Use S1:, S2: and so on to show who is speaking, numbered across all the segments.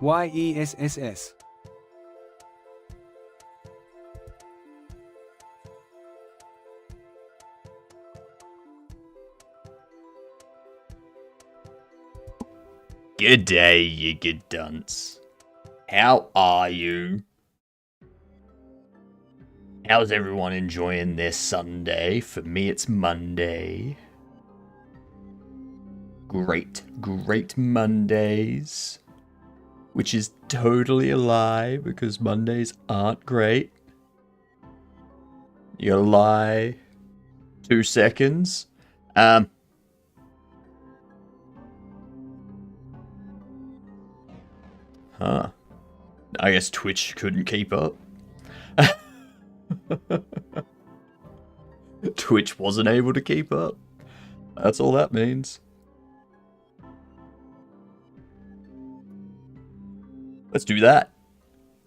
S1: YESSS.
S2: Good day, you good dunce. How are you? How's everyone enjoying their Sunday? For me, it's Monday. Great Mondays. Which is totally a lie, because Mondays aren't great. You gotta lie. 2 seconds. Huh. I guess Twitch couldn't keep up. Twitch wasn't able to keep up. That's all that means. Let's do that.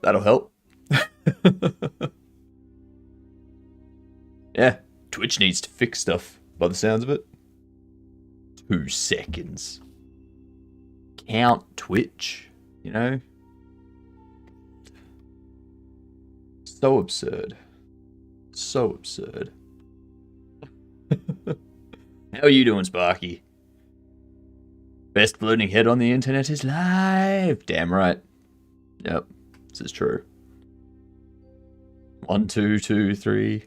S2: That'll help. Yeah, Twitch needs to fix stuff, by the sounds of it. 2 seconds. Count Twitch, you know? So absurd. So absurd. How are you doing, Sparky? Best floating head on the internet is live. Damn right. Yep, this is true. 1, 2, 2, 3.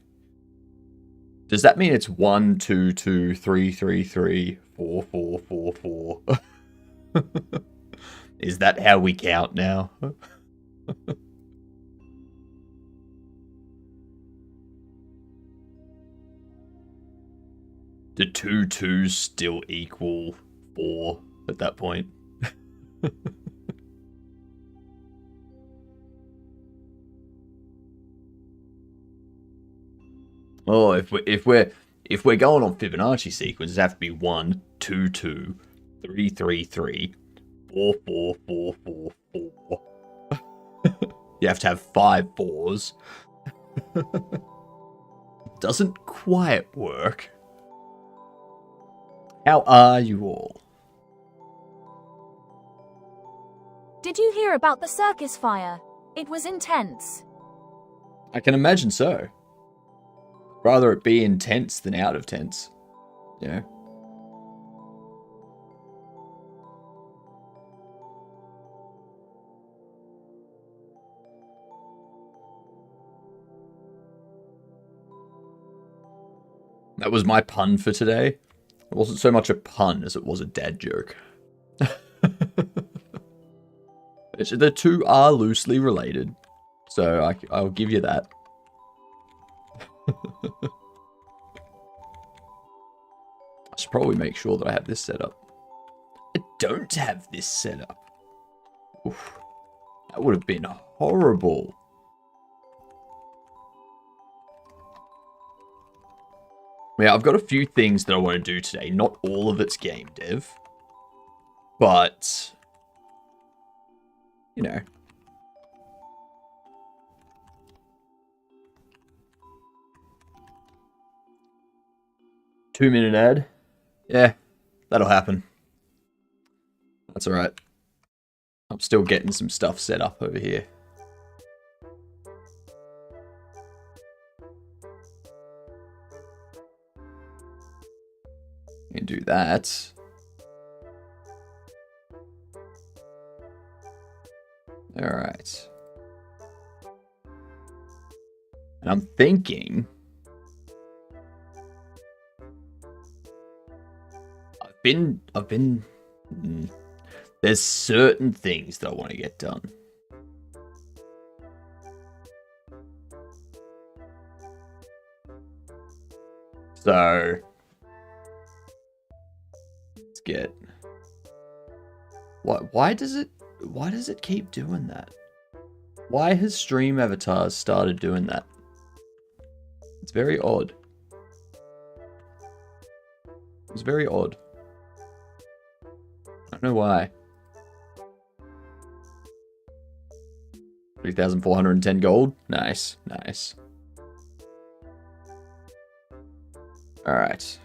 S2: Does that mean it's 1, 2, 2, 3, 3, 3, 4, 4, 4, 4? Is that how we count now? Do 2 2s still equal 4 at that point? Oh, if we're going on Fibonacci sequences, it have to be 1 2 2 3 3 3 4 4 4 4 4. You have to have 5 4s. Doesn't quite work. How are you all?
S3: Did you hear about the circus fire? It was intense.
S2: I can imagine so. Rather it be intense than out of tense. You know? That was my pun for today. It wasn't so much a pun as it was a dad joke. The two are loosely related, so I'll give you that. I should probably make sure that I have this set up. I don't have this set up. Oof, that would have been horrible. Yeah, I've got a few things that I want to do today. Not all of it's game dev. But, you know. Two-minute ad. Yeah, that'll happen. That's alright. I'm still getting some stuff set up over here. You can do that. Alright. And I'm thinking... I've been... There's certain things that I want to get done. So... Let's get... Why does it keep doing that? Why has Stream Avatars started doing that? It's very odd. It's very odd. I don't know why. 3,410 gold. Nice, nice. Alright.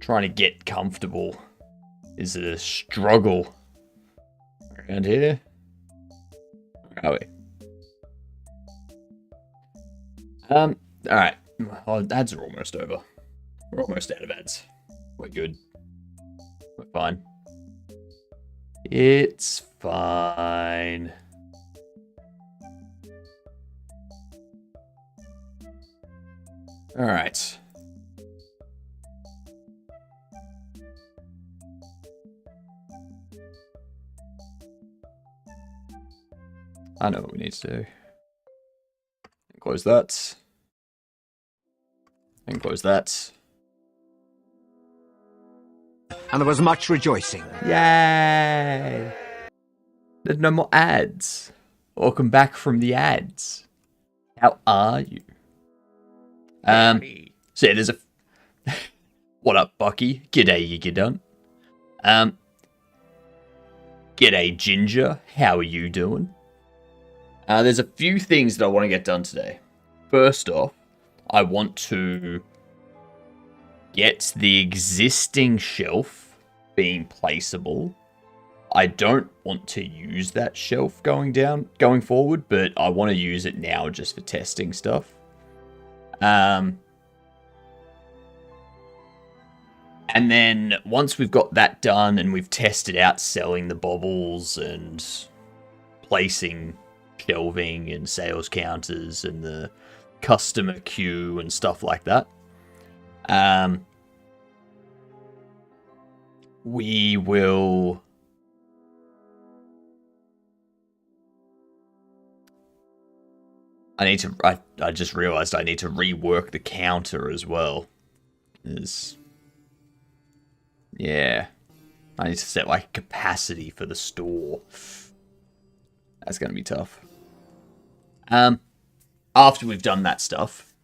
S2: Trying to get comfortable is a struggle around here. Where are we? Alright. Oh, ads are almost over. We're almost out of ads. We're good. We're fine. It's fine. Alright. I know what we need to do. Close that. And close that.
S1: And there was much rejoicing.
S2: Yay! There's no more ads. Welcome back from the ads. How are you? So yeah, there's a... What up, Bucky? G'day, you get done. G'day, Ginger. How are you doing? There's a few things that I want to get done today. First off, I want to get the existing shelf being placeable. I don't want to use that shelf going forward, but I want to use it now just for testing stuff. And then once we've got that done and we've tested out selling the bobbles and placing shelving and sales counters and the customer queue and stuff like that, we will... I just realized I need to rework the counter as well. Yeah. I need to set like capacity for the store. That's going to be tough. After we've done that stuff.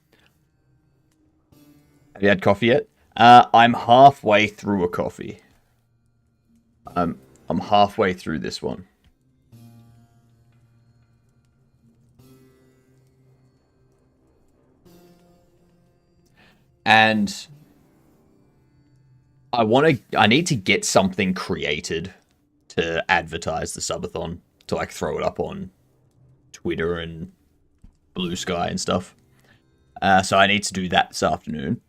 S2: Have you had coffee yet? I'm halfway through a coffee. I'm halfway through this one. And I need to get something created to advertise the subathon, to like throw it up on Twitter and Blue Sky and stuff. So I need to do that this afternoon.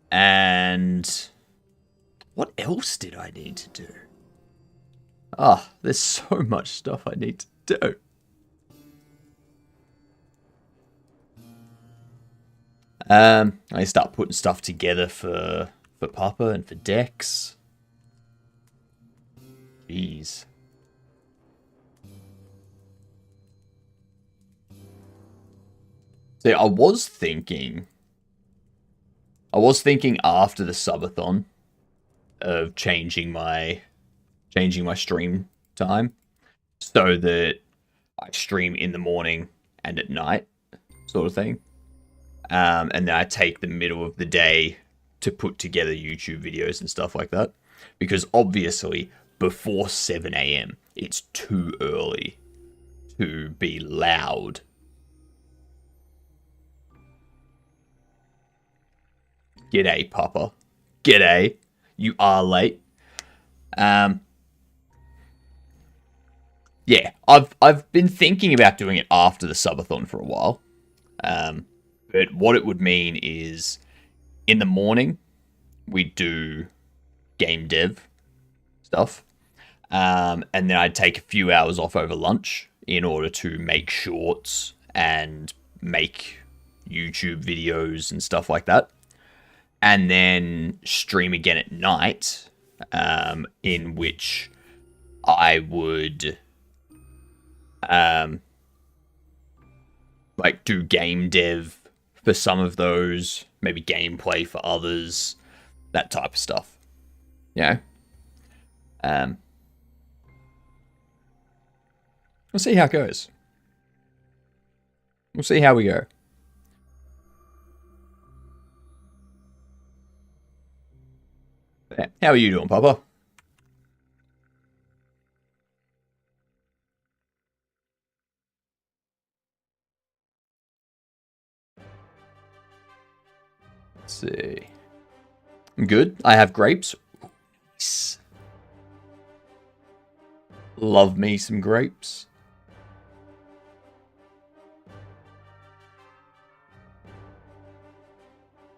S2: And what else did I need to do? Ah, there's so much stuff I need to do. I start putting stuff together for Papa and for Dex. Jeez. See, I was thinking after the subathon of changing my stream time so that I stream in the morning and at night, sort of thing. And then I take the middle of the day to put together YouTube videos and stuff like that. Because obviously, before 7 AM, it's too early to be loud. G'day, Papa. G'day. You are late. Yeah, I've been thinking about doing it after the subathon for a while. But what it would mean is, in the morning, we do game dev stuff. And then I'd take a few hours off over lunch in order to make shorts and make YouTube videos and stuff like that. And then stream again at night, in which I would like do game dev for some of those, maybe gameplay for others, that type of stuff. Yeah. We'll see how it goes. We'll see how we go. How are you doing, Papa? I'm good. I have grapes. Nice. Love me some grapes.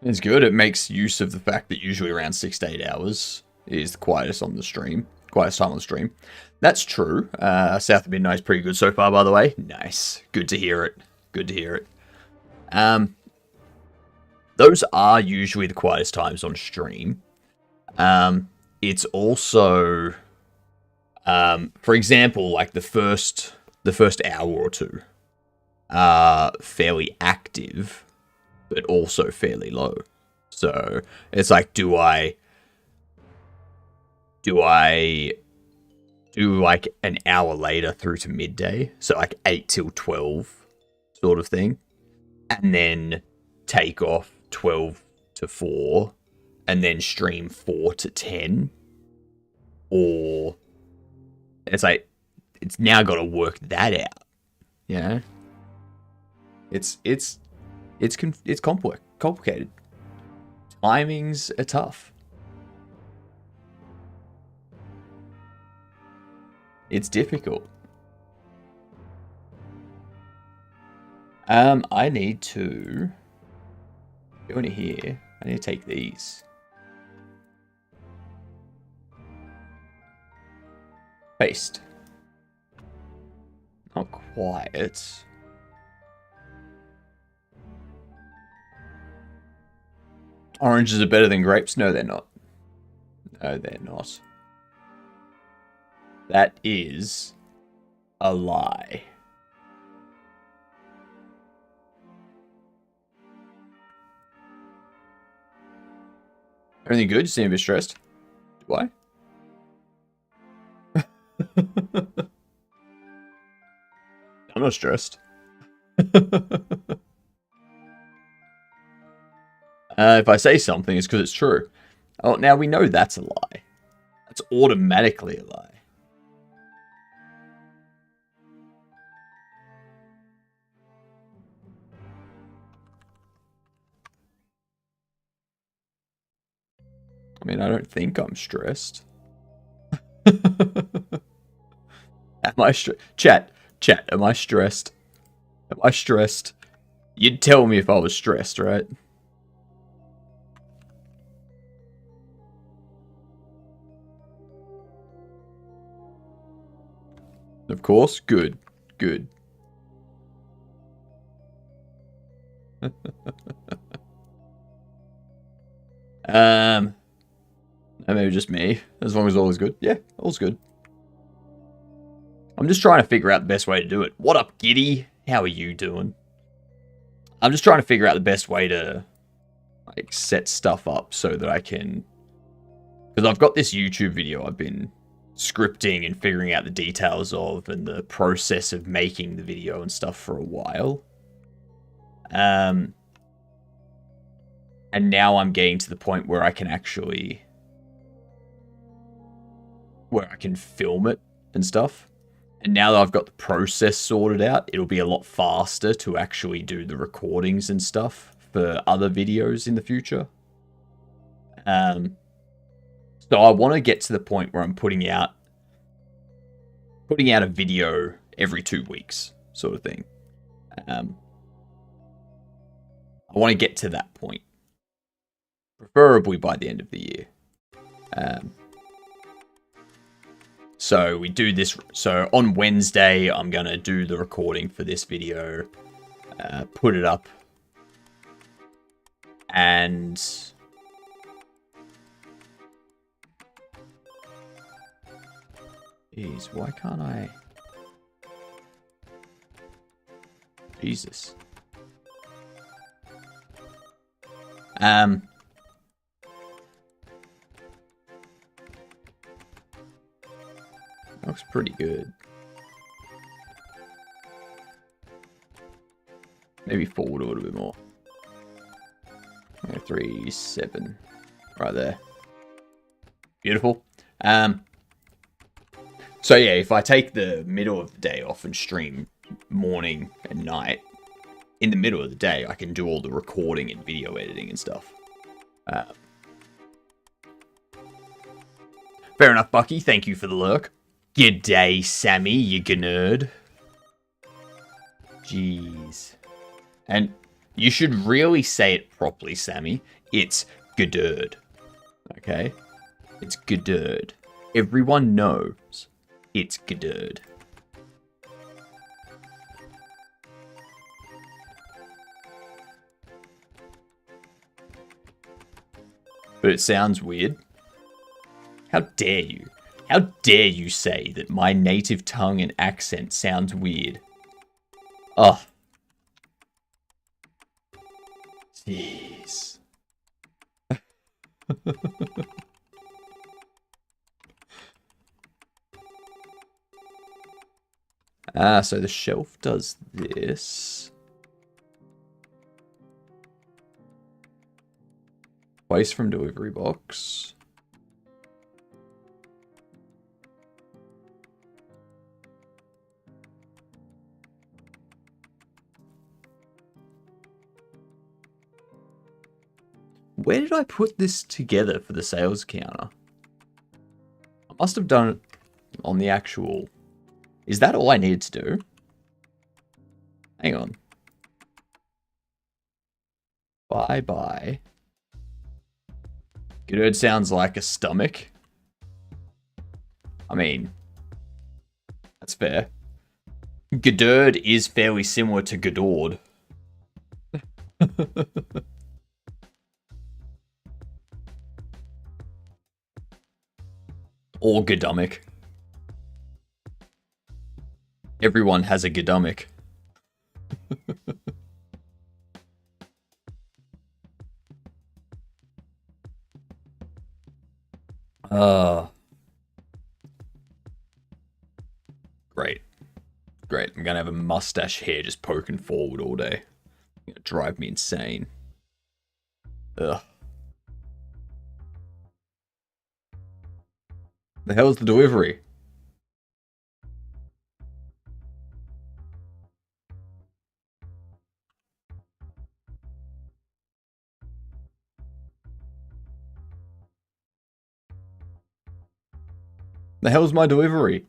S2: It's good. It makes use of the fact that usually around 6 to 8 hours is the quietest on the stream. Quietest time on the stream. That's true. South of Midnight is pretty good so far, by the way. Nice. Good to hear it. Good to hear it. Those are usually the quietest times on stream. It's also, for example, like the first hour or two are fairly active, but also fairly low. So it's like, do I do like an hour later through to midday? So like 8 till 12 sort of thing. And then take off 12 to 4 and then stream 4 to 10. Or it's like, it's now got to work that out. You know? It's complicated. Timings are tough. It's difficult. I need to go into here. I need to take these. Paste. Not quiet. Oranges are better than grapes? No, they're not. No, they're not. That is a lie. Everything good? You seem a bit stressed. Do I? I'm not stressed. If I say something, it's because it's true. Oh, now we know that's a lie. That's automatically a lie. I mean, I don't think I'm stressed. Am I stressed? Chat, am I stressed? Am I stressed? You'd tell me if I was stressed, right? Of course. Good. Good. Maybe just me. As long as all is good. Yeah, all's good. I'm just trying to figure out the best way to do it. What up, Giddy? How are you doing? I'm just trying to figure out the best way to like set stuff up so that I can... Because I've got this YouTube video I've been scripting and figuring out the details of and the process of making the video and stuff for a while. And now I'm getting to the point where I can actually... where I can film it and stuff. And now that I've got the process sorted out, it'll be a lot faster to actually do the recordings and stuff for other videos in the future. So I want to get to the point where I'm putting out a video every 2 weeks, sort of thing. I want to get to that point, preferably by the end of the year. So we do this. So on Wednesday, I'm going to do the recording for this video, put it up, and jeez, why can't I? Jesus. Looks pretty good. Maybe forward a little bit more. 3, 7. Right there. Beautiful. So yeah, if I take the middle of the day off and stream morning and night, in the middle of the day, I can do all the recording and video editing and stuff. Fair enough, Bucky. Thank you for the lurk. G'day, Sammy, you nerd. Jeez. And you should really say it properly, Sammy. It's G'derd. Okay? It's G'derd. Everyone knows it's G'derd. But it sounds weird. How dare you? How dare you say that my native tongue and accent sounds weird? Ugh. Jeez. So the shelf does this. Waste from delivery box. Where did I put this together for the sales counter? I must have done it on the actual... Is that all I needed to do? Hang on. Bye-bye. G'derd sounds like a stomach. I mean, that's fair. G'derd is fairly similar to G'dord. Or G'dummick. Everyone has a G'dummick. Great. Great. I'm gonna have a mustache hair just poking forward all day. It's gonna drive me insane. Ugh. The hell's the delivery? The hell's my delivery?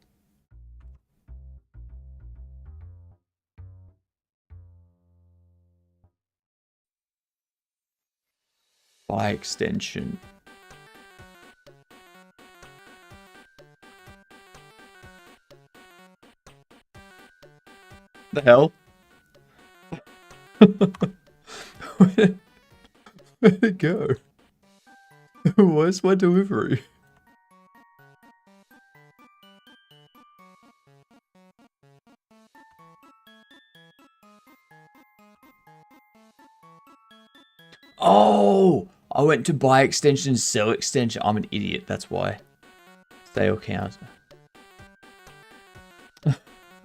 S2: By extension. The hell? Where'd it go? Where's my delivery? Oh! I went to buy extension, sell extension. I'm an idiot, that's why. Sale count.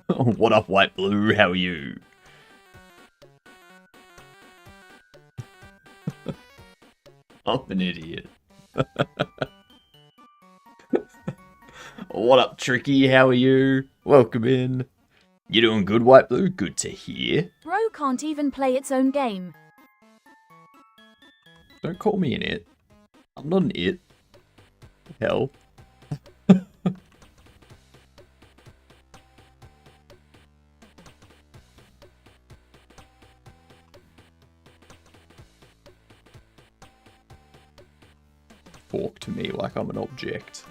S2: What up, White Blue? How are you? I'm an idiot. What up, Tricky? How are you? Welcome in. You doing good, White Blue? Good to hear.
S3: Bro can't even play its own game.
S2: Don't call me an it. I'm not an it. Hell. Talk to me like I'm an object.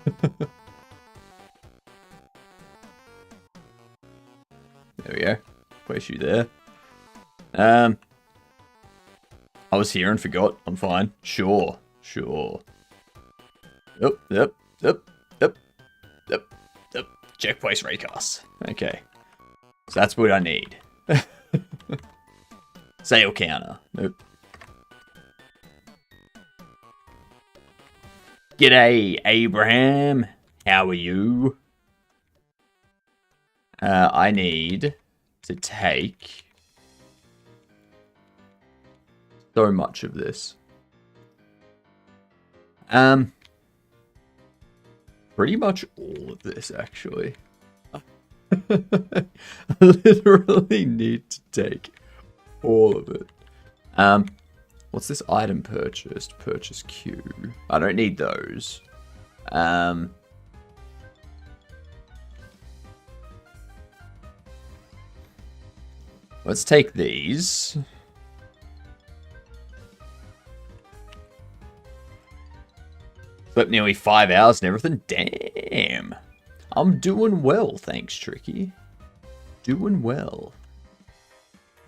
S2: There we go. Place you there. I was here and forgot. I'm fine. Sure. Yep. Check place raycast. Okay. So that's what I need. Sale counter. Nope. G'day, Abraham. How are you? I need to take so much of this. Pretty much all of this, actually. I literally need to take all of it. What's this item purchased? Purchase queue. I don't need those. Let's take these. Slept nearly 5 hours and everything. Damn. I'm doing well, thanks, Tricky. Doing well.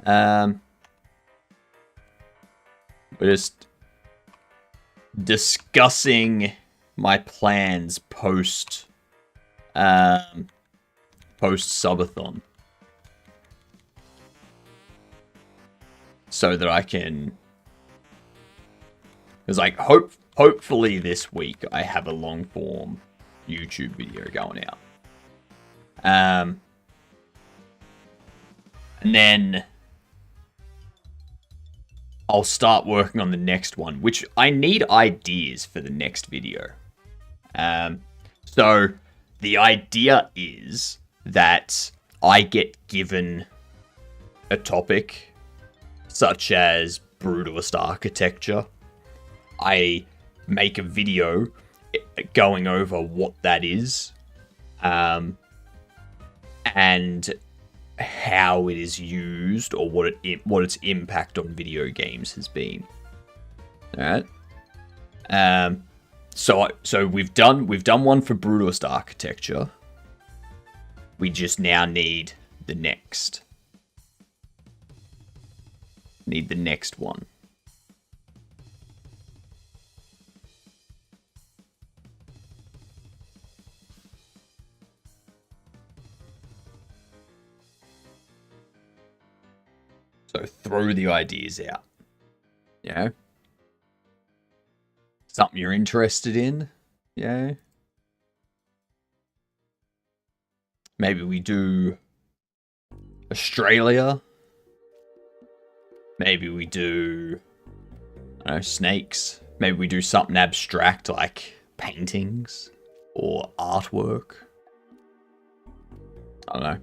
S2: We're just discussing my plans post subathon, so that I can, because like hopefully this week I have a long form YouTube video going out, and then I'll start working on the next one, which I need ideas for the next video. So the idea is that I get given a topic such as brutalist architecture. I make a video going over what that is, and how it is used, or what its impact on video games has been. All right. So we've done one for brutalist architecture. We just now need the next. Need the next one. So throw the ideas out. You know? Something you're interested in? Yeah. Maybe we do Australia. Maybe we do, I don't know, snakes. Maybe we do something abstract like paintings or artwork. I don't know.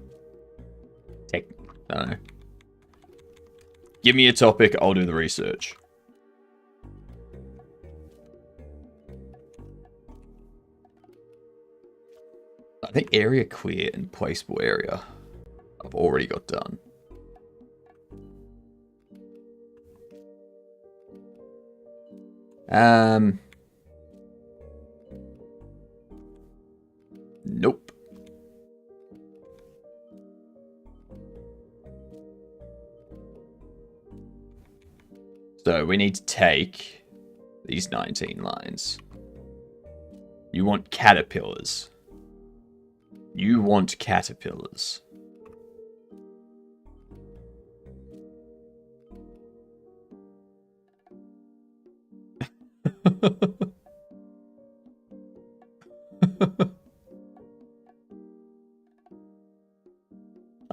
S2: I don't know. Give me a topic, I'll do the research. I think area clear and placeable area I've already got done. Nope. So we need to take these 19 lines. You want caterpillars. You want caterpillars.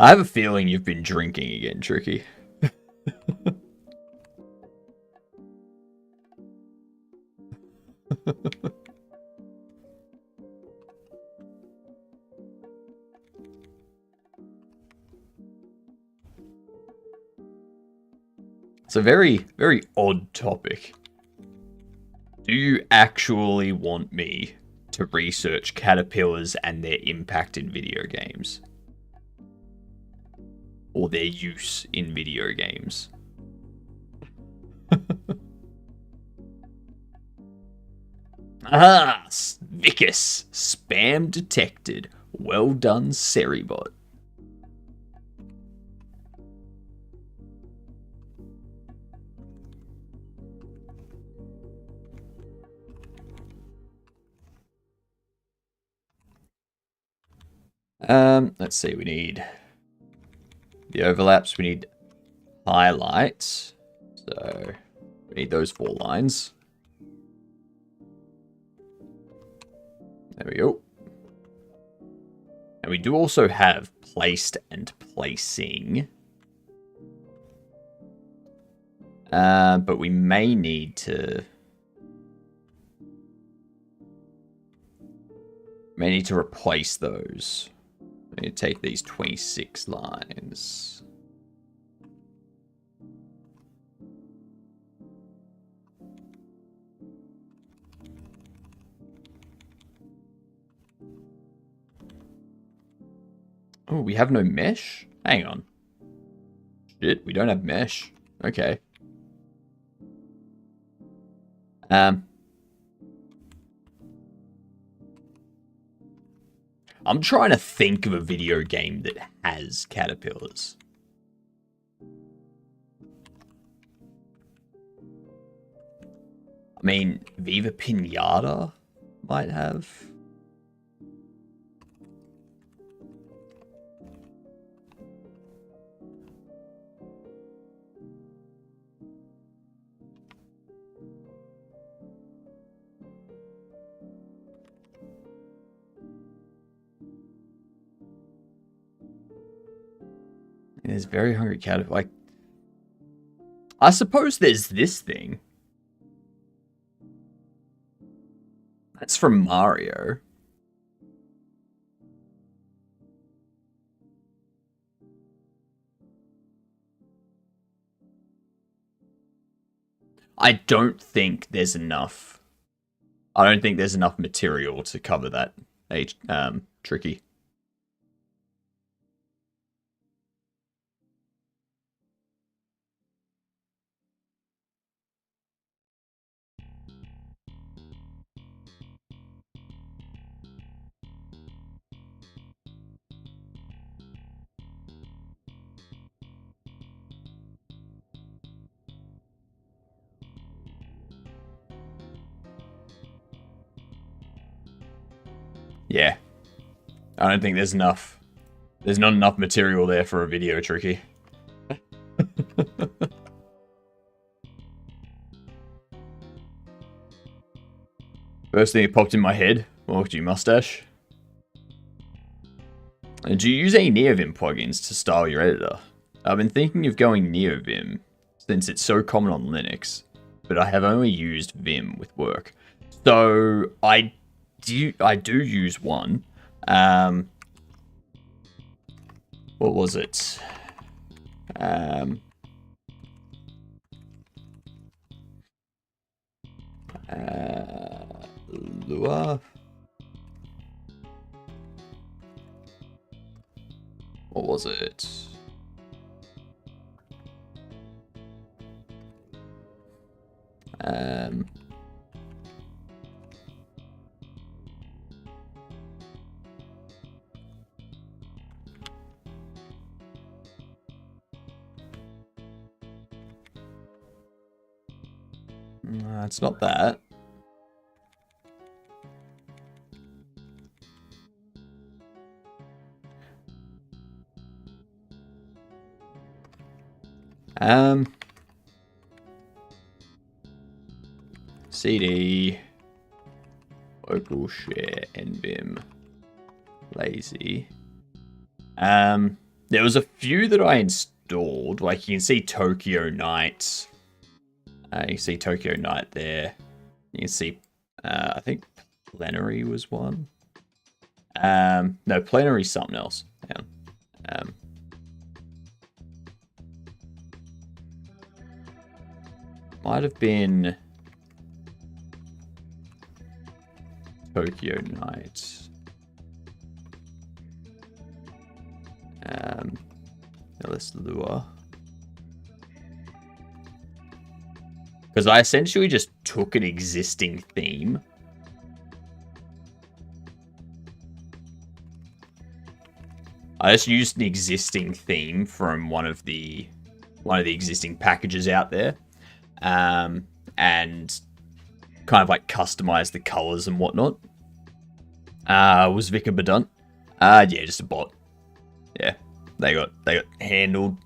S2: I have a feeling you've been drinking again, Tricky. It's a very, very odd topic. Do you actually want me to research caterpillars and their impact in video games? Or their use in video games? Ah, Vicus. Spam detected. Well done, Seribot. Let's see, we need the overlaps, we need highlights. So we need those 4 lines. There we go. And we do also have placed and placing. But we may need to replace those. We need to take these 26 lines. Oh, we have no mesh? Hang on. Shit, we don't have mesh. Okay. I'm trying to think of a video game that has caterpillars. I mean, Viva Pinata might have. There's very hungry cat. Like, I suppose there's this thing. That's from Mario. I don't think there's enough. I don't think there's enough material to cover that. Tricky. Yeah. I don't think there's enough. There's not enough material there for a video, Tricky. First thing that popped in my head, well, do you mustache? Do you use any NeoVim plugins to style your editor? I've been thinking of going NeoVim, since it's so common on Linux, but I have only used Vim with work. So, I do use one. What was it? Lua? What was it? It's not that. CD, local share, NVim, lazy. There was a few that I installed, like you can see Tokyo Night. You can see Tokyo Night there. You can see, I think Plenary was one. No, Plenary's something else. Yeah. Might have been Tokyo Night. Let's Lure. Because I essentially just took an existing theme. I just used an existing theme from one of the existing packages out there. And kind of like customized the colors and whatnot. Was Vicar Badunt? Yeah, just a bot. Yeah, they got handled.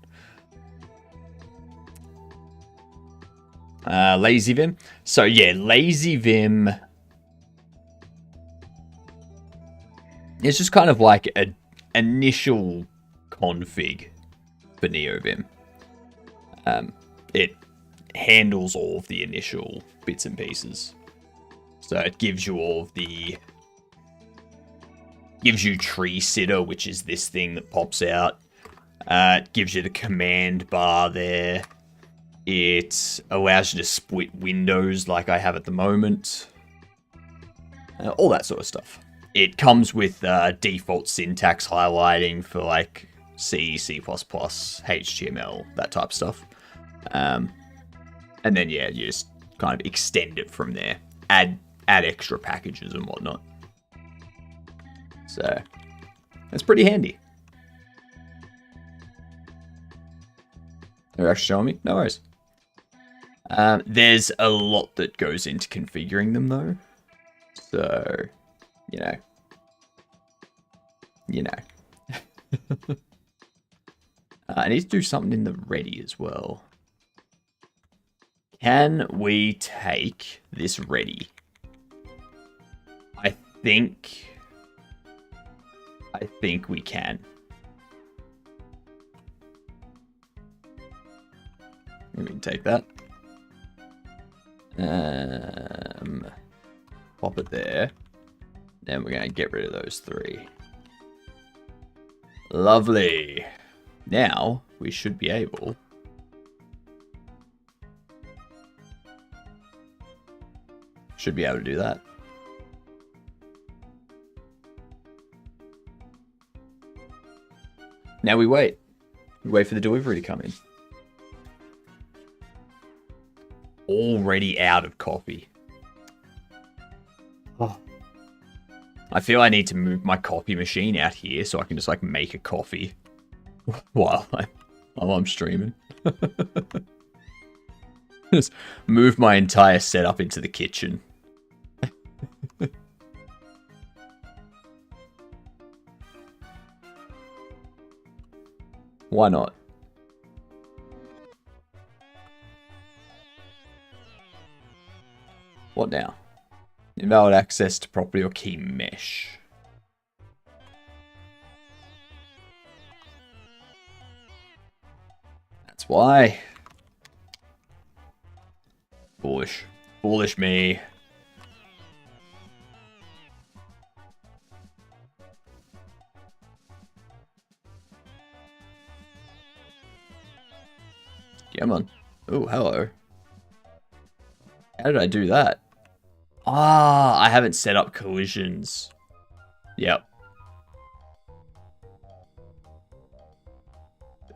S2: Lazy Vim. So yeah, Lazy Vim. It's just kind of like an initial config for NeoVim. It handles all of the initial bits and pieces. So it gives you all of the... gives you Tree Sitter, which is this thing that pops out. It gives you the command bar there. It allows you to split windows like I have at the moment. All that sort of stuff. it comes with default syntax highlighting for like C, C++, HTML, that type of stuff. And then yeah, you just kind of extend it from there. Add extra packages and whatnot. So that's pretty handy. They're actually showing me? No worries. There's a lot that goes into configuring them though. So, you know. I need to do something in the ready as well. Can we take this ready? I think we can. We can take that. Pop it there. Then we're going to get rid of those 3. Lovely. Now, we should be able... to do that. Now we wait. We wait for the delivery to come in. Already out of coffee. Oh. I feel I need to move my coffee machine out here so I can just like make a coffee while I'm streaming. Just move my entire setup into the kitchen. Why not? What now? Invalid access to property or key mesh. That's why. Foolish. Foolish me. Come on. Oh, hello. How did I do that? Ah, I haven't set up collisions. Yep.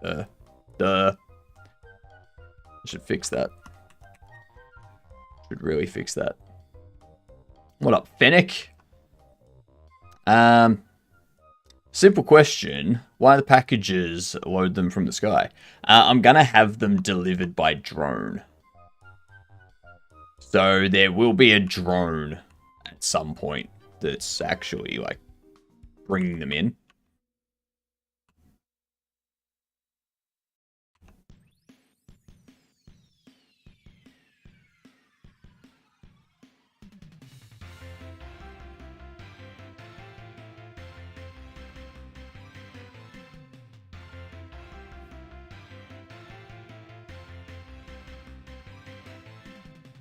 S2: I should fix that. Should really fix that. What up, Fennec? Simple question. Why the packages load them from the sky? I'm gonna have them delivered by drone. So there will be a drone at some point that's actually like bringing them in.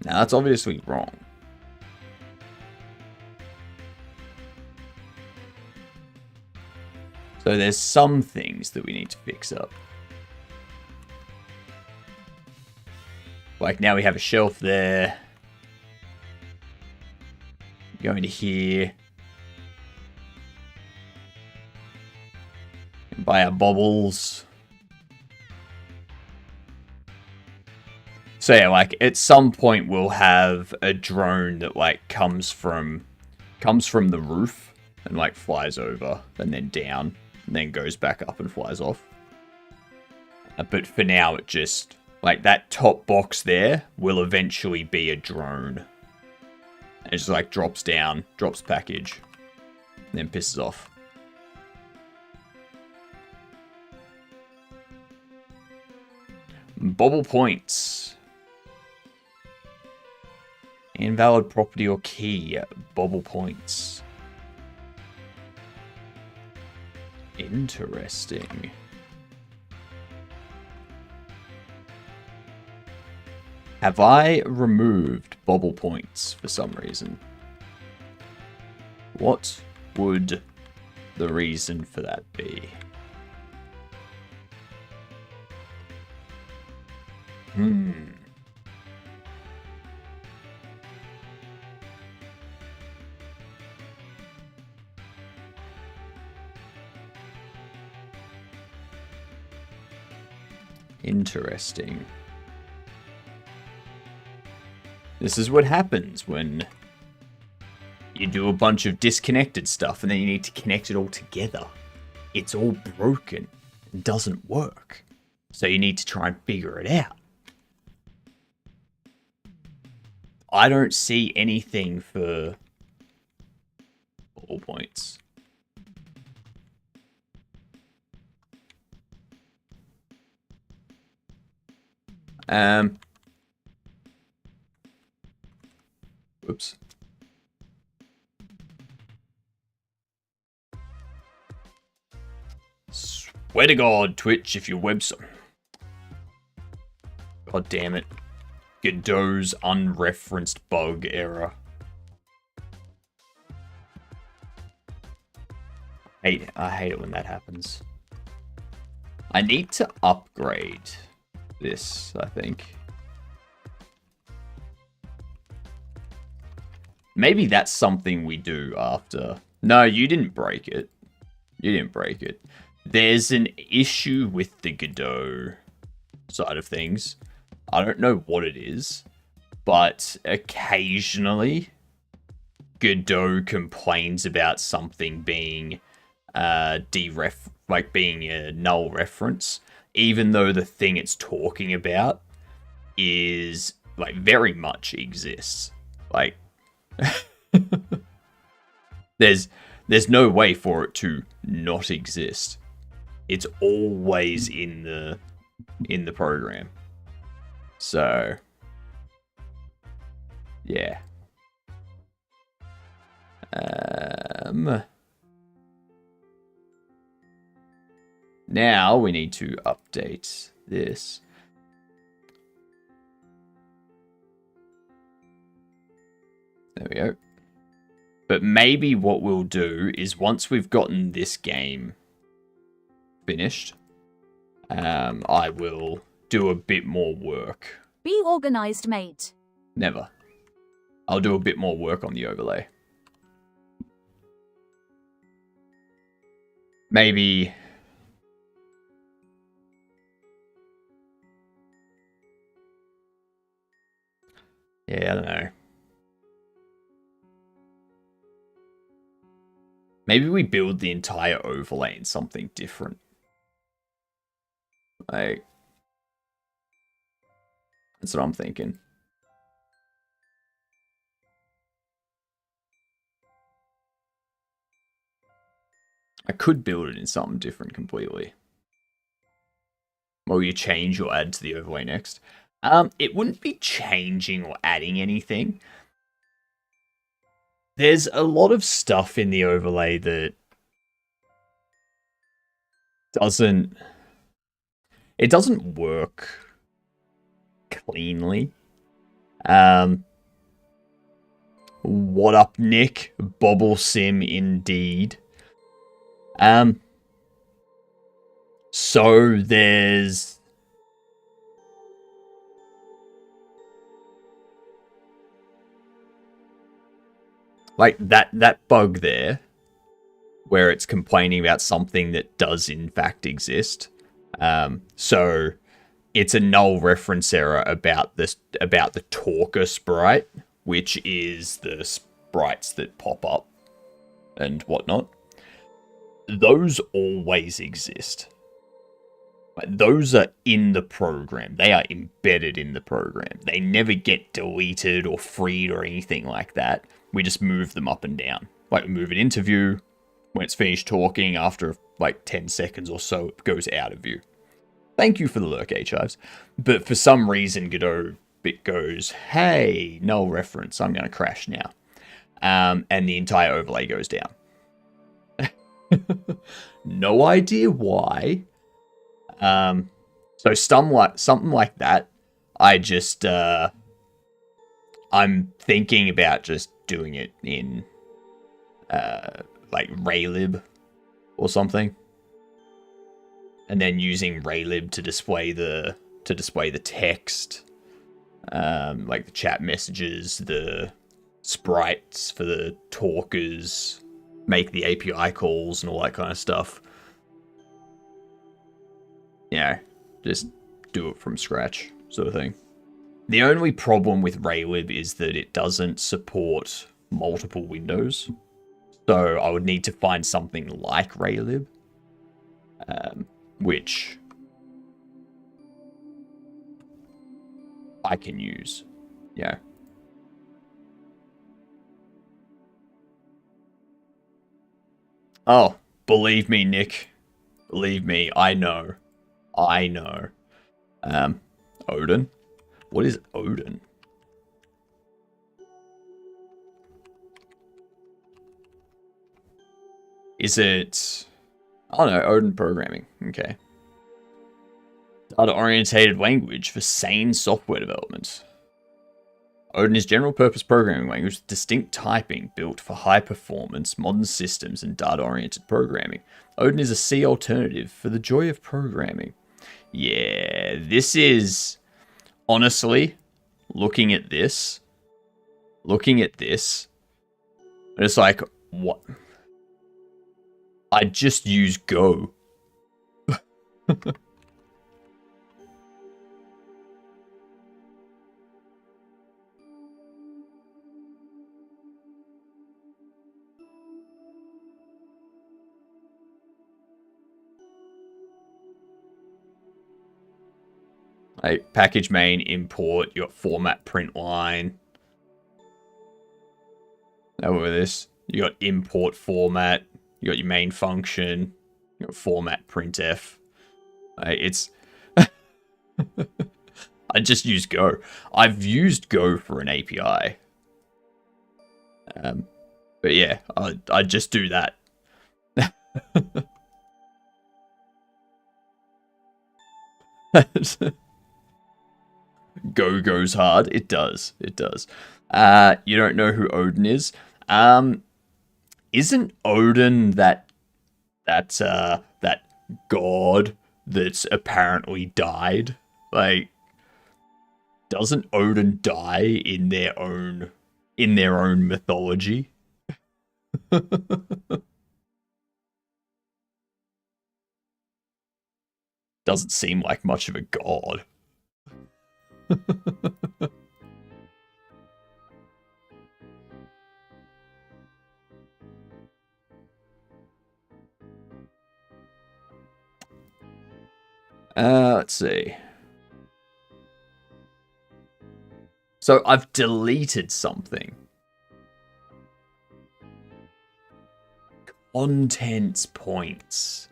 S2: Now that's obviously wrong. So there's some things that we need to fix up. Like now we have a shelf there. Go into here. Buy our bobbles. So yeah, like at some point we'll have a drone that like comes from the roof and like flies over and then down and then goes back up and flies off. But for now it just like that top box there will eventually be a drone. And it just like drops down, drops package, and then pisses off. Bobble points. Invalid property or key. Bobble points. Interesting. Have I removed bobble points for some reason? What would the reason for that be? Interesting. This is what happens when you do a bunch of disconnected stuff and then you need to connect it all together. It's all broken and doesn't work. So you need to try and figure it out. I don't see anything for all points. Whoops. Swear to God, Twitch, if your website... God damn it. Godot's unreferenced bug error. I hate it when that happens. I need to upgrade this, I think. Maybe that's something we do after. No, you didn't break it. You didn't break it. There's an issue with the Godot side of things. I don't know what it is, but occasionally Godot complains about something being being a null reference, even though the thing it's talking about is like very much exists. Like there's no way for it to not exist. It's always in the program. So yeah. Now we need to update this. There we go. But maybe what we'll do is once we've gotten this game finished, I will do a bit more work.
S3: Be organized, mate.
S2: Never. I'll do a bit more work on the overlay. Maybe... yeah, I don't know. Maybe we build the entire overlay in something different. Like, that's what I'm thinking. I could build it in something different completely. Will you change or add to the overlay next? It wouldn't be changing or adding anything. There's a lot of stuff in the overlay that doesn't work cleanly. What up, Nick? Bobble Sim indeed. So there's like that bug there where it's complaining about something that does in fact exist. So it's a null reference error about the talker sprite, which is the sprites that pop up and whatnot. Those always exist. Like, those are in the program. They are embedded in the program. They never get deleted or freed or anything like that. We just move them up and down. Like, we move it into view. When it's finished talking, after like 10 seconds or so, it goes out of view. Thank you for the lurk, H-Hives. But for some reason, Godot bit goes, hey, null reference, I'm going to crash now. And the entire overlay goes down. No idea why. So something like that, I just, I'm thinking about just doing it in, like Raylib or something. And then using Raylib to display the text, like the chat messages, the sprites for the talkers, make the API calls and all that kind of stuff. You know, just do it from scratch, sort of thing. The only problem with Raylib is that it doesn't support multiple windows. So I would need to find something like Raylib, which I can use. Yeah. Oh, believe me, Nick. Believe me, I know. I know. Odin? What is Odin? Is it... Oh no, Odin programming. Okay. Data-orientated language for sane software development. Odin is general-purpose programming language with distinct typing built for high-performance, modern systems, and data-oriented programming. Odin is a C alternative for the joy of programming. Yeah, this is... Honestly, looking at this, it's like, what? I just use Go. Like package main, import, you got format print line. Over this, you got import format, you got your main function, you got format printf. It's I just use Go. I've used Go for an API. But yeah, I just do that. Go goes hard. It does. It does. You don't know who Odin is? Isn't Odin that god that's apparently died? Like, doesn't Odin die in their own mythology? Doesn't seem like much of a god. Let's see. So I've deleted something. Contents points.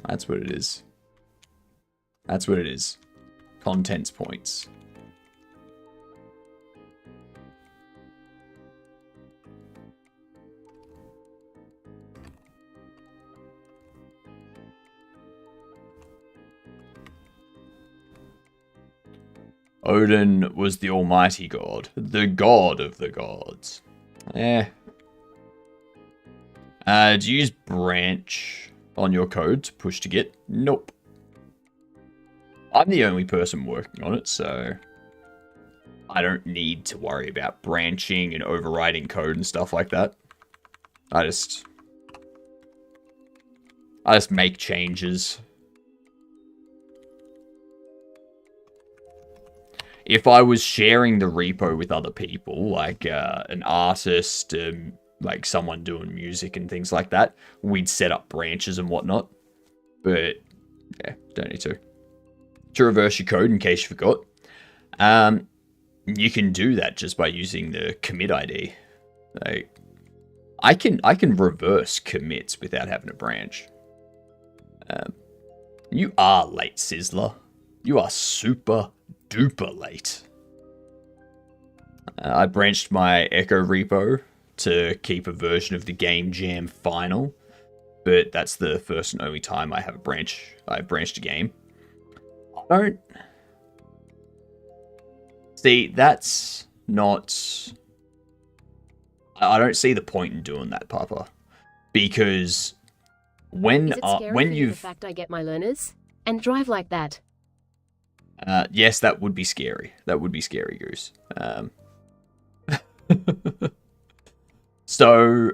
S2: That's what it is. That's what it is. Contents points. Odin was the almighty god. The god of the gods. Do you use branch on your code to push to Git? Nope. I'm the only person working on it, so I don't need to worry about branching and overriding code and stuff like that. I just make changes. If I was sharing the repo with other people, like an artist, like someone doing music and things like that, we'd set up branches and whatnot. But yeah, don't need to. To reverse your code, in case you forgot, you can do that just by using the commit ID. Like, I can reverse commits without having a branch. You are late, Sizzler. You are super duper late. I branched my Echo repo to keep a version of the Game Jam final, but that's the first and only time I have a branch. I've branched a game. I don't see. That's not. I don't see the point in doing that, Papa, because when you've
S4: the fact I get my learners and drive like that.
S2: Yes, that would be scary. That would be scary, Goose. So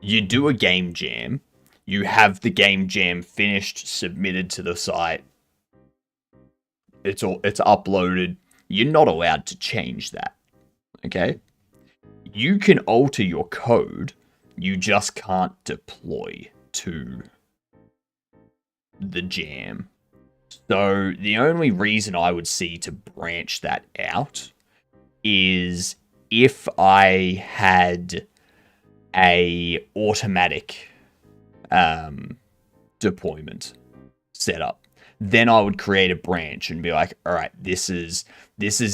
S2: you do a game jam, you have the game jam finished, submitted to the site. It's uploaded. You're not allowed to change that. Okay? You can alter your code, you just can't deploy to the jam. So the only reason I would see to branch that out is if I had a automatic deployment set up. Then I would create a branch and be like, all right, this is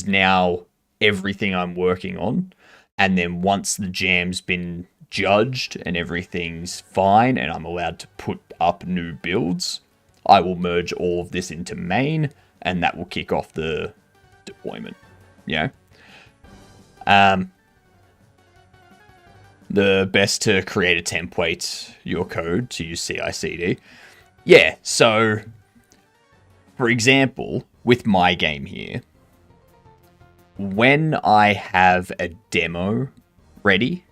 S2: now everything I'm working on. And then once the jam's been judged and everything's fine and I'm allowed to put up new builds, I will merge all of this into main and that will kick off the deployment. Yeah. The best to create a template your code to use CI/CD. Yeah, so for example, with my game here, when I have a demo ready,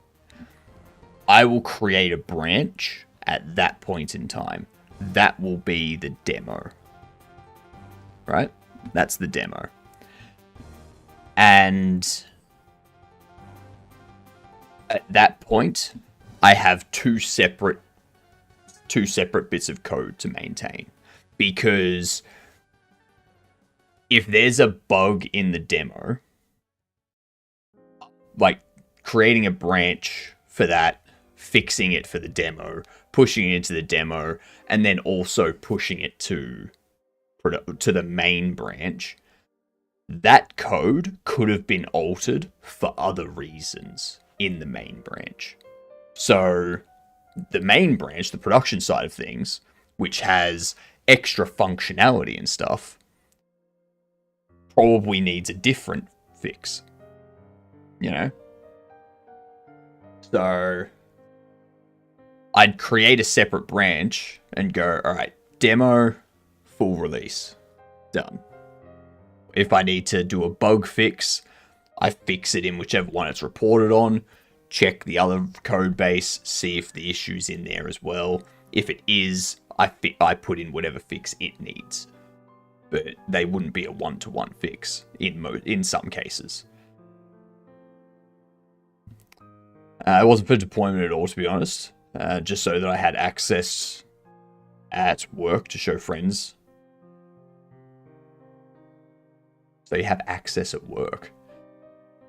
S2: I will create a branch at that point in time. That will be the demo. Right? That's the demo. And at that point, I have two separate bits of code to maintain. Because if there's a bug in the demo, like creating a branch for that, fixing it for the demo, pushing it into the demo, and then also pushing it to the main branch, that code could have been altered for other reasons in the main branch. So the main branch, the production side of things, which has extra functionality and stuff, probably needs a different fix. You know? So I'd create a separate branch and go, all right, demo, full release, done. If I need to do a bug fix, I fix it in whichever one it's reported on, check the other code base, see if the issue's in there as well. If it is, I put in whatever fix it needs. But they wouldn't be a one-to-one fix in some cases. It wasn't for deployment at all, to be honest. Just so that I had access at work to show friends. So you have access at work.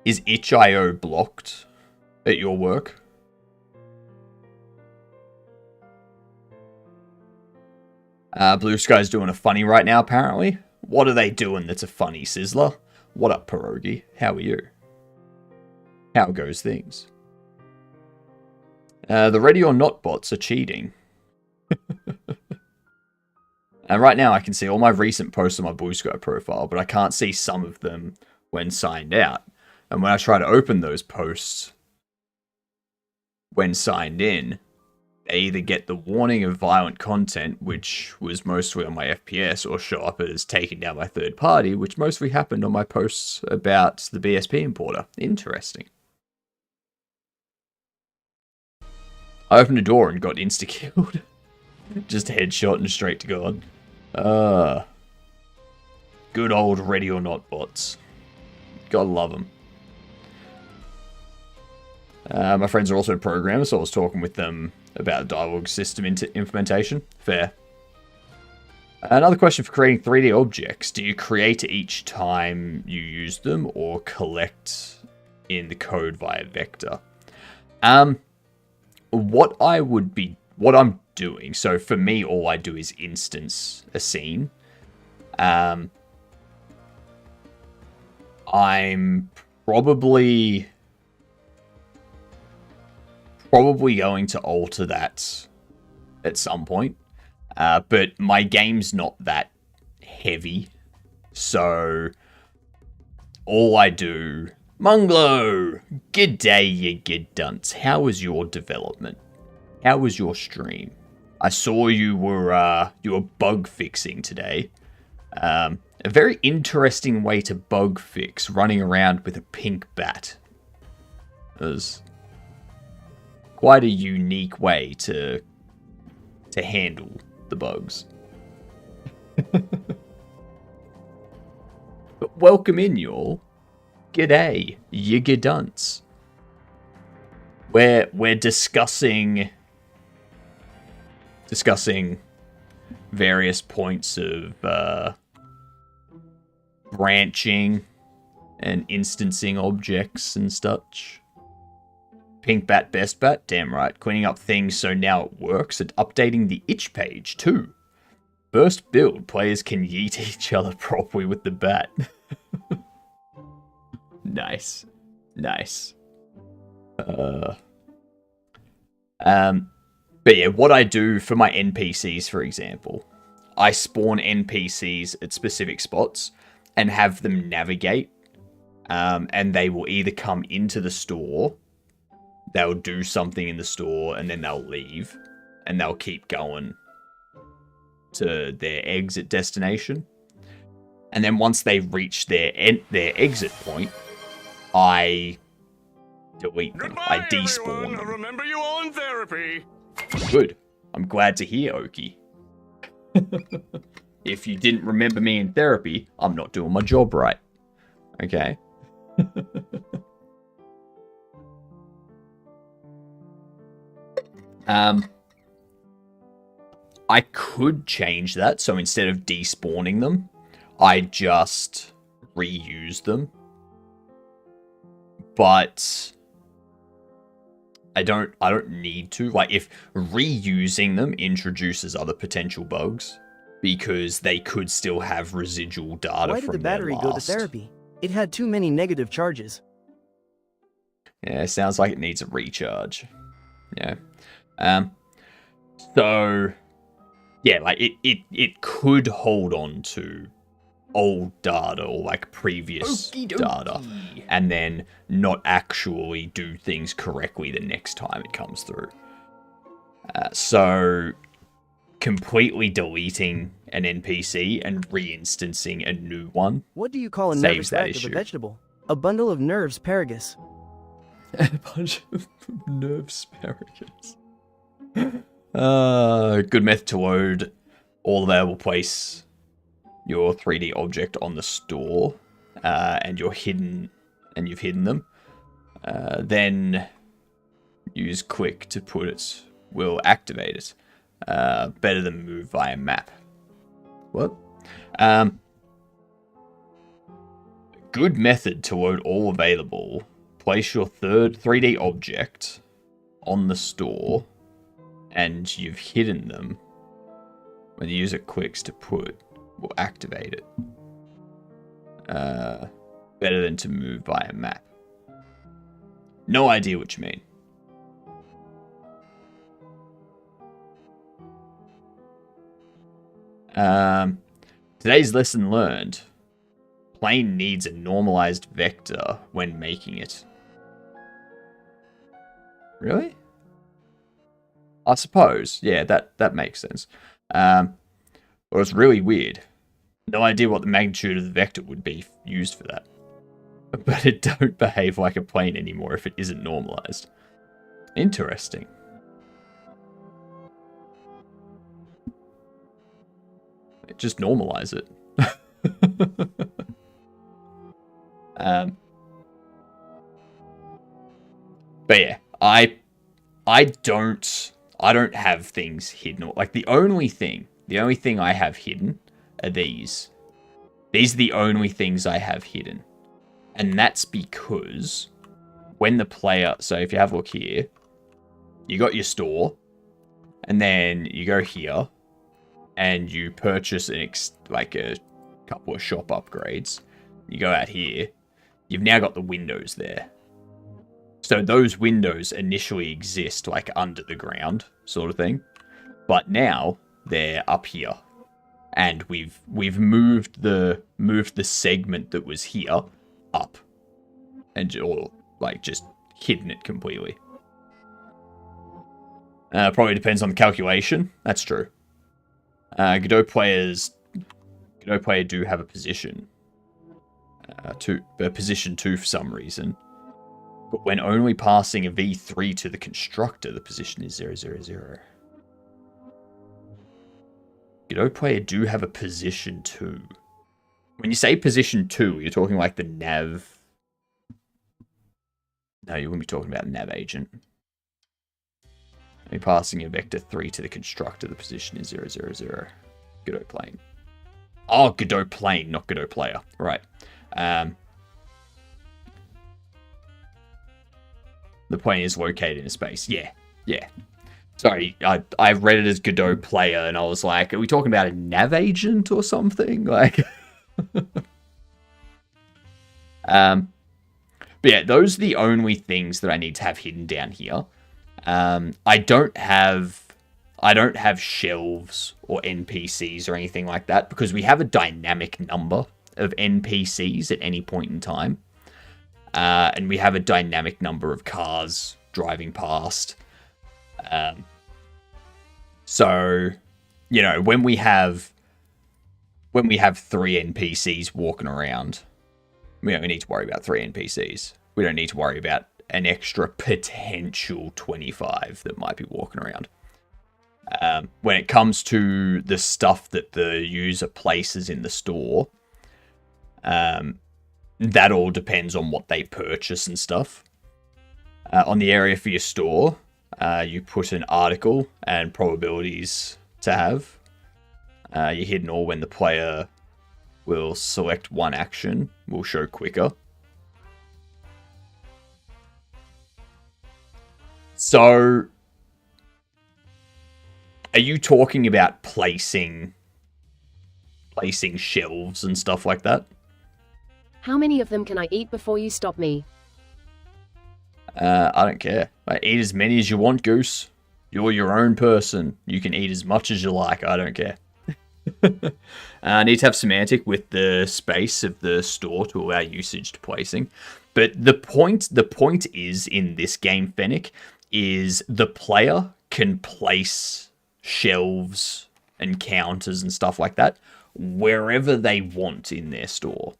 S2: Is itch.io blocked at your work? Blue Sky's doing a funny right now, apparently. What are they doing that's a funny, Sizzler? What up, Pierogi? How are you? How goes things? The Ready or Not bots are cheating. And right now I can see all my recent posts on my Blue Sky profile, but I can't see some of them when signed out. And when I try to open those posts when signed in, they either get the warning of violent content, which was mostly on my FPS, or show up as taken down by third party, which mostly happened on my posts about the BSP importer. Interesting. I opened a door and got insta-killed. Just a headshot and straight to God. Good old Ready or Not bots. Gotta love them. My friends are also programmers, so I was talking with them about dialogue system implementation. Fair. Another question for creating 3D objects. Do you create each time you use them or collect in the code via vector? What I'm doing, so for me, all I do is instance a scene. I'm probably going to alter that at some point. But my game's not that heavy. So all I do... Munglo! Good day, you good dunce. How was your development? How was your stream? I saw you were bug fixing today. A very interesting way to bug fix running around with a pink bat. It was quite a unique way to handle the bugs. But welcome in, y'all. G'day, you dunce. We're discussing various points of branching and instancing objects and such. Pink bat, best bat, damn right. Cleaning up things so now it works, and updating the itch page too. First build, players can yeet each other properly with the bat. Nice. Nice. But yeah, what I do for my NPCs, for example, I spawn NPCs at specific spots and have them navigate, and they will either come into the store, they'll do something in the store, and then they'll leave, and they'll keep going to their exit destination. And then once they reach their exit point, I delete them.
S5: Goodbye,
S2: I despawn
S5: everyone.
S2: them.
S5: Remember you all in therapy.
S2: Good. I'm glad to hear, Oki. If you didn't remember me in therapy, I'm not doing my job right. Okay? I could change that, so instead of despawning them, I just reuse them. But I don't need to. Like, if reusing them introduces other potential bugs, because they could still have residual data.
S6: Why did
S2: from
S6: the battery
S2: their
S6: go to
S2: last.
S6: therapy? It had too many negative charges.
S2: Yeah, sounds like it needs a recharge. Yeah. So yeah, like it could hold on to old data or like previous data and then not actually do things correctly the next time it comes through. So completely deleting an NPC and reinstancing a new one.
S6: What do you call a
S2: Saves
S6: nervous
S2: that
S6: wreck of
S2: issue.
S6: a vegetable? A bundle of nerves, paragus.
S2: A bunch of nerve asparagus. Good method to load all available. Place your 3D object on the store, and you've hidden them. Then use quick to put it. Will activate it. Better than move via map. What? Good method to load all available. Place your third 3D object on the store, and you've hidden them. When you use it quicks to put, will activate it. Better than to move via map. No idea what you mean. Today's lesson learned. Plane needs a normalized vector when making it. Really? I suppose. Yeah, that makes sense. But it's really weird. No idea what the magnitude of the vector would be used for that. But it don't behave like a plane anymore if it isn't normalized. Interesting. Just normalize it. But yeah, I don't have things hidden. Like the only thing I have hidden are these. These are the only things I have hidden. And that's because when the player, so if you have a look here, you got your store, and then you go here, and you purchase like a couple of shop upgrades. You go out here, you've now got the windows there. So those windows initially exist like under the ground, sort of thing. But now they're up here, and we've moved the segment that was here up, and or like just hidden it completely. Probably depends on the calculation. That's true. Godot players Godot player do have a position. Position 2 for some reason. But when only passing a V3 to the constructor, the position is 000. Godot player do have a position 2. When you say position 2, you're talking like the nav. No, you wouldn't be talking about nav agent. Only passing a vector 3 to the constructor, the position is 000. Godot plane. Oh, Godot plane, not Godot player. Right. The plane is located in a space. Yeah. Sorry, I read it as Godot player, and I was like, are we talking about a nav agent or something? Like, but yeah, those are the only things that I need to have hidden down here. I don't have shelves or NPCs or anything like that because we have a dynamic number of NPCs at any point in time. And we have a dynamic number of cars driving past. So, you know, when we have 3 NPCs walking around, we don't need to worry about 3 NPCs. We don't need to worry about an extra potential 25 that might be walking around. When it comes to the stuff that the user places in the store, that all depends on what they purchase and stuff. On the area for your store, you put an article and probabilities to have. Your hidden or when the player will select one action will show quicker. So, are you talking about placing shelves and stuff like that?
S4: How many of them can I eat before you stop me?
S2: I don't care. Eat as many as you want, Goose. You're your own person. You can eat as much as you like. I don't care. I need to have semantic with the space of the store to allow usage to placing. But the point is in this game, Fennec, is the player can place shelves and counters and stuff like that wherever they want in their store.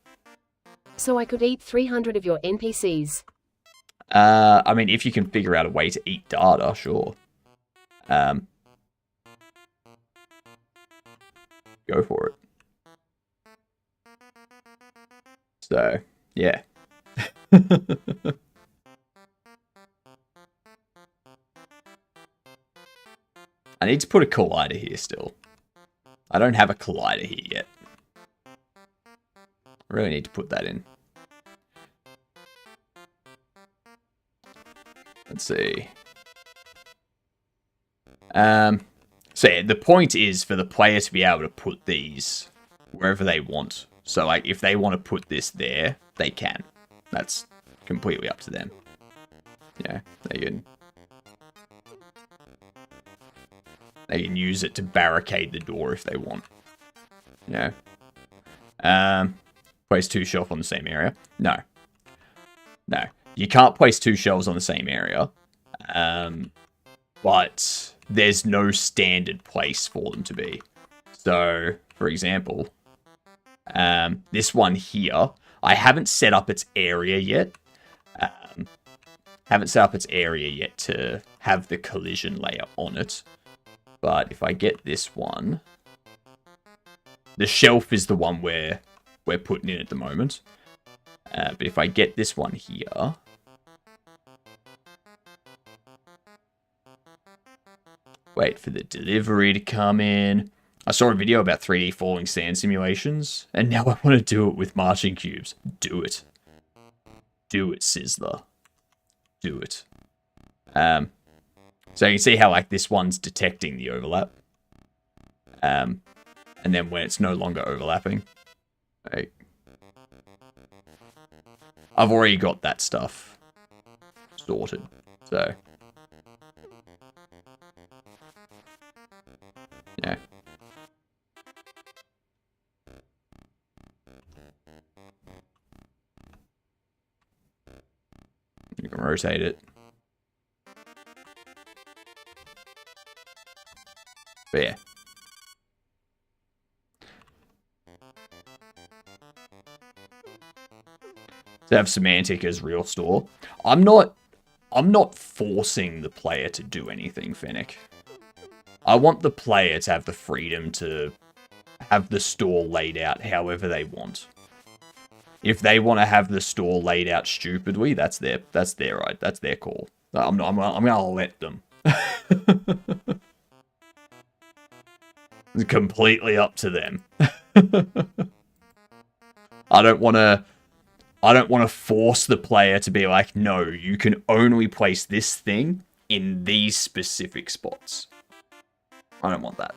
S4: So I could eat 300 of your NPCs.
S2: I mean, if you can figure out a way to eat data, sure. Go for it. So, yeah. I need to put a collider here still. I don't have a collider here yet. I really need to put that in. Let's see. So yeah, the point is for the player to be able to put these wherever they want. So like if they want to put this there, they can. That's completely up to them. Yeah, they can use it to barricade the door if they want. Yeah. Place 2 shelf on the same area. No. You can't place 2 shelves on the same area. But there's no standard place for them to be. So, for example, this one here, I haven't set up its area yet. To have the collision layer on it. But if I get this one, the shelf is the one we're putting in at the moment. But if I get this one here, wait for the delivery to come in. I saw a video about 3D falling sand simulations, and now I want to do it with marching cubes. Do it. Do it, Sizzler. Do it. So you can see how like this one's detecting the overlap. And then when it's no longer overlapping, like, I've already got that stuff sorted. So yeah. You can rotate it. But yeah. to have Semantic as real store. I'm not forcing the player to do anything, Fennec. I want the player to have the freedom to have the store laid out however they want. If they want to have the store laid out stupidly, that's their right. That's their call. I'm gonna let them. It's completely up to them. I don't want to force the player to be like, no, you can only place this thing in these specific spots. I don't want that.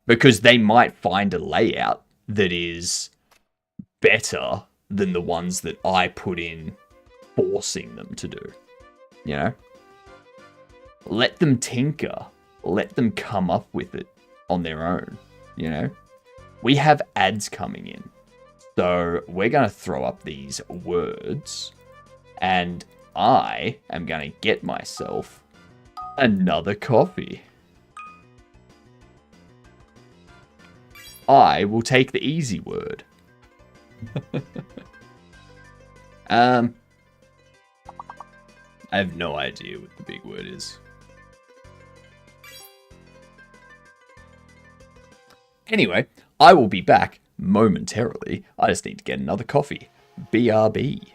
S2: Because they might find a layout that is better than the ones that I put in forcing them to do. You know? Let them tinker. Let them come up with it on their own. You know? We have ads coming in. So we're going to throw up these words. And I am going to get myself another coffee. I will take the easy word. I have no idea what the big word is. Anyway, I will be back momentarily. I just need to get another coffee. BRB.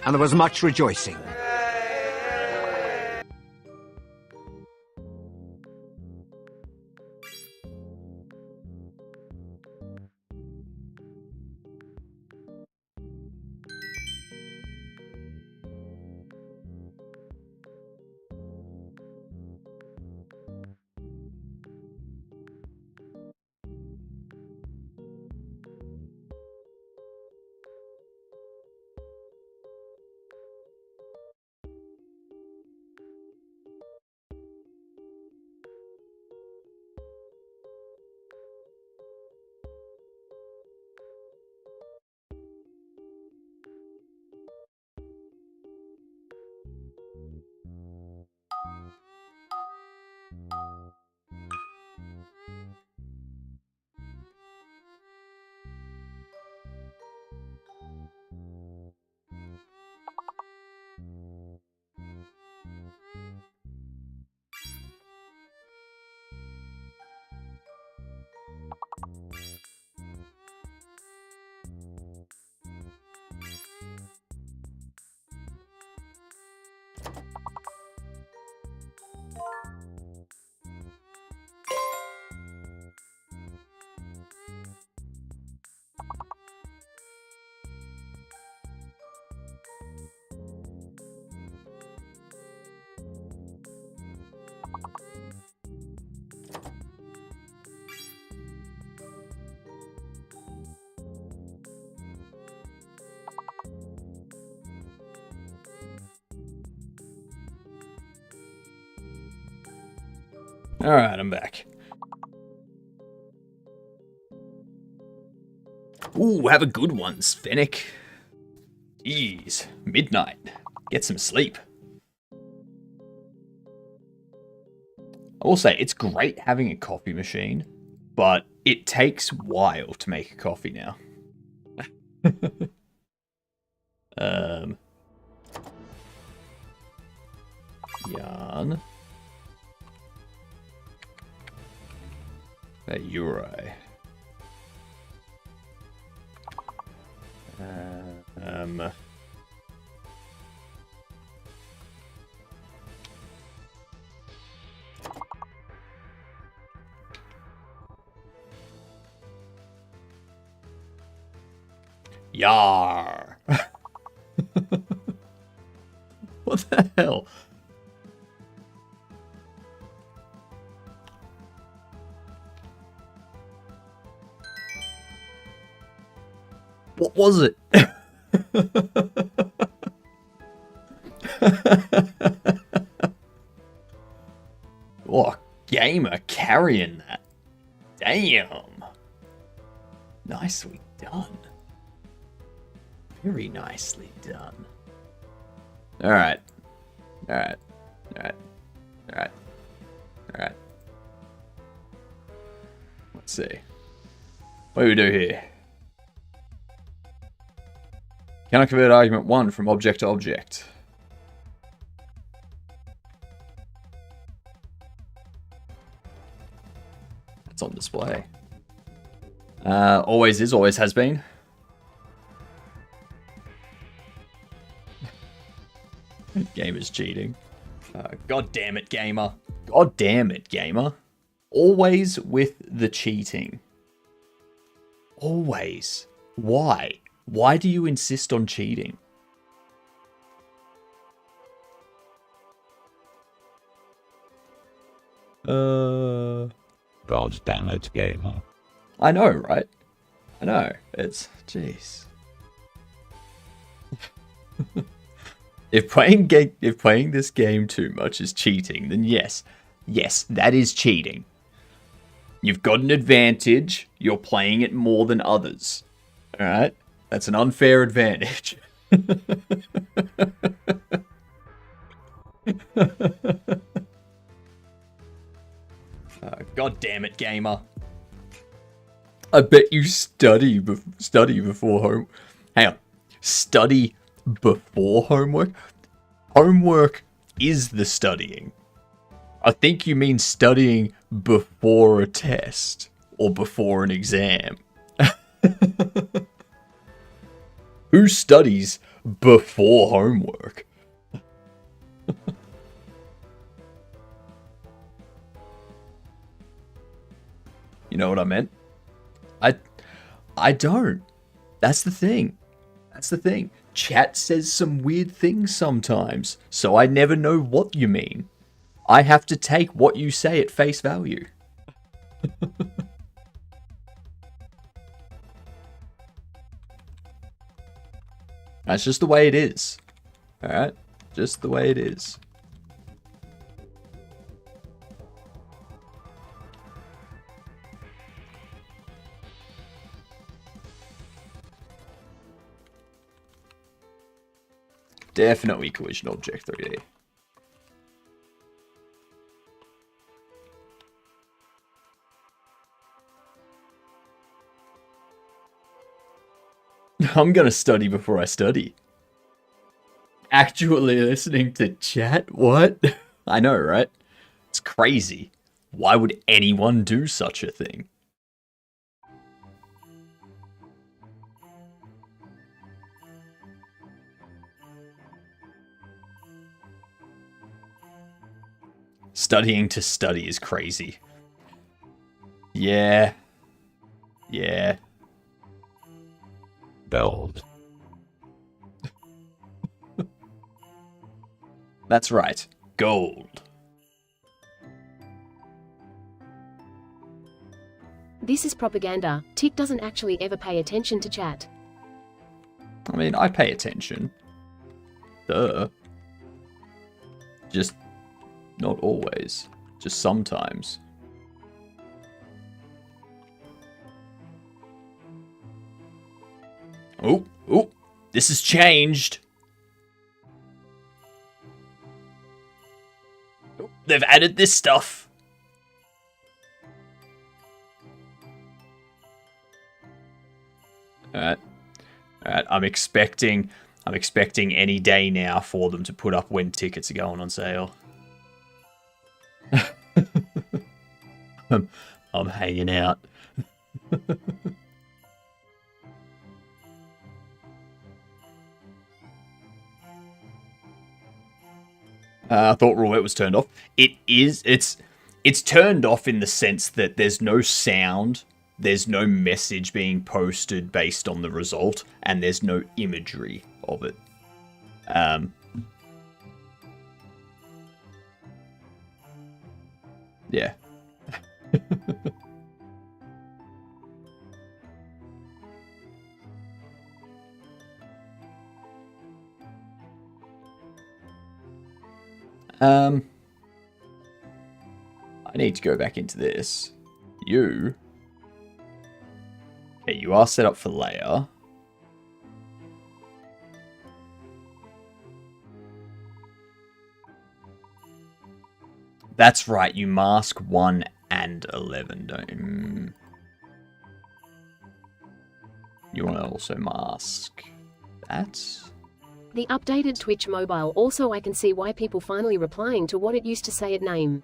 S1: and there was much rejoicing.
S2: Alright, I'm back. Ooh, have a good one, Fennec. Jeez, midnight. Get some sleep. I will say, it's great having a coffee machine, but it takes a while to make a coffee now. Yarn. That Uri. Yar. What the hell? What was it? Oh, gamer carrying that. Damn. Nicely done. Very nicely done. Alright. Alright. Alright. Alright. Alright. Let's see. What do we do here? Can I convert argument 1 from object to object? It's on display. Always is, always has been. Gamer's cheating. God damn it, gamer. God damn it, gamer. Always with the cheating. Always. Why? Why do you insist on cheating? God
S7: damn it, gamer.
S2: I know, right? I know. It's... jeez. If playing this game too much is cheating, then yes. Yes, that is cheating. You've got an advantage. You're playing it more than others. Alright? That's an unfair advantage. God damn it, gamer. I bet you study before home. Hang on. Study before homework? Homework is the studying. I think you mean studying before a test or before an exam. Who studies before homework. You know what I meant? I don't. That's the thing. That's the thing. Chat says some weird things sometimes, so I never know what you mean. I have to take what you say at face value. That's just the way it is. Alright? Just the way it is. Definitely collision object 3D. I'm gonna study before I study. Actually listening to chat? What? I know, right? It's crazy. Why would anyone do such a thing? Studying to study is crazy. Yeah. Yeah.
S7: Build.
S2: That's right. Gold.
S4: This is propaganda. Tick doesn't actually ever pay attention to chat.
S2: I mean, I pay attention. Duh. Just not always. Just sometimes. Oh, oh, this has changed. Oh, they've added this stuff. Alright. Alright, I'm expecting any day now for them to put up when tickets are going on sale. I'm hanging out. I thought roulette was turned off. It is. It's turned off in the sense that there's no sound, there's no message being posted based on the result, and there's no imagery of it. Yeah. I need to go back into this. Okay, you are set up for layer. That's right, you mask 1 and 11, don't you? You want to also mask that?
S4: The updated Twitch mobile also I can see why people finally replying to what it used to say at name.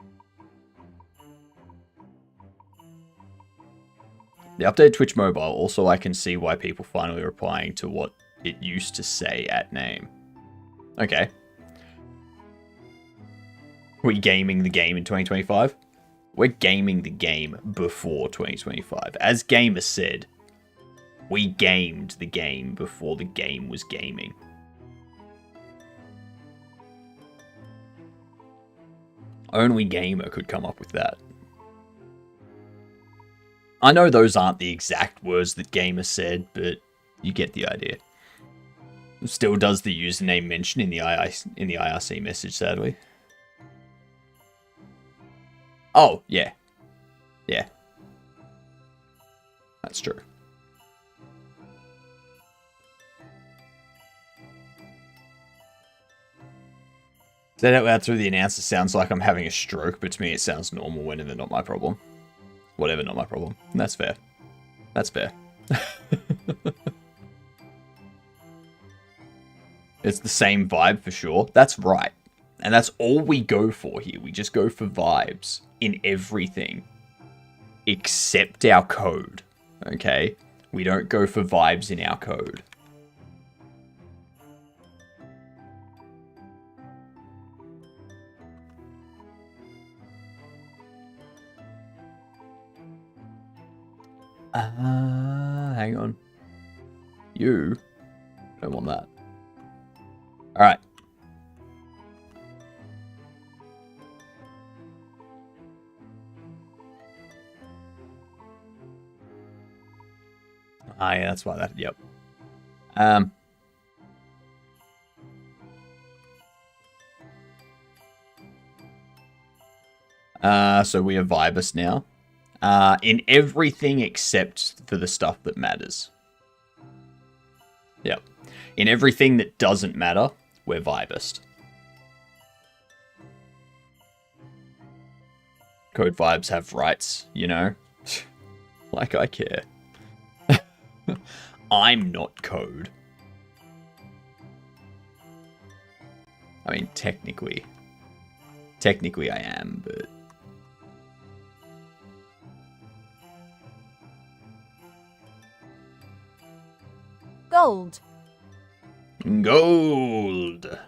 S2: The updated Twitch mobile also I can see why people finally replying to what it used to say at name. Okay. We gaming the game in 2025? We're gaming the game before 2025. As Gamer said, we gamed the game before the game was gaming. Only Gamer could come up with that. I know those aren't the exact words that Gamer said, but you get the idea. Still does the username mention in the IRC message, sadly. Oh, yeah. Yeah. That's true. Said out loud through the announcer sounds like I'm having a stroke, but to me it sounds normal when they're not my problem. Whatever, not my problem. That's fair. That's fair. It's the same vibe for sure. That's right. And that's all we go for here. We just go for vibes in everything. Except our code. Okay? We don't go for vibes in our code. Hang on. You don't want that. Alright. Ah, yeah, that's why that, yep. So we are Vibus now. In everything except for the stuff that matters. Yep. In everything that doesn't matter, we're Vibust. Code Vibes have rights, you know? Like I care. I'm not Code. I mean, technically. Technically I am, but...
S3: Gold.
S2: Gold.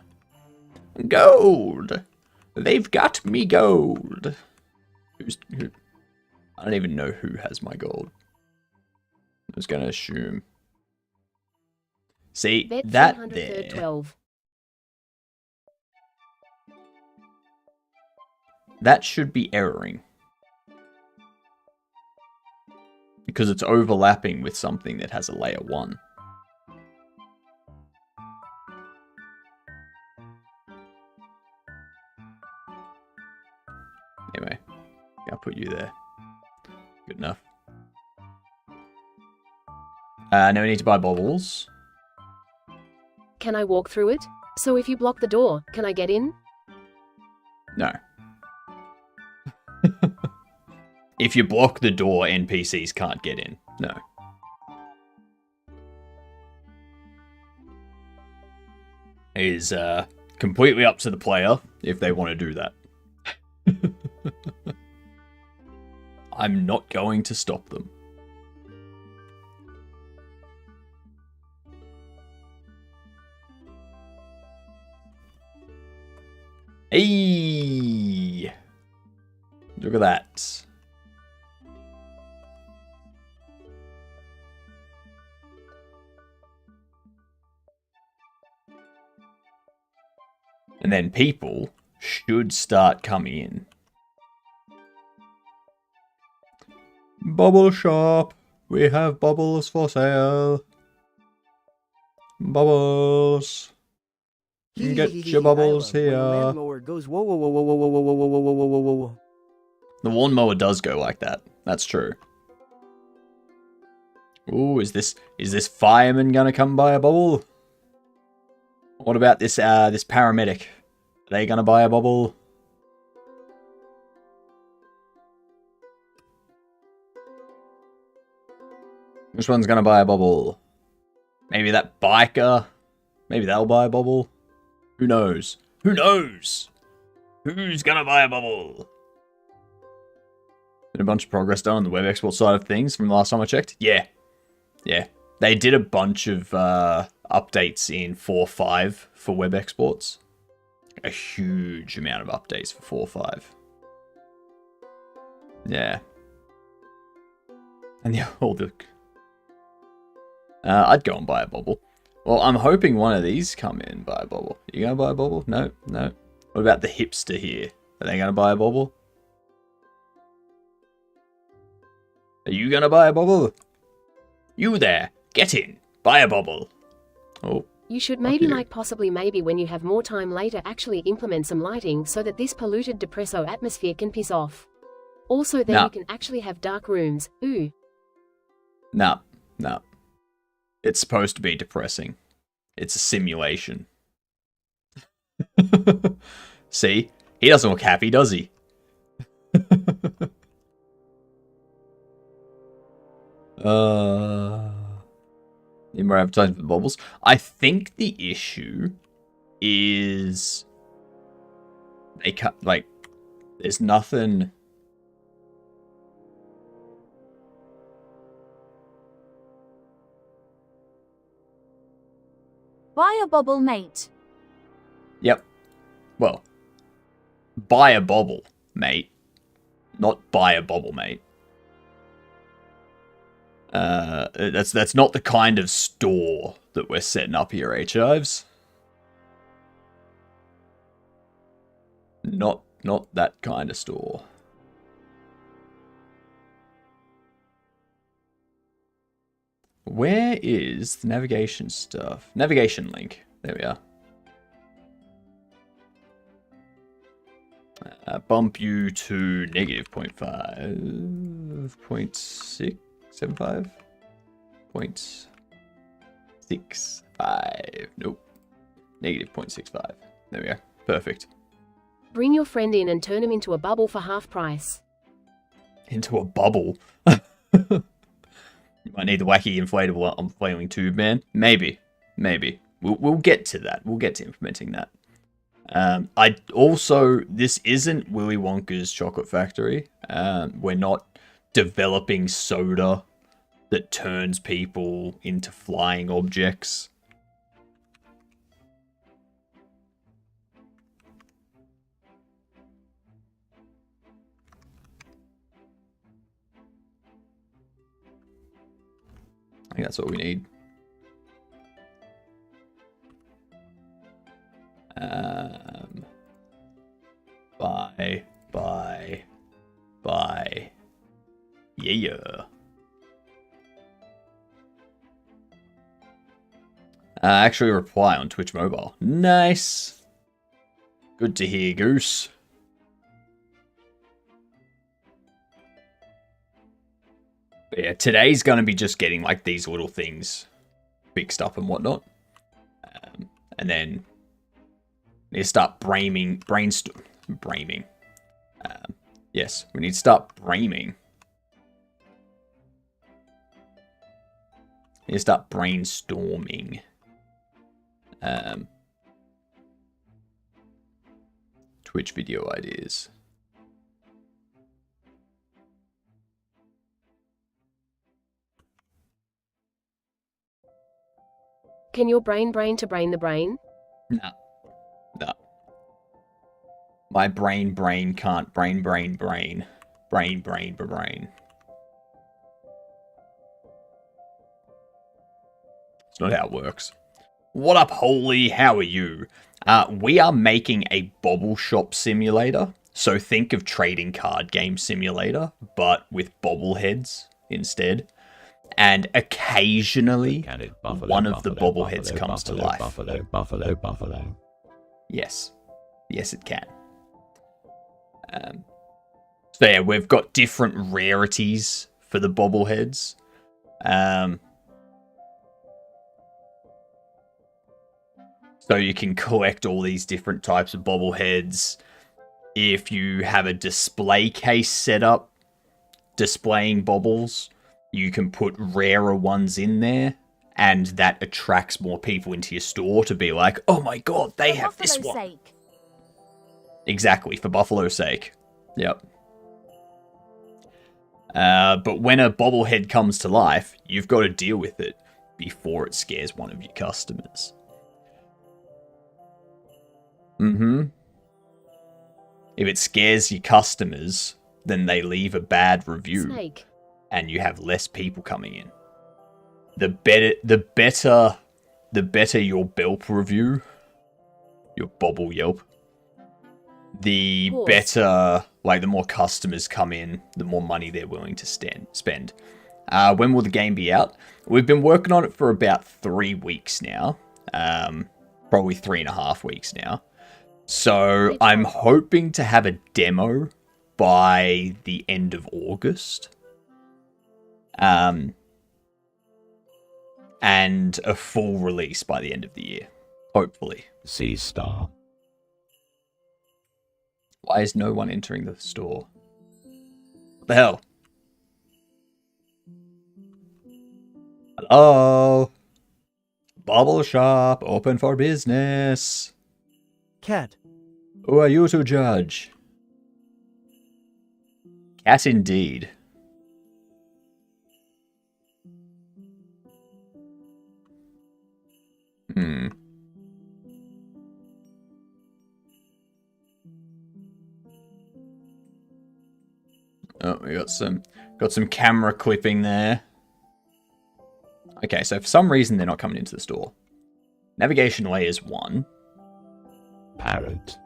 S2: Gold. They've got me gold. Who? I don't even know who has my gold. I was going to assume. See,
S4: Bet
S2: that
S4: 300
S2: there.
S4: third 12.
S2: That should be erroring. Because it's overlapping with something that has a layer 1. Anyway, I'll put you there. Good enough. Now we need to buy baubles.
S4: Can I walk through it? So if you block the door, can I get in?
S2: No. If you block the door, NPCs can't get in. No. It is completely up to the player if they want to do that. I'm not going to stop them. Hey! Look at that. And then people should start coming in. Bobble Shop. We have bubbles for sale. Bubbles. Get your bubbles
S6: When the
S2: here.
S6: lawnmower goes whoa whoa whoa whoa whoa whoa whoa whoa whoa whoa whoa whoa.
S2: The lawnmower does go like that. That's true. Ooh, is this fireman gonna come buy a bubble? What about this this paramedic? Are they gonna buy a bubble? Which one's gonna buy a bubble? Maybe that biker? Maybe they'll buy a bubble? Who knows? Who knows? Who's gonna buy a bubble? Been a bunch of progress done on the web export side of things from the last time I checked? Yeah. Yeah. They did a bunch of updates in 4.5 for web exports. A huge amount of updates for 4.5. Yeah. And yeah, oh look. I'd go and buy a bubble. Well, I'm hoping one of these come in and buy a bubble. You gonna buy a bubble? No, no. What about the hipster here? Are they gonna buy a bubble? Are you gonna buy a bubble? You there, get in, buy a bubble. Oh.
S4: You should maybe possibly maybe when you have more time later actually implement some lighting so that this polluted depresso atmosphere can piss off. Also then you can actually have dark rooms. Ooh.
S2: No. It's supposed to be depressing. It's a simulation. See? He doesn't look happy, does he? Need more advertising for the bubbles. I think the issue is they cut there's nothing.
S3: Buy a bubble, mate.
S2: Yep. Well, buy a bubble, mate. Not buy a bubble, mate. That's not the kind of store that we're setting up here, H-Ives. Not that kind of store. Where is the navigation stuff? Navigation link. There we are. Bump you to negative 0.5, 0.675, 0.65. Nope. Negative 0.65. There we go. Perfect.
S4: Bring your friend in and turn him into a bubble for half price.
S2: Into a bubble? You might need the wacky inflatable flailing tube man. Maybe. We'll get to that. We'll get to implementing that. This isn't Willy Wonka's Chocolate Factory. We're not developing soda that turns people into flying objects. I think that's what we need. Bye. Yeah. Actually reply on Twitch Mobile. Nice. Good to hear, Goose. But yeah, today's going to be just getting like these little things fixed up and whatnot. And then need to start brainstorming. Yes, we need to start brainstorming. Need to start brainstorming. Twitch video ideas.
S4: Can your brain to brain the brain?
S2: Nah. My brain can't brain. Brain. It's not how it works. What up, Holy? How are you? We are making a Bobble Shop Simulator. So think of trading card game simulator, but with bobbleheads instead. And occasionally, one of the bobbleheads comes to life.
S7: Buffalo.
S2: Yes, it can. So yeah, we've got different rarities for the bobbleheads. So you can collect all these different types of bobbleheads. If you have a display case set up displaying bobbles, you can put rarer ones in there, and that attracts more people into your store to be like, oh my god, they have this one.
S3: Sake.
S2: Exactly, for Buffalo's sake. Yep. But when a bobblehead comes to life, you've got to deal with it before it scares one of your customers. If it scares your customers, then they leave a bad review.
S4: Snake.
S2: And you have less people coming in. The better your Belp review, your Bobble Yelp, the better, like, the more customers come in, the more money they're willing to spend. When will the game be out? We've been working on it for about 3 weeks now. Probably 3.5 weeks now. So I'm hoping to have a demo by the end of August. And a full release by the end of the year. Hopefully.
S7: C-Star.
S2: Why is no one entering the store? What the hell? Hello? Bobble Shop, open for business.
S6: Cat.
S2: Who are you to judge? Cat indeed. Oh, we got some camera clipping there. Okay, so for some reason they're not coming into the store. Navigation way is 1.
S7: Parrot.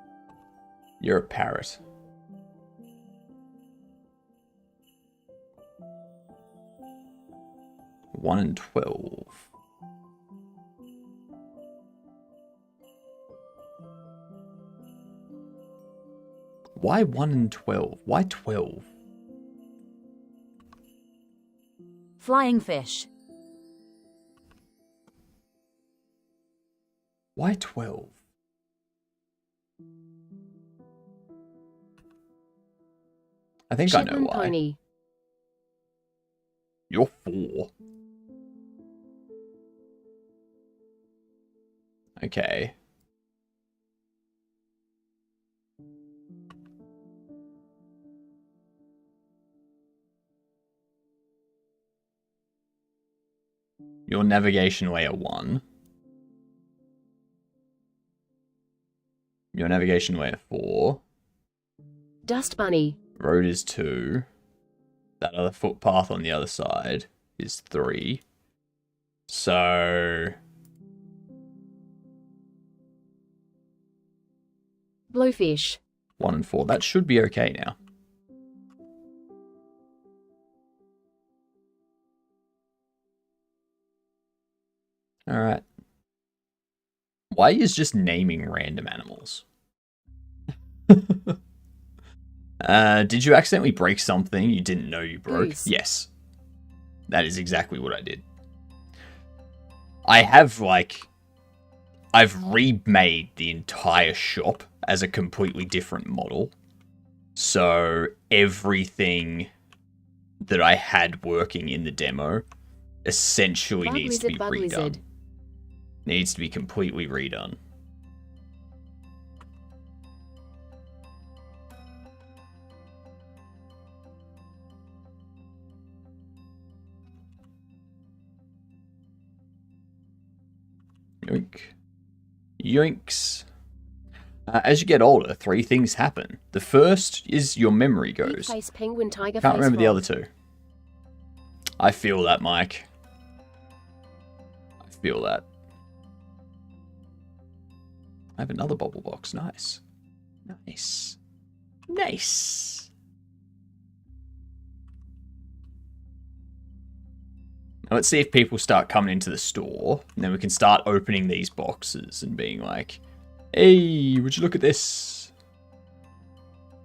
S2: You're a parrot. One and 12. Why 1 and 12? Why 12?
S3: Flying fish.
S2: Why 12? I think I know
S4: Shetland
S2: why.
S4: pony.
S2: You're 4. Okay. Your navigation way at 1. Your navigation way at 4.
S4: Dust bunny.
S2: Road is 2. That other footpath on the other side is 3. So...
S4: Blowfish.
S2: 1 and 4. That should be okay now. Alright. Why is just naming random animals? Did you accidentally break something you didn't know you broke?
S4: Goose.
S2: Yes. That is exactly what I did. I have, like... I've remade the entire shop as a completely different model. So, everything that I had working in the demo essentially
S4: Bug
S2: needs to be
S4: lizard, bug
S2: redone.
S4: lizard.
S2: Needs to be completely redone. Yoink. Yoinks. As you get older, 3 things happen. The first is your memory
S4: Big
S2: goes.
S4: face penguin tiger
S2: Can't
S4: face
S2: remember the
S4: frog.
S2: other 2. I feel that, Mike. I feel that. I have another bubble box. Nice. Nice. Nice. Now let's see if people start coming into the store. And then we can start opening these boxes and being like, hey, would you look at this?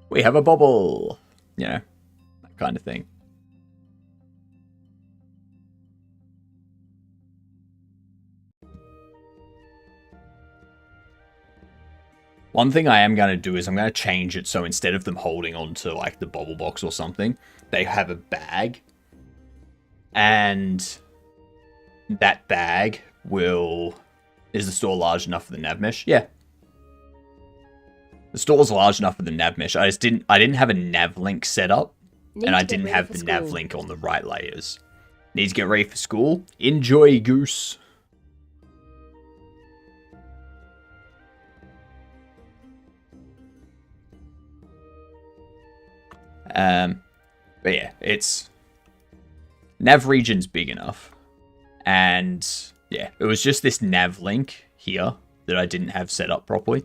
S2: We have a bubble. You know, that kind of thing. One thing I am going to do is I'm going to change it so instead of them holding onto like the bubble box or something, they have a bag. And that bag will... Is the store large enough for the nav mesh? Yeah. The store's large enough for the nav mesh. I didn't have a nav link set up.
S4: Need
S2: And I
S4: to get
S2: didn't
S4: ready
S2: have
S4: for
S2: the
S4: school.
S2: nav link on the right layers. Need to get ready for school. Enjoy, Goose. But yeah, it's... Nav region's big enough. And yeah, it was just this nav link here that I didn't have set up properly.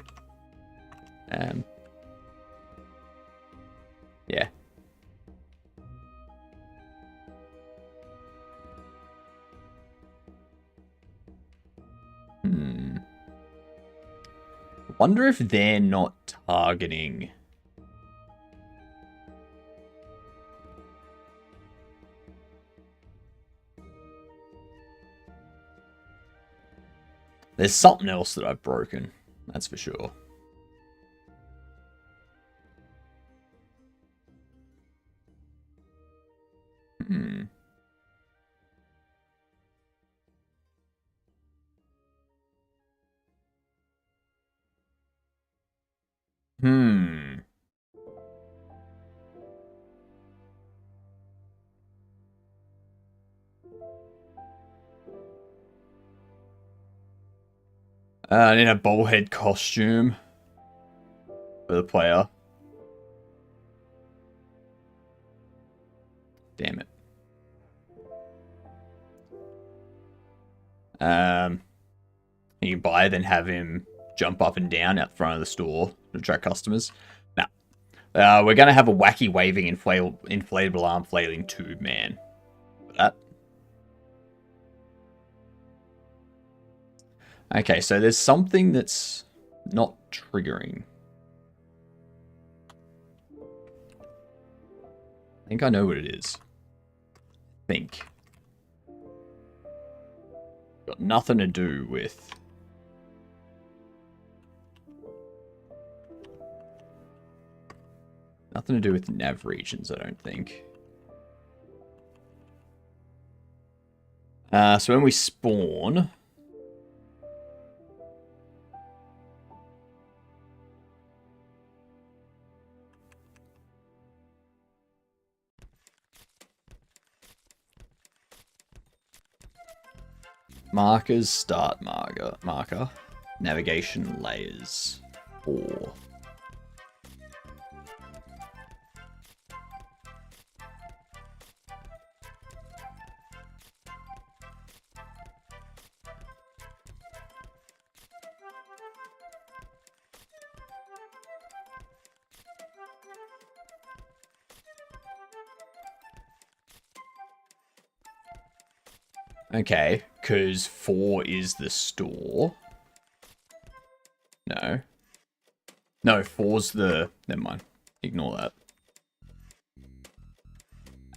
S2: Yeah. Wonder if they're not targeting... There's something else that I've broken. That's for sure. I need a bullhead costume for the player. Damn it. You can buy, then have him jump up and down out front of the store to attract customers. Now, we're going to have a wacky waving inflatable arm flailing tube man. That. Okay, so there's something that's not triggering. I think I know what it is. Got nothing to do with... Nothing to do with nav regions, I don't think. So when we spawn... Markers, start marker. Navigation layers. 4. Okay, because 4 is the store. No. No, 4's the... Never mind. Ignore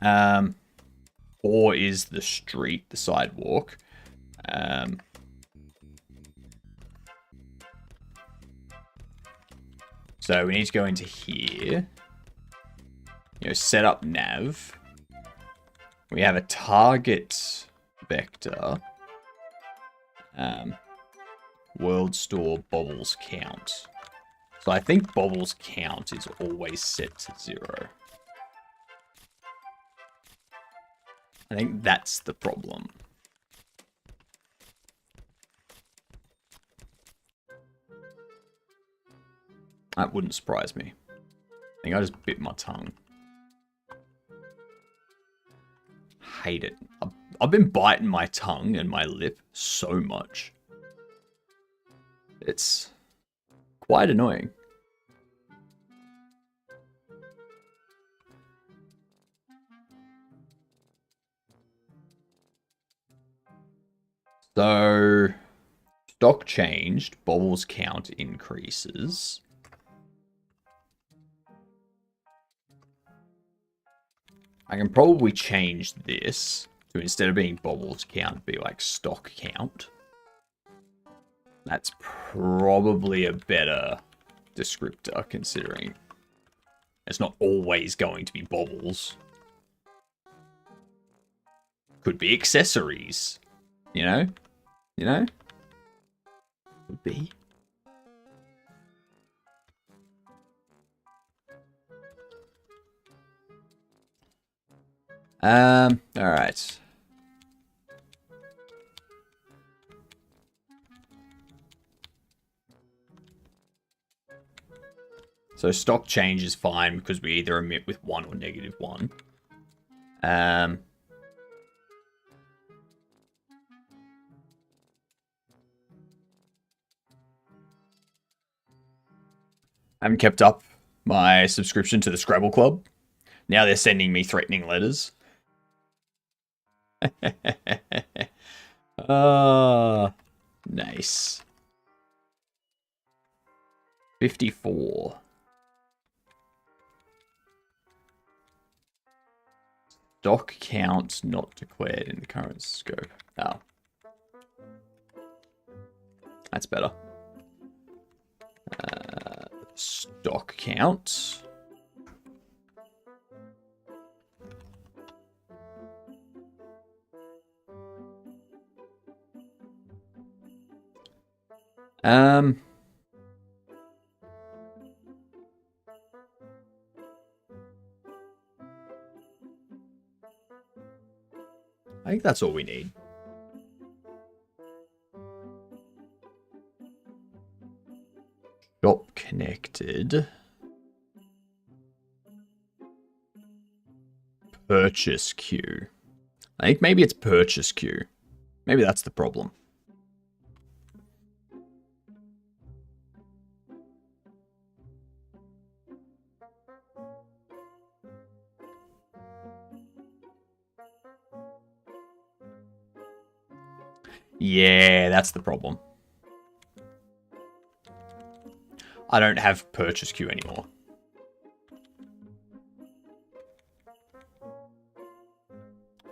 S2: that. 4 is the street, the sidewalk. So we need to go into here. Set up nav. We have a target... vector, world store bobbles count. So I think bobbles count is always set to 0. I think that's the problem. That wouldn't surprise me. I think I just bit my tongue. Hate it. I've been biting my tongue and my lip so much. It's quite annoying. So, stock changed, bobbles count increases. I can probably change this to, instead of being bobbles count, be like stock count. That's probably a better descriptor, considering it's not always going to be bobbles. Could be accessories, you know? Could be. Alright. So stock change is fine because we either emit with 1 or -1. I haven't kept up my subscription to the Scrabble Club. Now they're sending me threatening letters. Oh, nice. 54. Stock count not declared in the current scope. Oh. That's better. Stock count. I think that's all we need. Shop connected. Purchase queue. I think maybe it's purchase queue. Maybe that's the problem. Yeah, that's the problem. I don't have purchase queue anymore.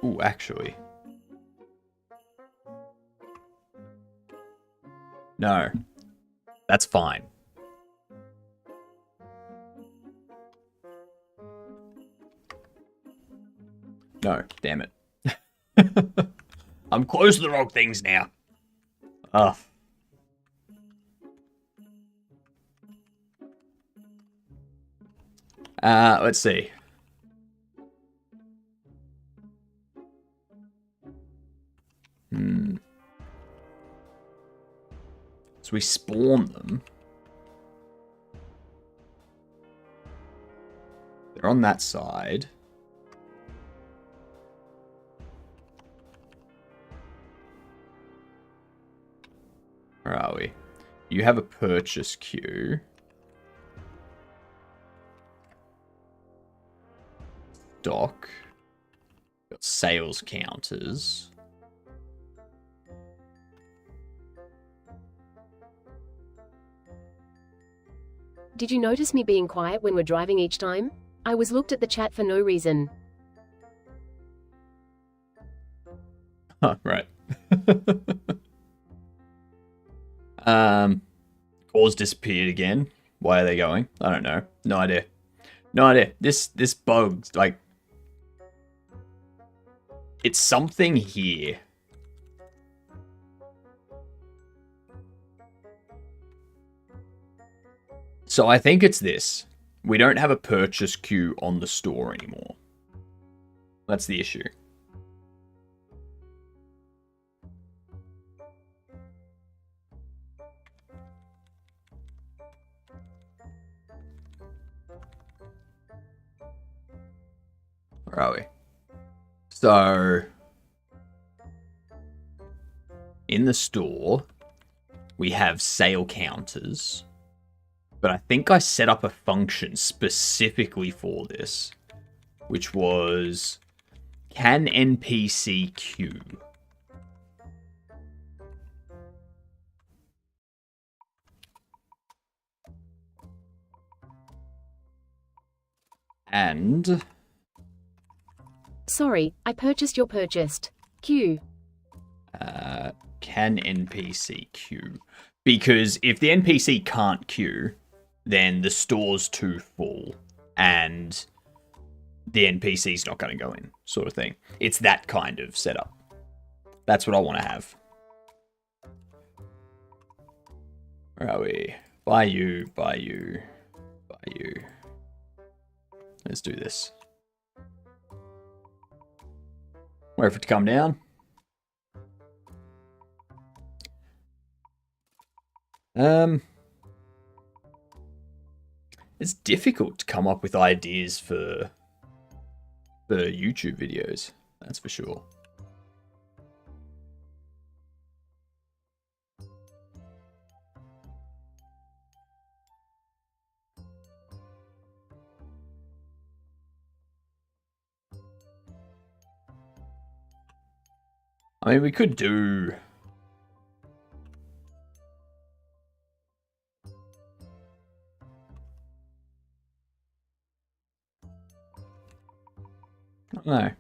S2: Ooh, actually. No. That's fine. No, damn it. I'm close to the wrong things now. Ugh. Let's see. So we spawn them. They're on that side. Where are we? You have a purchase queue. Stock. Got sales counters.
S4: Did you notice me being quiet when we're driving each time? I was looked at the chat for no reason.
S2: Huh, right. Cores disappeared again. Why are they going? I don't know. No idea. No idea. This bug, like, it's something here. So I think it's this. We don't have a purchase queue on the store anymore. That's the issue. Where are we? So, in the store, we have sale counters. But I think I set up a function specifically for this, which was, can NPC queue? And...
S4: Sorry, I purchased your purchased. Q.
S2: Can NPC queue? Because if the NPC can't queue, then the store's too full, and the NPC's not going to go in, sort of thing. It's that kind of setup. That's what I want to have. Where are we? Buy you, buy you, buy you. Let's do this. Wait for it to come down. It's difficult to come up with ideas for YouTube videos, that's for sure. I mean, we could do... I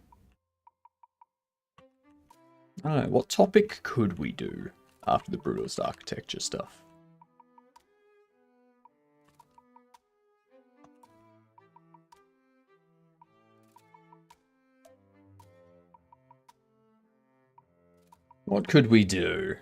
S2: don't know. What topic could we do after the brutalist architecture stuff? What could we do?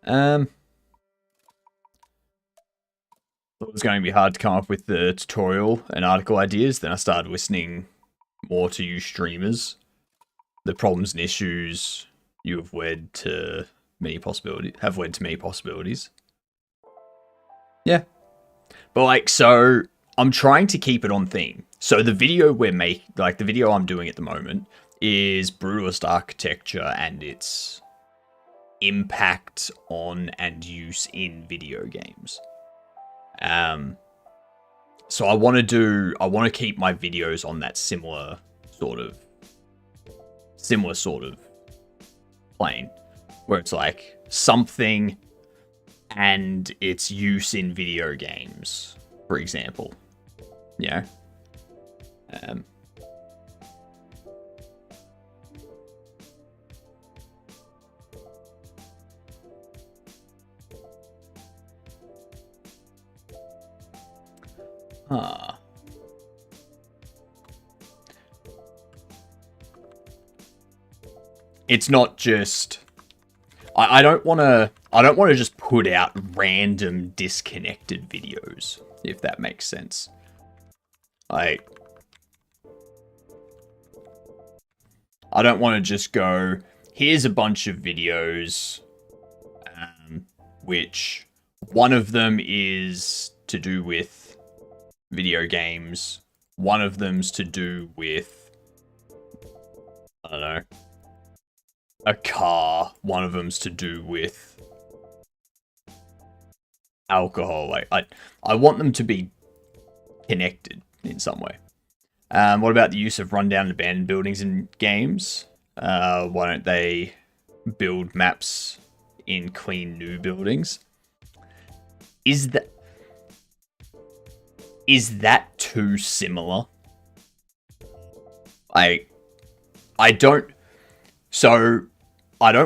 S2: Thought it was going to be hard to come up with the tutorial and article ideas. Then I started listening more to you streamers. The problems and issues you have led to many possibilities. Yeah. But like, so I'm trying to keep it on theme. So the video the video I'm doing at the moment is brutalist architecture and its impact on and use in video games. So I want to keep my videos on that similar sort of plane, where it's like something and its use in video games, for example. Yeah. It's not just... I don't want to just put out random disconnected videos, if that makes sense. Like, I don't want to just go, here's a bunch of videos, which one of them is to do with video games, one of them's to do with, I don't know, a car, one of them's to do with alcohol. Like, I want them to be connected in some way. What about the use of rundown and abandoned buildings in games? Why don't they build maps in clean new buildings? Is that too similar? I don't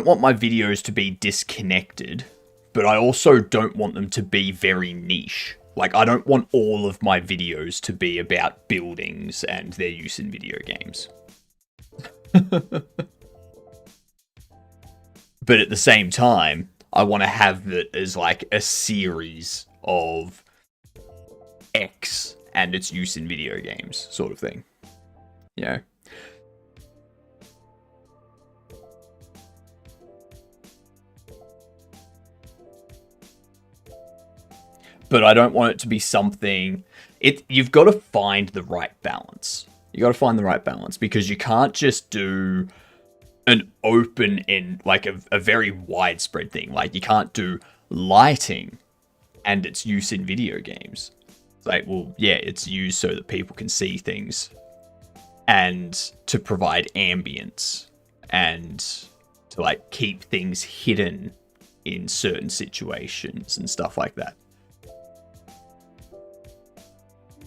S2: want my videos to be disconnected, but I also don't want them to be very niche. Like, I don't want all of my videos to be about buildings and their use in video games. But at the same time, I want to have it as like a series of X and its use in video games, sort of thing. You know? But I don't want it to be something... You've got to find the right balance. You got to find the right balance, because you can't just do an open and like a very widespread thing. Like, you can't do lighting and its use in video games. It's like, well, yeah, it's used so that people can see things and to provide ambience and to like keep things hidden in certain situations and stuff like that.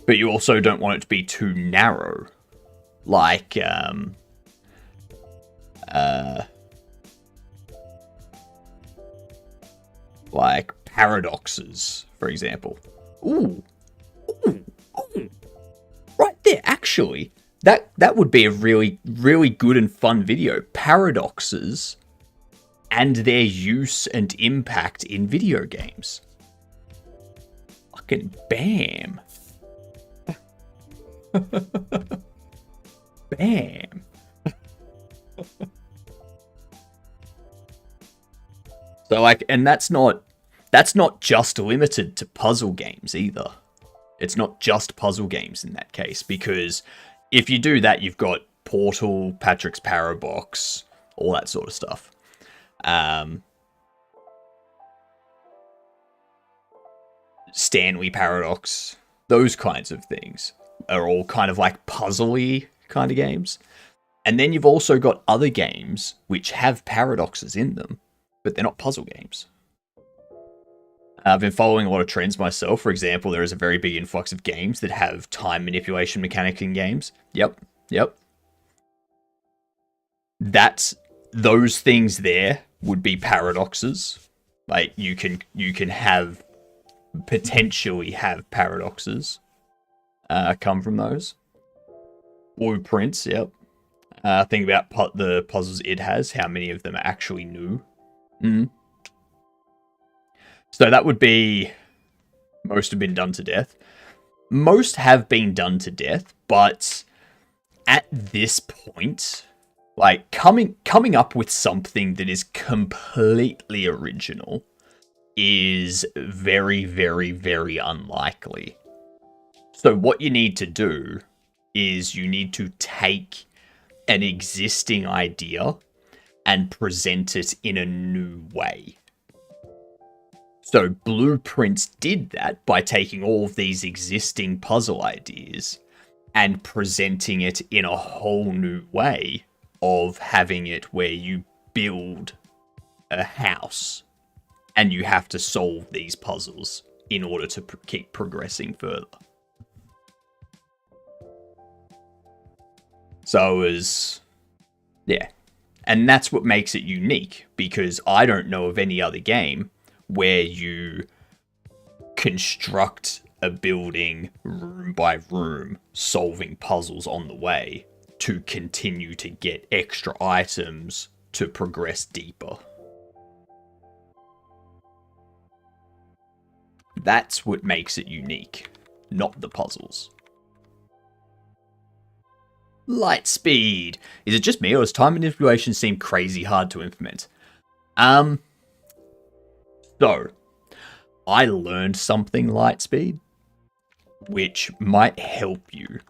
S2: But you also don't want it to be too narrow. Like, paradoxes, for example. Ooh. Right there, actually. That would be a really, really good and fun video. Paradoxes and their use and impact in video games. Fucking bam. Bam. So like, and that's not just limited to puzzle games either. It's not just puzzle games in that case, because if you do that, you've got Portal, Patrick's Parabox, all that sort of stuff. Stanley Paradox, those kinds of things are all kind of like puzzly kind of games. And then you've also got other games which have paradoxes in them, but they're not puzzle games. I've been following a lot of trends myself. For example, there is a very big influx of games that have time manipulation mechanic in games. Yep. Those things there would be paradoxes. Like, you can potentially have paradoxes come from those. Blueprints, yep. Think about the puzzles it has, how many of them are actually new. So that would be... most have been done to death. Most have been done to death, but at this point, like, coming up with something that is completely original is very, very, very unlikely. So what you need to do is you need to take an existing idea and present it in a new way. So Blueprints did that by taking all of these existing puzzle ideas and presenting it in a whole new way of having it where you build a house and you have to solve these puzzles in order to keep progressing further. So it was, yeah. And that's what makes it unique, because I don't know of any other game where you construct a building room by room, solving puzzles on the way to continue to get extra items to progress deeper. That's what makes it unique, not the puzzles. Light speed. Is it just me, or does time manipulation seem crazy hard to implement? So, I learned something light speed, which might help you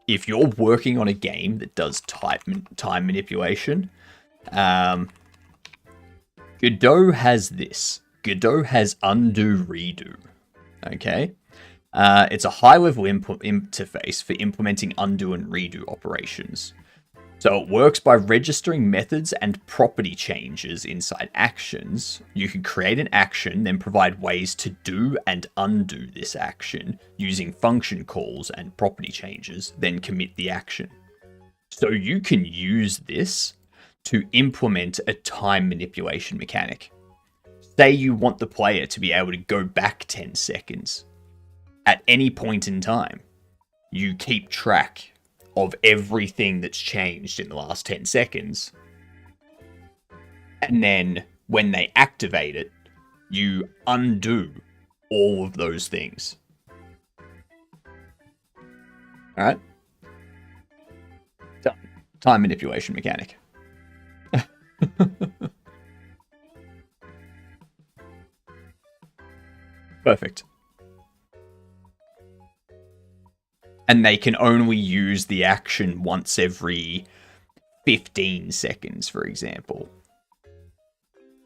S2: if you're working on a game that does time manipulation. Godot has this. Godot has undo redo. Okay? It's a high-level interface for implementing undo and redo operations. So it works by registering methods and property changes inside actions. You can create an action, then provide ways to do and undo this action using function calls and property changes, then commit the action. So you can use this to implement a time manipulation mechanic. Say you want the player to be able to go back 10 seconds. At any point in time, you keep track of everything that's changed in the last 10 seconds. And then when they activate it, you undo all of those things. Alright? Time manipulation mechanic. Perfect. And they can only use the action once every 15 seconds, for example.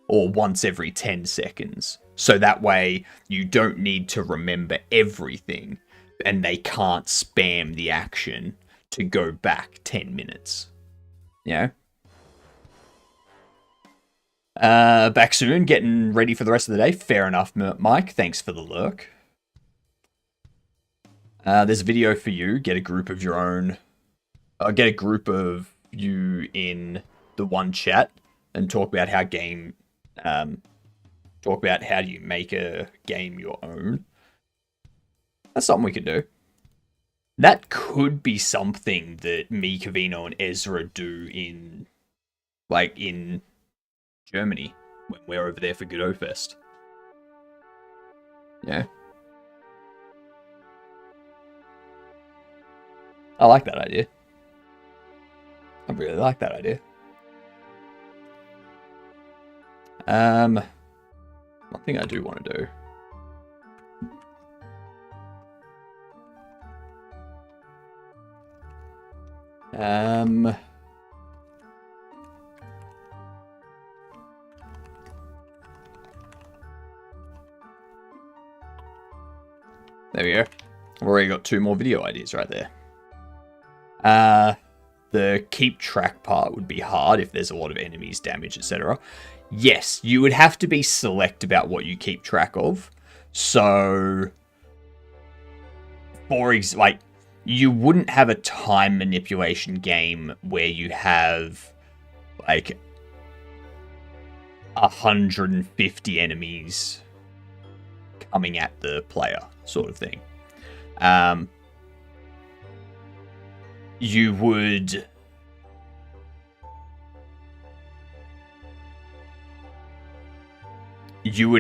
S2: Or once every 10 seconds. So that way, you don't need to remember everything, and they can't spam the action to go back 10 minutes. Yeah? Back soon, getting ready for the rest of the day. Fair enough, Mike. Thanks for the lurk. There's a video for you. Get a group of your own. Get a group of you in the one chat and talk about how talk about how do you make a game your own. That's something we could do. That could be something that me, Cavino, and Ezra do in Germany when we're over there for Godot Fest. Yeah. I like that idea. I really like that idea. One thing I do want to do. There we go. I've already got 2 more video ideas right there. The keep track part would be hard if there's a lot of enemies, damage, etc. Yes, you would have to be select about what you keep track of. So, you wouldn't have a time manipulation game where you have, 150 enemies coming at the player, sort of thing. You would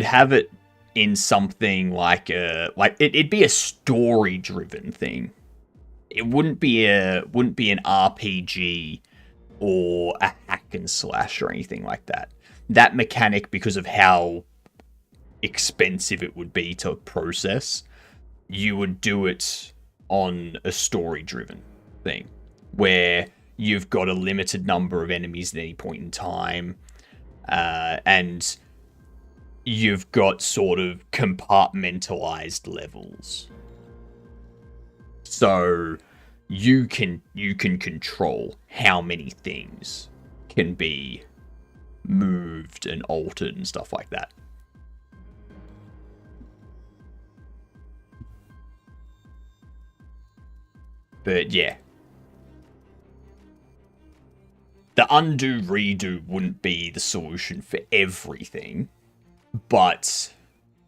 S2: have it in something it'd be a story driven thing. It wouldn't be an RPG or a hack and slash or anything like that. That mechanic, because of how expensive it would be to process, you would do it on a story driven thing where you've got a limited number of enemies at any point in time, and you've got sort of compartmentalized levels. So you can control how many things can be moved and altered and stuff like that. But yeah. The undo redo wouldn't be the solution for everything, but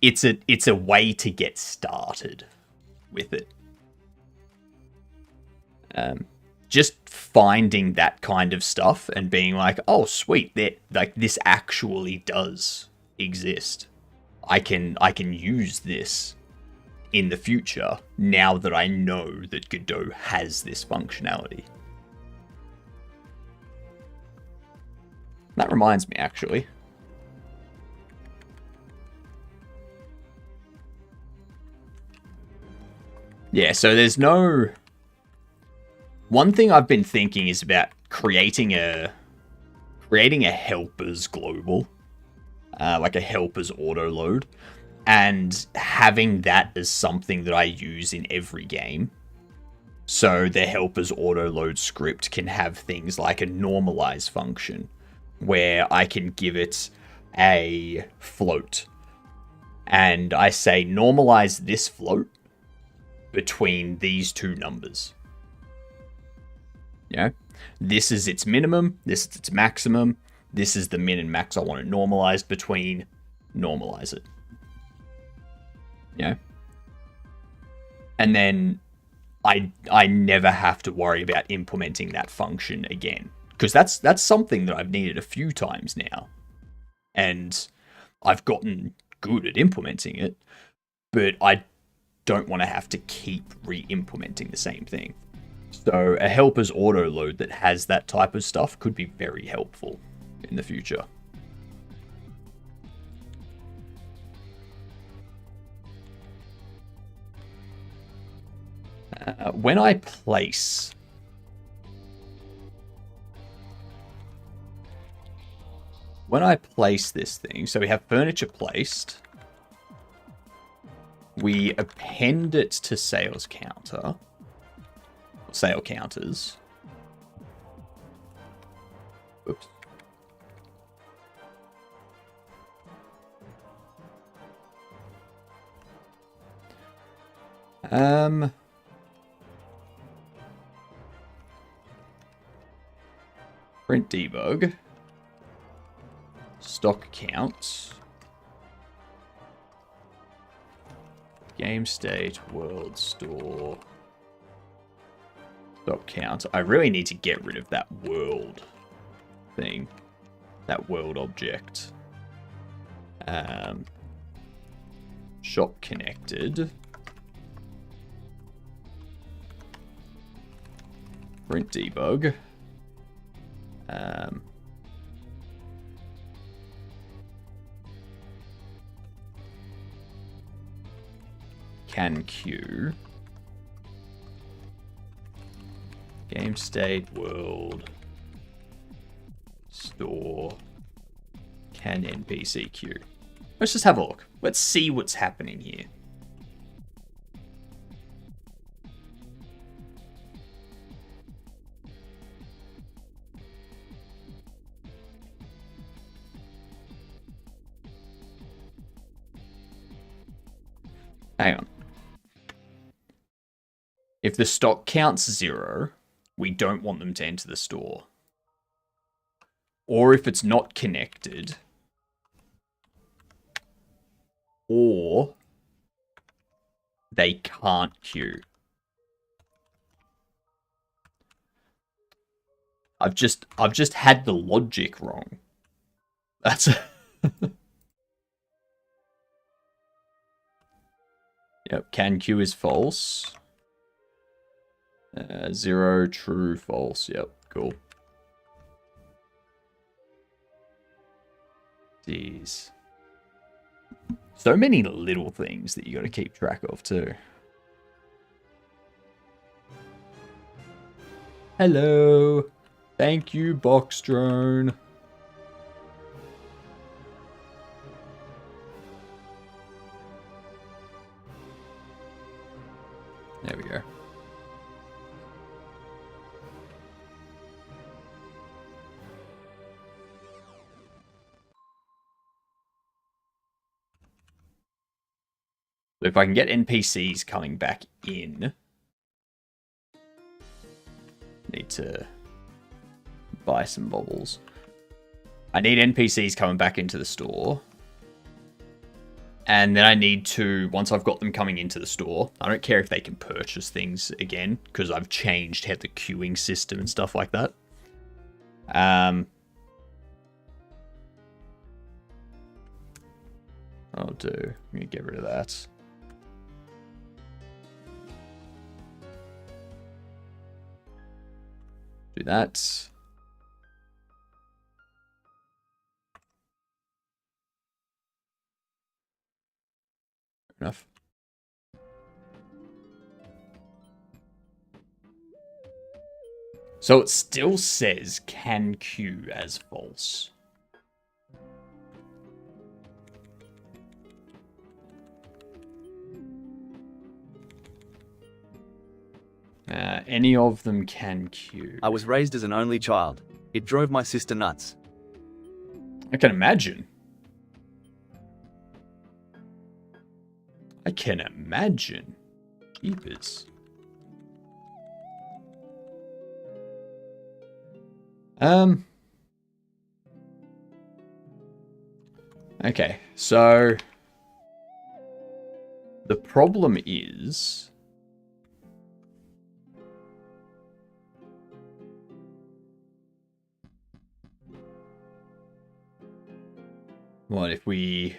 S2: it's a way to get started with it. Just finding that kind of stuff and being like, oh sweet, that like this actually does exist. I can use this in the future now that I know that Godot has this functionality. That reminds me, actually. Yeah, so there's no... One thing I've been thinking is about creating a helpers global, like a helpers auto load, and having that as something that I use in every game. So the helpers auto load script can have things like a normalize function, where I can give it a float, and I say normalize this float between these two numbers. You know, this is its minimum, this is its maximum, this is the min and max I want it normalized between, normalize it. You know? And then I never have to worry about implementing that function again. Because that's something that I've needed a few times now. And I've gotten good at implementing it, but I don't want to have to keep re-implementing the same thing. So a helper's auto load that has that type of stuff could be very helpful in the future. When I place this thing, so we have furniture placed, we append it to sales counter, sale counters. Oops. Print debug. Stock count. Game state, world store. Stock count. I really need to get rid of that world thing. That world object. Shop connected. Print debug. Can queue. Game state, world, store, can NPC queue. Let's just have a look. Let's see what's happening here. Hang on. If the stock counts 0, we don't want them to enter the store. Or if it's not connected, or they can't queue. I've just had the logic wrong. That's Yep, can queue is false. 0, true, false. Yep, cool. Jeez. So many little things that you got to keep track of too. Hello. Thank you, box drone. There we go. If I can get NPCs coming back in, need to buy some bobbles. I need NPCs coming back into the store. And then I need to, once I've got them coming into the store, I don't care if they can purchase things again, because I've changed how the queuing system and stuff like that. I'll do, I'm going to get rid of that. Do that. Enough. So it still says can queue as false. Any of them can queue.
S8: I was raised as an only child. It drove my sister nuts.
S2: I can imagine. I can imagine. Jeepers. Okay, so the problem is what if we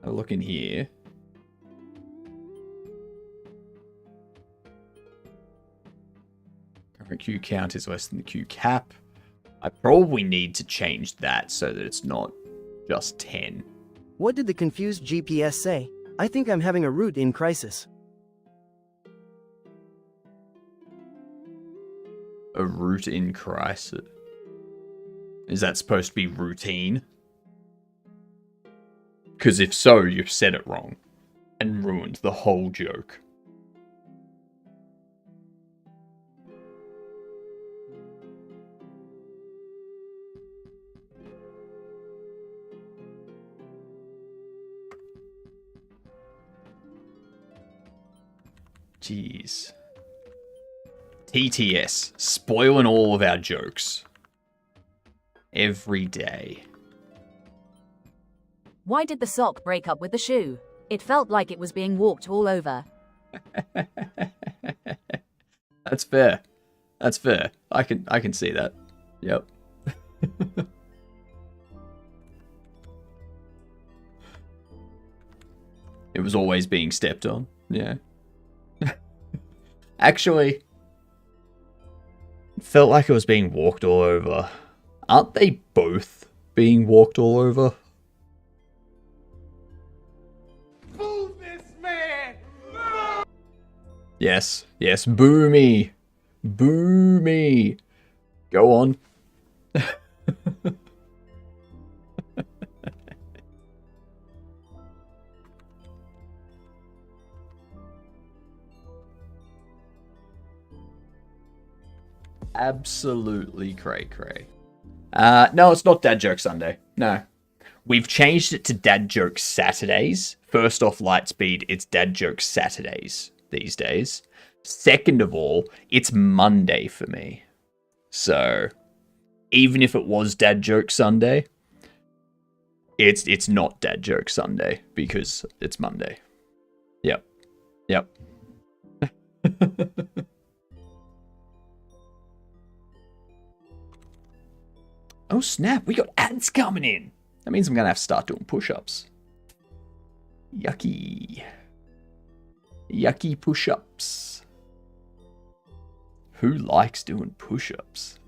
S2: look in here? Current queue count is less than the queue cap. I probably need to change that so that it's not just 10.
S6: What did the confused GPS say? I think I'm having a route in crisis.
S2: A route in crisis? Is that supposed to be routine? Because if so, you've said it wrong and ruined the whole joke. Jeez. TTS, spoiling all of our jokes. Every day.
S3: Why did the sock break up with the shoe? It felt like it was being walked all over.
S2: That's fair. That's fair. I can see that. Yep. It was always being stepped on. Yeah. Actually, it felt like it was being walked all over. Aren't they both being walked all over?
S5: Move this man!
S2: Yes, yes, boo me. Boo me. Go on. Absolutely cray-cray. No, it's not Dad Joke Sunday. No. We've changed it to Dad Joke Saturdays. First off, Lightspeed, it's Dad Joke Saturdays these days. Second of all, it's Monday for me. So, even if it was Dad Joke Sunday, it's not Dad Joke Sunday because it's Monday. Yep. Yep. Oh snap, we got ads coming in. That means I'm going to have to start doing push-ups. Yucky. Yucky push-ups. Who likes doing push-ups?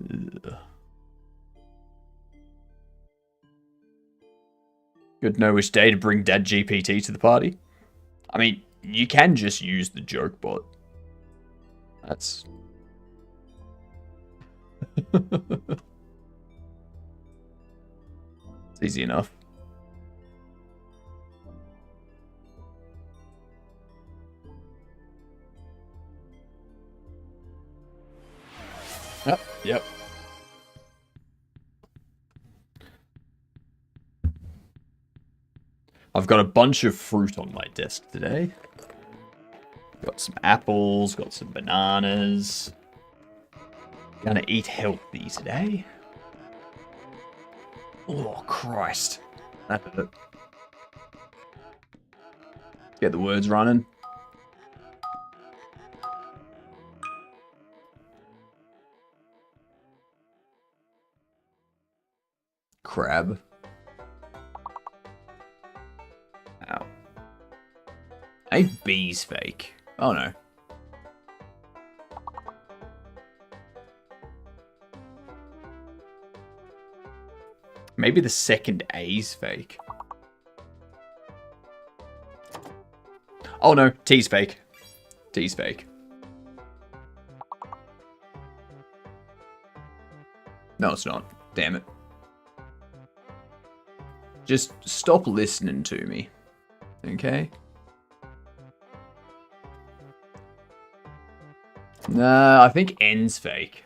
S2: Good to know which day to bring Dad GPT to the party. I mean, you can just use the joke bot. It's easy enough. Yep. I've got a bunch of fruit on my desk today. Got some apples, got some bananas. Gonna eat healthy today. Oh, Christ. That hurt. Get the words running. Crab. Ow. A bee's fake. Oh no. Maybe the second A's fake. Oh no, T's fake. T's fake. No, it's not. Damn it. Just stop listening to me. Okay? Nah, I think N's fake.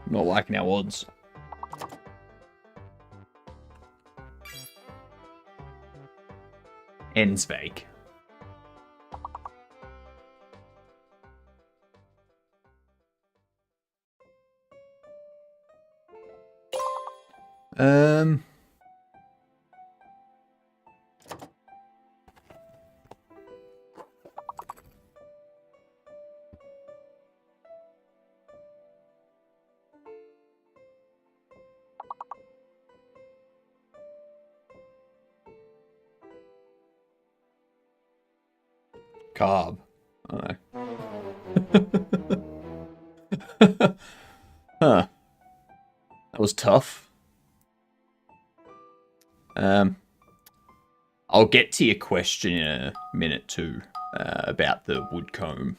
S2: I'm not liking our odds. N's fake. Carb. Oh no. Huh. That was tough. I'll get to your question in a minute too, about the wood comb.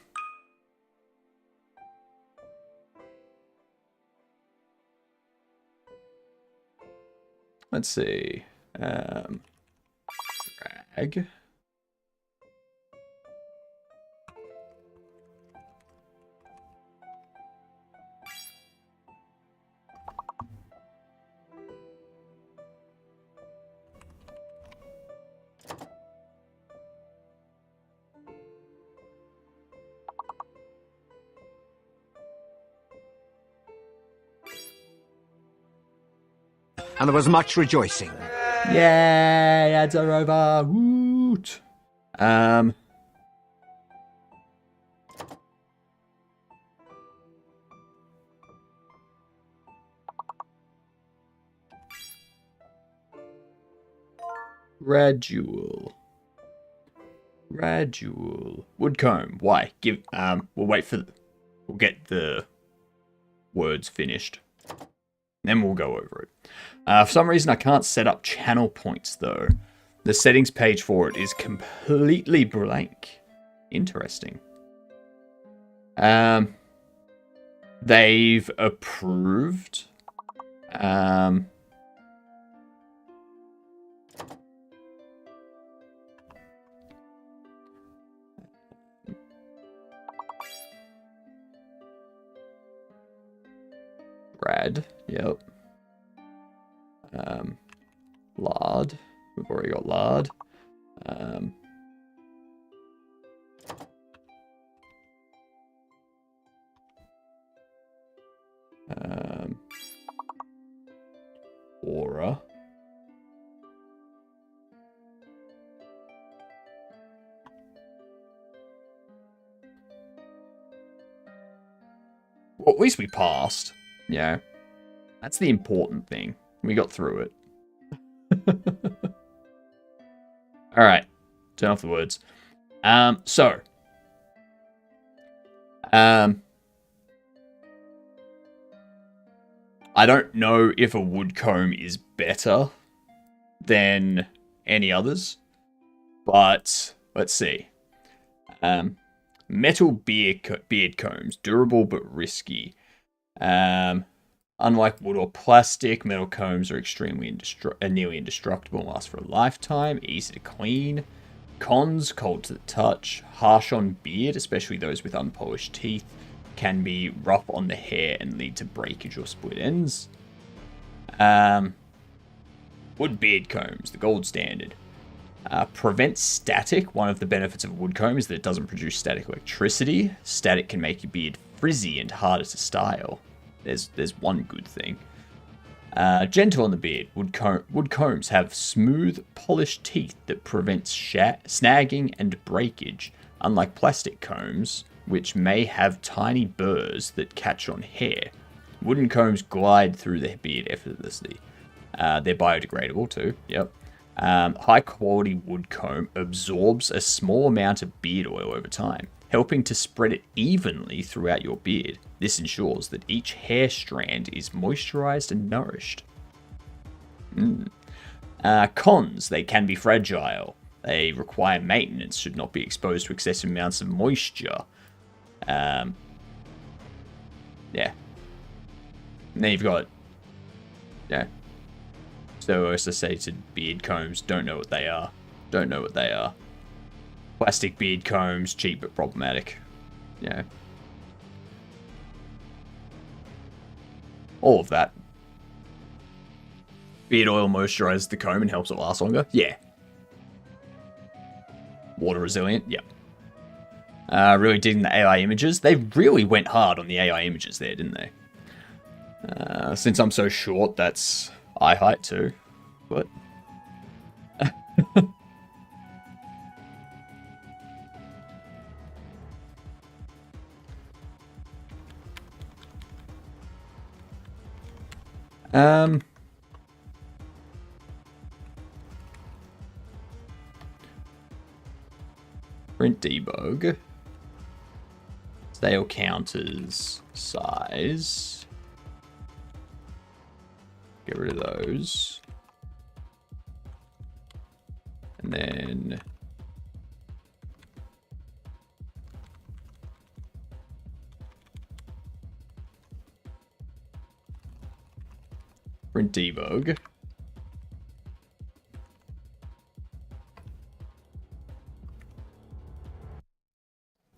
S2: Let's see. Drag.
S1: And there was much rejoicing.
S2: Yay, ads are over. Woot. Gradual. Woodcomb. Why? We'll wait for we'll get the words finished. Then we'll go over it. For some reason I can't set up channel points though. The settings page for it is completely blank. Interesting. They've approved. Brad, yep. Lard, we've already got lard. Aura. Well, at least we passed. Yeah. That's the important thing. We got through it. Alright. Turn off the words. I don't know if a wood comb is better than any others, but let's see. Metal beard combs, durable but risky. Unlike wood or plastic, metal combs are extremely nearly indestructible and last for a lifetime. Easy to clean. Cons, cold to the touch. Harsh on beard, especially those with unpolished teeth. Can be rough on the hair and lead to breakage or split ends. Wood beard combs, the gold standard. Prevent static. One of the benefits of a wood comb is that it doesn't produce static electricity. Static can make your beard frizzy and harder to style. There's one good thing. Gentle on the beard. Wood combs have smooth, polished teeth that prevents snagging and breakage, unlike plastic combs, which may have tiny burrs that catch on hair. Wooden combs glide through the beard effortlessly. They're biodegradable too, yep. High quality wood comb absorbs a small amount of beard oil over time, helping to spread it evenly throughout your beard. This ensures that each hair strand is moisturized and nourished. Cons, they can be fragile. They require maintenance, should not be exposed to excessive amounts of moisture. Yeah. And then you've got, yeah. So as I say to beard combs, don't know what they are. Don't know what they are. Plastic beard combs, cheap but problematic. Yeah. All of that. Beard oil moisturizes the comb and helps it last longer. Yeah. Water resilient. Yep. Really digging the AI images. They really went hard on the AI images there, didn't they? Since I'm so short, that's eye height too. But print debug. Stale counters size. Get rid of those. And then print debug.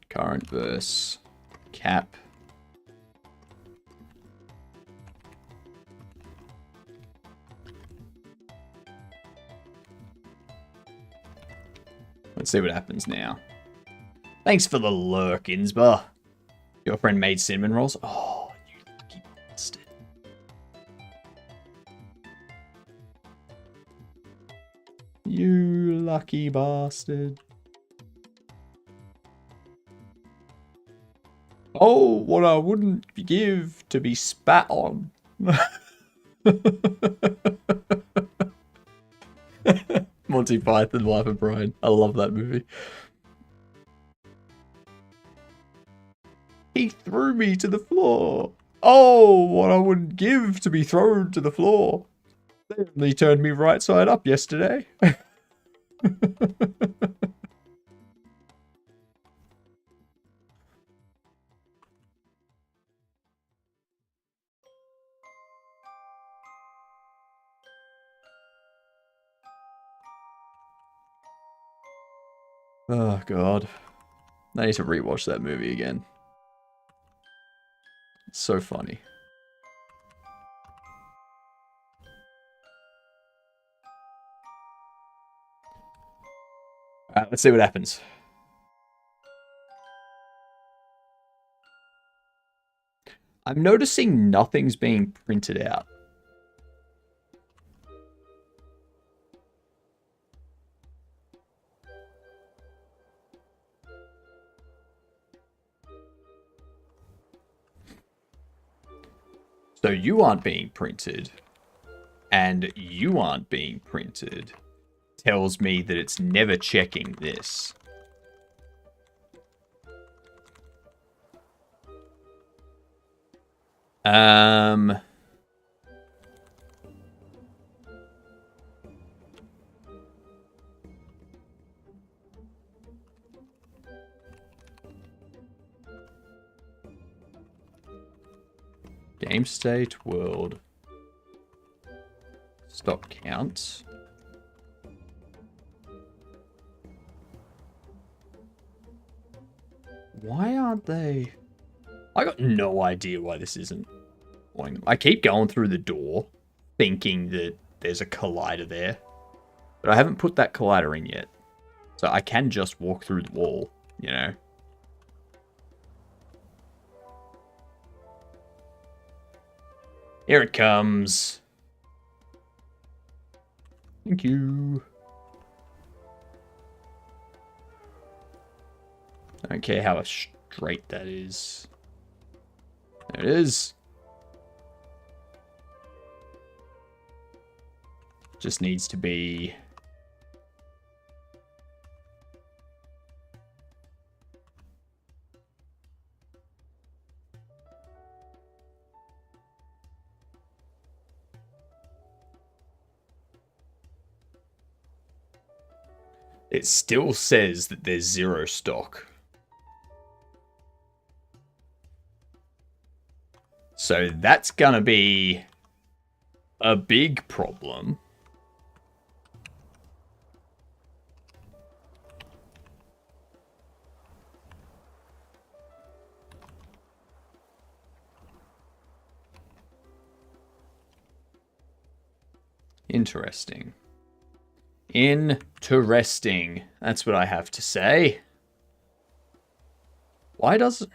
S2: Current verse cap. Let's see what happens now. Thanks for the lurk, Insbar. Your friend made cinnamon rolls. Oh, you lucky bastard. You lucky bastard. Oh, what I wouldn't give to be spat on. Monty Python, Life of Brian. I love that movie. He threw me to the floor. Oh, what I wouldn't give to be thrown to the floor. They only turned me right side up yesterday. Oh, God. I need to rewatch that movie again. It's so funny. Alright, let's see what happens. I'm noticing nothing's being printed out. So you aren't being printed, and you aren't being printed, tells me that it's never checking this. Game state, world, stock count. Why aren't they? I got no idea why this isn't wanting them. I keep going through the door thinking that there's a collider there, but I haven't put that collider in yet. So I can just walk through the wall, you know. Here it comes. Thank you. I don't care how straight that is. There it is. Just needs to be... It still says that there's 0 stock. So that's gonna be a big problem. Interesting. Interesting. That's what I have to say. Why does...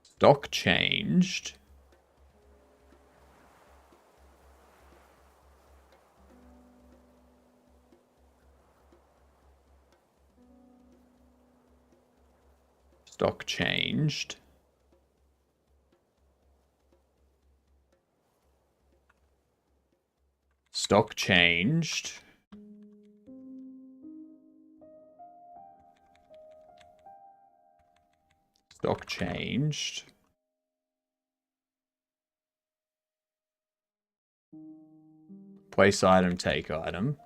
S2: Stock changed. Stock changed. Stock changed. Stock changed. Place item, take item.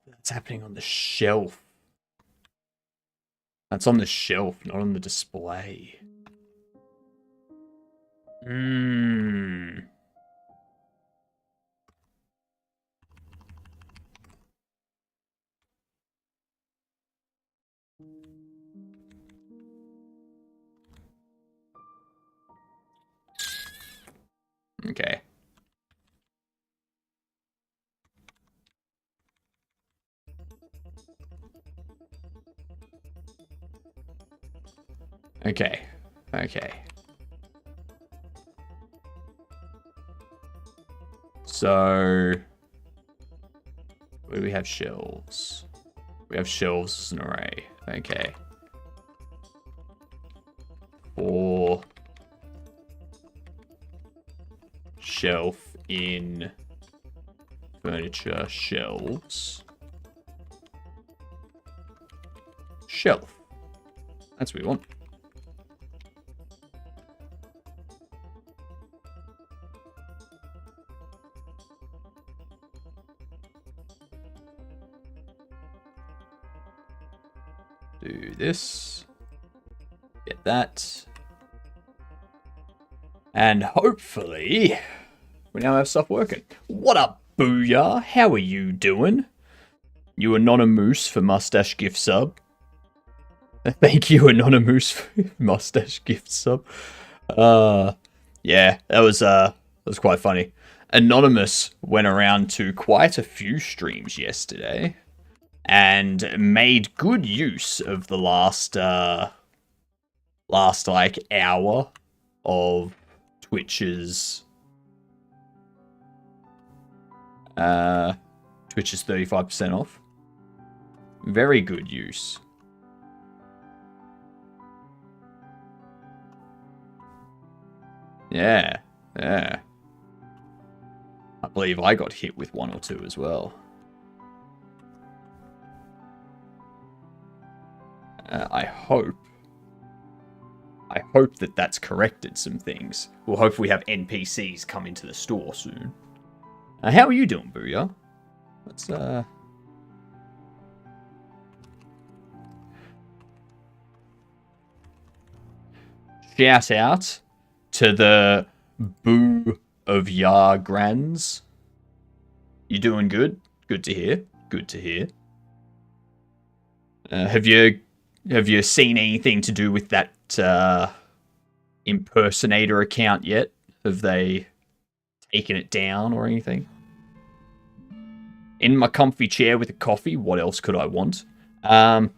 S2: That's happening on the shelf. That's on the shelf, not on the display. Okay. Okay. Okay. So, where do we have shelves? We have shelves as an array. Okay. For shelf in furniture shelves. Shelf. That's what we want. Do this. Get that. And hopefully, we now have stuff working. What up, Booyah? How are you doing? You Anonymous for mustache gift sub. Thank you, Anonymous, for mustache gift sub. Yeah, that was quite funny. Anonymous went around to quite a few streams yesterday and made good use of the last like hour of Twitch's 35% off. Very good use. Yeah, yeah. I believe I got hit with 1 or 2 as well. I hope that that's corrected some things. We'll hopefully have NPCs come into the store soon. How are you doing, Booyah? Let's, shout out to the Boo of Yar Grands. You doing good? Good to hear. Good to hear. Have you seen anything to do with that impersonator account yet? Have they taken it down or anything? In my comfy chair with a coffee, what else could I want? I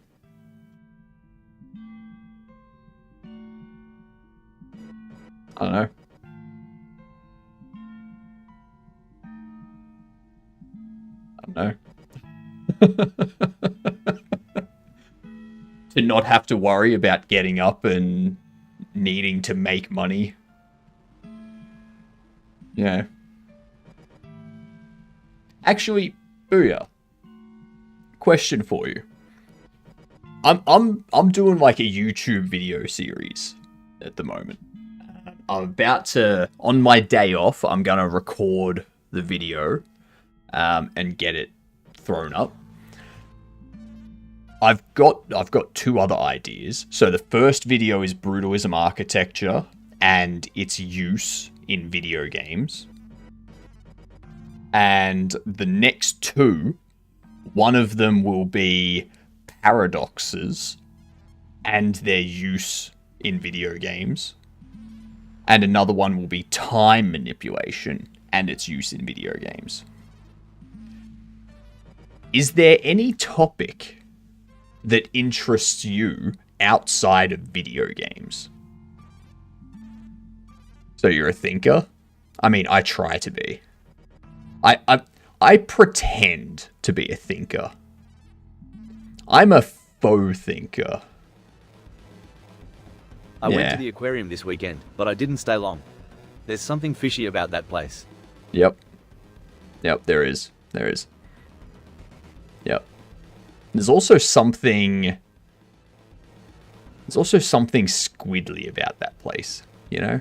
S2: don't know. To not have to worry about getting up and needing to make money. Yeah. Actually, Booyah. Question for you. I'm doing like a YouTube video series at the moment. I'm about to, on my day off, I'm gonna record the video and get it thrown up. I've got 2 other ideas. So the first video is brutalism architecture and its use in video games. And the next 2, one of them will be paradoxes and their use in video games. And another one will be time manipulation and its use in video games. Is there any topic that interests you outside of video games? So you're a thinker? I mean, I try to be. I pretend to be a thinker. I'm a faux thinker.
S8: I went to the aquarium this weekend, but I didn't stay long. There's something fishy about that place.
S2: Yep. Yep, there is. There is. Yep. There's also something squiddly about that place, you know?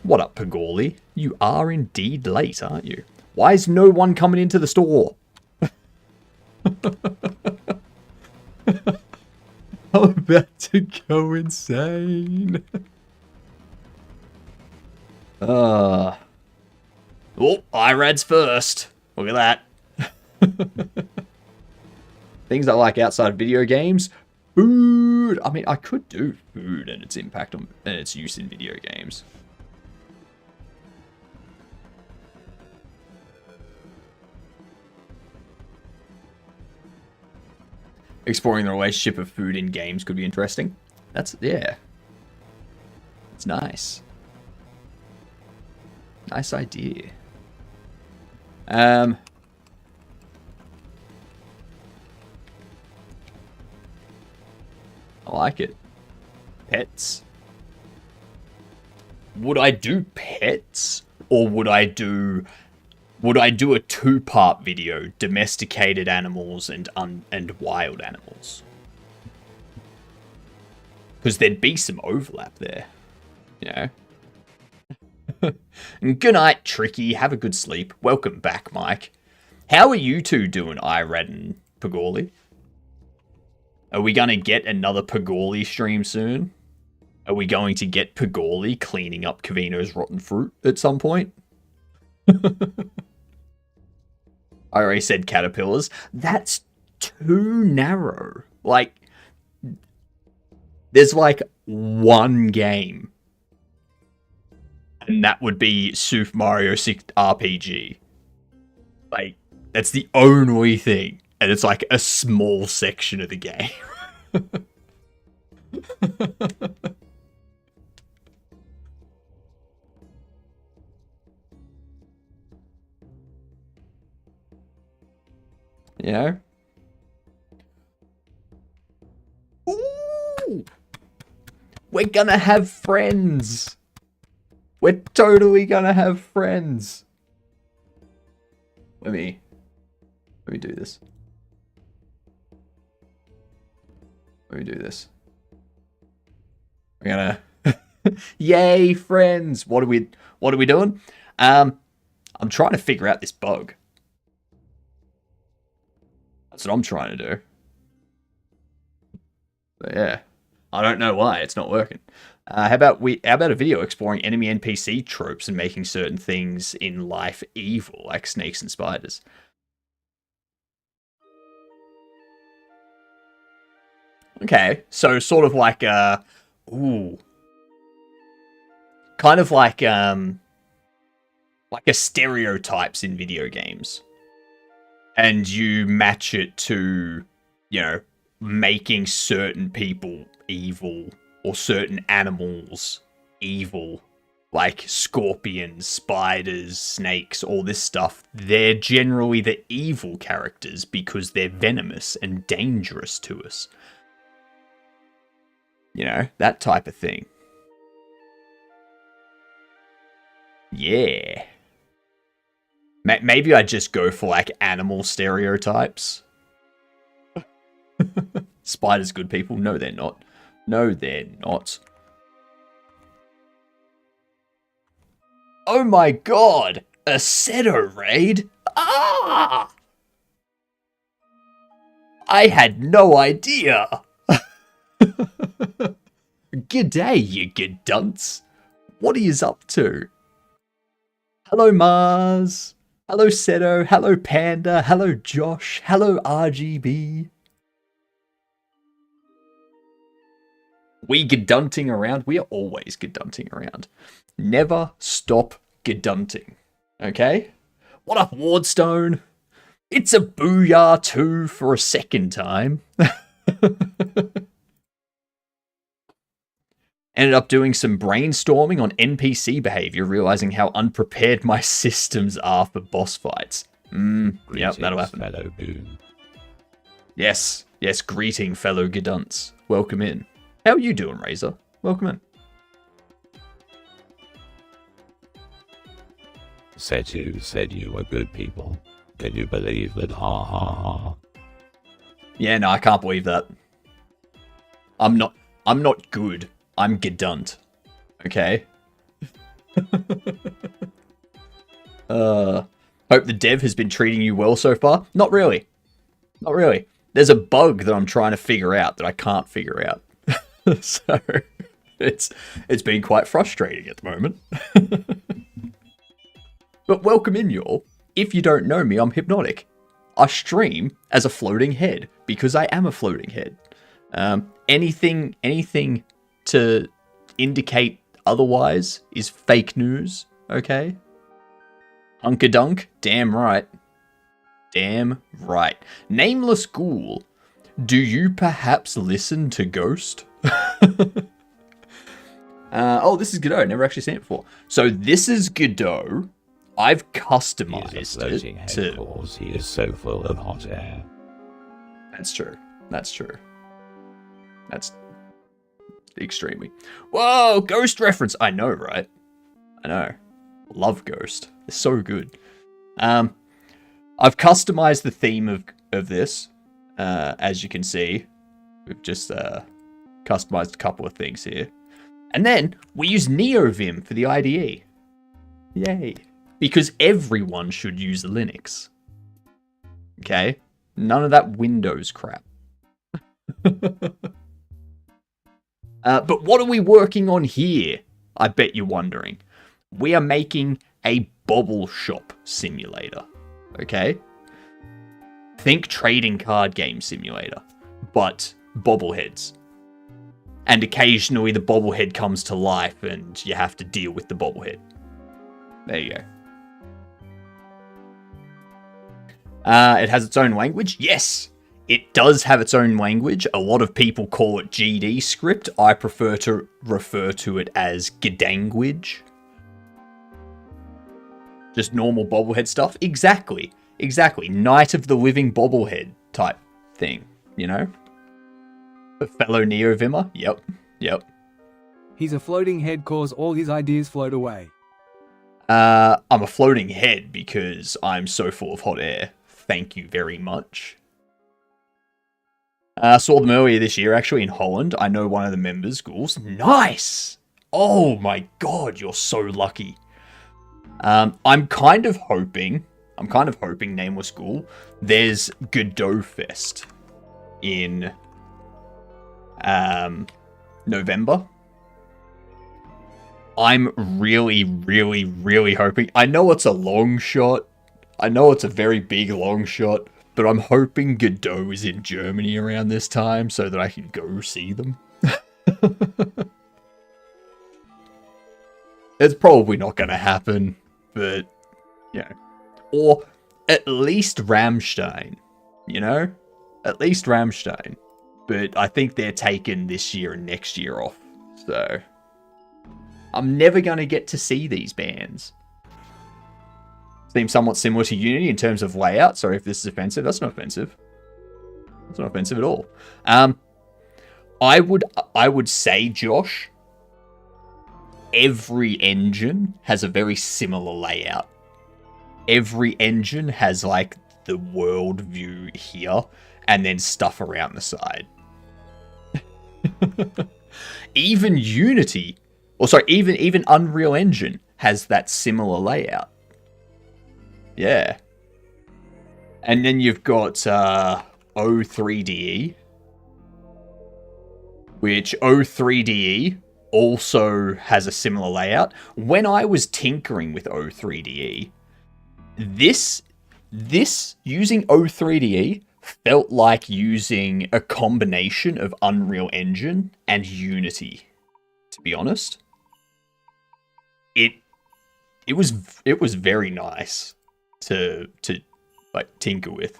S2: What up, Pagorli? You are indeed late, aren't you? Why is no one coming into the store? I'm about to go insane. Oh, IRAD's first. Look at that. Things I like outside of video games. Food. I mean, I could do food and its impact on and its use in video games. Exploring the relationship of food in games could be interesting. Yeah. It's nice. Nice idea. I like it. Pets. Would I do pets? Or would I do a 2-part video, domesticated animals and wild animals? Because there'd be some overlap there, you know. Good night, Tricky. Have a good sleep. Welcome back, Mike. How are you two doing, Irad and Pagorli? Are we going to get another Pagorli stream soon? Are we going to get Pagorli cleaning up Kavino's rotten fruit at some point? I already said caterpillars. That's too narrow. Like, there's like one game. And that would be Super Mario 6 RPG. Like, that's the only thing. And it's like a small section of the game. You know? We're gonna have friends. We're totally gonna have friends. Let me do this. Let me do this. We're gonna yay, friends. What are we doing? I'm trying to figure out this bug. That's what I'm trying to do. But yeah, I don't know why it's not working. How about a video exploring enemy NPC tropes and making certain things in life evil, like snakes and spiders? Okay, so sort of like kind of like a stereotypes in video games, and you match it to, you know, making certain people evil or certain animals evil, like scorpions, spiders, snakes, all this stuff. They're generally the evil characters because they're venomous and dangerous to us. You know, that type of thing. Yeah. Maybe I just go for like animal stereotypes. Spiders good people? No, they're not. No, they're not. Oh my god! A Seto raid? Ah! I had no idea! G'day, you good dunce. What are yous up to? Hello, Mars. Hello, Seto. Hello, Panda. Hello, Josh. Hello, RGB. We gedunting around. We are always gedunting around. Never stop gedunting. Okay? What up, Wardstone? It's a booyah too for a second time. Ended up doing some brainstorming on NPC behavior, realizing how unprepared my systems are for boss fights. Yep, that'll happen.
S7: Fellow goon.
S2: Yes, greeting fellow gedunts. Welcome in. How are you doing, Razor? Welcome in.
S7: Setu said you were good people. Can you believe that? Ha ha ha.
S2: Yeah, no, I can't believe that. I'm not good. I'm gedunt. Okay? Hope the dev has been treating you well so far. Not really. Not really. There's a bug that I'm trying to figure out that I can't figure out. So it's been quite frustrating at the moment. But welcome in, y'all. If you don't know me, I'm Hypnotic. I stream as a floating head because I am a floating head. Anything to indicate otherwise is fake news, okay? Hunkadunk, damn right. Damn right. Nameless Ghoul, do you perhaps listen to Ghost? Oh, this is Godot. Never actually seen it before. So this is Godot. I've customized it to...
S7: He is so full of hot air.
S2: That's true. That's true. That's extremely... Whoa, Ghost reference. I know, right? I know. Love Ghost. It's so good. I've customized the theme of this. As you can see, we've just customized a couple of things here. And then we use NeoVim for the IDE. Yay. Because everyone should use Linux. Okay? None of that Windows crap. But what are we working on here? I bet you're wondering. We are making a Bobble Shop Simulator. Okay? Think trading card game simulator, but bobbleheads. And occasionally the bobblehead comes to life and you have to deal with the bobblehead. There you go. It has its own language. Yes, it does have its own language. A lot of people call it GD script. I prefer to refer to it as Gdanguage. Just normal bobblehead stuff. Exactly. Night of the Living Bobblehead type thing, you know? A fellow Neo-Vimmer? Yep.
S9: He's a floating head cause all his ideas float away.
S2: I'm a floating head because I'm so full of hot air. Thank you very much. Saw them earlier this year, actually, in Holland. I know one of the members, Ghouls. Nice! Oh my god, you're so lucky. I'm kind of hoping, Nameless Ghoul, there's Godot Fest in November. I'm really, really, really hoping. I know it's a long shot. I know it's a very big long shot, but I'm hoping Godot is in Germany around this time so that I can go see them. It's probably not going to happen, but, you know. Or at least Rammstein, you know? At least Rammstein. But I think they're taking this year and next year off, so I'm never going to get to see these bands. Seems somewhat similar to Unity in terms of layout. Sorry if this is offensive. That's not offensive. That's not offensive at all. I would say, Josh, every engine has a very similar layout. Every engine has like the world view here and then stuff around the side. Even Unity, or sorry, even Unreal Engine has that similar layout. Yeah. And then you've got O3DE, which O3DE also has a similar layout. When I was tinkering with O3DE, this using O3DE felt like using a combination of Unreal Engine and Unity, to be honest. It was very nice to like tinker with.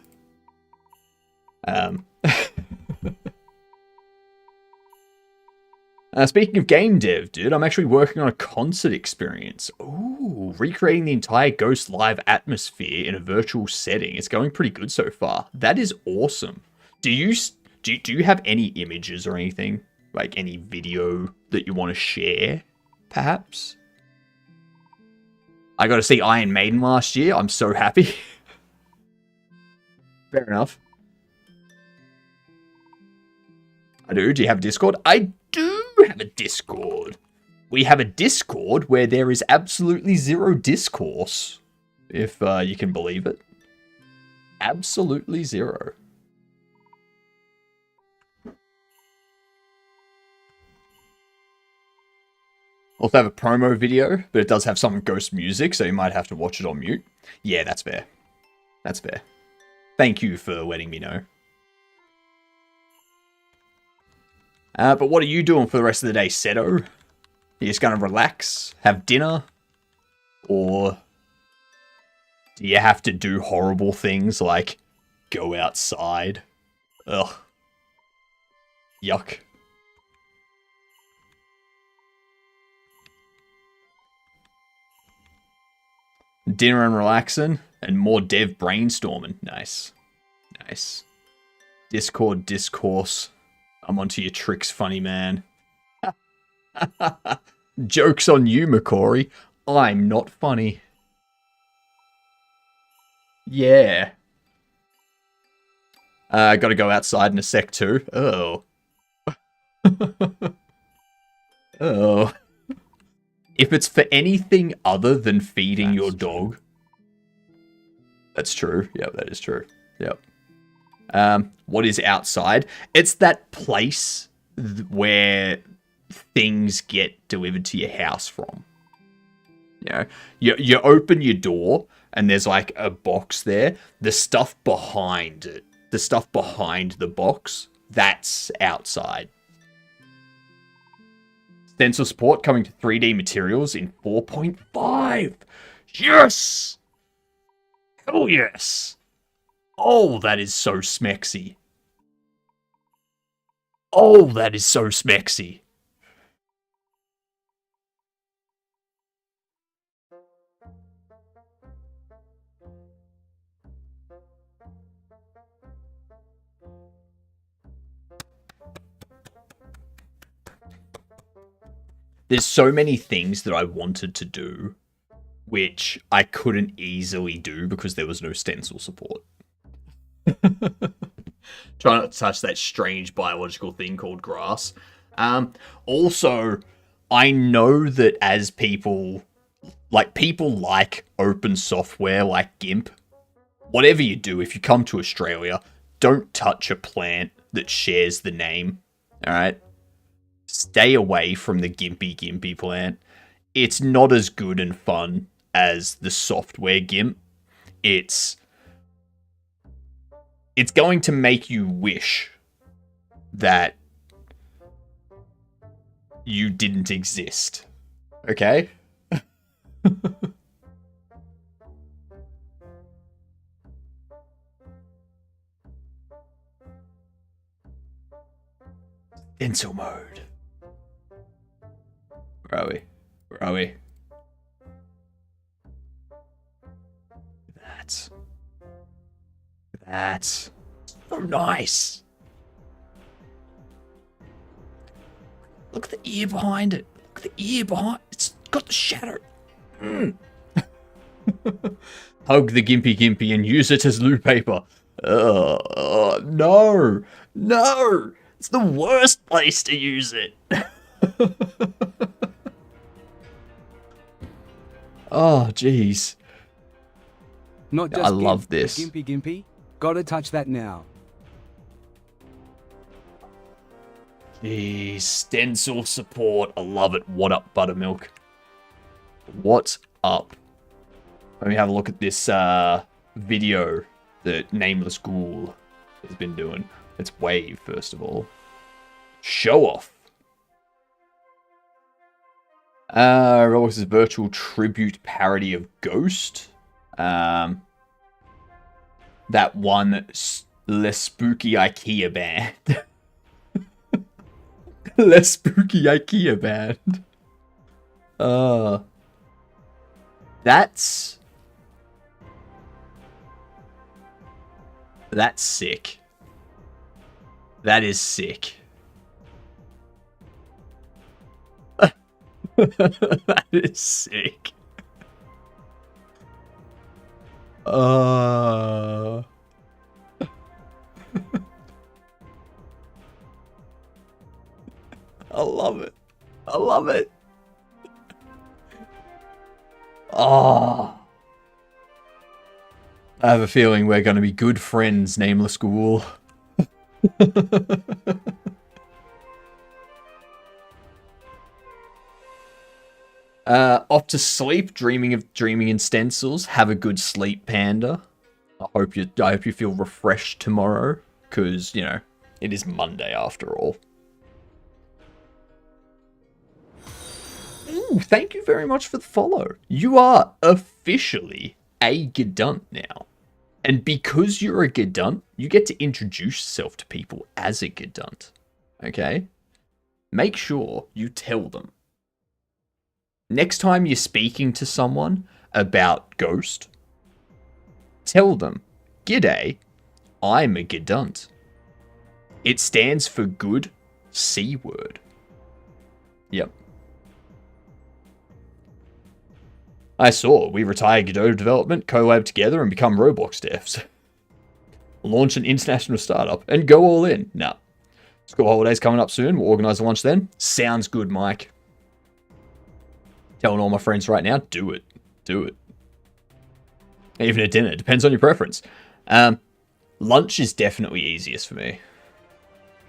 S2: Speaking of game dev, dude, I'm actually working on a concert experience. Ooh, recreating the entire Ghost Live atmosphere in a virtual setting. It's going pretty good so far. That is awesome. Do you have any images or anything? Like any video that you want to share, perhaps? I got to see Iron Maiden last year. I'm so happy. Fair enough. I do. Do you have Discord? I do have a Discord. We have a Discord where there is absolutely zero discourse, if you can believe it. Absolutely zero. Also have a promo video, but it does have some ghost music, so you might have to watch it on mute. Yeah, that's fair. That's fair. Thank you for letting me know. But what are you doing for the rest of the day, Seto? You just gonna relax, have dinner, or do you have to do horrible things like go outside? Ugh. Yuck. Dinner and relaxing, and more dev brainstorming. Nice. Nice. Discord discourse. I'm onto your tricks, funny man. Joke's on you, McCory. I'm not funny. Yeah. I gotta go outside in a sec too. Oh. Oh. If it's for anything other than feeding your dog. That's true. Yep, that is true. Yep. What is outside? It's that place where things get delivered to your house from. You know, you open your door and there's like a box there. The stuff behind it, the stuff behind the box, that's outside. Stencil support coming to 3D materials in 4.5. Yes! Hell yes! Oh, that is so smexy. Oh, that is so smexy. there's so many things that I wanted to do, which I couldn't easily do because there was no stencil support. Try not to touch that strange biological thing called grass. Also, I know that as people like open software like GIMP, whatever you do, if you come to Australia, don't touch a plant that shares the name, alright? Stay away from the Gimpy plant. It's not as good and fun as the software GIMP. It's going to make you wish that you didn't exist. Okay? Stencil mode. Where are we? Where are we? That's so nice. Look at the ear behind it. Look at the ear behind. It's got the shadow. Hug the Gimpy and use it as loo paper. No. No. It's the worst place to use it. Oh, jeez.
S9: Not just
S2: I love this.
S9: Gimpy. Gotta touch that now.
S2: Jeez, stencil support. I love it. What up, Buttermilk? What's up? Let me have a look at this video that Nameless Ghoul has been doing. Let's wave, first of all. Show off. Roblox's virtual tribute parody of Ghost. That one less spooky IKEA band. Less spooky IKEA band. That's sick. That is sick. That is sick. I love it. I love it. I have a feeling we're going to be good friends, Nameless Ghoul. Off to sleep, dreaming in stencils. Have a good sleep, Panda. I hope you feel refreshed tomorrow, because, you know, it is Monday after all. Ooh, thank you very much for the follow. You are officially a Gedunt now. And because you're a Gedunt, you get to introduce yourself to people as a Gedunt. Okay? Make sure you tell them. Next time you're speaking to someone about Ghost, tell them, "G'day, I'm a Gedunt." It stands for good C word. Yep. I saw we retire Godot development, collab together, and become Roblox devs. Launch an international startup and go all in. Nah. School holidays coming up soon. We'll organize a lunch then. Sounds good, Mike. Telling all my friends right now, do it. Do it. Even at dinner. Depends on your preference. Lunch is definitely easiest for me.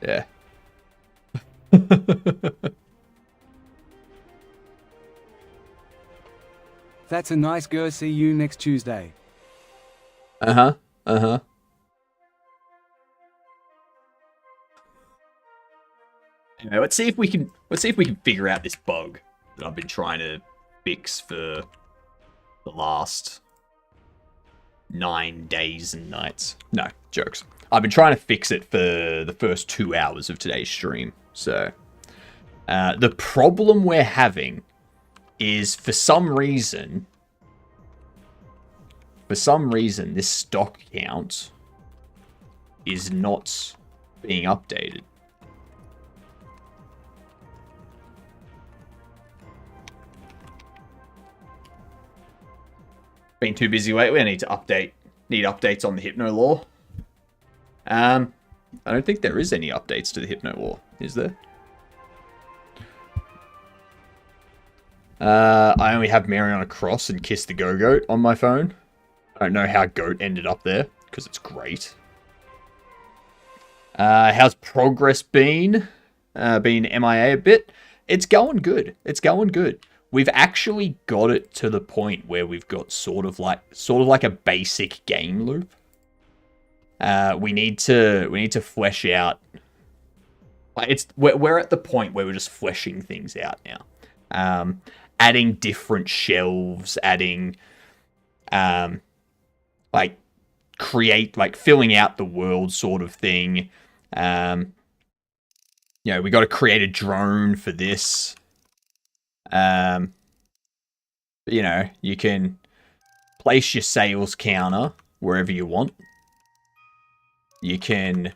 S2: Yeah.
S9: That's a nice girl. See you next Tuesday.
S2: Anyway, let's see if we can figure out this bug that I've been trying to fix for the last 9 days and nights. No, jokes. I've been trying to fix it for the first 2 hours of today's stream. So, the problem we're having is for some reason, this stock count is not being updated. Been too busy lately. I need to update. Need updates on the Hypno lore. I don't think there is any updates to the Hypno lore, is there? I only have Mariana Cross and Kiss the Go-Goat on my phone. I don't know how Goat ended up there, because it's great. How's progress been? Been MIA a bit? It's going good. It's going good. We've actually got it to the point where we've got sort of like a basic game loop. We need to flesh out. Like we're at the point where we're just fleshing things out now. Adding different shelves, adding filling out the world sort of thing. We got to create a drone for this. You can place your sales counter wherever you want. You can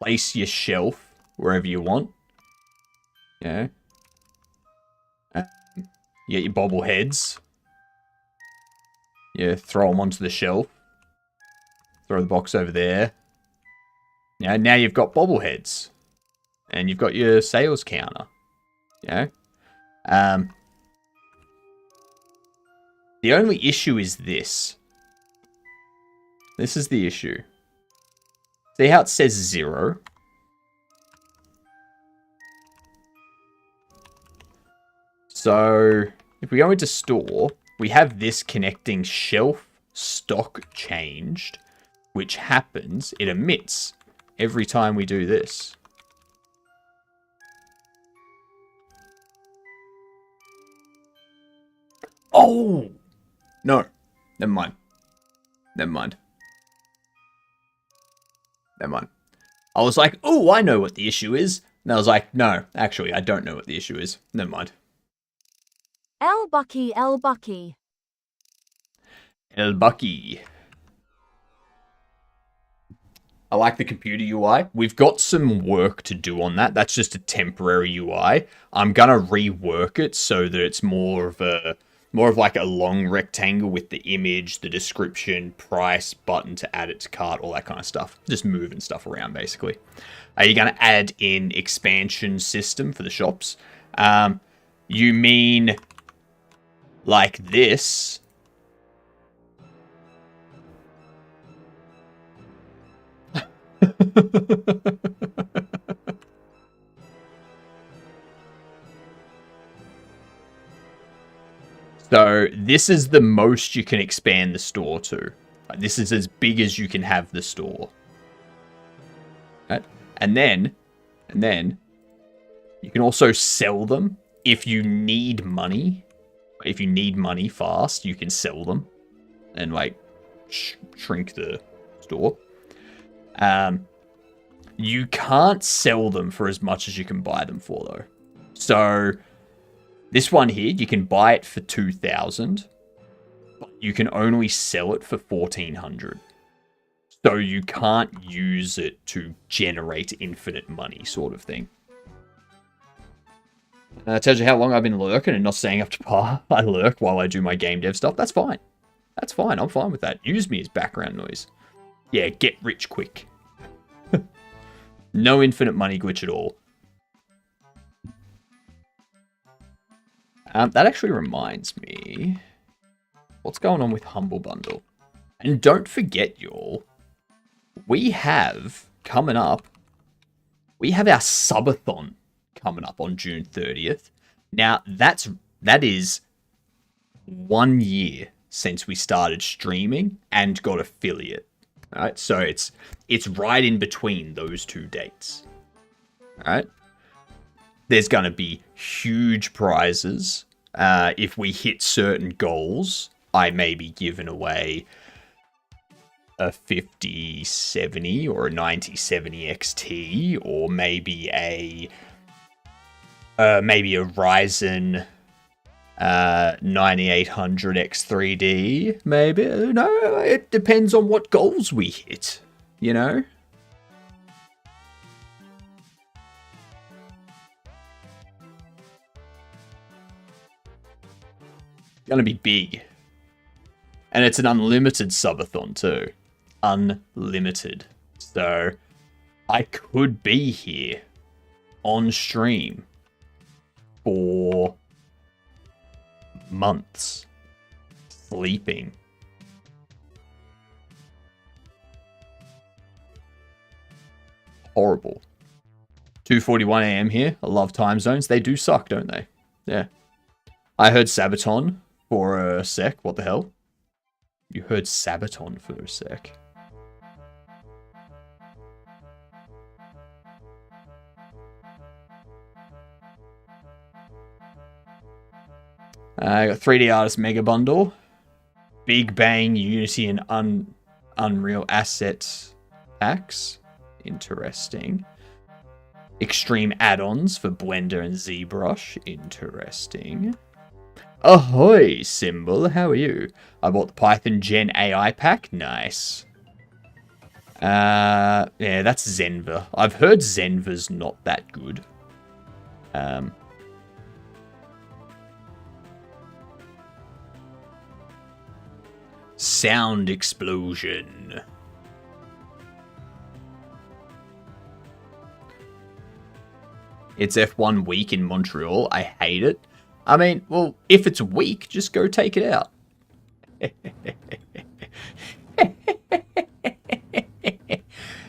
S2: place your shelf wherever you want. You get your bobbleheads. You throw them onto the shelf. Throw the box over there. Now you've got bobbleheads. And you've got your sales counter. The only issue is this. This is the issue. See how it says 0? So, if we go into store, we have this connecting shelf stock changed, which happens, it emits every time we do this. Oh! No. Never mind. Never mind. Never mind. I was like, oh, I know what the issue is. And I was like, no, actually, I don't know what the issue is. Never mind.
S3: El Bucky, El Bucky.
S2: El Bucky. I like the computer UI. We've got some work to do on that. That's just a temporary UI. I'm gonna rework it so that it's more of like a long rectangle with the image, the description, price, button to add it to cart, all that kind of stuff. Just moving stuff around, basically. Are you going to add in expansion system for the shops? You mean like this? So this is the most you can expand the store to. This is as big as you can have the store. Right? And then you can also sell them if you need money. If you need money fast, you can sell them and like shrink the store. You can't sell them for as much as you can buy them for though. So this one here, you can buy it for 2,000, but you can only sell it for 1,400. So you can't use it to generate infinite money, sort of thing. That tells you how long I've been lurking and not staying up to par. I lurk while I do my game dev stuff. That's fine. That's fine. I'm fine with that. Use me as background noise. Yeah, get rich quick. No infinite money glitch at all. That actually reminds me, what's going on with Humble Bundle? And don't forget, y'all, we have coming up, we have our subathon coming up on June 30th. Now, that is 1 year since we started streaming and got affiliate. All right, so it's right in between those two dates. All right. There's going to be huge prizes. If we hit certain goals, I may be giving away a 5070 or a 9070 XT, or maybe a Ryzen 9800 X3D. Maybe, no, it depends on what goals we hit, you know? Gonna be big. And it's an unlimited subathon too. Unlimited. So I could be here on stream for months sleeping. Horrible. 2:41 a.m. here. I love time zones. They do suck, don't they? Yeah. I heard Sabaton for a sec. What the hell? You heard Sabaton for a sec. I got 3D Artist Mega Bundle. Big Bang, Unity, and Unreal Asset Packs. Interesting. Extreme add-ons for Blender and ZBrush. Interesting. Ahoy, Symbol. How are you? I bought the Python Gen AI pack. Nice. Yeah, that's Zenva. I've heard Zenva's not that good. Sound explosion. It's F1 week in Montreal. I hate it. I mean, well, if it's weak, just go take it out.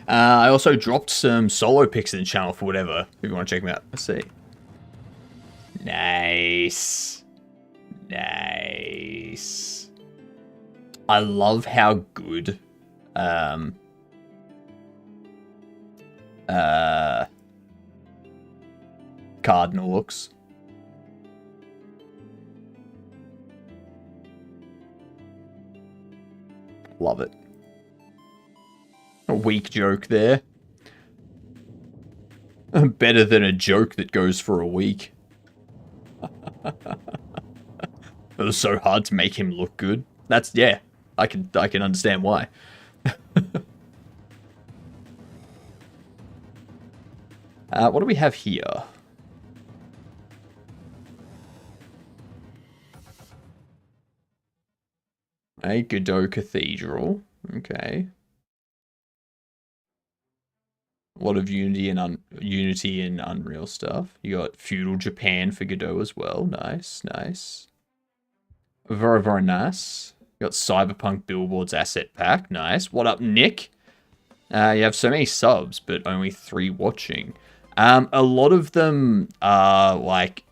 S2: I also dropped some solo pics in the channel for whatever, if you want to check them out. Let's see. Nice. Nice. I love how good Cardinal looks. Love it. A weak joke there. Better than a joke that goes for a week. It was so hard to make him look good. That's, yeah, I can understand why. What do we have here? A Godot Cathedral. Okay. A lot of Unity and Unreal stuff. You got Feudal Japan for Godot as well. Nice, nice. Very, very nice. You got Cyberpunk Billboards Asset Pack. Nice. What up, Nick? You have so many subs, but only 3 watching. A lot of them are like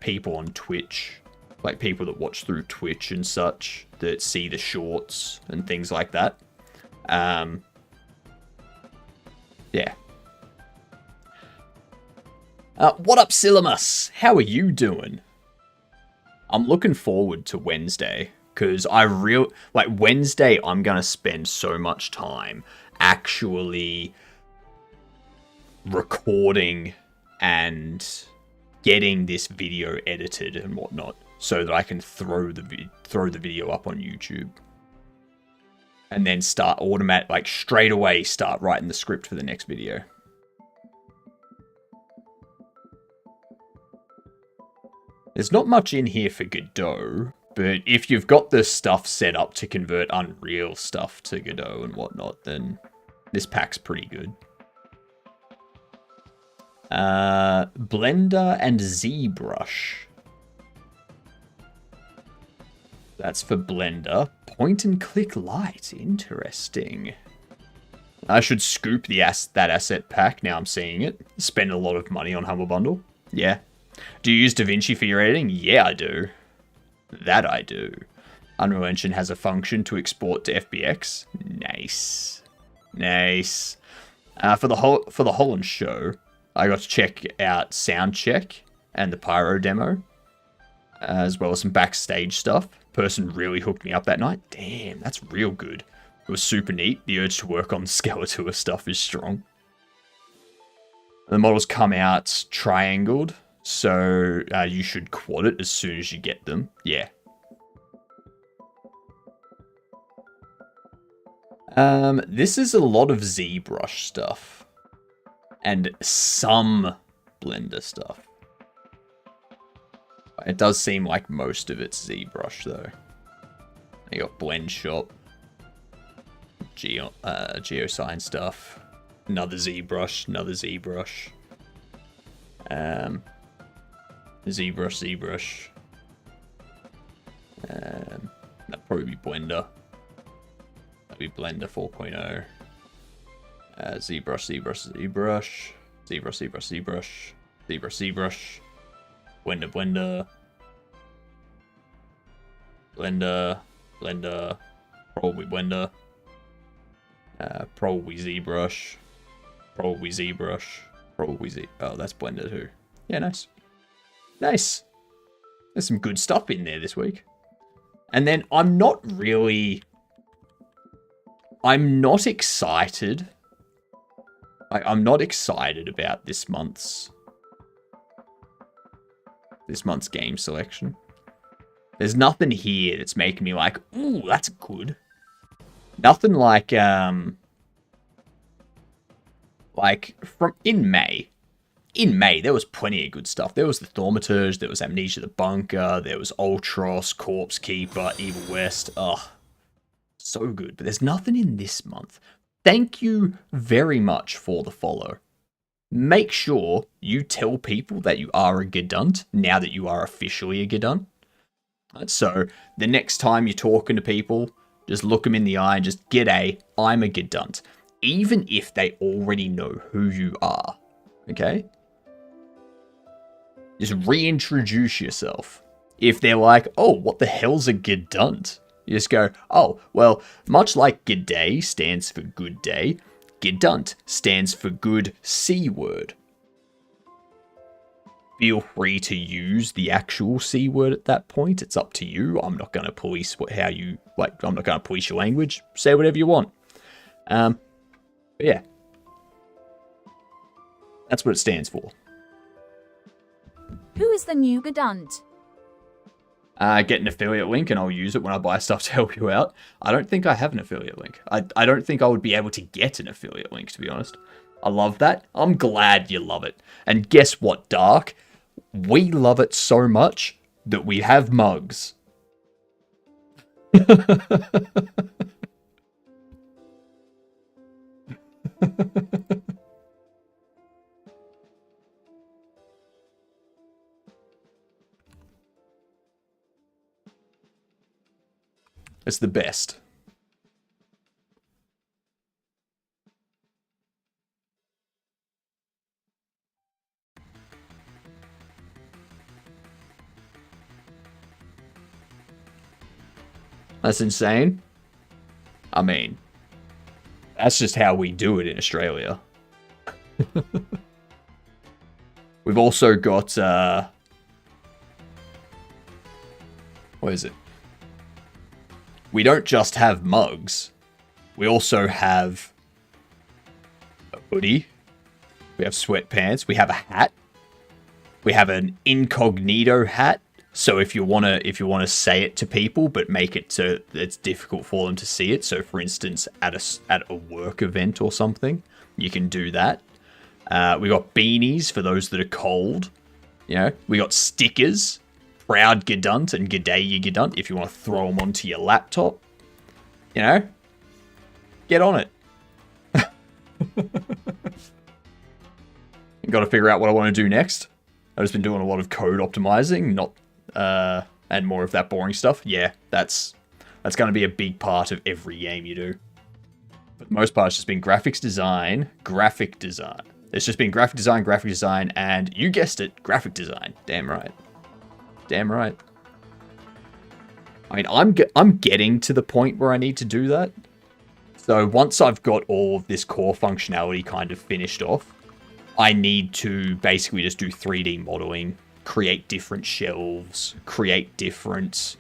S2: people on Twitch. Like people that watch through Twitch and such, that see the shorts and things like that. Yeah. What up, Silamus? How are you doing? I'm looking forward to Wednesday, because Wednesday I'm going to spend so much time actually recording and getting this video edited and whatnot, so that I can throw the video up on YouTube, and then straight away start writing the script for the next video. There's not much in here for Godot, but if you've got the stuff set up to convert Unreal stuff to Godot and whatnot, then this pack's pretty good. Blender and ZBrush. That's for Blender. Point and click light. Interesting. I should scoop that asset pack now I'm seeing it. Spend a lot of money on Humble Bundle. Yeah. Do you use DaVinci for your editing? Yeah, I do. That I do. Unreal Engine has a function to export to FBX. Nice. Nice. For the Holland show, I got to check out Soundcheck and the Pyro demo, as well as some backstage stuff. Person really hooked me up that night. Damn, that's real good. It was super neat. The urge to work on Skeletor stuff is strong. The models come out triangled, so you should quad it as soon as you get them. Yeah. This is a lot of ZBrush stuff. And some Blender stuff. It does seem like most of it's ZBrush, though. You got Blend Shop. Geosign stuff. Another ZBrush. ZBrush. That'd probably be Blender. That'd be Blender 4.0. ZBrush. Blender. Probably Blender. Probably ZBrush. Oh, that's Blender too. Yeah, nice. Nice. There's some good stuff in there this week. And then I'm not excited. I'm not excited about this month's game selection. There's nothing here that's making me like, ooh, that's good. Nothing like from in May. In May, there was plenty of good stuff. There was the Thaumaturge, there was Amnesia the Bunker, there was Ultros, Corpse Keeper, Evil West. Oh, so good. But there's nothing in this month. Thank you very much for the follow. Make sure you tell people that you are a Gedunt now that you are officially a Gedunt. So the next time you're talking to people, just look them in the eye and just, g'day, I'm a Gedunt. Even if they already know who you are. Okay? Just reintroduce yourself. If they're like, oh, what the hell's a Gedunt? You just go, oh, well, much like G'day stands for good day, Gedunt stands for good C word. Feel free to use the actual C word at that point. It's up to you. I'm not going to police I'm not going to police your language. Say whatever you want. But yeah. That's what it stands for.
S3: Who is the new Gedunt?
S2: Get an affiliate link and I'll use it when I buy stuff to help you out. I don't think I have an affiliate link. I don't think I would be able to get an affiliate link, to be honest. I love that. I'm glad you love it. And guess what, Dark? We love it so much that we have mugs. It's the best. That's insane. I mean, that's just how we do it in Australia. We've also got, what is it? We don't just have mugs. We also have a hoodie. We have sweatpants. We have a hat. We have an incognito hat. So if you wanna say it to people, but make it so it's difficult for them to see it. So for instance, at a work event or something, you can do that. We got beanies for those that are cold. You know, we got stickers. Proud Gedunt and G'day you Gedunt if you want to throw them onto your laptop. You know? Get on it. Got to figure out what I want to do next. I've just been doing a lot of code optimizing, and more of that boring stuff. Yeah, that's going to be a big part of every game you do. For the most part, it's just been graphic design. It's just been graphic design, and you guessed it, graphic design. Damn right. Damn right. I mean, I'm getting to the point where I need to do that. So once I've got all of this core functionality kind of finished off, I need to basically just do 3D modeling, create different shelves, create different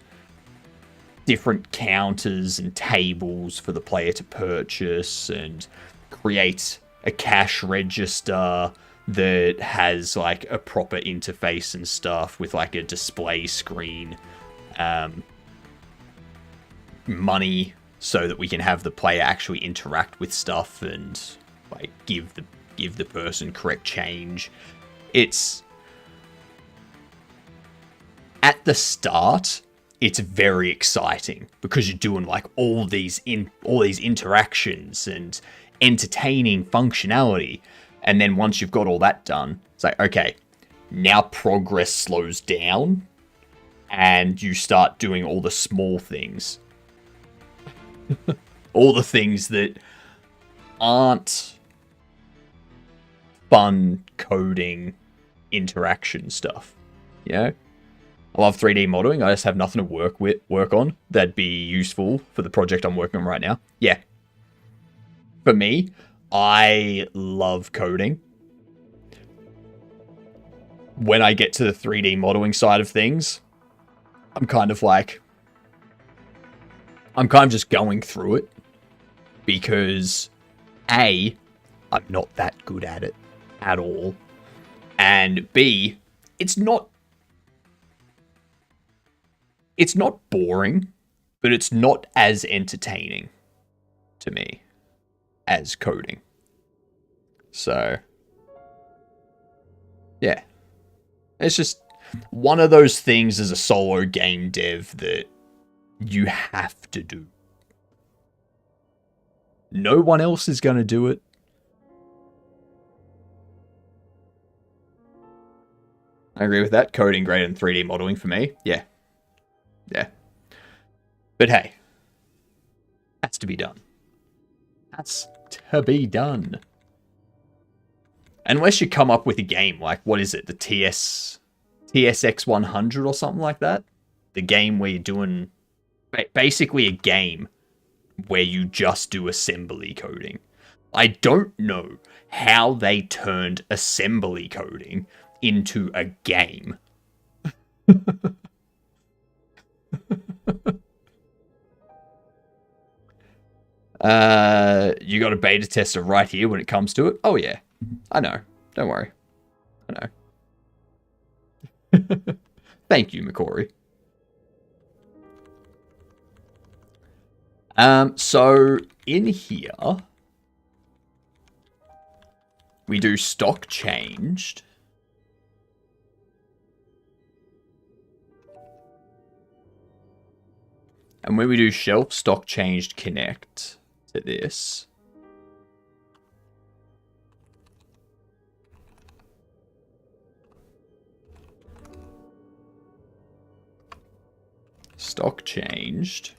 S2: counters and tables for the player to purchase, and create a cash register that has like a proper interface and stuff with like a display screen, money, so that we can have the player actually interact with stuff and like give the person correct change. It's at the start, it's very exciting because you're doing like all these interactions and entertaining functionality. And then once you've got all that done, it's like, okay, now progress slows down and you start doing all the small things. All the things that aren't fun coding interaction stuff. You know? I love 3D modeling. I just have nothing to work on that'd be useful for the project I'm working on right now. Yeah. For me, I love coding. When I get to the 3D modeling side of things, I'm kind of just going through it because A, I'm not that good at it at all. And B, it's not boring, but it's not as entertaining to me as coding. So, yeah. It's just one of those things as a solo game dev that you have to do. No one else is going to do it. I agree with that. Coding greater than 3D modeling for me. Yeah. Yeah. But hey, has to be done. Has to be done. Unless you come up with a game like, what is it? The TSX 100 or something like that? The game where you're doing basically a game where you just do assembly coding. I don't know how they turned assembly coding into a game. You got a beta tester right here when it comes to it. Oh yeah, I know. Don't worry. I know. Thank you, McCory. So in here, we do stock changed. And when we do shelf stock changed connect to this, stock changed.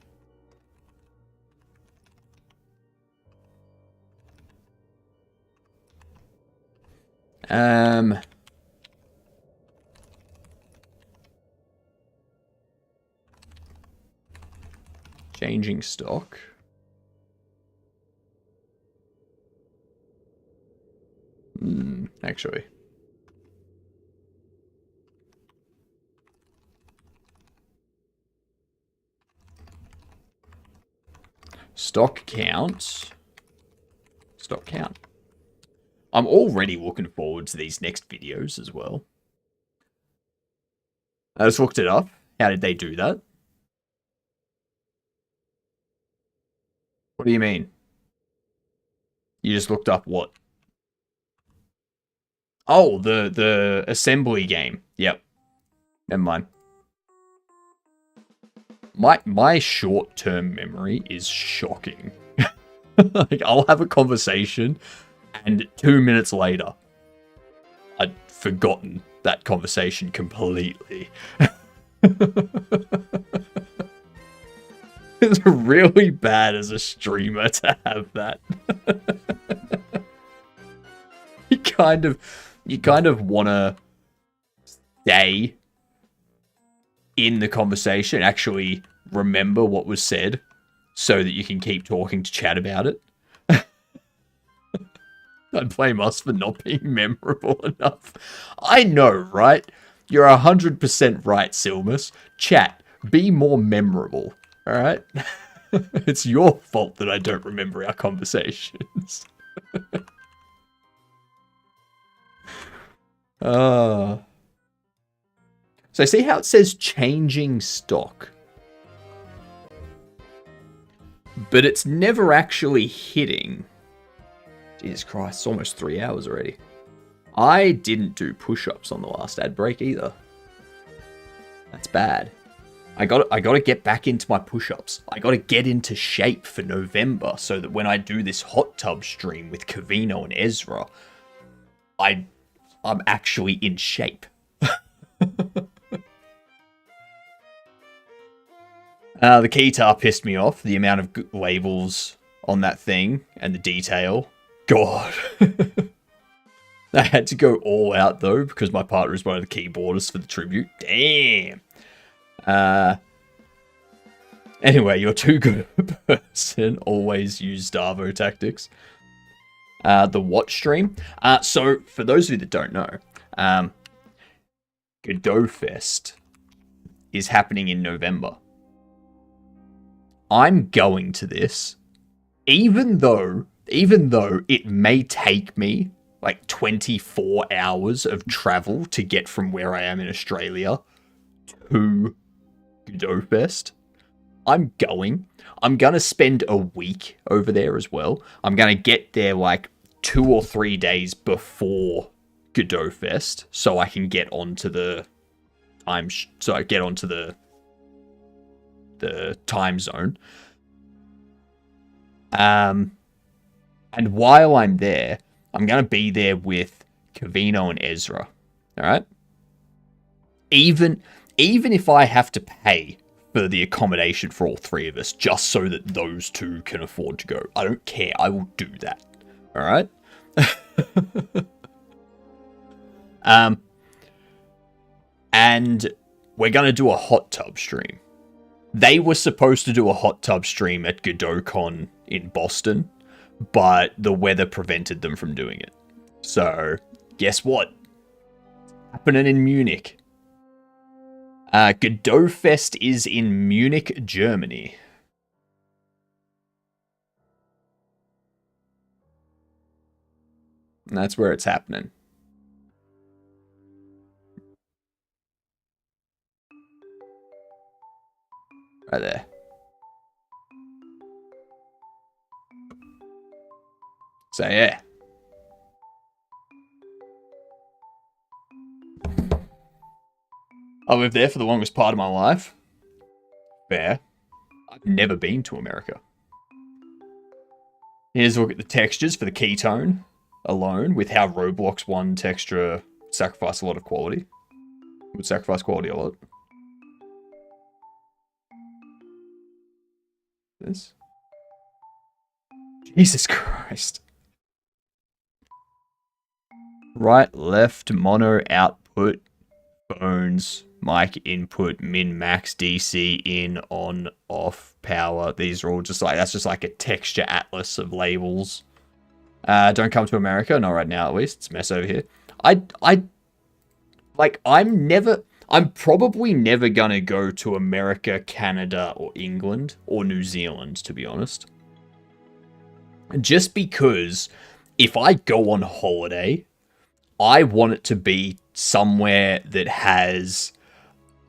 S2: Changing stock. Actually. Stock count. Stock count. I'm already looking forward to these next videos as well. I just looked it up. How did they do that? What do you mean? You just looked up what? Oh, the assembly game. Yep. Never mind. My short-term memory is shocking. Like, I'll have a conversation, and 2 minutes later, I'd forgotten that conversation completely. It's really bad as a streamer to have that. You kind of want to stay in the conversation, actually remember what was said, so that you can keep talking to chat about it. I'd blame us for not being memorable enough. I know, right? You're 100% right, Silmus. Chat, be more memorable, alright? It's your fault that I don't remember our conversations. So see how it says changing stock? But it's never actually hitting. Jesus Christ, it's almost 3 hours already. I didn't do push-ups on the last ad break either. That's bad. I got to get back into my push-ups. I got to get into shape for November so that when I do this hot tub stream with Kavino and Ezra, I'm actually in shape. The keytar pissed me off. The amount of labels on that thing and the detail. God. I had to go all out though because my partner is one of the keyboardists for the tribute. Damn. Anyway, you're too good a person. Always use Darvo tactics. The watch stream. So, for those of you that don't know, Godot Fest is happening in November. I'm going to this, even though it may take me like 24 hours of travel to get from where I am in Australia to Godot Fest. I'm going. I'm going to spend a week over there as well. I'm going to get there like 2 or 3 days before Godot Fest so I can get onto the time the time zone. And while I'm there, I'm going to be there with Kavino and Ezra. All right? Even if I have to pay for the accommodation for all three of us, just so that those two can afford to go. I don't care. I will do that. All right? And we're going to do a hot tub stream. They were supposed to do a hot tub stream at GodotCon in Boston, but the weather prevented them from doing it. So, guess what? Happening in Munich. Godot Fest is in Munich, Germany. And that's where it's happening. Right there. So yeah. I lived there for the longest part of my life. Fair. I've never been to America. Here's a look at the textures for the ketone alone, with how Roblox 1 texture sacrificed a lot of quality. Would sacrifice quality a lot. This. Jesus Christ. Right, left, mono, output, phones, mic input, min, max, DC, in, on, off, power. These are all just like, that's just like a texture atlas of labels. Don't come to America, not right now at least. It's a mess over here. I'm probably never gonna go to America, Canada, or England, or New Zealand, to be honest. Just because if I go on holiday, I want it to be somewhere that has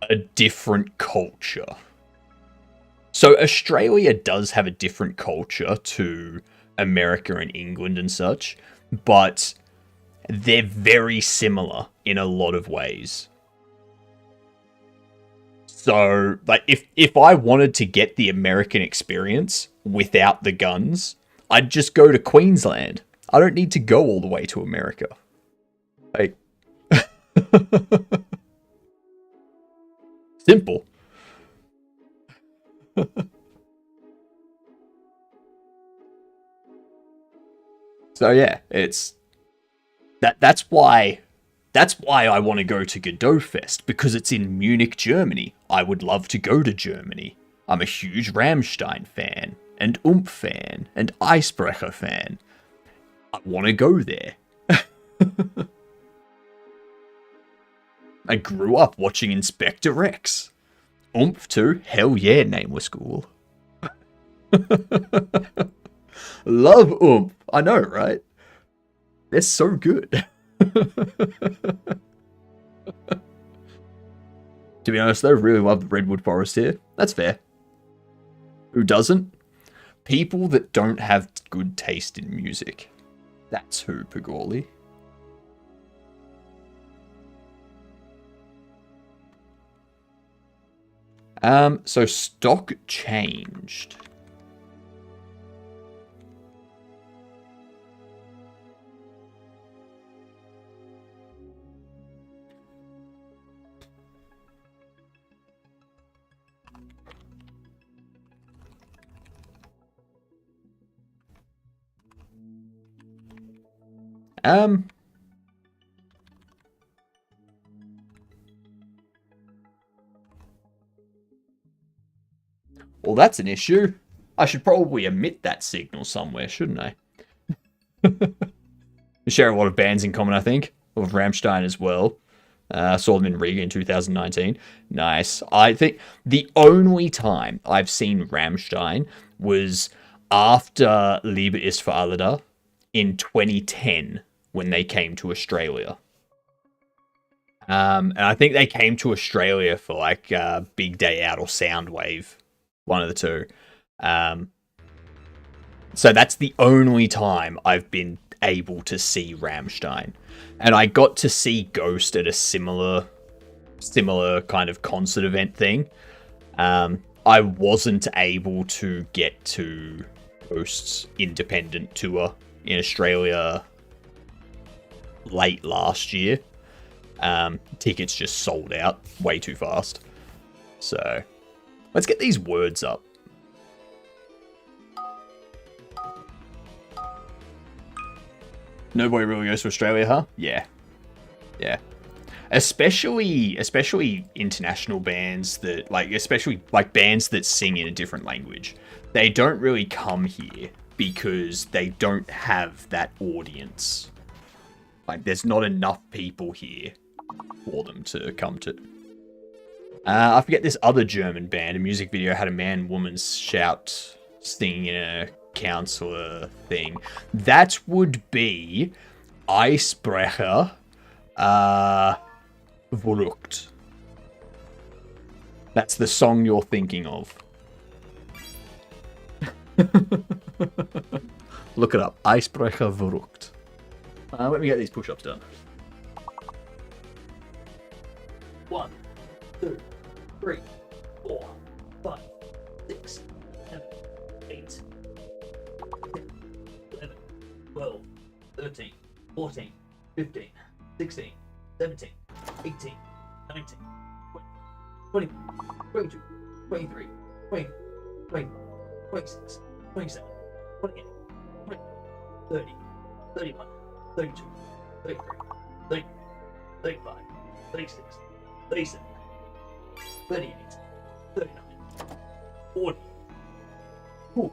S2: a different culture. So Australia does have a different culture to America and England and such, but they're very similar in a lot of ways. So, like, if I wanted to get the American experience without the guns, I'd just go to Queensland. I don't need to go all the way to America. Like, simple. So yeah, it's that's why I want to go to Godot Fest, because it's in Munich, Germany. I would love to go to Germany. I'm a huge Rammstein fan, and fan, and Icebreaker fan. I want to go there. I grew up watching Inspector Rex. Too. Hell yeah, Nameless Ghoul. Love I know, right? They're so good. To be honest, though, really love the Redwood Forest here. That's fair. Who doesn't? People that don't have good taste in music. That's who, Pagorli. So stock changed. Well, that's an issue. I should probably omit that signal somewhere, shouldn't I? We share a lot of bands in common, I think. Of Rammstein as well. Saw them in Riga in 2019. Nice. I think the only time I've seen Rammstein was after Liebe ist für alle da in 2010 when they came to Australia. And I think they came to Australia for like Big Day Out or Soundwave. One of the two. So that's the only time I've been able to see Rammstein. And I got to see Ghost at a similar kind of concert event thing. I wasn't able to get to Ghost's independent tour in Australia late last year. Tickets just sold out way too fast. So let's get these words up. Nobody really goes to Australia, huh? Yeah. Yeah. Especially international bands that, like, especially, like, bands that sing in a different language. They don't really come here because they don't have that audience. Like, there's not enough people here for them to come to. I forget this other German band. A music video had a man, woman shout, singing in a counselor thing. That would be Eisbrecher Verrückt. That's the song you're thinking of. Look it up. Eisbrecher Verrückt. Let me get these push-ups done. 1, 2, 3, 4, 5, 6, 7, 8, 11, 12, 13, 14, 15, 16, 17, 18, 19, 20, 22, 23, 24, 25, 26, 27, 28, 29, 30, 31, 32, 33, 34, 35, 36, 37, 38, 39, 40. Ooh.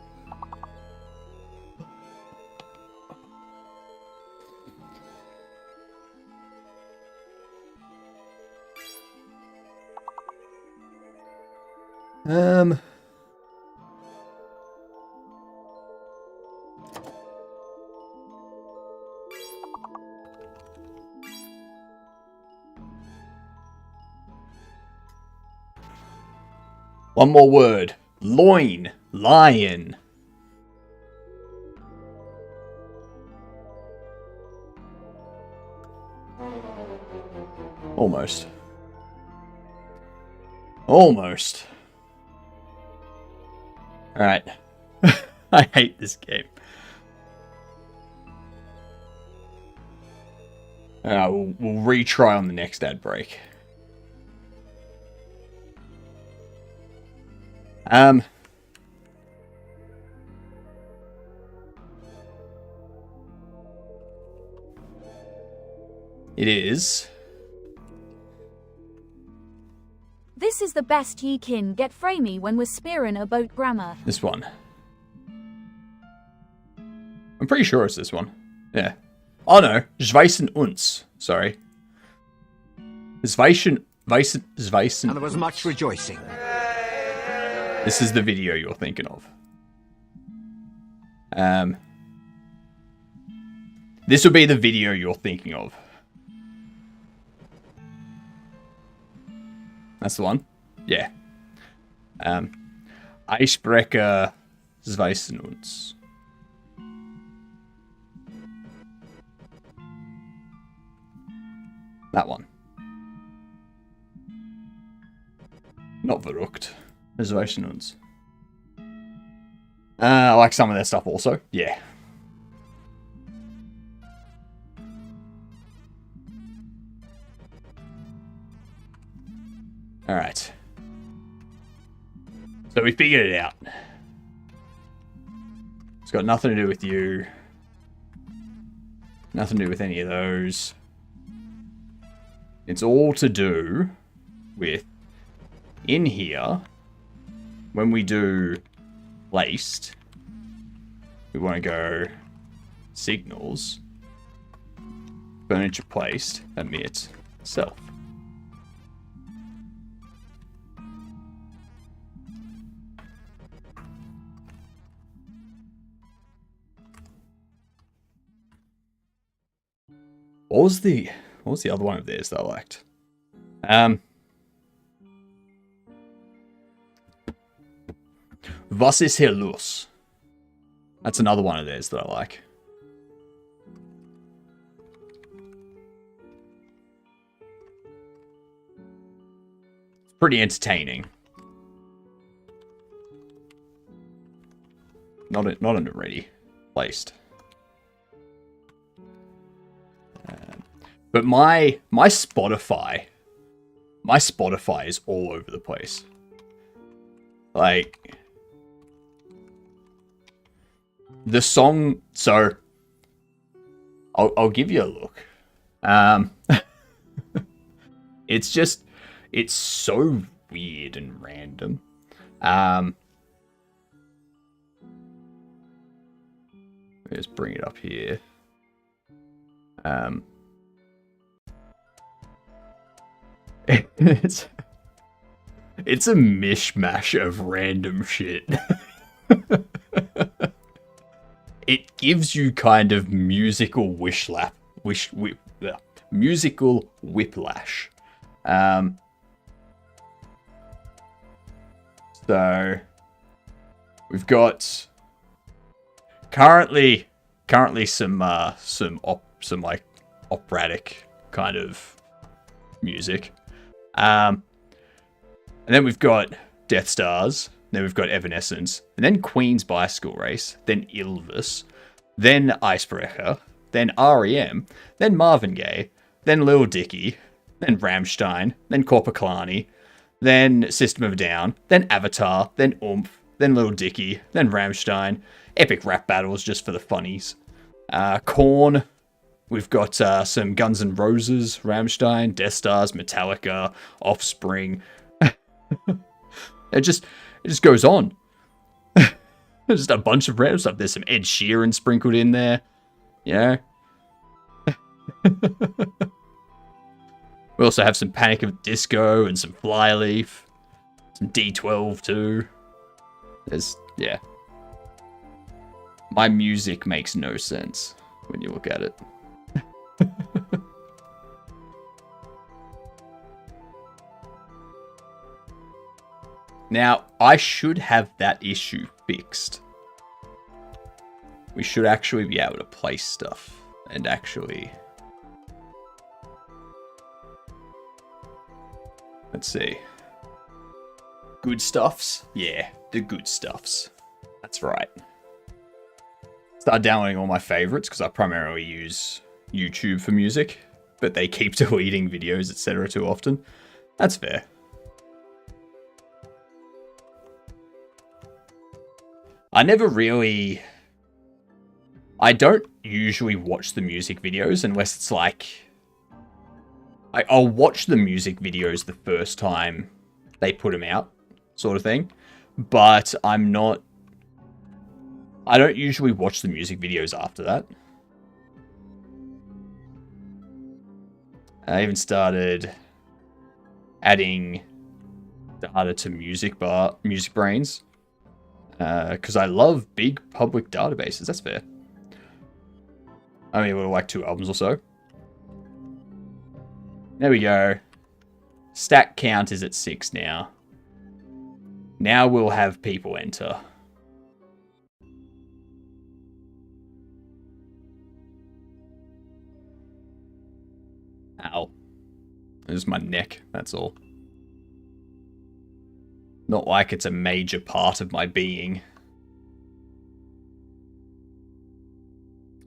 S2: One more word. Loin. Lion. Almost. Almost. Alright. I hate this game. We'll retry on the next ad break. It is.
S3: This is the best ye can get frae me when we're spearing about grammar.
S2: This one. I'm pretty sure it's this one. Yeah. Oh no, Zweissen uns. Sorry. Zweissen.
S1: And there was much rejoicing.
S2: This is the video you're thinking of. This would be the video you're thinking of. That's the one? Yeah. Eisbrecher Zweissen uns. That one. Not verrückt. Reservations. I like some of their stuff also. Yeah. Alright. So we figured it out. It's got nothing to do with you. Nothing to do with any of those. It's all to do with in here, when we do placed, we want to go signals, furniture placed, emit, self. What was the other one of theirs that I liked? Was ist hier los? That's another one of theirs that I like. It's pretty entertaining. Not in a ready placed. But my Spotify is all over the place. Like, the song, so I'll give you a look. It's so weird and random. Let's bring it up here. It's a mishmash of random shit. It gives you kind of musical musical whiplash. So we've got currently some like operatic kind of music. And then we've got Death Stars, then we've got Evanescence, and then Queen's Bicycle Race, then Ilvis, then Icebreaker, then REM, then Marvin Gaye, then Lil Dicky, then Rammstein, then Korpiklani, then System of a Down, then Avatar, then Oomph, then Lil Dicky, then Rammstein, epic rap battles just for the funnies. Korn. We've got some Guns N' Roses, Rammstein, Death Stars, Metallica, Offspring. It just goes on. There's just a bunch of random stuff. There's some Ed Sheeran sprinkled in there. You know? We also have some Panic of Disco and some Flyleaf. Some D12 too. Yeah. My music makes no sense when you look at it. Now, I should have that issue fixed. We should actually be able to place stuff and actually... Let's see. Good stuffs? Yeah, the good stuffs. That's right. Started downloading all my favorites because I primarily use YouTube for music, but they keep deleting videos, etc. too often. That's fair. I don't usually watch the music videos unless it's like... I'll watch the music videos the first time they put them out, sort of thing. But I don't usually watch the music videos after that. I even started adding data to Music Brains. Because I love big public databases. That's fair. Only like 2 albums or so. There we go. Stack count is at 6 now. Now we'll have people enter. Ow. There's my neck, that's all. Not like it's a major part of my being.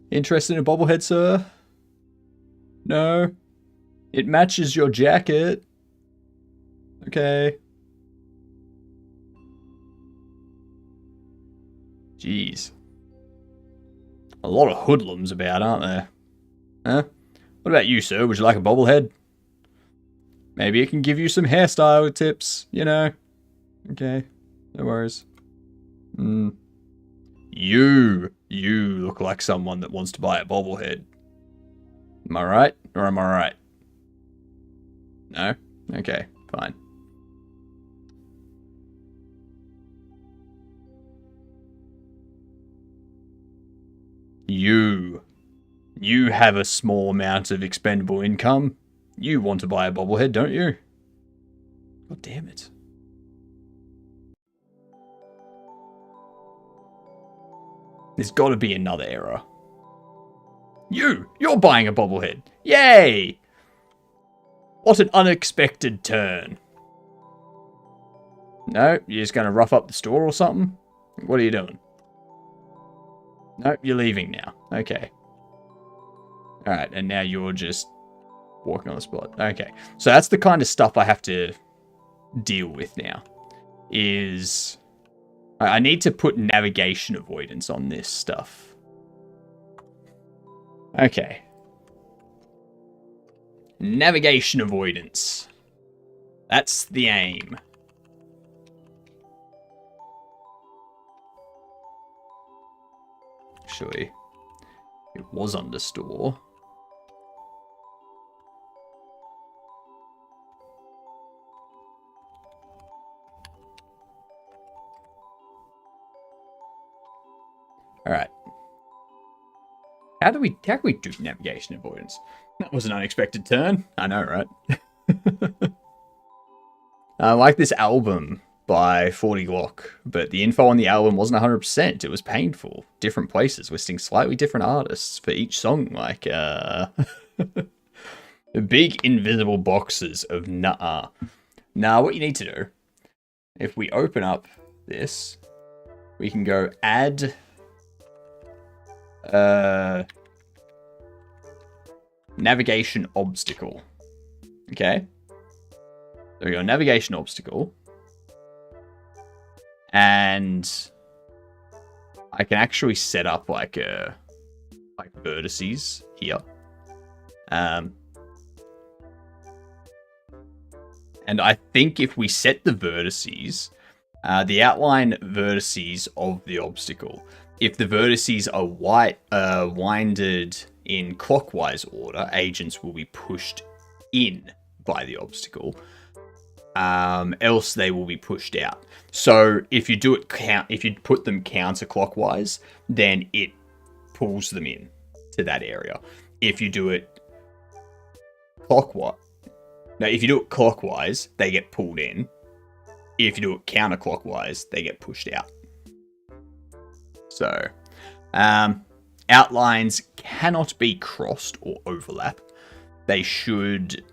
S2: Interested in a bobblehead, sir? No? It matches your jacket. Okay. Jeez. A lot of hoodlums about, aren't there? Huh? What about you, sir? Would you like a bobblehead? Maybe it can give you some hairstyle tips, you know? Okay. No worries. You look like someone that wants to buy a bobblehead. Am I right? Or am I right? No? Okay, fine. You have a small amount of expendable income. You want to buy a bobblehead, don't you? God damn it. There's got to be another error. You're buying a bobblehead. Yay! What an unexpected turn. No, you're just going to rough up the store or something? What are you doing? Nope, you're leaving now. Okay. Alright, and now you're just walking on the spot. Okay. So that's the kind of stuff I have to deal with now. Is I need to put navigation avoidance on this stuff. Okay. Navigation avoidance. That's the aim. Actually, it was under store. Alright. How can we do navigation avoidance? That was an unexpected turn. I know, right? I like this album by 40 Glock, but the info on the album wasn't 100%. It was painful. Different places listing slightly different artists for each song. Like, big invisible boxes of nah. Now, what you need to do, if we open up this, we can go add navigation obstacle. Okay. So we go navigation obstacle. And I can actually set up like vertices here. And I think if we set the vertices, the outline vertices of the obstacle, if the vertices are winded in clockwise order, agents will be pushed in by the obstacle. Else they will be pushed out. So if you do it if you put them counterclockwise, then it pulls them in to that area. If you do it clockwise, they get pulled in. If you do it counterclockwise, they get pushed out. So, outlines cannot be crossed or overlap. They should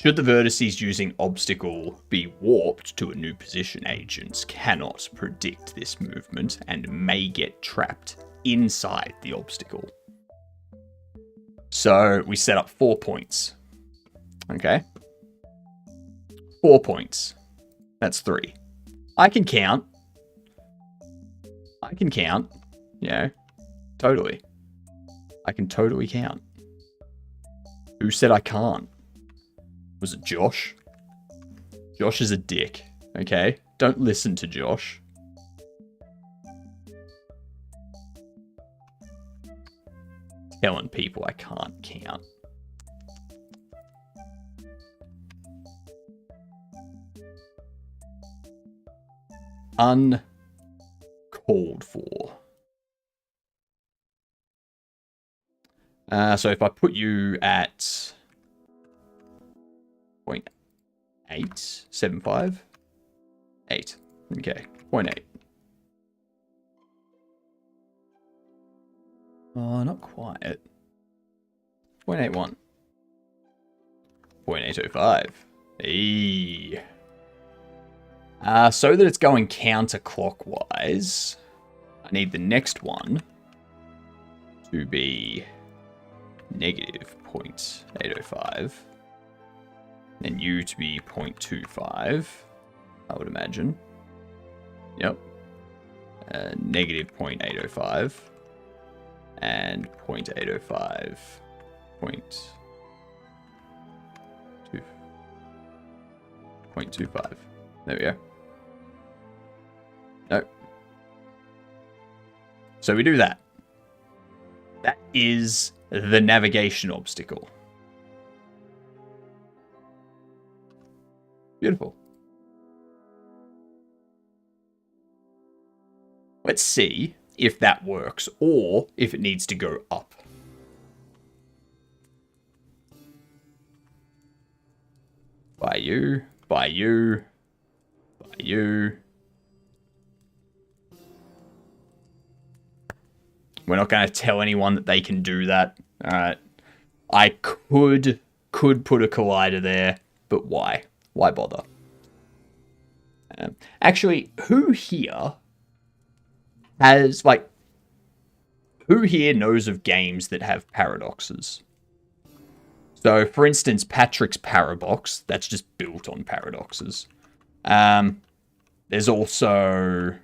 S2: the vertices using obstacle be warped to a new position, agents cannot predict this movement and may get trapped inside the obstacle. So we set up 4 points. Okay. 4 points. That's 3. I can count. Yeah, totally. I can totally count. Who said I can't? Was it Josh? Josh is a dick, okay? Don't listen to Josh. Telling people I can't count. Uncalled for. So if I put you at 0.875, 8. Okay, 0.8. Oh, not quite. 0.81. 0.805. Hey. So that it's going counterclockwise, I need the next one to be negative 0.805. And you to be 0.25, I would imagine. Yep. Negative 0.805. And 0.805. 0.25. There we go. Nope. So we do that. That is the navigation obstacle. Beautiful. Let's see if that works or if it needs to go up. By you, by you, by you. We're not going to tell anyone that they can do that. Alright. I could put a collider there, but why? Why bother? Actually, who here knows of games that have paradoxes? So, for instance, Patrick's Parabox, that's just built on paradoxes. There's also...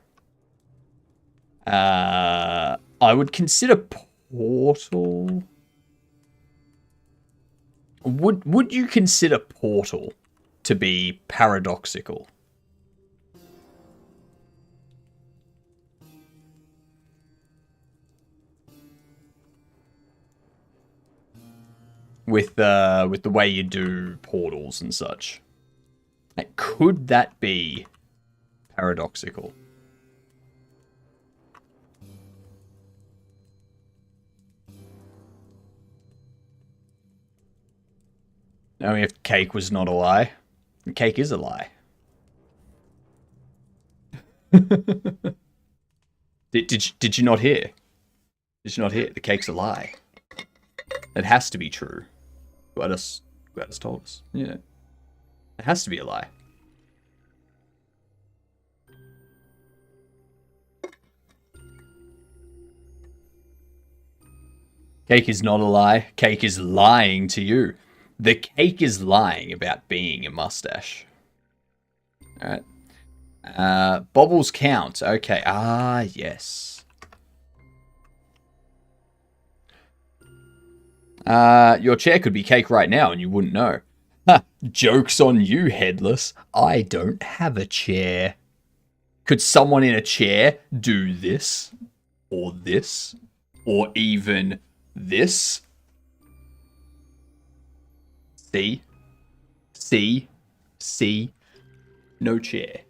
S2: I would consider Portal... Would you consider Portal to be paradoxical? With the way you do portals and such. Like, could that be paradoxical? Only if cake was not a lie. Cake is a lie. Did you not hear? Did you not hear? The cake's a lie. It has to be true. Gladys told us. Yeah. It has to be a lie. Cake is not a lie. Cake is lying to you. The cake is lying about being a mustache. Alright. Bobbles count. Okay. Ah, yes. Your chair could be cake right now and you wouldn't know. Ha! Joke's on you, headless. I don't have a chair. Could someone in a chair do this? Or this? Or even this? See? See? See? No chair.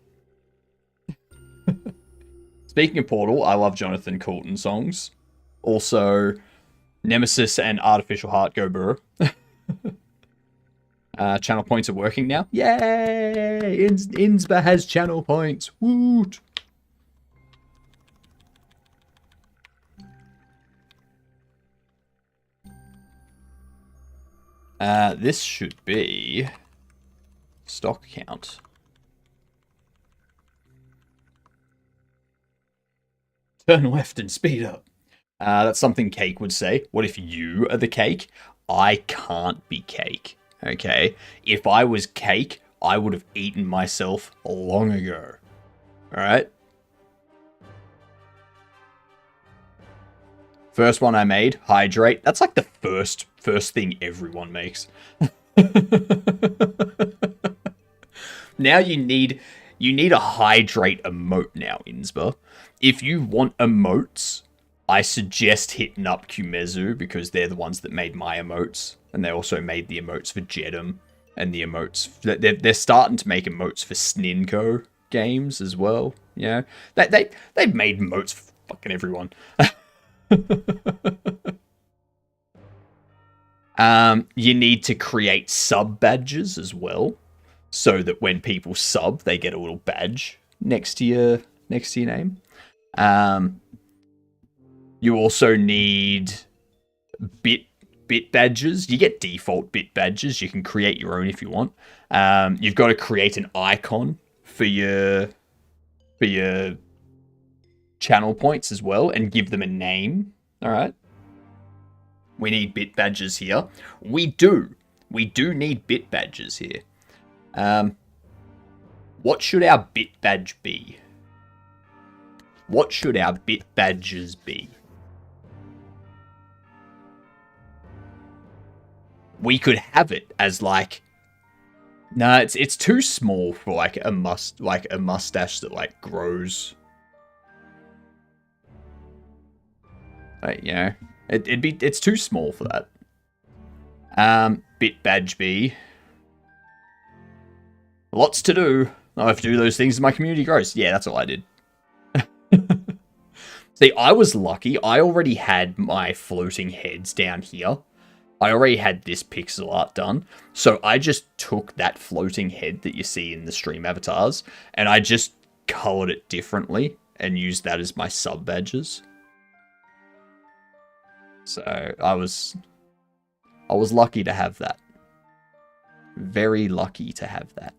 S2: Speaking of Portal, I love Jonathan Coulton songs. Also, Nemesis and Artificial Heart go burr. Channel points are working now. Yay! Insba has channel points. Woot! This should be stock count. Turn left and speed up. That's something Cake would say. What if you are the cake? I can't be cake. Okay? If I was cake, I would have eaten myself long ago. Alright? First one I made, hydrate. That's like the first thing everyone makes. Now you need a hydrate emote now, Insba. If you want emotes, I suggest hitting up Kumezu because they're the ones that made my emotes. And they also made the emotes for Jedum and the emotes. They're starting to make emotes for Sninko games as well. You know? They've made emotes for fucking everyone. You need to create sub badges as well, so that when people sub, they get a little badge next to your name. You also need bit badges. You get default bit badges. You can create your own if you want. You've got to create an icon for your channel points as well and give them a name. All right. We need bit badges here. We do need bit badges here. What should our bit badge be? What should our bit badges be? We could have it as like, no, it's too small for like a mustache that like grows. Like, you know, it's too small for that. Bit badge B. Lots to do. I have to do those things as my community grows. Yeah, that's all I did. See, I was lucky. I already had my floating heads down here. I already had this pixel art done. So I just took that floating head that you see in the stream avatars and I just colored it differently and used that as my sub badges. So I was lucky to have that. Very lucky to have that.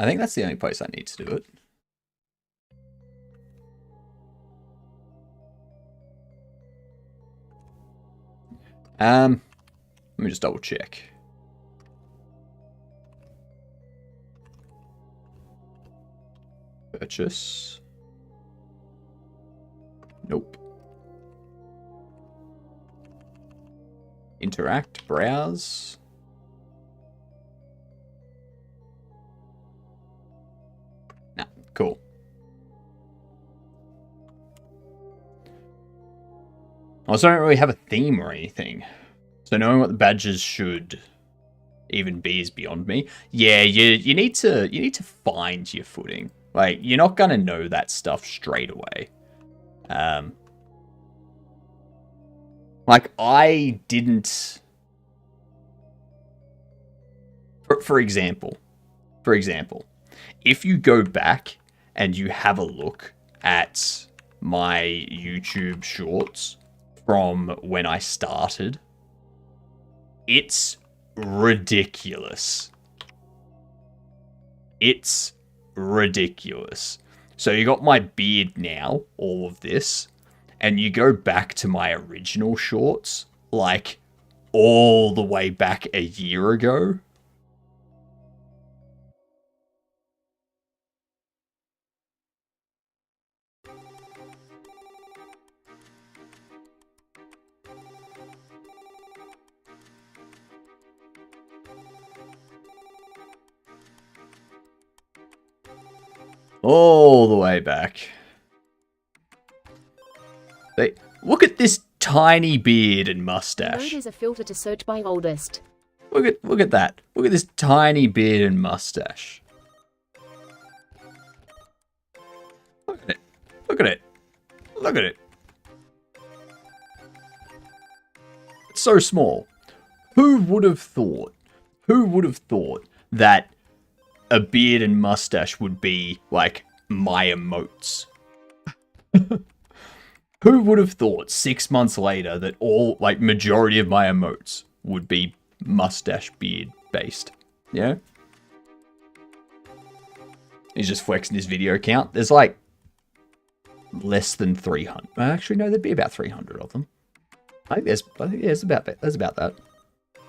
S2: I think that's the only place I need to do it. Let me just double check. Purchase. Nope. Interact, browse. Nah, cool. I also don't really have a theme or anything. So knowing what the badges should even be is beyond me. Yeah, you need to find your footing. Like, you're not gonna know that stuff straight away. Like, I didn't... For example, if you go back and you have a look at my YouTube shorts from when I started, it's ridiculous. It's ridiculous. So you got my beard now, all of this, and you go back to my original shorts, like all the way back a year ago. All the way back. Hey, look at this tiny beard and mustache.
S4: There's a filter to search by oldest.
S2: Look at that. Look at this tiny beard and mustache. Look at it. Look at it. Look at it. It's so small. Who would have thought? Who would have thought that a beard and mustache would be like my emotes? Who would have thought 6 months later that all, like, majority of my emotes would be mustache beard based? Yeah? He's just flexing his video count. There's like less than 300. Actually, no, there'd be about 300 of them. I think there's about that.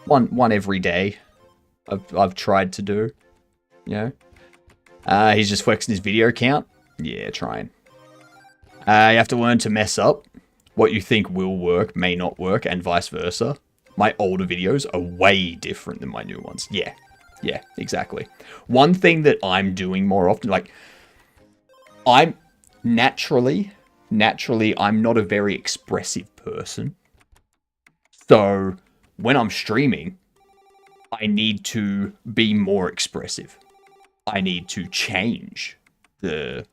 S2: One every day. I've tried to do. You know? He's just flexing his video count. Yeah, trying. You have to learn to mess up. What you think will work may not work, and vice versa. My older videos are way different than my new ones. Yeah, exactly. One thing that I'm doing more often, like, I'm naturally, I'm not a very expressive person. So when I'm streaming, I need to be more expressive. I need to change the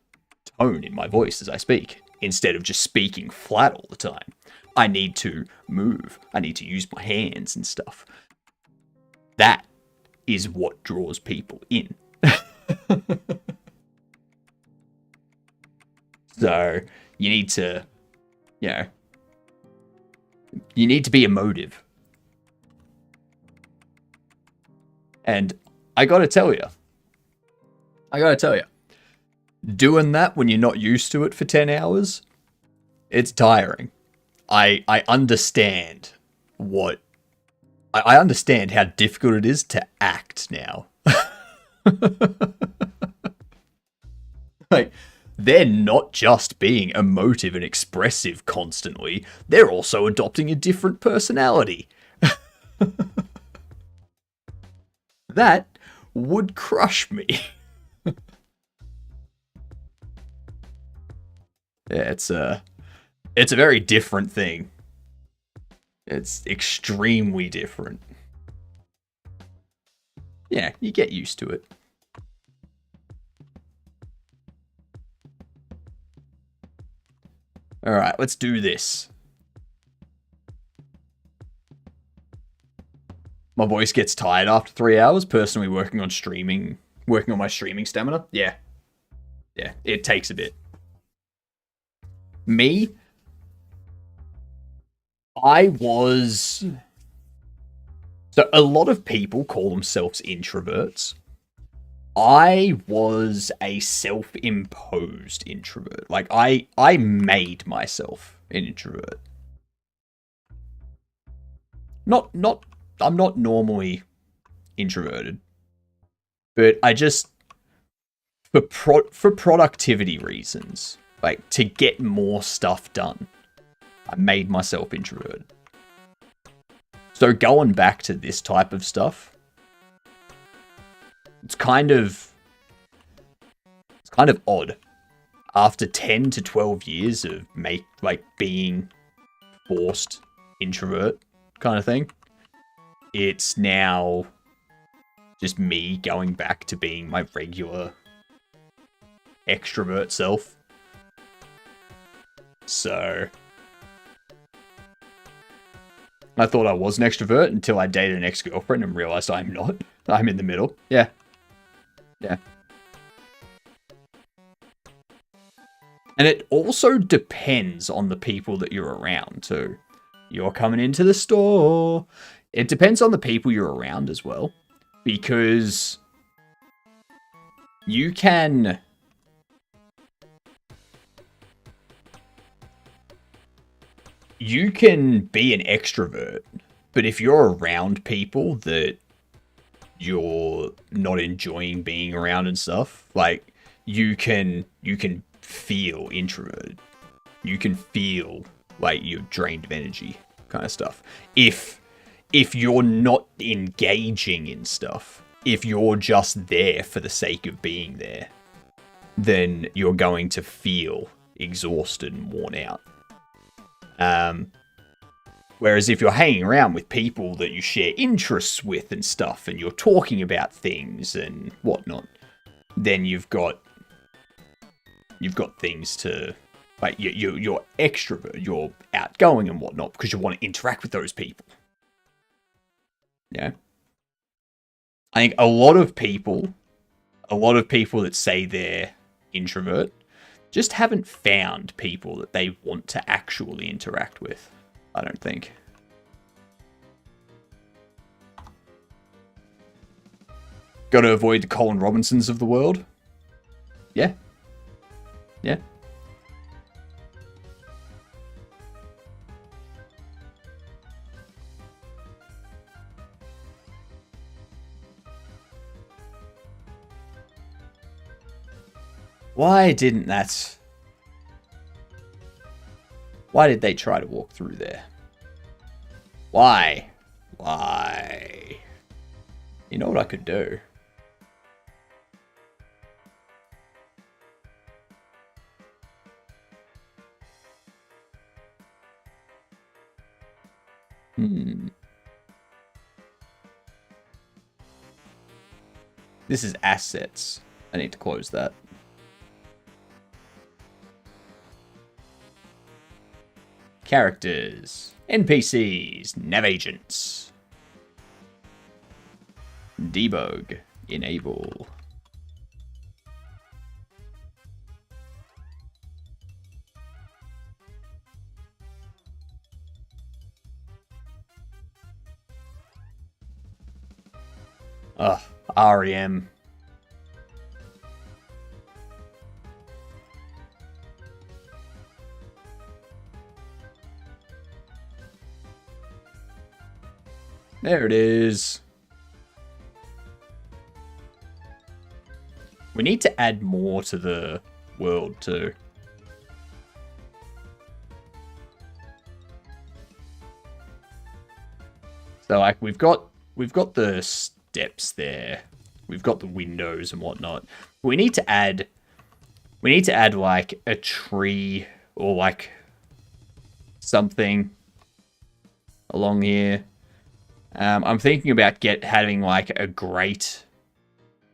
S2: tone in my voice as I speak, instead of just speaking flat all the time. I need to move. I need to use my hands and stuff. That is what draws people in. So, you need to, you know, you need to be emotive. And I gotta tell you, doing that when you're not used to it for 10 hours, it's tiring. I understand I understand how difficult it is to act now. Like, they're not just being emotive and expressive constantly, they're also adopting a different personality. That would crush me. Yeah, it's a very different thing. It's extremely different. Yeah, you get used to it. Alright, let's do this. My voice gets tired after 3 hours, personally working on my streaming stamina. Yeah. Yeah, it takes a bit. Me? So a lot of people call themselves introverts. I was a self-imposed introvert. Like, I made myself an introvert. I'm not normally introverted. But I just, for productivity reasons, like, to get more stuff done, I made myself introverted. So going back to this type of stuff, it's kind of odd. After 10 to 12 years of being forced introvert kind of thing, it's now just me going back to being my regular extrovert self. So I thought I was an extrovert until I dated an ex-girlfriend and realized I'm not. I'm in the middle. Yeah. Yeah. And it also depends on the people that you're around too. You're coming into the store. It depends on the people you're around as well. Because you can be an extrovert, but if you're around people that you're not enjoying being around and stuff, like, you can feel introverted. You can feel like you're drained of energy kind of stuff. If you're not engaging in stuff, if you're just there for the sake of being there, then you're going to feel exhausted and worn out. Whereas if you're hanging around with people that you share interests with and stuff, and you're talking about things and whatnot, then you've got things to, like, you're extrovert, you're outgoing and whatnot because you want to interact with those people. Yeah. I think a lot of people that say they're introvert just haven't found people that they want to actually interact with, I don't think. Got to avoid the Colin Robinsons of the world. Yeah. Yeah. Why did they try to walk through there? Why? You know what I could do? This is assets. I need to close that. Characters, NPCs, nav agents. Debug, enable. Ugh, REM. There it is. We need to add more to the world too. So like we've got the steps there. We've got the windows and whatnot. We need to add like a tree or like something along here. I'm thinking about having like a grate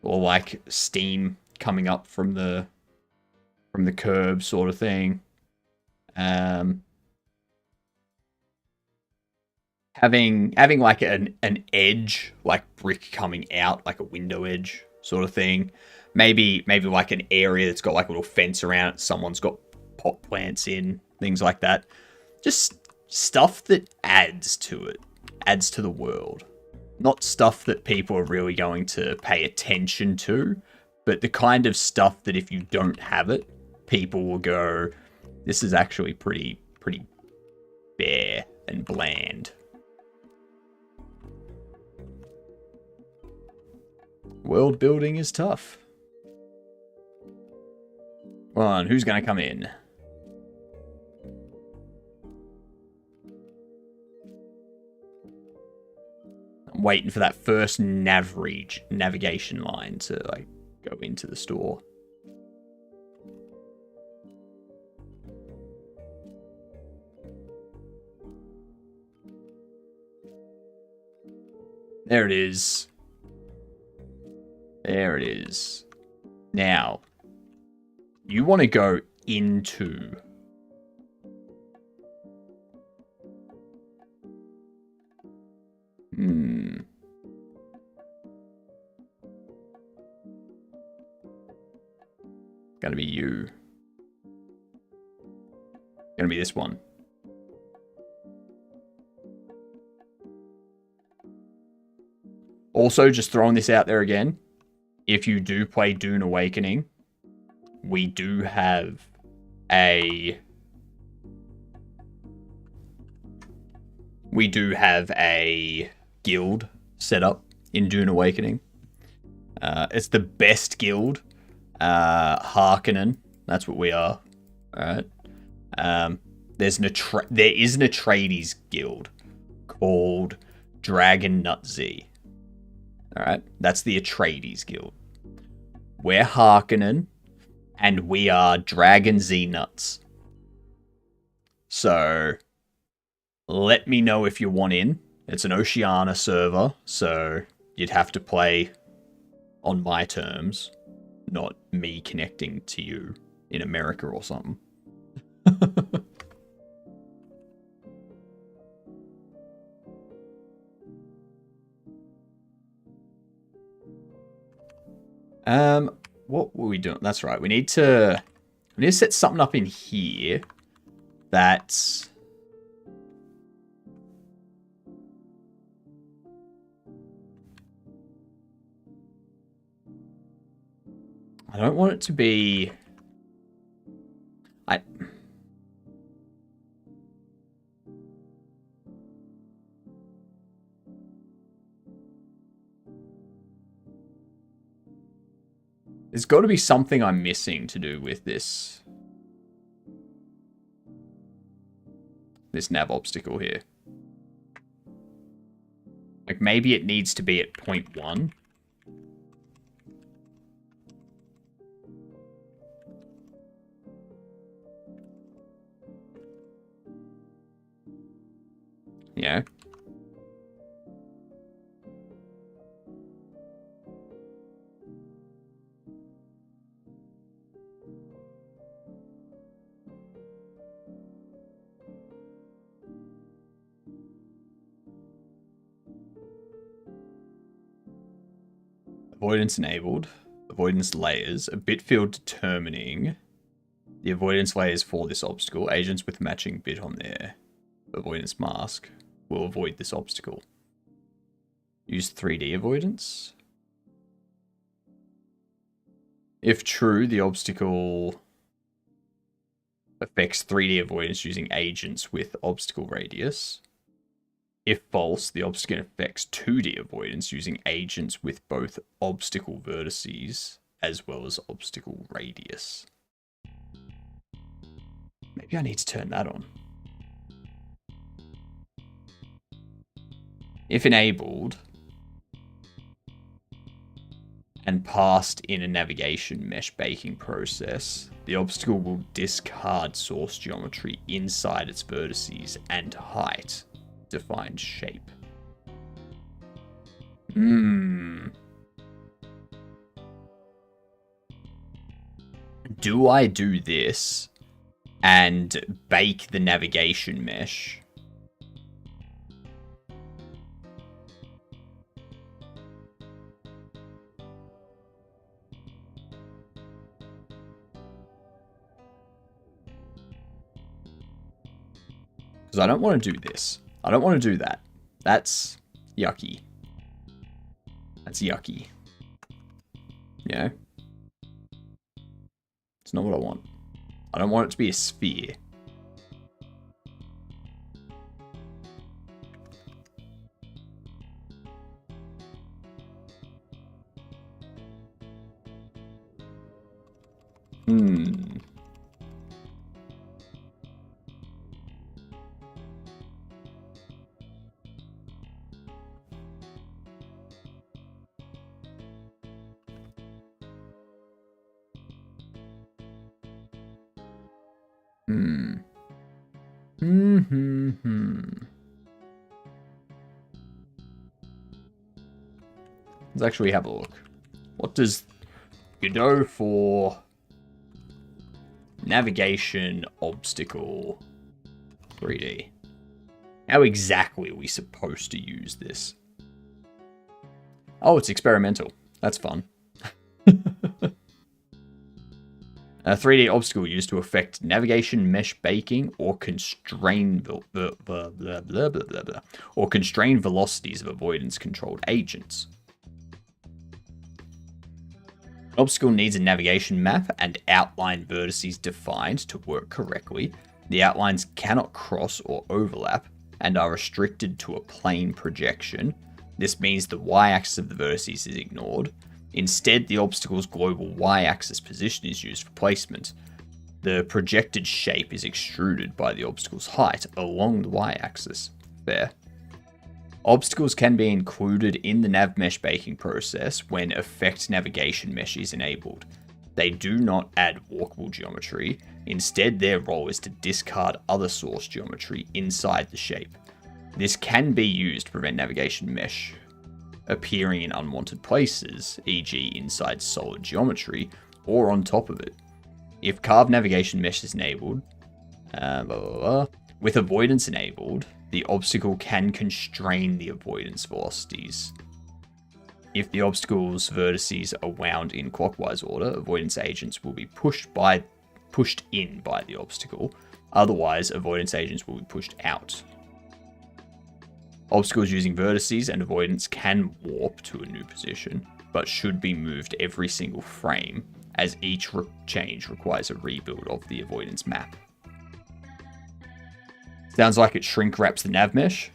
S2: or like steam coming up from the curb sort of thing. Having like an edge, like brick coming out, like a window edge sort of thing. Maybe like an area that's got like a little fence around it. Someone's got pot plants in, things like that. Just stuff that adds to it. Adds to the world. Not stuff that people are really going to pay attention to, but the kind of stuff that if you don't have it, people will go, this is actually pretty bare and bland. World building is tough. Come on, who's going to come in? I'm waiting for that first navigation line to like go into the store. There it is. There it is. Now, you want to go into... Gonna be you. Gonna be this one. Also, just throwing this out there again. If you do play Dune Awakening, we do have a guild set up in Dune Awakening. It's the best guild. Harkonnen, that's what we are. Alright. There is an Atreides guild called Dragon Nut Z. Alright, that's the Atreides guild. We're Harkonnen, and we are Dragon Z Nuts. So, let me know if you want in. It's an Oceania server, so you'd have to play on my terms, not me connecting to you in America or something. What were we doing? That's right. We need to set something up in here that's I don't want it to be There's got to be something I'm missing to do with this nav obstacle here. Like maybe it needs to be at 0.1. Yeah. Avoidance enabled. Avoidance layers. A bit field determining the avoidance layers for this obstacle. Agents with matching bit on their avoidance mask will avoid this obstacle. Use 3D avoidance. If true, the obstacle affects 3D avoidance using agents with obstacle radius. If false, the obstacle affects 2D avoidance using agents with both obstacle vertices as well as obstacle radius. Maybe I need to turn that on. If enabled and passed in a navigation mesh baking process, the obstacle will discard source geometry inside its vertices and height to find shape. Do I do this and bake the navigation mesh? Because I don't want to do this. I don't want to do that. That's yucky. That's yucky. You know? It's not what I want. I don't want it to be a sphere. Let's actually have a look. What does Godot for navigation obstacle 3D? How exactly are we supposed to use this? Oh, it's experimental. That's fun. A 3D obstacle used to affect navigation mesh baking or constrain or constrain velocities of avoidance controlled agents. An obstacle needs a navigation map and outline vertices defined to work correctly. The outlines cannot cross or overlap and are restricted to a plane projection. This means the y-axis of the vertices is ignored. Instead, the obstacle's global y-axis position is used for placement. The projected shape is extruded by the obstacle's height along the y-axis. Fair. Obstacles can be included in the nav mesh baking process when effect navigation mesh is enabled. They do not add walkable geometry. Instead, their role is to discard other source geometry inside the shape. This can be used to prevent navigation mesh appearing in unwanted places, e.g. inside solid geometry, or on top of it. If carved navigation mesh is enabled, with avoidance enabled, the obstacle can constrain the avoidance velocities. If the obstacle's vertices are wound in clockwise order, avoidance agents will be pushed in by the obstacle. Otherwise, avoidance agents will be pushed out. Obstacles using vertices and avoidance can warp to a new position, but should be moved every single frame, as each change requires a rebuild of the avoidance map. Sounds like it shrink wraps the nav mesh.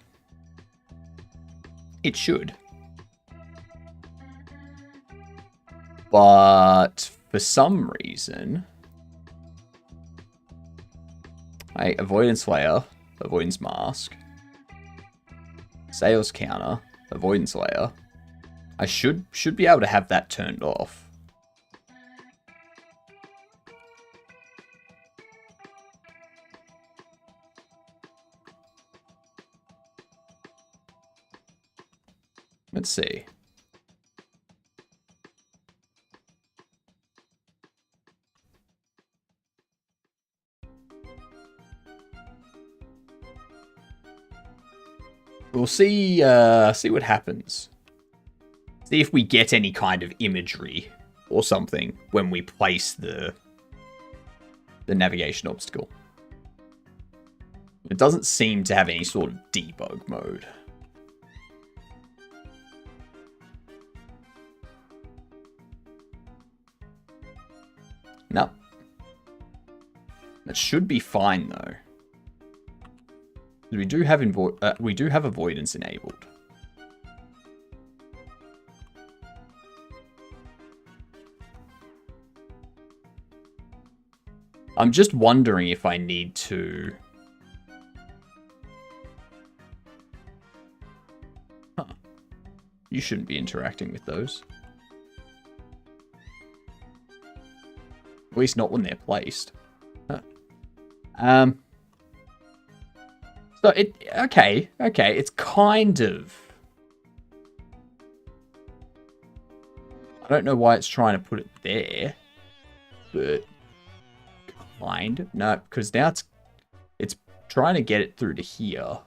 S2: It should. But for some reason, avoidance layer, avoidance mask, sales counter, avoidance layer. I should be able to have that turned off. Let's see. We'll see what happens. See if we get any kind of imagery or something when we place the navigation obstacle. It doesn't seem to have any sort of debug mode. should be fine though. We do have avoidance enabled. I'm just wondering if I need to... Huh. You shouldn't be interacting with those. At least not when they're placed. Huh. So okay, it's kind of... I don't know why it's trying to put it there, but kind of. No, because now it's trying to get it through to here.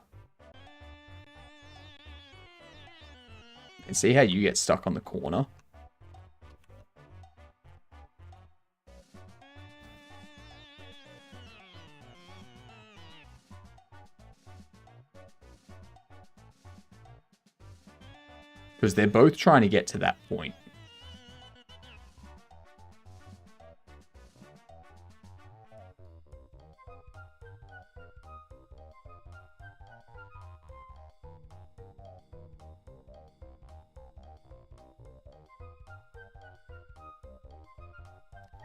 S2: And see how you get stuck on the corner? Because they're both trying to get to that point.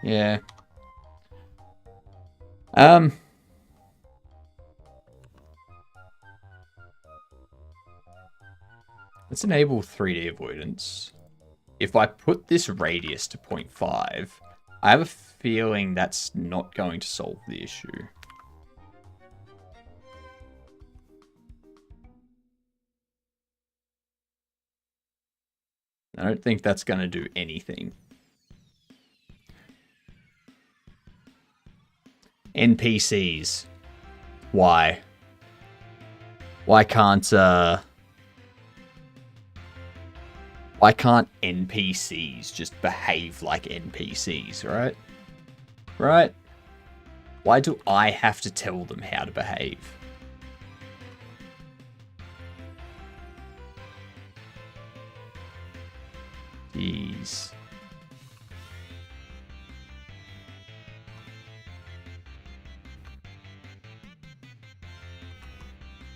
S2: Yeah. Let's enable 3D avoidance. If I put this radius to 0.5, I have a feeling that's not going to solve the issue. I don't think that's going to do anything. NPCs. Why? Why can't NPCs just behave like NPCs, right? Right? Why do I have to tell them how to behave? Jeez.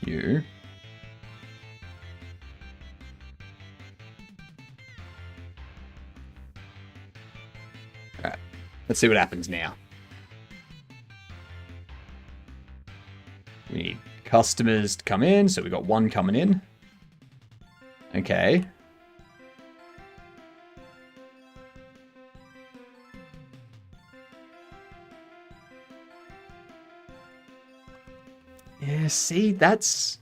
S2: You. Alright, let's see what happens now. We need customers to come in, so we got one coming in. Okay. Yeah, see, that's...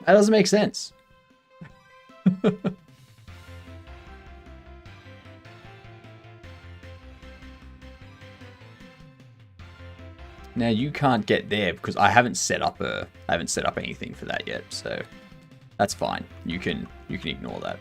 S2: That doesn't make sense. Now you can't get there because I haven't set up anything for that yet, so that's fine. You can ignore that.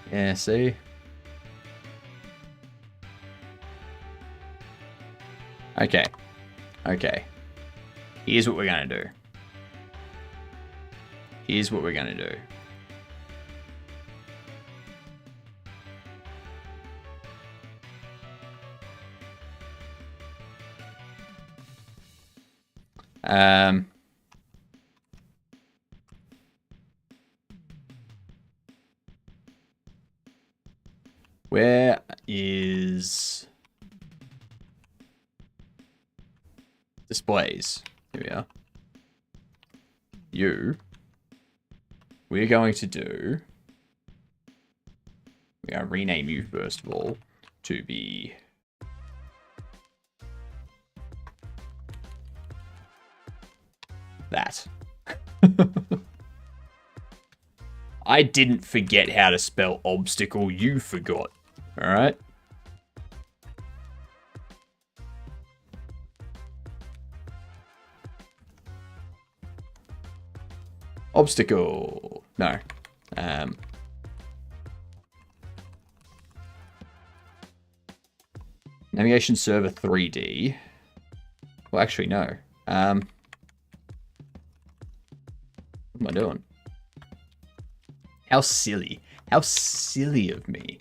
S2: Yeah, see? Okay. Okay. Here's what we're gonna do. Here's what we're gonna do. Where is displays? Here we are. We're going to rename you first of all to be that. I didn't forget how to spell obstacle, you forgot. Alright? Obstacle. No. Navigation server 3D. Well, actually, no. What am I doing? How silly. How silly of me.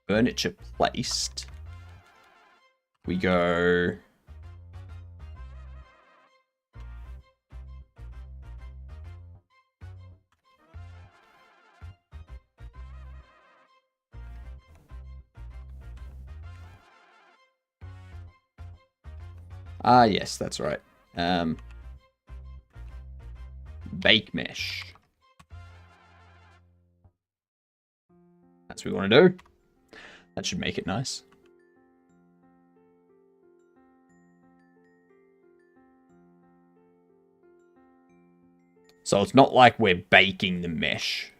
S2: Furniture placed. We go... Ah, yes, that's right. Bake mesh. That's what we want to do. That should make it nice. So it's not like we're baking the mesh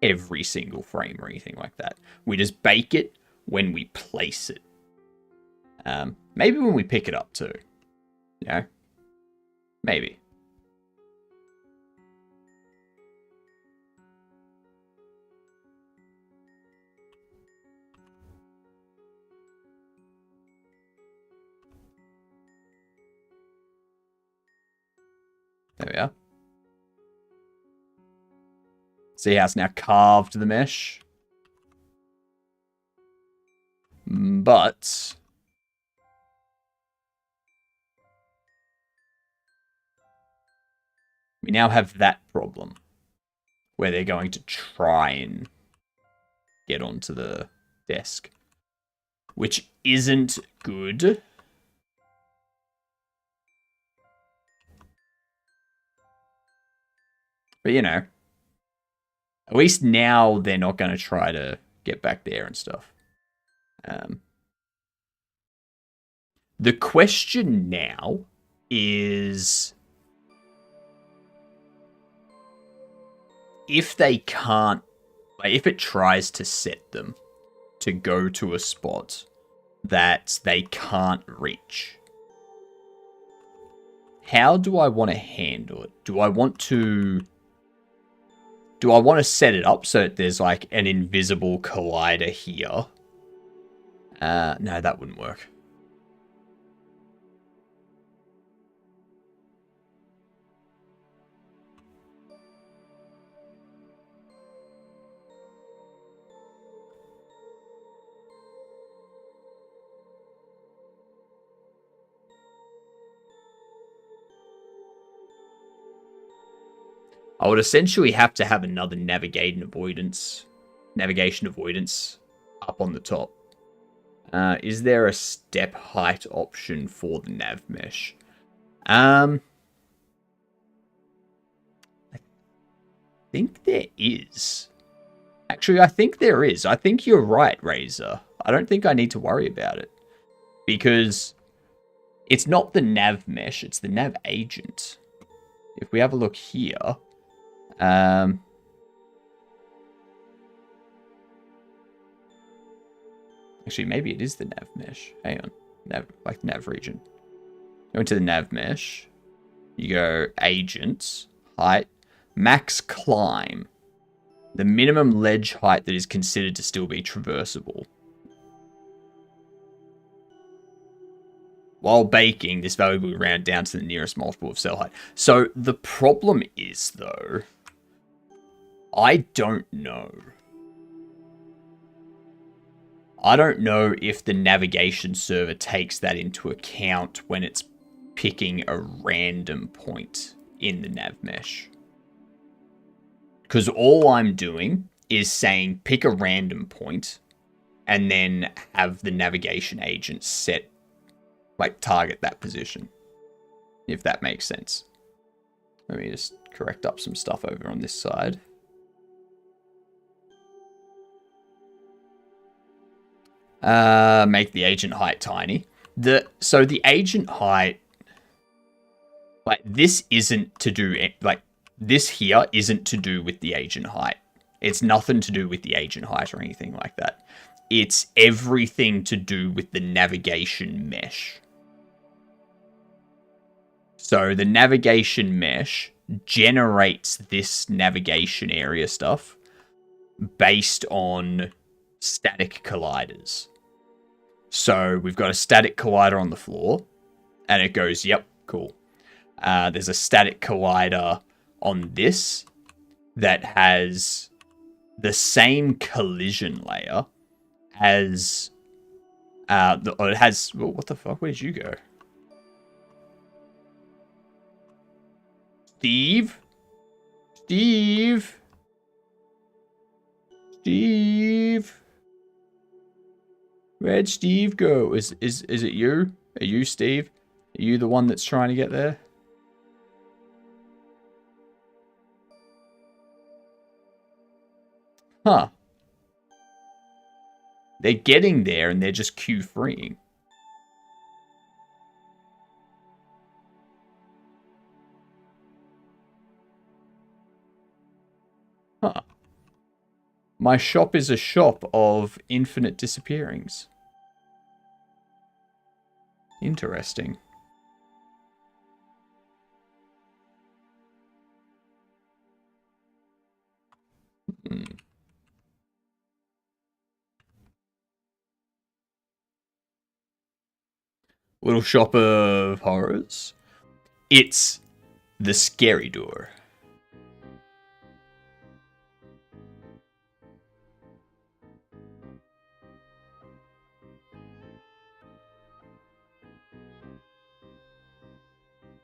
S2: every single frame or anything like that. We just bake it when we place it. Maybe when we pick it up too. Yeah. Maybe. There we are. See how it's now carved the mesh? But... we now have that problem. Where they're going to try and get onto the desk. Which isn't good. But, you know, at least now they're not going to try to get back there and stuff. The question now is... if they can't... like, if it tries to set them to go to a spot that they can't reach... how do I want to handle it? Do I want to set it up so that there's like an invisible collider here? No, that wouldn't work. I would essentially have to have another navigation avoidance up on the top. Is there a step height option for the nav mesh? I think there is. Actually, I think there is. I think you're right, Razor. I don't think I need to worry about it. Because it's not the nav mesh, it's the nav agent. If we have a look here... actually, maybe it is the nav mesh. Hang on. Like the nav region. Go into the nav mesh. You go agents, height, max climb. The minimum ledge height that is considered to still be traversable. While baking, this value will round down to the nearest multiple of cell height. So the problem is, though, I don't know. I don't know if the navigation server takes that into account when it's picking a random point in the nav mesh. Because all I'm doing is saying pick a random point and then have the navigation agent set, like, target that position. If that makes sense. Let me just correct up some stuff over on this side. Make the agent height tiny. So the agent height, like, this isn't to do, like, this here isn't to do with the agent height. It's nothing to do with the agent height or anything like that. It's everything to do with the navigation mesh. So the navigation mesh generates this navigation area stuff based on static colliders. So we've got a static collider on the floor, and it goes, yep, cool. There's a static collider on this that has the same collision layer as it has. Well, what the fuck? Where did you go, Steve? Where'd Steve go? Is it you? Are you Steve? Are you the one that's trying to get there? Huh. They're getting there and they're just queue freeing. Huh. My shop is a shop of infinite disappearings. Interesting. Little shop of horrors. It's the scary door.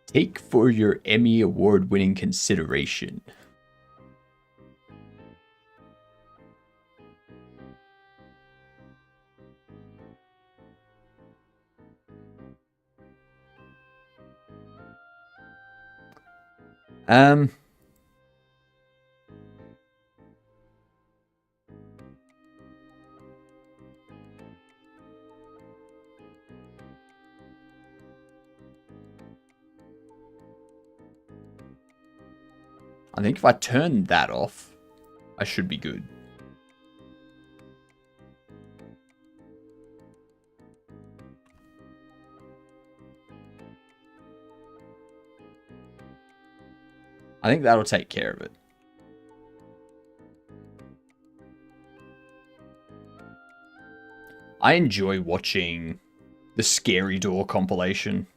S2: Take for your Emmy award-winning consideration. I think if I turn that off, I should be good. I think that'll take care of it. I enjoy watching the Scary Door compilation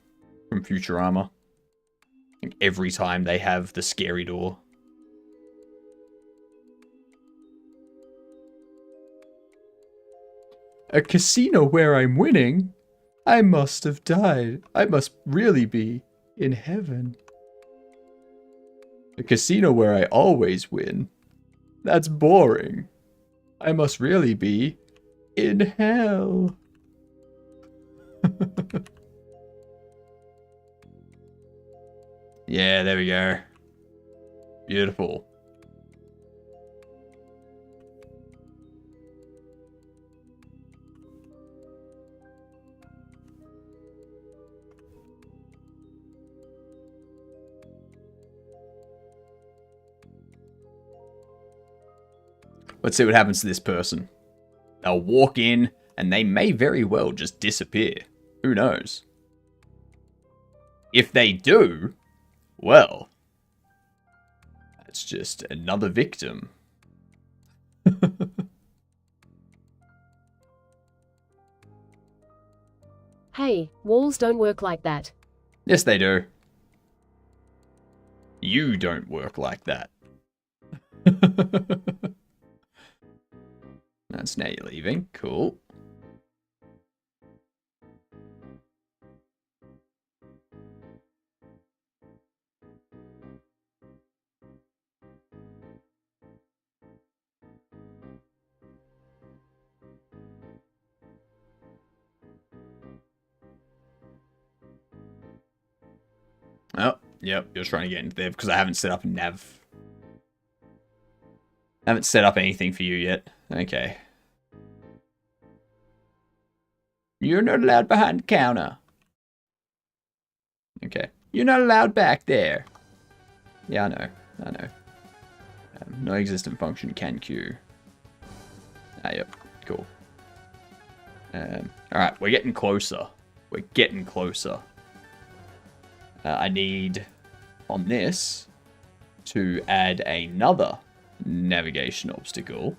S2: from Futurama. I think every time they have the Scary Door. A casino where I'm winning? I must have died. I must really be in heaven. A casino where I always win? That's boring. I must really be in hell. Yeah, there we go. Beautiful. Let's see what happens to this person. They'll walk in, and they may very well just disappear. Who knows? If they do, well, that's just another victim.
S4: Hey, walls don't work like that.
S2: Yes, they do. You don't work like that. That's now you're leaving. Cool. Oh, yep, you're trying to get into there because I haven't set up a nav. I haven't set up anything for you yet. Okay. You're not allowed behind the counter. Okay. You're not allowed back there. Yeah, I know. I know. No existent function can queue. Ah, yep. Cool. Alright, we're getting closer. We're getting closer. I need, on this, to add another navigation obstacle.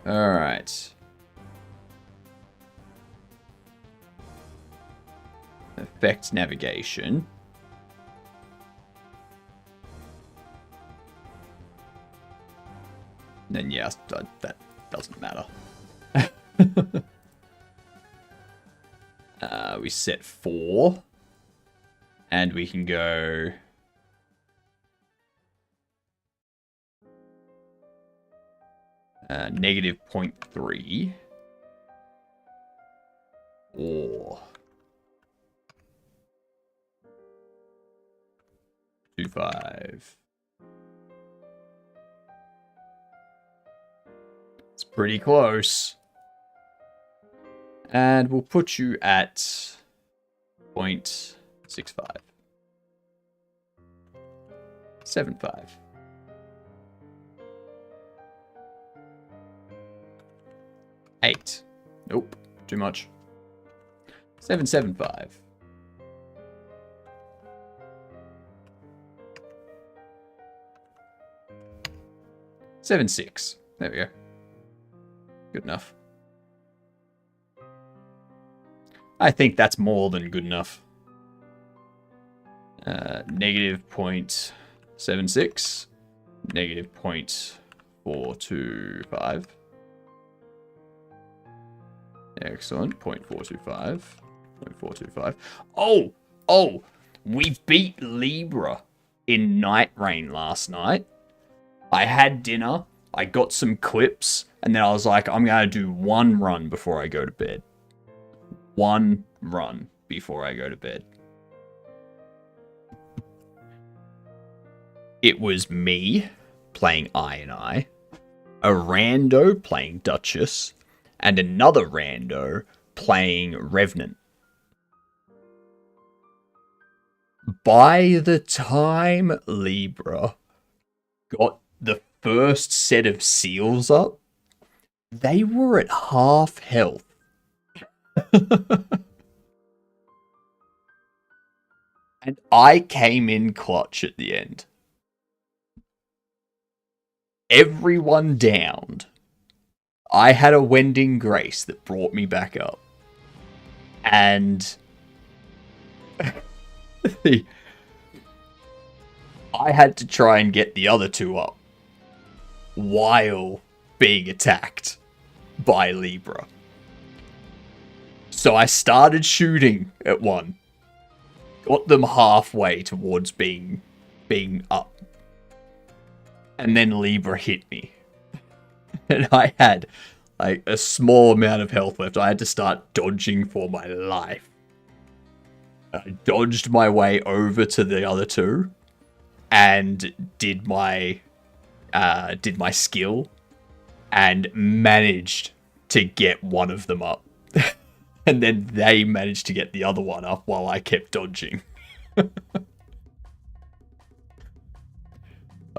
S2: Alright. Effect navigation. Then yes, that doesn't matter. We set 4. And we can go... negative 0.3. Or... 2.5. It's pretty close. And we'll put you at 0.65. 7.5. 8. Nope, too much. 7.75. 7.6. There we go. Good enough. I think that's more than good enough. Negative 0.76. Negative 0.425. Excellent. 0.425. 0.425. Oh! We beat Libra in Night Rain last night. I had dinner. I got some clips. And then I was like, I'm going to do one run before I go to bed. One run before I go to bed. It was me playing I, a rando playing Duchess, and another rando playing Revenant. By the time Libra got the first set of seals up, they were at half health. And I came in clutch at the end. Everyone downed. I had a Wending Grace that brought me back up. And I had to try and get the other two up while being attacked by Libra. So I started shooting at one. Got them halfway towards being up. And then Libra hit me. And I had like a small amount of health left. I had to start dodging for my life. I dodged my way over to the other two and did my skill and managed to get one of them up. And then they managed to get the other one up while I kept dodging.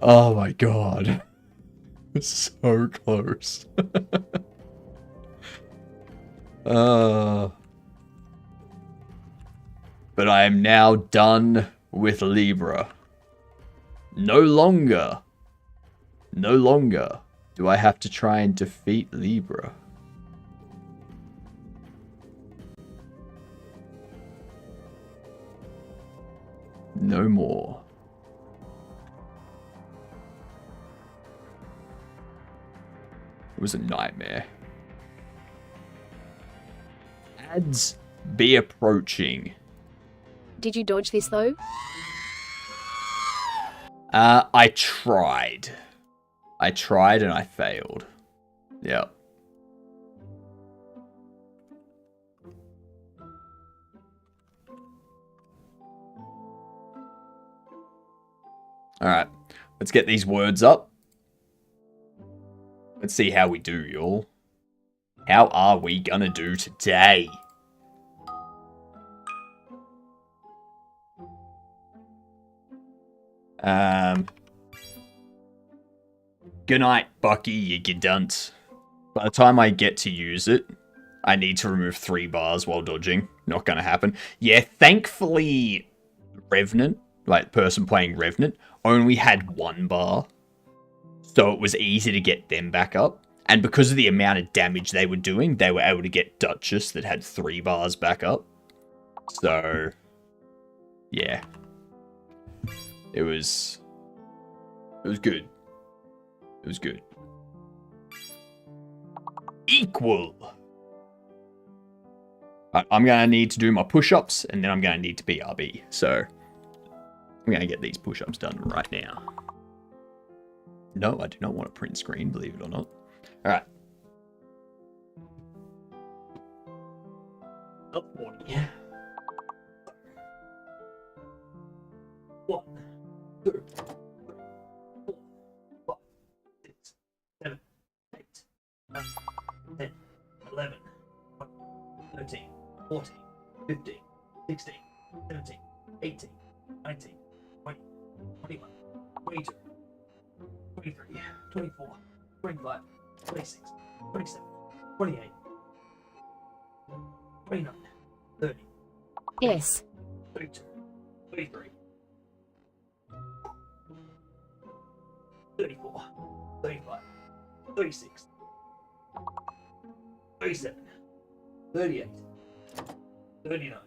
S2: Oh my god. So close. But I am now done with Libra. No longer do I have to try and defeat Libra. No more. It was a nightmare. Ads be approaching.
S4: Did you dodge this though?
S2: I tried. I tried and I failed. Yep. Alright, let's get these words up. Let's see how we do, y'all. How are we gonna do today? Good night, Bucky, you gidunt. By the time I get to use it, I need to remove 3 bars while dodging. Not gonna happen. Yeah, thankfully, Revenant, like person playing Revenant, only had 1 bar. So it was easy to get them back up. And because of the amount of damage they were doing, they were able to get Duchess that had 3 bars back up. So, yeah. It was good. It was good. Equal. I'm going to need to do my push-ups, and then I'm going to need to BRB. So, I'm going to get these push-ups done right now. No, I do not want a print screen, believe it or not. Alright. Up 40. 1, 2, 3, 4, 5, 6, 7, 8, 9, 10, 11, 12, 13, 14, 15, 16, 17, 18, 19, 20, 21, 22, 23, 24, 25, 26, 27, 28, 29, 30,
S4: Yes.
S2: 32, 33, 34, 35, 36, 37, 38, 39,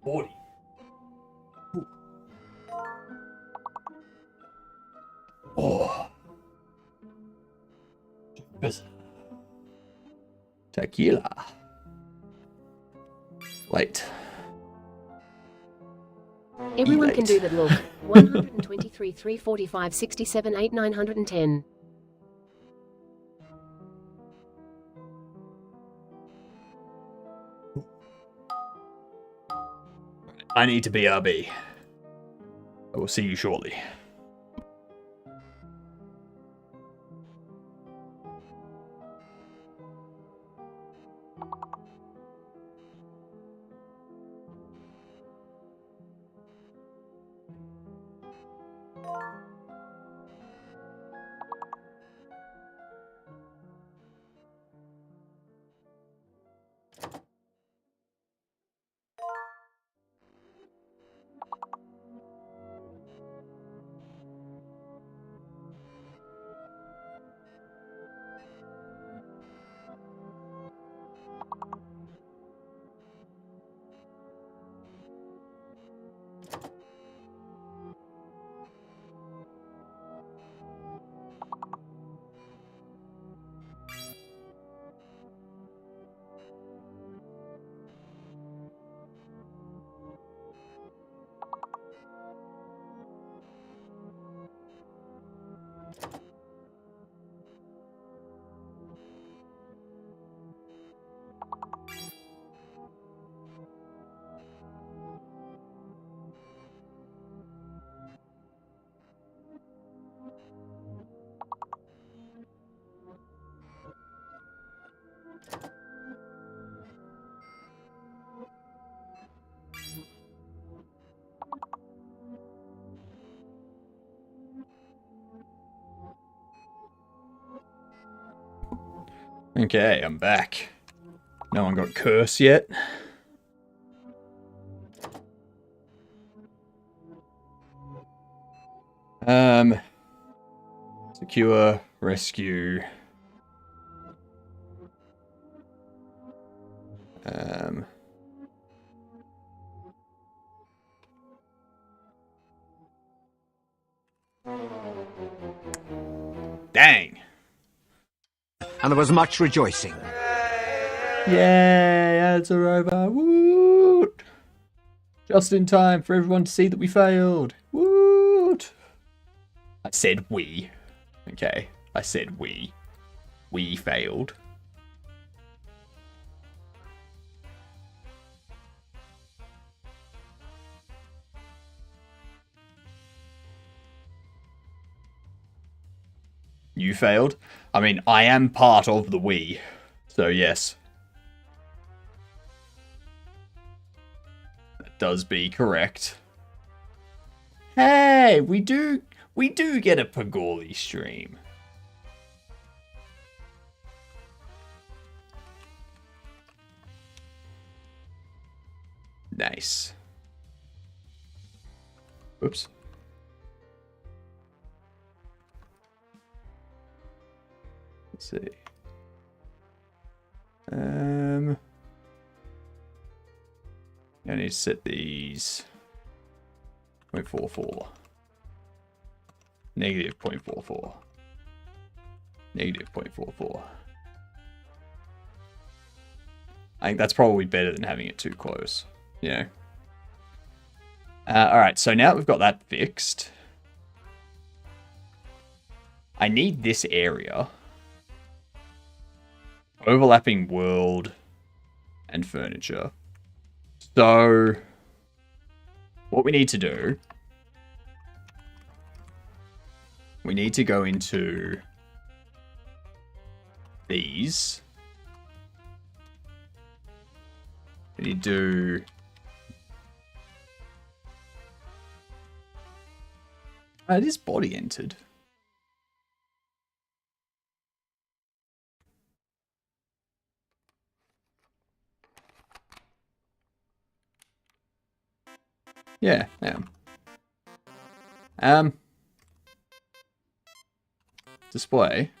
S2: 40. Oh. Tequila. Wait.
S4: Everyone can do that, look. 123, 345, 67, 8, 910.
S2: I need to BRB. I will see you shortly. Okay, I'm back. No one got curse yet. Secure, rescue. Dang.
S1: And there was much rejoicing.
S2: Yay, it's a robot. Woot! Just in time for everyone to see that we failed. Woot! I said we. Okay, I said we. We failed. You failed? I mean, I am part of the we. So yes. That does be correct. Hey, we do get a Pagoli stream. Nice. Oops. Let's see. I need to set these 0.44. Negative 0.44. Negative 0.44. I think that's probably better than having it too close, you know. Alright, so now that we've got that fixed, I need this area. Overlapping world and furniture. So, what we need to do, we need to go into these. We need to do it is body entered. Yeah, yeah. Display.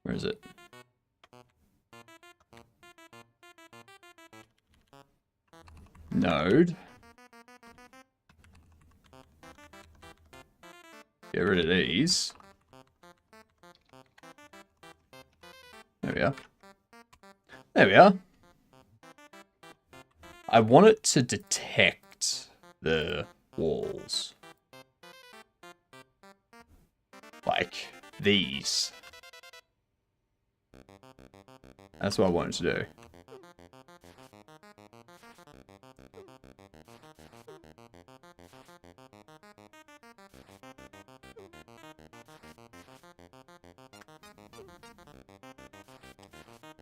S2: Where is it? Node. Get rid of these. There we are. There we are. I want it to detect the walls. Like these. That's what I wanted to do.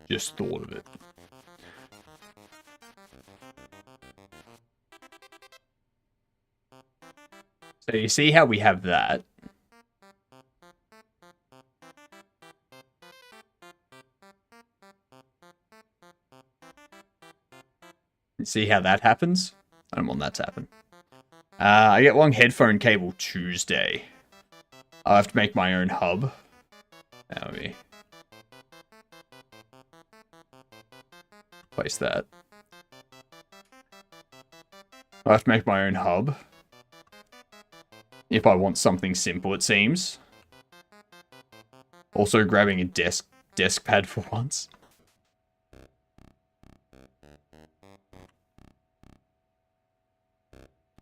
S2: Just thought of it. So you see how we have that. You see how that happens? I don't want that to happen. I get one headphone cable Tuesday. I'll have to make my own hub. That'll be... Place that. I'll have to make my own hub. If I want something simple, it seems. Also grabbing a desk pad for once.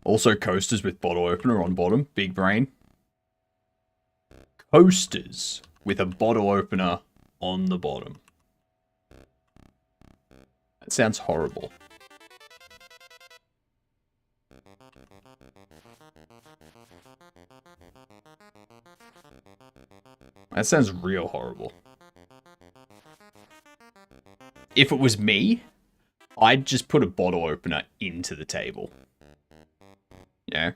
S2: Also coasters with bottle opener on bottom. Big brain. Coasters with a bottle opener on the bottom. That sounds horrible. That sounds real horrible. If it was me, I'd just put a bottle opener into the table. Yeah.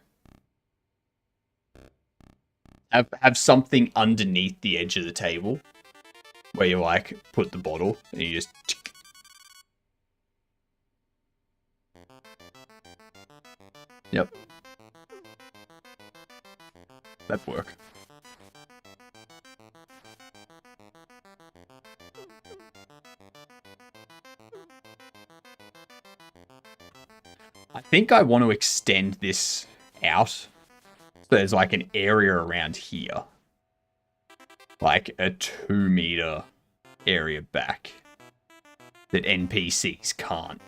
S2: Have something underneath the edge of the table where you like put the bottle and you just tick. Yep. That'd work. I think I want to extend this out. So there's like an area around here. Like a 2 meter area back. That NPCs can't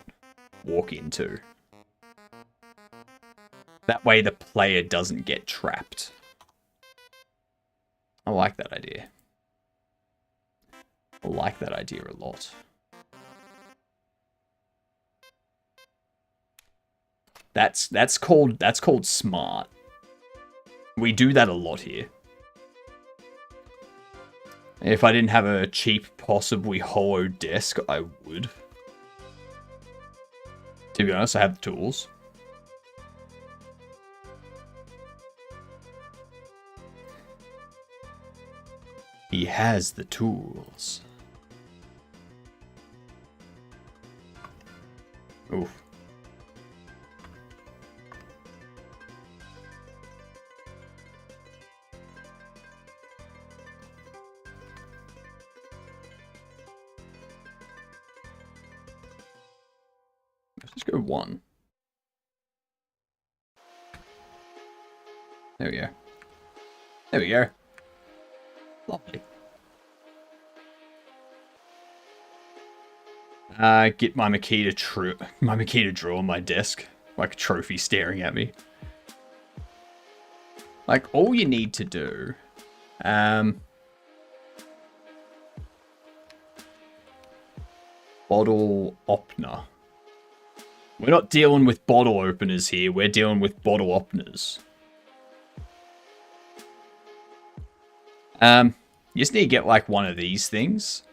S2: walk into. That way the player doesn't get trapped. I like that idea. I like that idea a lot. That's called smart. We do that a lot here. If I didn't have a cheap, possibly hollow desk, I would. To be honest, I have the tools. He has the tools. Oof. Let's go 1. There we go. There we go. Lovely. Get my Makita drawer on my desk, like a trophy staring at me. Like, all you need to do, bottle opener. We're not dealing with bottle openers here, we're dealing with bottle openers. You just need to get like one of these things.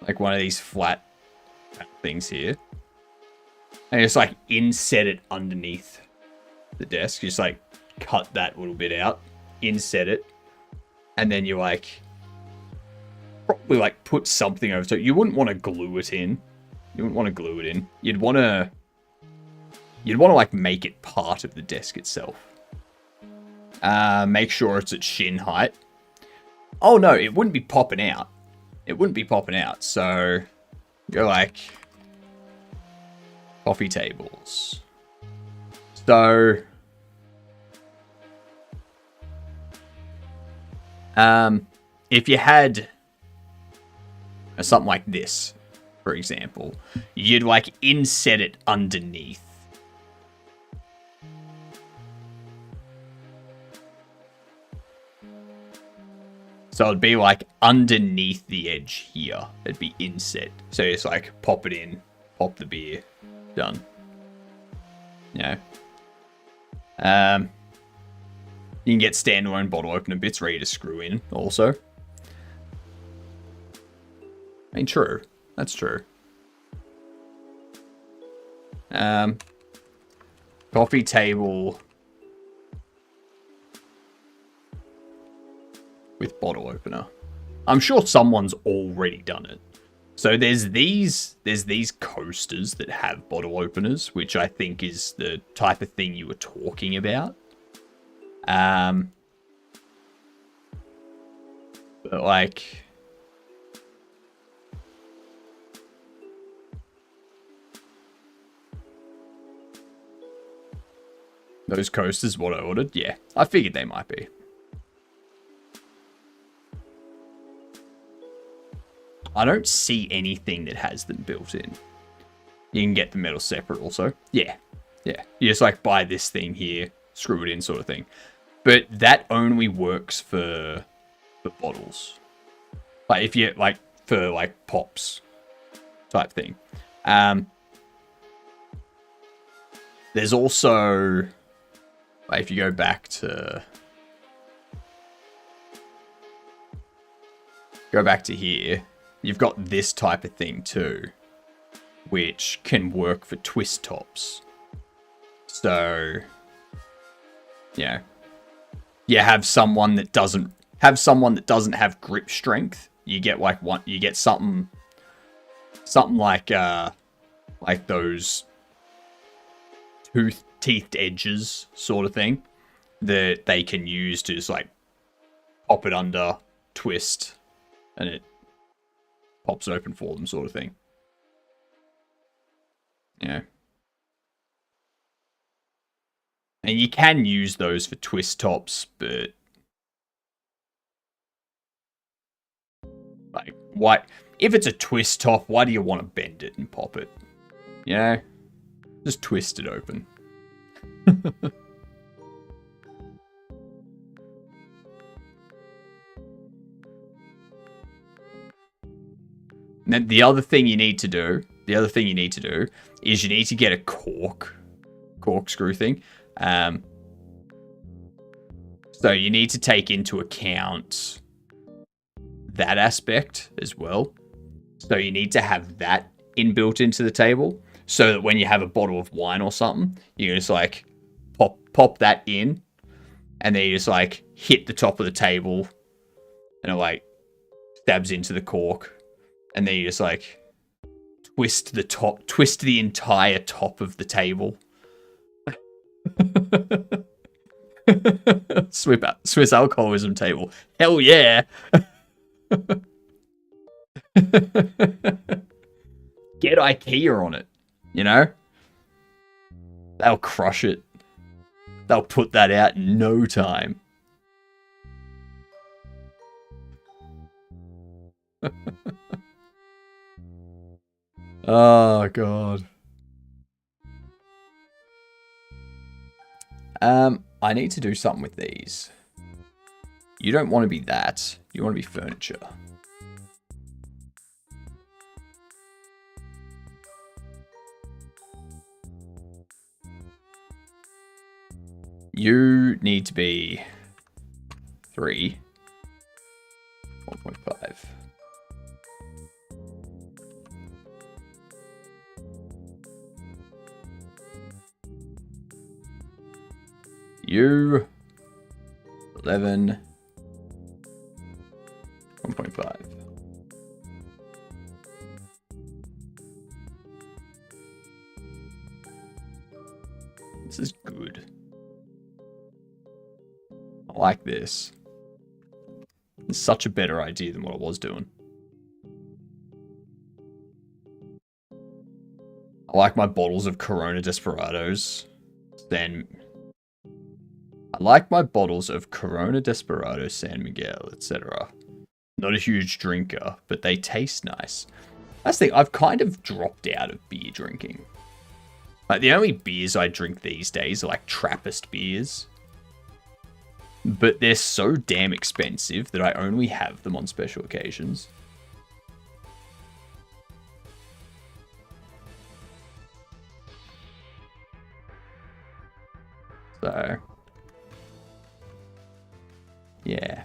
S2: Like one of these flat things here. And just like inset it underneath the desk. Just like cut that little bit out. Inset it. And then you like probably like put something over. So you wouldn't want to glue it in. You wouldn't want to glue it in. You'd want to like make it part of the desk itself. Make sure it's at shin height. Oh no, it wouldn't be popping out. It wouldn't be popping out. So go like coffee tables. So if you had something like this, for example, you'd like inset it underneath. So it'd be like underneath the edge here. It'd be inset. So it's like pop it in, pop the beer, done. Yeah. You can get standalone bottle opener bits ready to screw in also. I mean, true. That's true. Coffee table with bottle opener. I'm sure someone's already done it. So there's these coasters that have bottle openers, which I think is the type of thing you were talking about. But like those coasters, what I ordered, yeah, I figured they might be. I don't see anything that has them built in. You can get the metal separate also. Yeah. Yeah. You just like buy this thing here, screw it in sort of thing. But that only works for bottles. Like if you like for like pops type thing. There's also like if you go back to here, you've got this type of thing too, which can work for twist tops. So, yeah, you have someone that doesn't have grip strength. You get like you get something like those teethed edges sort of thing that they can use to just like pop it under, twist, and it pops open for them sort of thing. Yeah. And you can use those for twist tops, but like, why? If it's a twist top, why do you want to bend it and pop it? You know? Just twist it open. Then the other thing you need to do is you need to get a corkscrew thing. So you need to take into account that aspect as well. So you need to have that inbuilt into the table, so that when you have a bottle of wine or something, you can just like pop that in, and then you just like hit the top of the table, and it like stabs into the cork, and then you just like twist the entire top of the table. Swiss alcoholism table. Hell yeah. Get IKEA on it. You know? They'll crush it. They'll put that out in no time. Oh, God. I need to do something with these. You don't want to be that. You want to be furniture. You need to be 3. 1.5. You 11. 1.5. This is good. I like this. It's such a better idea than what I was doing. I like my bottles of Corona Desperados. Then I like my bottles of Corona Desperado, San Miguel, etc. Not a huge drinker, but they taste nice. That's the thing, I've kind of dropped out of beer drinking. Like, the only beers I drink these days are like Trappist beers. But they're so damn expensive that I only have them on special occasions. So, yeah.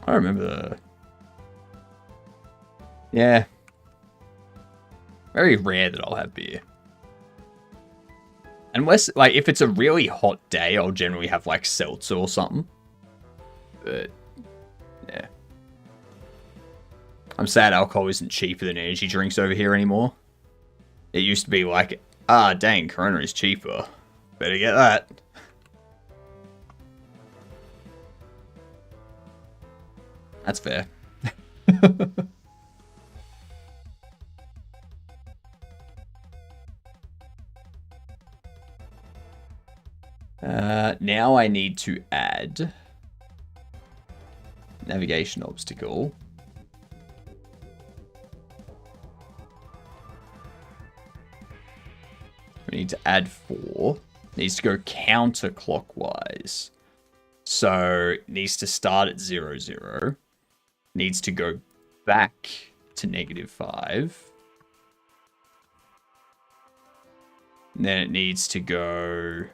S2: I remember the... Yeah. Very rare that I'll have beer. Unless, like, if it's a really hot day, I'll generally have, like, seltzer or something. But, yeah. I'm sad alcohol isn't cheaper than energy drinks over here anymore. It used to be like, ah, dang, Corona is cheaper. Better get that. That's fair. Now I need to add navigation obstacle. We need to add 4. It needs to go counterclockwise. So it needs to start at 0, 0. Needs to go back to -5. And then it needs to go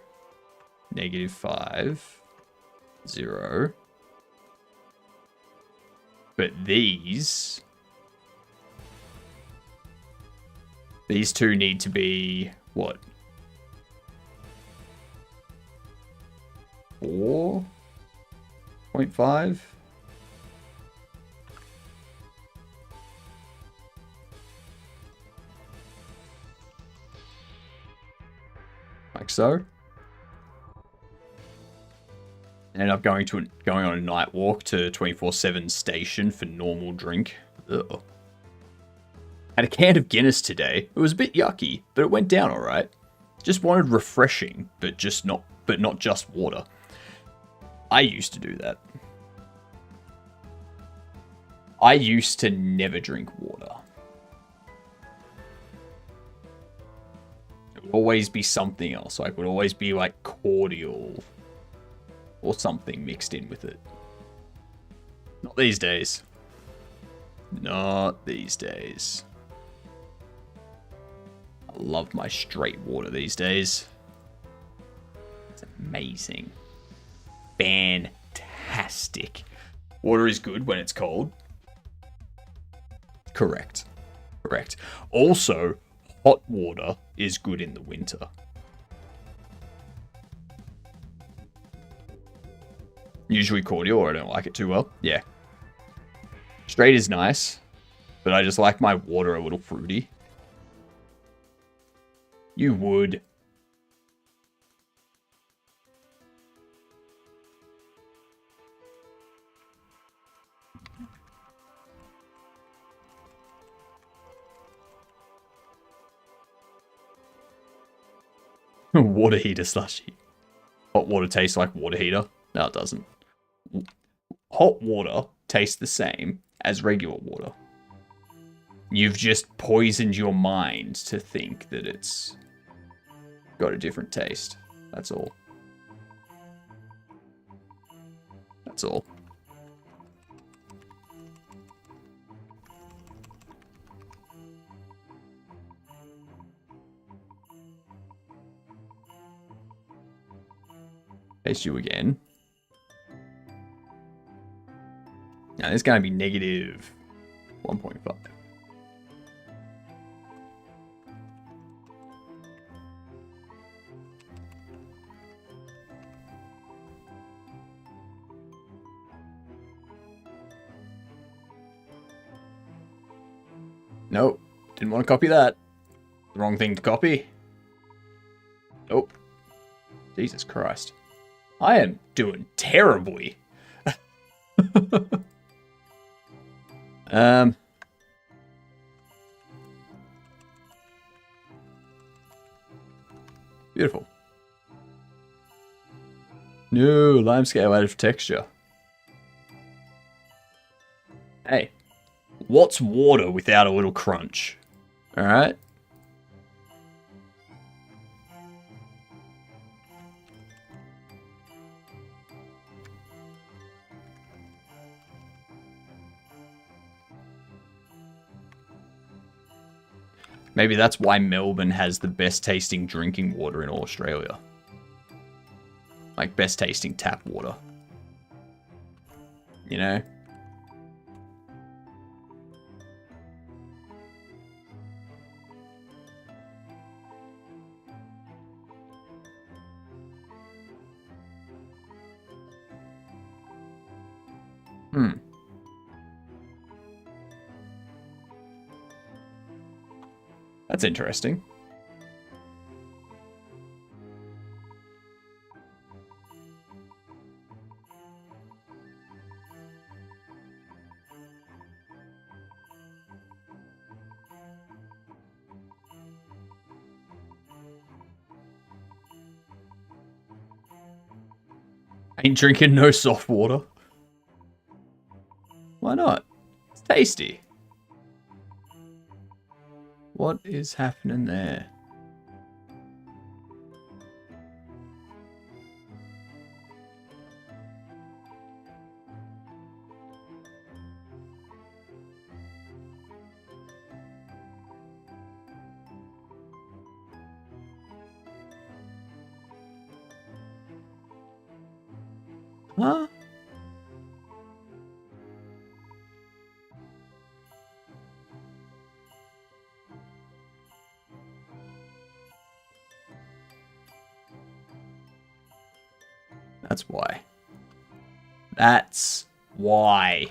S2: -5, 0. But these two need to be what? 4.5? Like so. End up going on a night walk to 24/7 station for normal drink. Ugh. Had a can of Guinness today. It was a bit yucky, but it went down all right. Just wanted refreshing, but not just water. I used to do that. I used to never drink water. It would always be something else. Like, it would always be like cordial or something mixed in with it. Not these days. Not these days. I love my straight water these days. It's amazing. Fantastic. Water is good when it's cold. Correct. Correct. Also, hot water is good in the winter. Usually cordial, or I don't like it too well. Yeah. Straight is nice, but I just like my water a little fruity. You would. Water heater slushy. Hot water tastes like water heater? No, it doesn't. Hot water tastes the same as regular water. You've just poisoned your mind to think that it's got a different taste. That's all. That's all. Taste you again. Now it's going to be negative 1.5. Nope. Didn't want to copy that. The wrong thing to copy. Nope. Jesus Christ. I am doing terribly. Beautiful. No, limescale added for texture. Hey, what's water without a little crunch? Alright? Maybe that's why Melbourne has the best tasting drinking water in all Australia. Like, best tasting tap water. You know? That's interesting. Ain't drinking no soft water. Why not? It's tasty. What is happening there? Huh? That's why. That's why.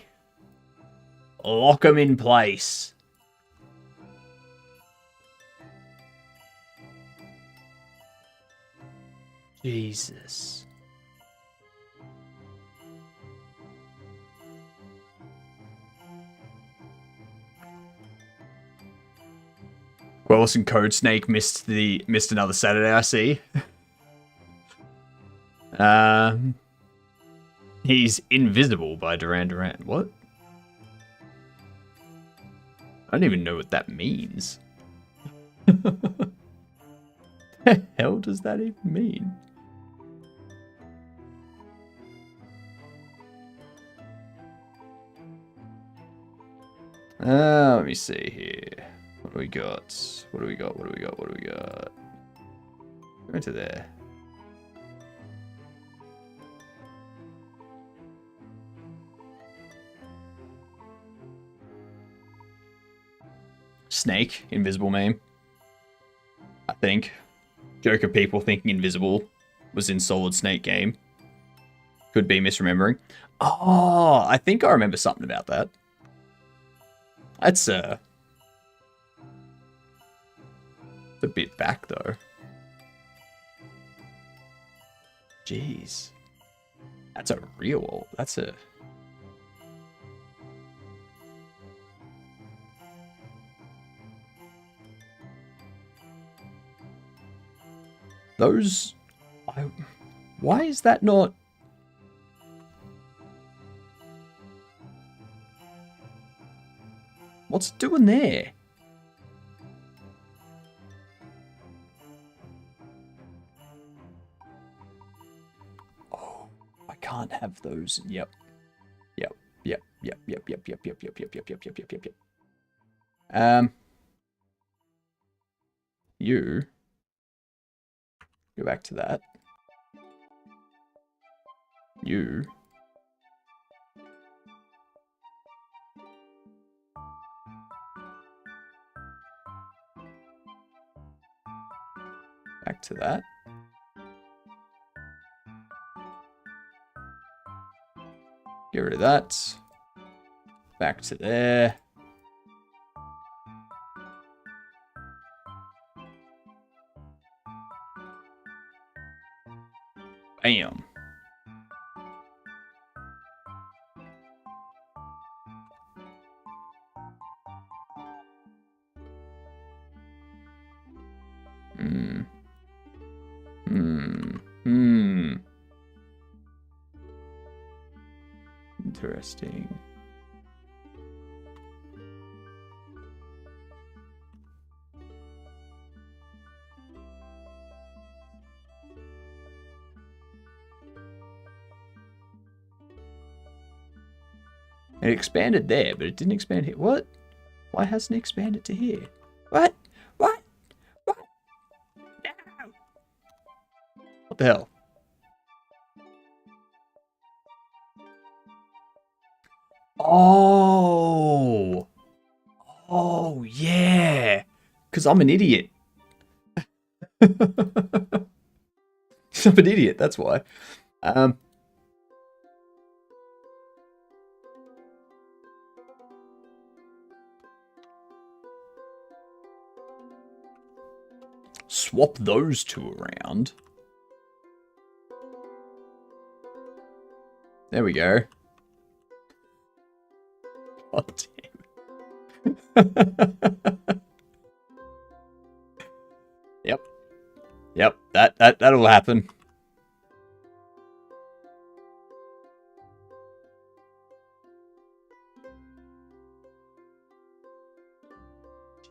S2: Lock them in place. Jesus. Quellis and Code Snake missed another Saturday, I see. He's invisible by Duran Duran. What? I don't even know what that means. The hell does that even mean? Let me see here. What do we got? What do we got? What do we got? What do we got? Go into there. Snake, invisible meme. I think. Joke of people thinking invisible was in Solid Snake game. Could be misremembering. Oh, I think I remember something about that. That's a bit back though. Jeez. That's a real, that's a... Those... Why is that not... What's it doing there? Oh, I can't have those. Yep. Yep. Yep. Yep. Yep. Yep. Yep. Yep. Yep. Yep. Yep. Yep. Yep. Yep. Yep. You go back to that. You back to that. Get rid of that. Back to there. Bam. Interesting. It expanded there, but it didn't expand here. What? Why hasn't it expanded to here? What? What? What? No! What the hell? Oh! Oh, yeah! Because I'm an idiot. I'm an idiot, that's why. Swap those two around. There we go. God damn. Yep. Yep, that'll happen.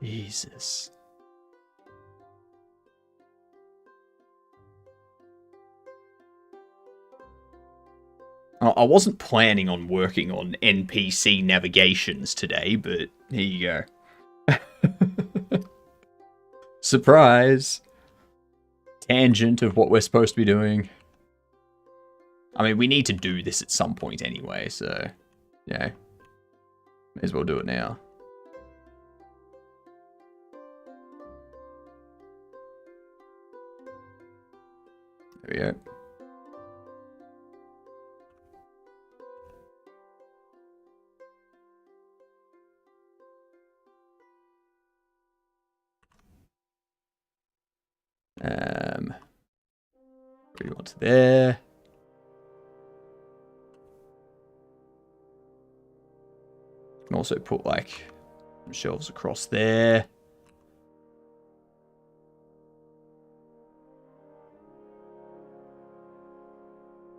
S2: Jesus. I wasn't planning on working on NPC navigations today, but here you go. Surprise! Tangent of what we're supposed to be doing. I mean, we need to do this at some point anyway, so... yeah. May as well do it now. There we go. We want to there. Can also put like some shelves across there.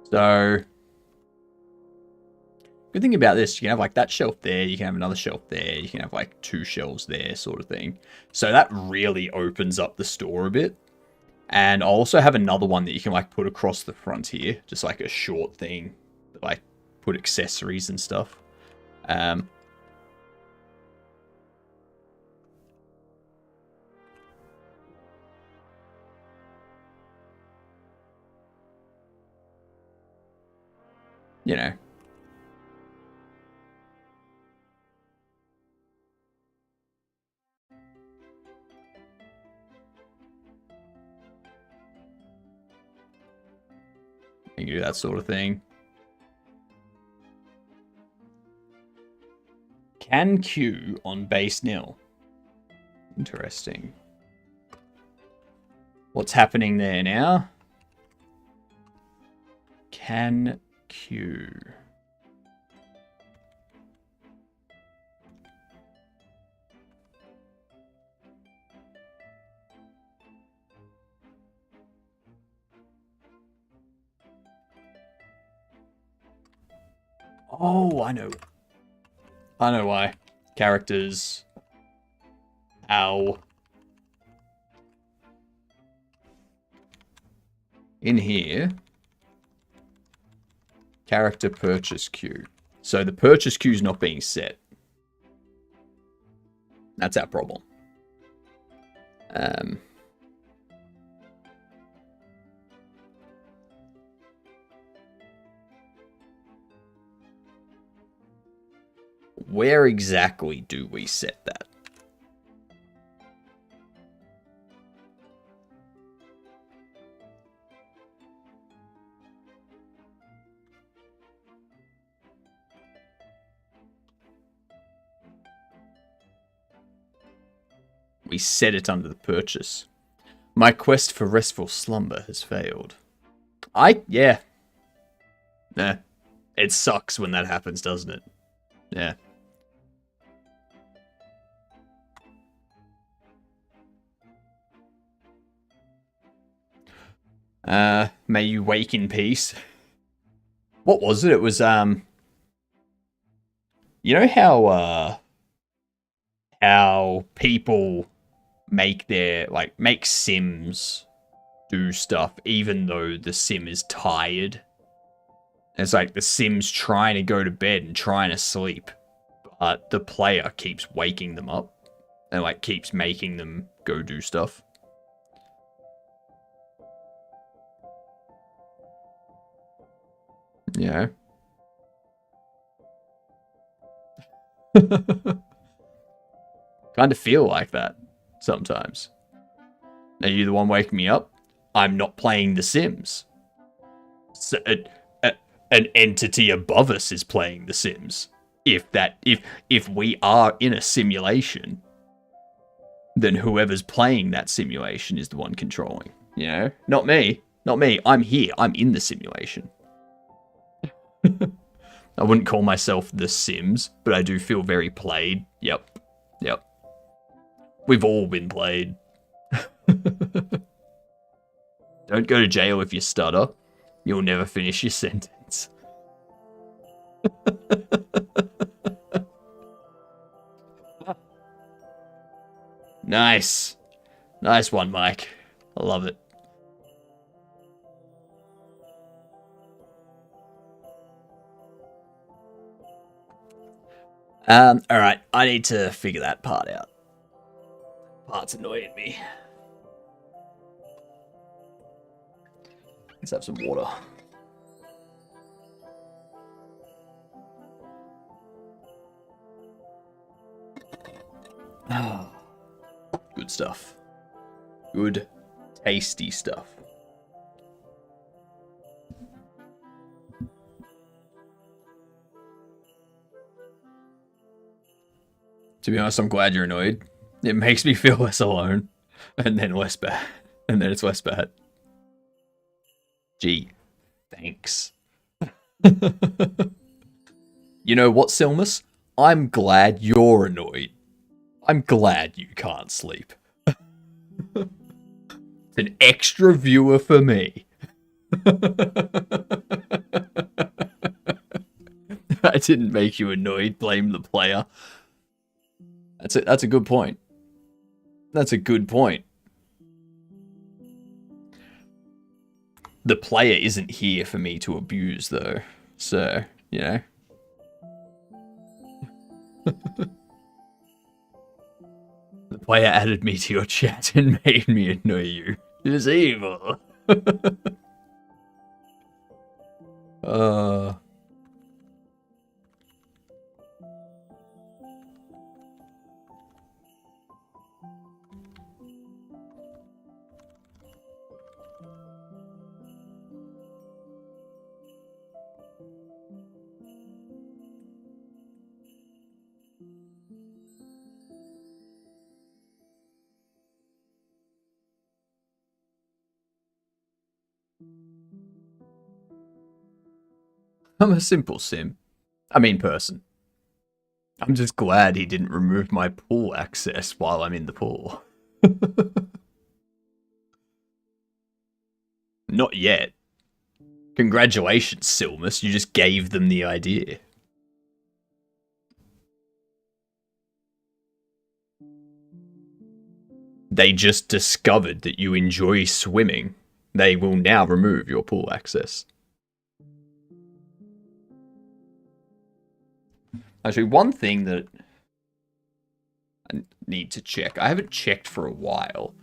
S2: So, good thing about this, you can have like that shelf there, you can have another shelf there, you can have like 2 shelves there, sort of thing. So that really opens up the store a bit. And I'll also have another one that you can like put across the front here, just like a short thing, like put accessories and stuff. You know. You can do that sort of thing. Can queue on base nil. Interesting. What's happening there now? Can queue. Oh, I know. I know why. Characters. Ow. In here. Character purchase queue. So the purchase queue is not being set. That's our problem. Where exactly do we set that? We set it under the purchase. My quest for restful slumber has failed. Yeah. Nah. It sucks when that happens, doesn't it? Yeah. May you wake in peace. What was it? It was, you know how people make make Sims do stuff even though the Sim is tired? It's like the Sim's trying to go to bed and trying to sleep, but the player keeps waking them up and like keeps making them go do stuff. Yeah. Kind of feel like that sometimes. Are you the one waking me up? I'm not playing The Sims. So, an entity above us is playing The Sims. If we are in a simulation, then whoever's playing that simulation is the one controlling. You know, not me. Not me. I'm here. I'm in the simulation. I wouldn't call myself The Sims, but I do feel very played. Yep. We've all been played. Don't go to jail if you stutter. You'll never finish your sentence. Nice. Nice one, Mike. I love it. Alright, I need to figure that part out. Part's annoying me. Let's have some water. Good stuff. Good, tasty stuff. To be honest, I'm glad you're annoyed. It makes me feel less alone. And then less bad. And then it's less bad. Gee, thanks. You know what, Silmus? I'm glad you're annoyed. I'm glad you can't sleep. It's an extra viewer for me. I didn't make you annoyed. Blame the player. That's a good point. That's a good point. The player isn't here for me to abuse, though. So, you know. The player added me to your chat and made me annoy you. It is evil. I'm a simple sim. I mean person. I'm just glad he didn't remove my pool access while I'm in the pool. Not yet. Congratulations, Silmus. You just gave them the idea. they just discovered that you enjoy swimming, they will now remove your pool access. Actually, one thing that I need to check, I haven't checked for a while.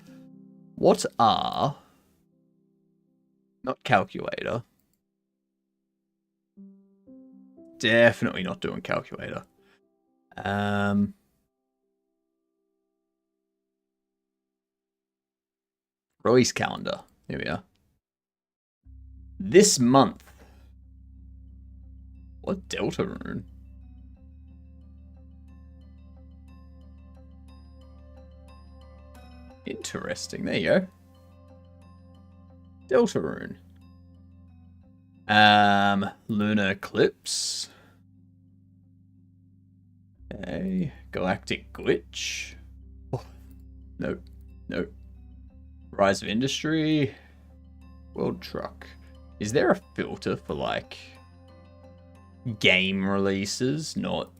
S2: What are... Not calculator. Definitely not doing calculator. Release calendar. Here we are. This month. What Delta rune? Interesting. There you go. Delta rune. Lunar eclipse. Okay. Galactic glitch. Oh, nope. Nope. Rise of industry. World truck. Is there a filter for like game releases, not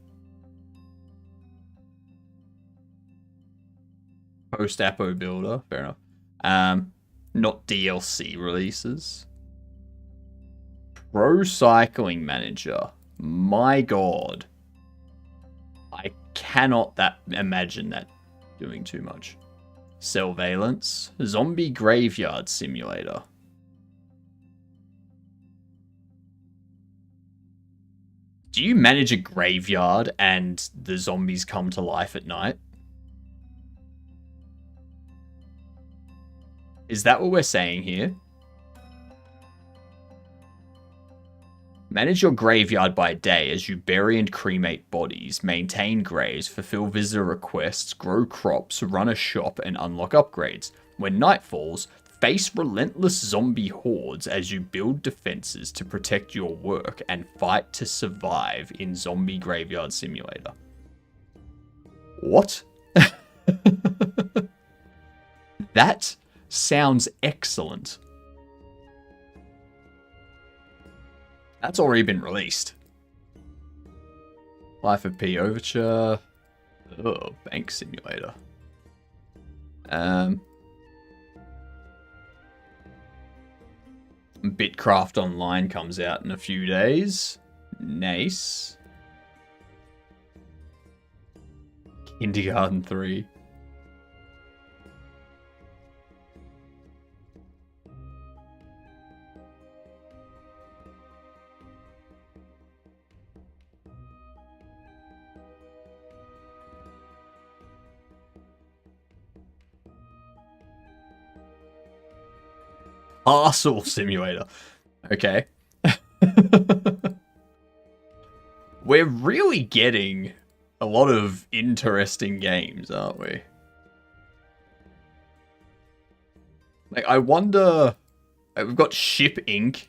S2: post-apo builder? Fair enough. Not DLC releases. Pro cycling manager. My god. I cannot imagine that doing too much. Surveillance. Zombie graveyard simulator. Do you manage a graveyard and the zombies come to life at night? Is that what we're saying here? Manage your graveyard by day as you bury and cremate bodies, maintain graves, fulfill visitor requests, grow crops, run a shop, and unlock upgrades. When night falls, face relentless zombie hordes as you build defenses to protect your work and fight to survive in Zombie Graveyard Simulator. What? That sounds excellent. That's already been released. Life of P Overture. Oh, Bank Simulator. Bitcraft Online comes out in a few days. Nice. Kindergarten 3. Parcel Simulator. Okay. We're really getting a lot of interesting games, aren't we? Like, I wonder... We've got Ship Inc.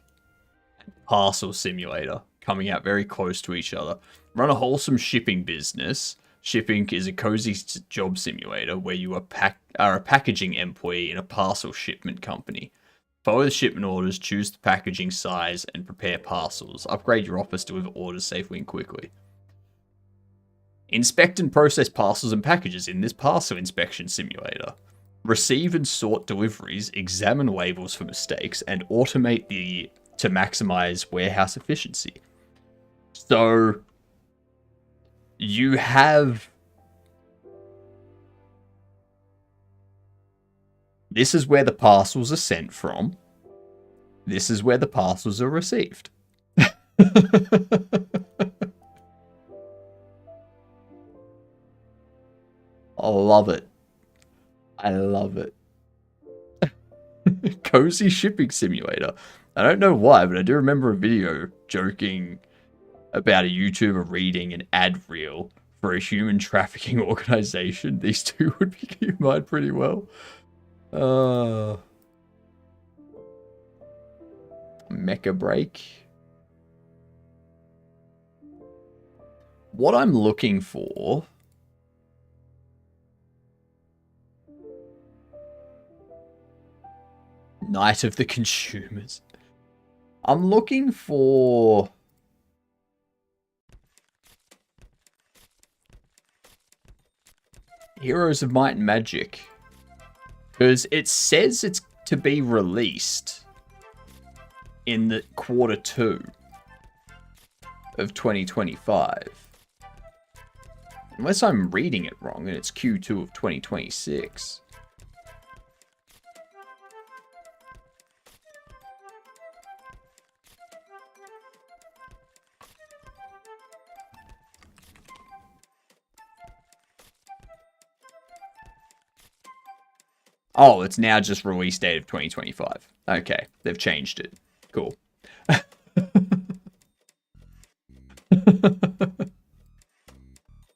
S2: and Parcel Simulator coming out very close to each other. Run a wholesome shipping business. Ship Inc. is a cozy job simulator where you are a packaging employee in a parcel shipment company. Follow the shipment orders, choose the packaging size, and prepare parcels. Upgrade your office to deliver orders safely and quickly. Inspect and process parcels and packages in this parcel inspection simulator. Receive and sort deliveries, examine labels for mistakes, and automate to maximize warehouse efficiency. So, you have... This is where the parcels are sent from. This is where the parcels are received. I love it. I love it. Cozy shipping simulator. I don't know why, but I do remember a video joking about a YouTuber reading an ad reel for a human trafficking organization. These two would be combined pretty well. Mecha Break. What I'm looking for... Night of the Consumers. I'm looking for... Heroes of Might and Magic. Because it says it's to be released in the Q2 of 2025. Unless I'm reading it wrong and it's Q2 of 2026. Oh, it's now just release date of 2025. Okay, they've changed it. Cool.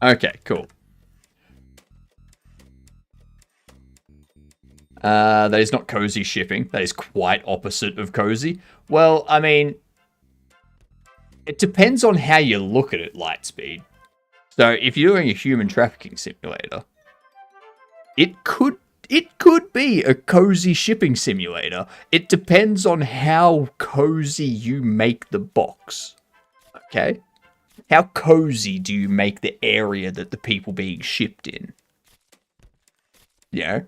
S2: Okay, cool. That is not cozy shipping. That is quite opposite of cozy. Well, I mean, it depends on how you look at it, Lightspeed. So, if you're doing a human trafficking simulator, it could be a cozy shipping simulator. It depends on how cozy you make the box. Okay? How cozy do you make the area that the people being shipped in? Yeah.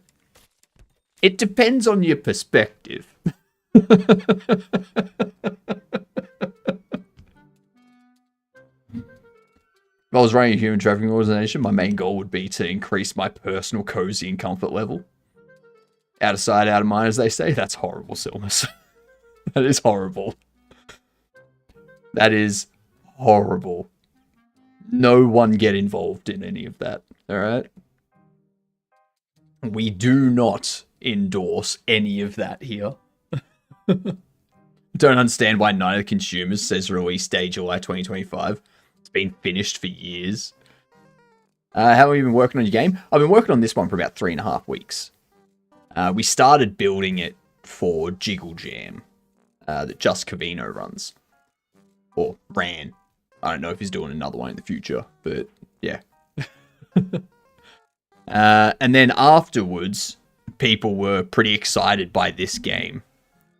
S2: It depends on your perspective. If I was running a human trafficking organization, my main goal would be to increase my personal cozy and comfort level. Out of sight, out of mind, as they say. That's horrible, Silmus. That is horrible. That is horrible. No one get involved in any of that, alright? We do not endorse any of that here. Don't understand why Night of the Consumers says release date July 2025. It's been finished for years. How have you been working on your game? I've been working on this one for about 3.5 weeks. We started building it for Jiggle Jam, that Just Cavino runs. Or ran. I don't know if he's doing another one in the future, but yeah. And then afterwards, people were pretty excited by this game.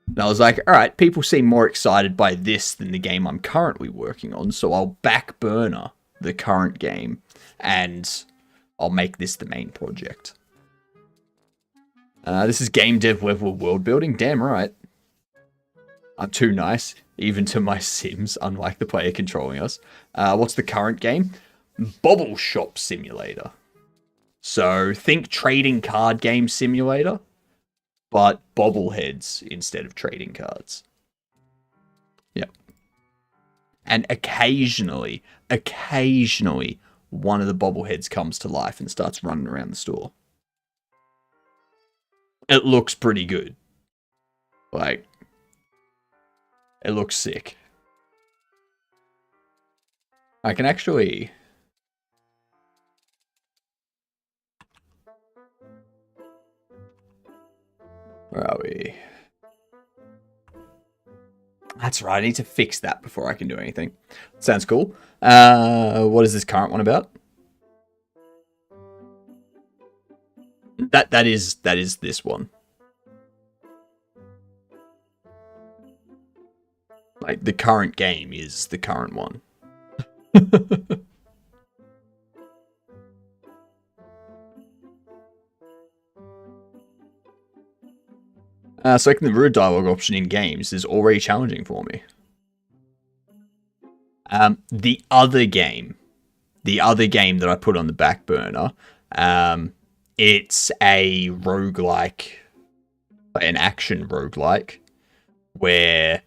S2: And I was like, alright, people seem more excited by this than the game I'm currently working on, so I'll back burner the current game, and I'll make this the main project. This is game dev level world building, damn right. I'm too nice, even to my Sims, unlike the player controlling us. What's the current game? Bobble Shop Simulator. So, think trading card game simulator, but bobbleheads instead of trading cards. Yep. And occasionally, one of the bobbleheads comes to life and starts running around the store. It looks pretty good. Like, it looks sick. I can actually... Where are we? That's right, I need to fix that before I can do anything. Sounds cool. What is this current one about? That is this one. Like, the current game is the current one. Selecting the rude dialogue option in games is already challenging for me. The other game that I put on the back burner, it's a roguelike, an action roguelike, where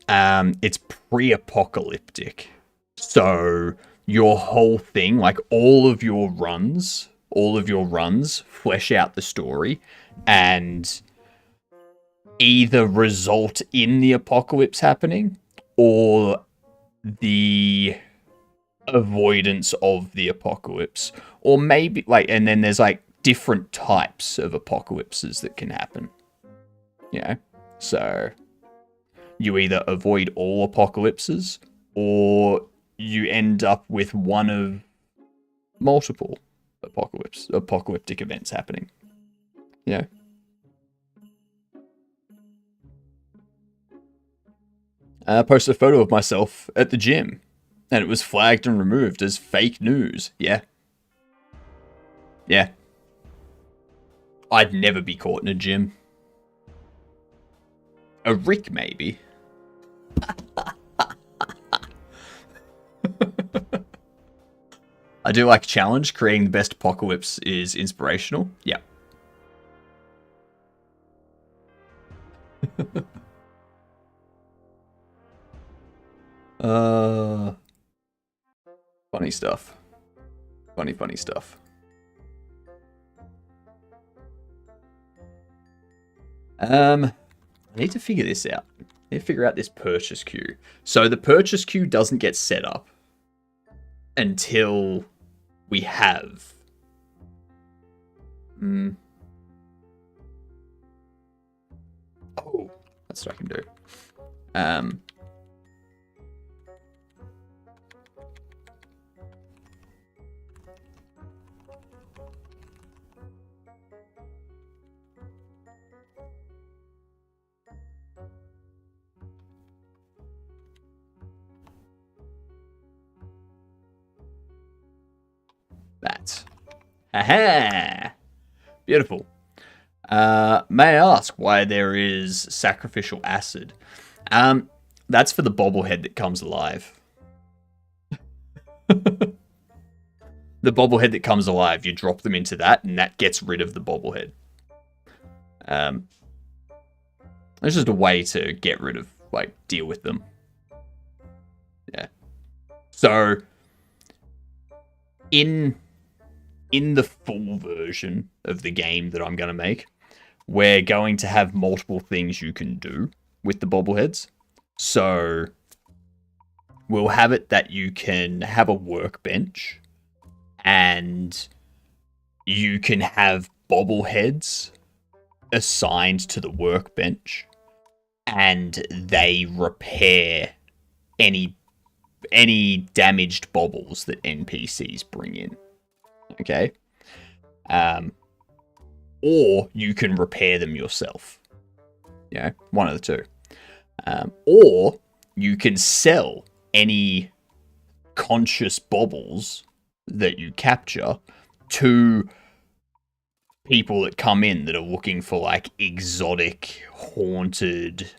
S2: it's pre-apocalyptic. So your whole thing, like all of your runs flesh out the story and either result in the apocalypse happening or the avoidance of the apocalypse, or maybe like, and then there's like different types of apocalypses that can happen, you know? So you either avoid all apocalypses or you end up with one of multiple apocalyptic events happening. Yeah. I posted a photo of myself at the gym, and it was flagged and removed as fake news. Yeah. Yeah. I'd never be caught in a gym. A Rick, maybe. I do like a challenge. Creating the best apocalypse is inspirational. Yeah. Funny stuff. Funny stuff. I need to figure this out. I need to figure out this purchase queue. So the purchase queue doesn't get set up until we have... Oh, that's what I can do. That. Aha! Beautiful. May I ask why there is sacrificial acid? That's for the bobblehead that comes alive. The bobblehead that comes alive, you drop them into that, and that gets rid of the bobblehead. It's just a way to get rid of, like, deal with them. Yeah. So, in the full version of the game that I'm going to make, we're going to have multiple things you can do with the bobbleheads. So we'll have it that you can have a workbench and you can have bobbleheads assigned to the workbench and they repair any damaged baubles that NPCs bring in. Okay? Or you can repair them yourself. Yeah, one of the two. Or you can sell any conscious baubles that you capture to people that come in that are looking for like exotic, haunted,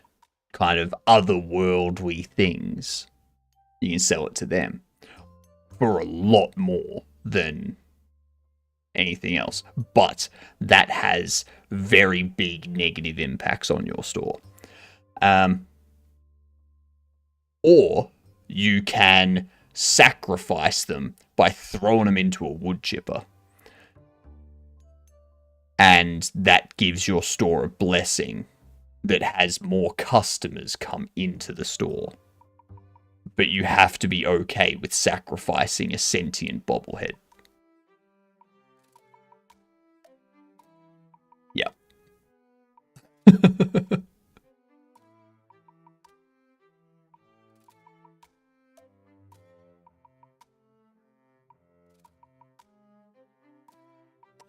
S2: kind of otherworldly things. You can sell it to them for a lot more than anything else. But that has very big negative impacts on your store. Or you can sacrifice them by throwing them into a wood chipper. And that gives your store a blessing that has more customers come into the store. But you have to be okay with sacrificing a sentient bobblehead. Yeah.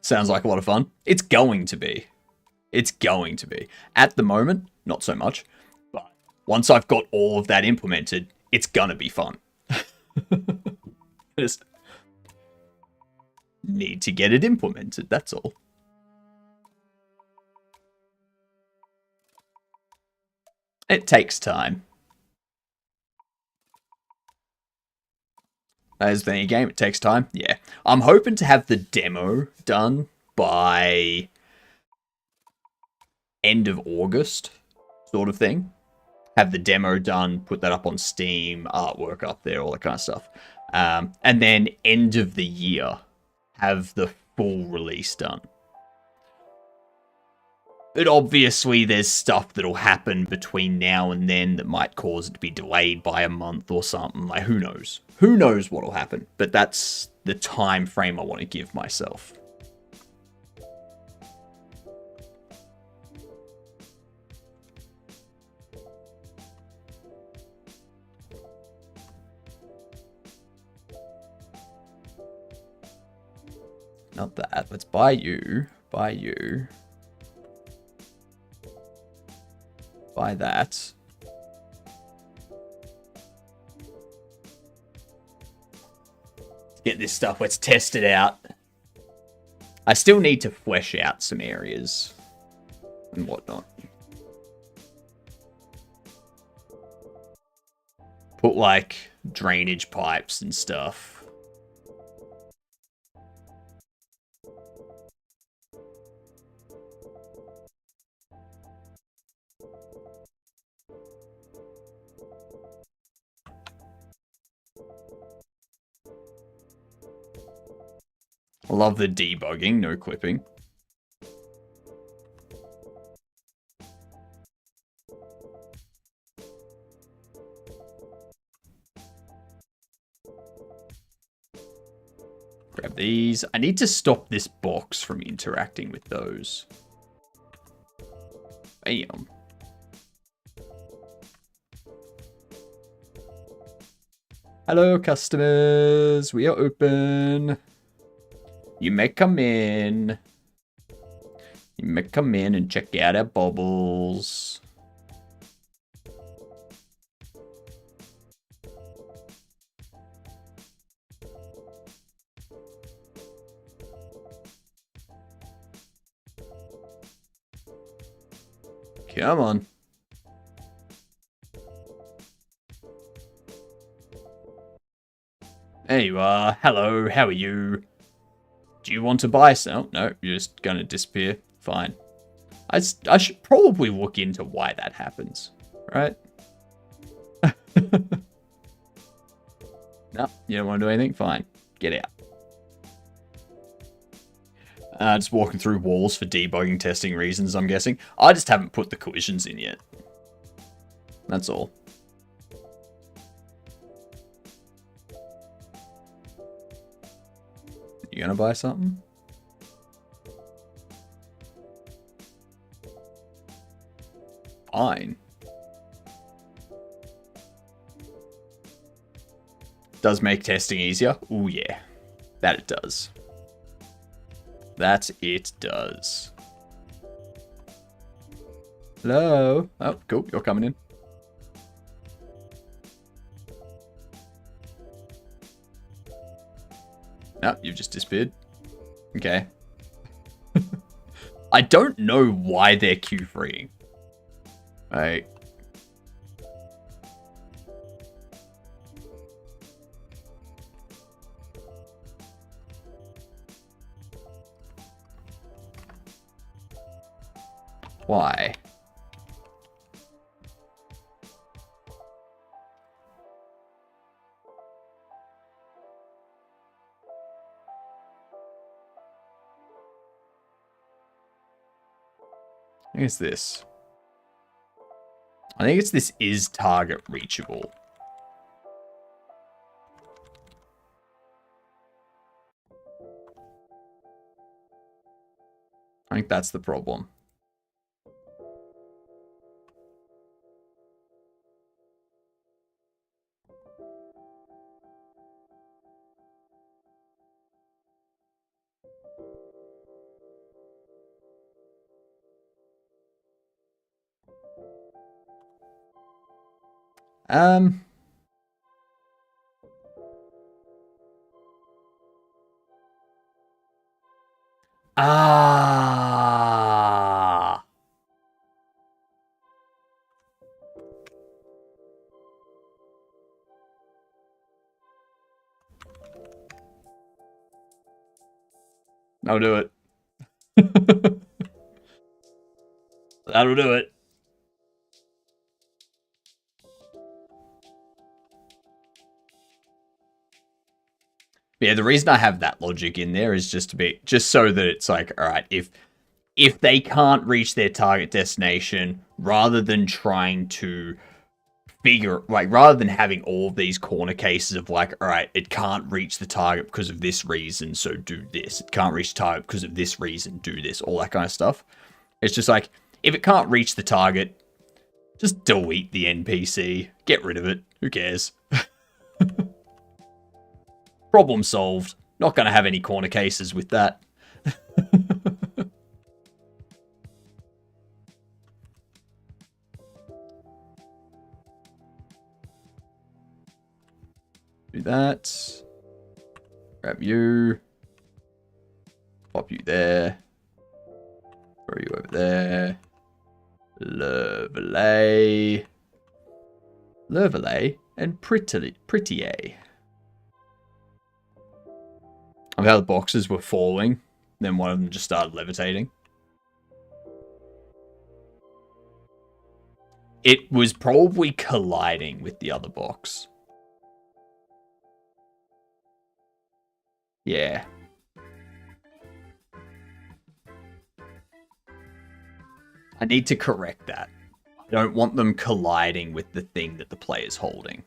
S2: Sounds like a lot of fun. It's going to be. It's going to be. At the moment, not so much. But once I've got all of that implemented, it's gonna be fun. Just need to get it implemented, that's all. It takes time. As with any game, it takes time. Yeah. I'm hoping to have the demo done by end of August, sort of thing. Have the demo done, put that up on Steam, artwork up there, all that kind of stuff. And then end of the year, have the full release done. But obviously there's stuff that'll happen between now and then that might cause it to be delayed by a month or something. Like, who knows? Who knows what'll happen? But that's the time frame I want to give myself. Not that. Let's buy you. Buy you. Buy that. Let's get this stuff. Let's test it out. I still need to flesh out some areas and whatnot. Put, like, drainage pipes and stuff. I love the debugging, no clipping. Grab these. I need to stop this box from interacting with those. Bam. Hello, customers. We are open. You may come in. You may come in and check out our bubbles. Come on. There you are. Hello, how are you? Do you want to buy some? No, you're just gonna disappear. Fine. I should probably look into why that happens, right? No, you don't want to do anything? Fine. Get out. Just walking through walls for debugging testing reasons, I'm guessing. I just haven't put the collisions in yet. That's all. You gonna buy something? Fine. Does make testing easier? Ooh, yeah. That it does. That it does. Hello? Oh, cool. You're coming in. No, you've just disappeared. Okay. I don't know why they're queue freeing. Right. Why? I think it's this. I think it's this is target reachable. I think that's the problem. Ah. I'll do it. That'll do it. Yeah, the reason I have that logic in there is just so that it's like, all right, if they can't reach their target destination, rather than trying to rather than having all of these corner cases of like, all right, it can't reach the target because of this reason, so do this. It can't reach the target because of this reason, do this. All that kind of stuff. It's just like, if it can't reach the target, just delete the NPC. Get rid of it. Who cares? Problem solved. Not going to have any corner cases with that. Do that. Grab you. Pop Pop you there. Throw you over there. Lovely. Lovely and pretty. Of how the boxes were falling, then one of them just started levitating. It was probably colliding with the other box. Yeah. I need to correct that. I don't want them colliding with the thing that the player's holding.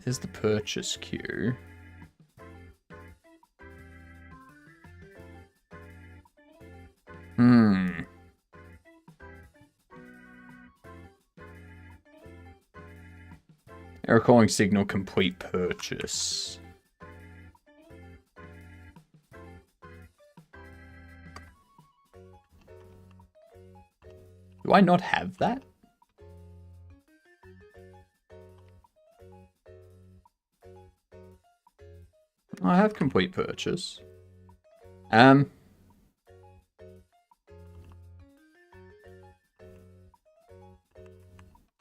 S2: There's the purchase queue. Error calling signal complete purchase. Do I not have that? I have complete purchase.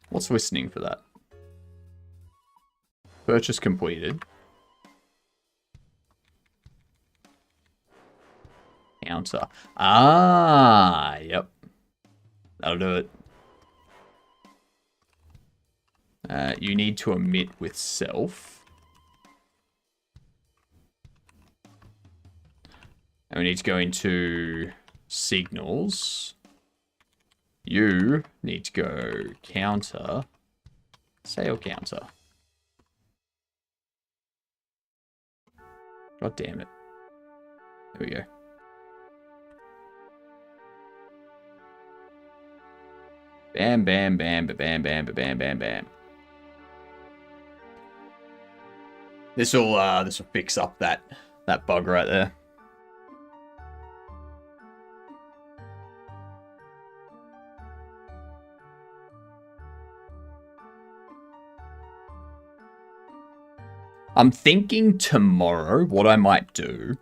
S2: What's listening for that? Purchase completed. Counter. Ah, yep. That'll do it. You need to omit with self. And we need to go into signals. You need to go counter. Sale counter. God damn it. There we go. Bam, bam, bam, bam, bam, bam, bam, bam. This'll fix up that bug right there. I'm thinking tomorrow what I might do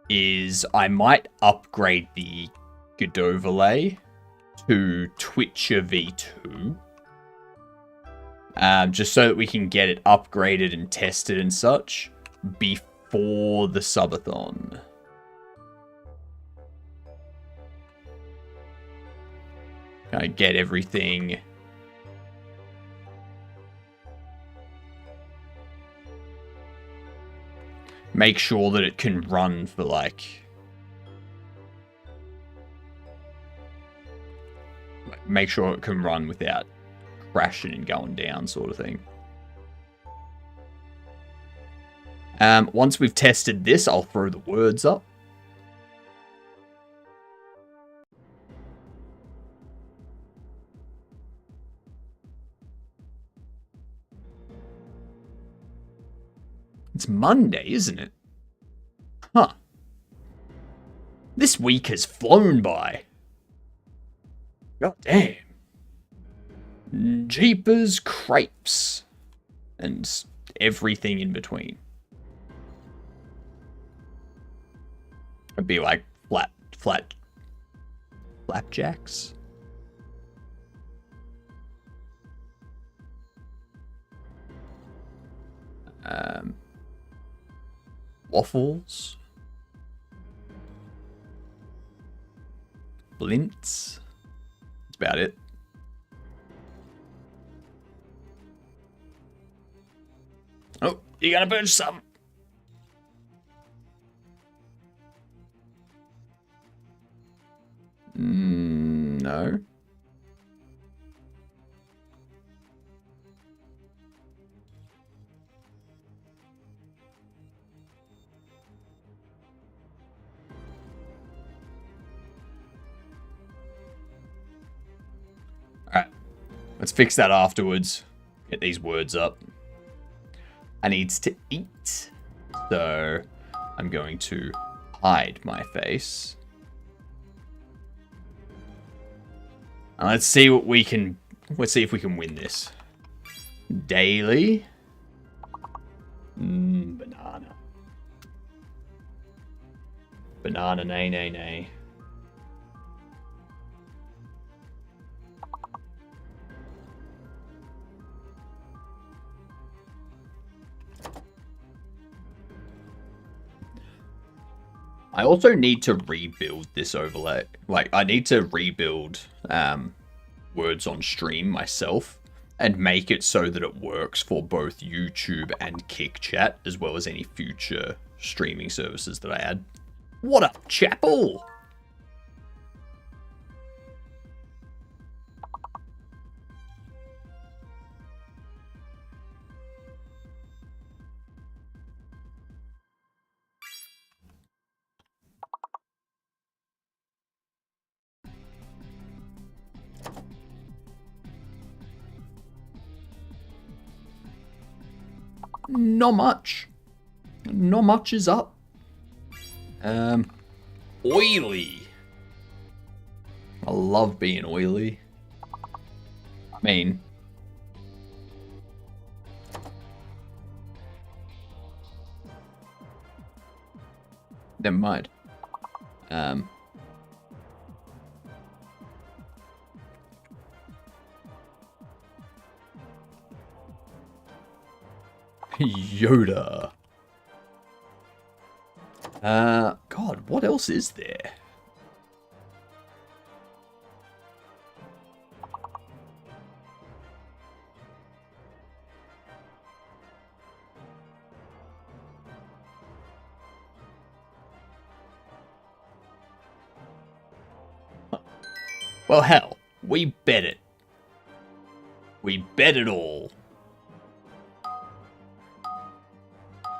S2: is I might upgrade the Godot to Twitcher V2. Just so that we can get it upgraded and tested and such before the subathon. Kind of get everything... Make sure that it can run for, like... Make sure it can run without crashing and going down, sort of thing. Once we've tested this, I'll throw the words up. It's Monday, isn't it? Huh. This week has flown by. God damn. Jeepers crepes. And everything in between. It'd be like flapjacks. Waffles. Blints. That's about it. Oh, you gonna purchase some? No. Let's fix that afterwards. Get these words up. I needs to eat. So I'm going to hide my face. And let's see what we can... Let's see if we can win this. Daily. Banana. Banana, nay, nay, nay. I also need to rebuild this overlay. Like, I need to rebuild words on stream myself and make it so that it works for both YouTube and Kick Chat, as well as any future streaming services that I add. What up, Chapel? Not much. Not much is up. Oily. I love being oily. I mean... Never mind. Yoda. God, what else is there? Well, hell, we bet it. We bet it all.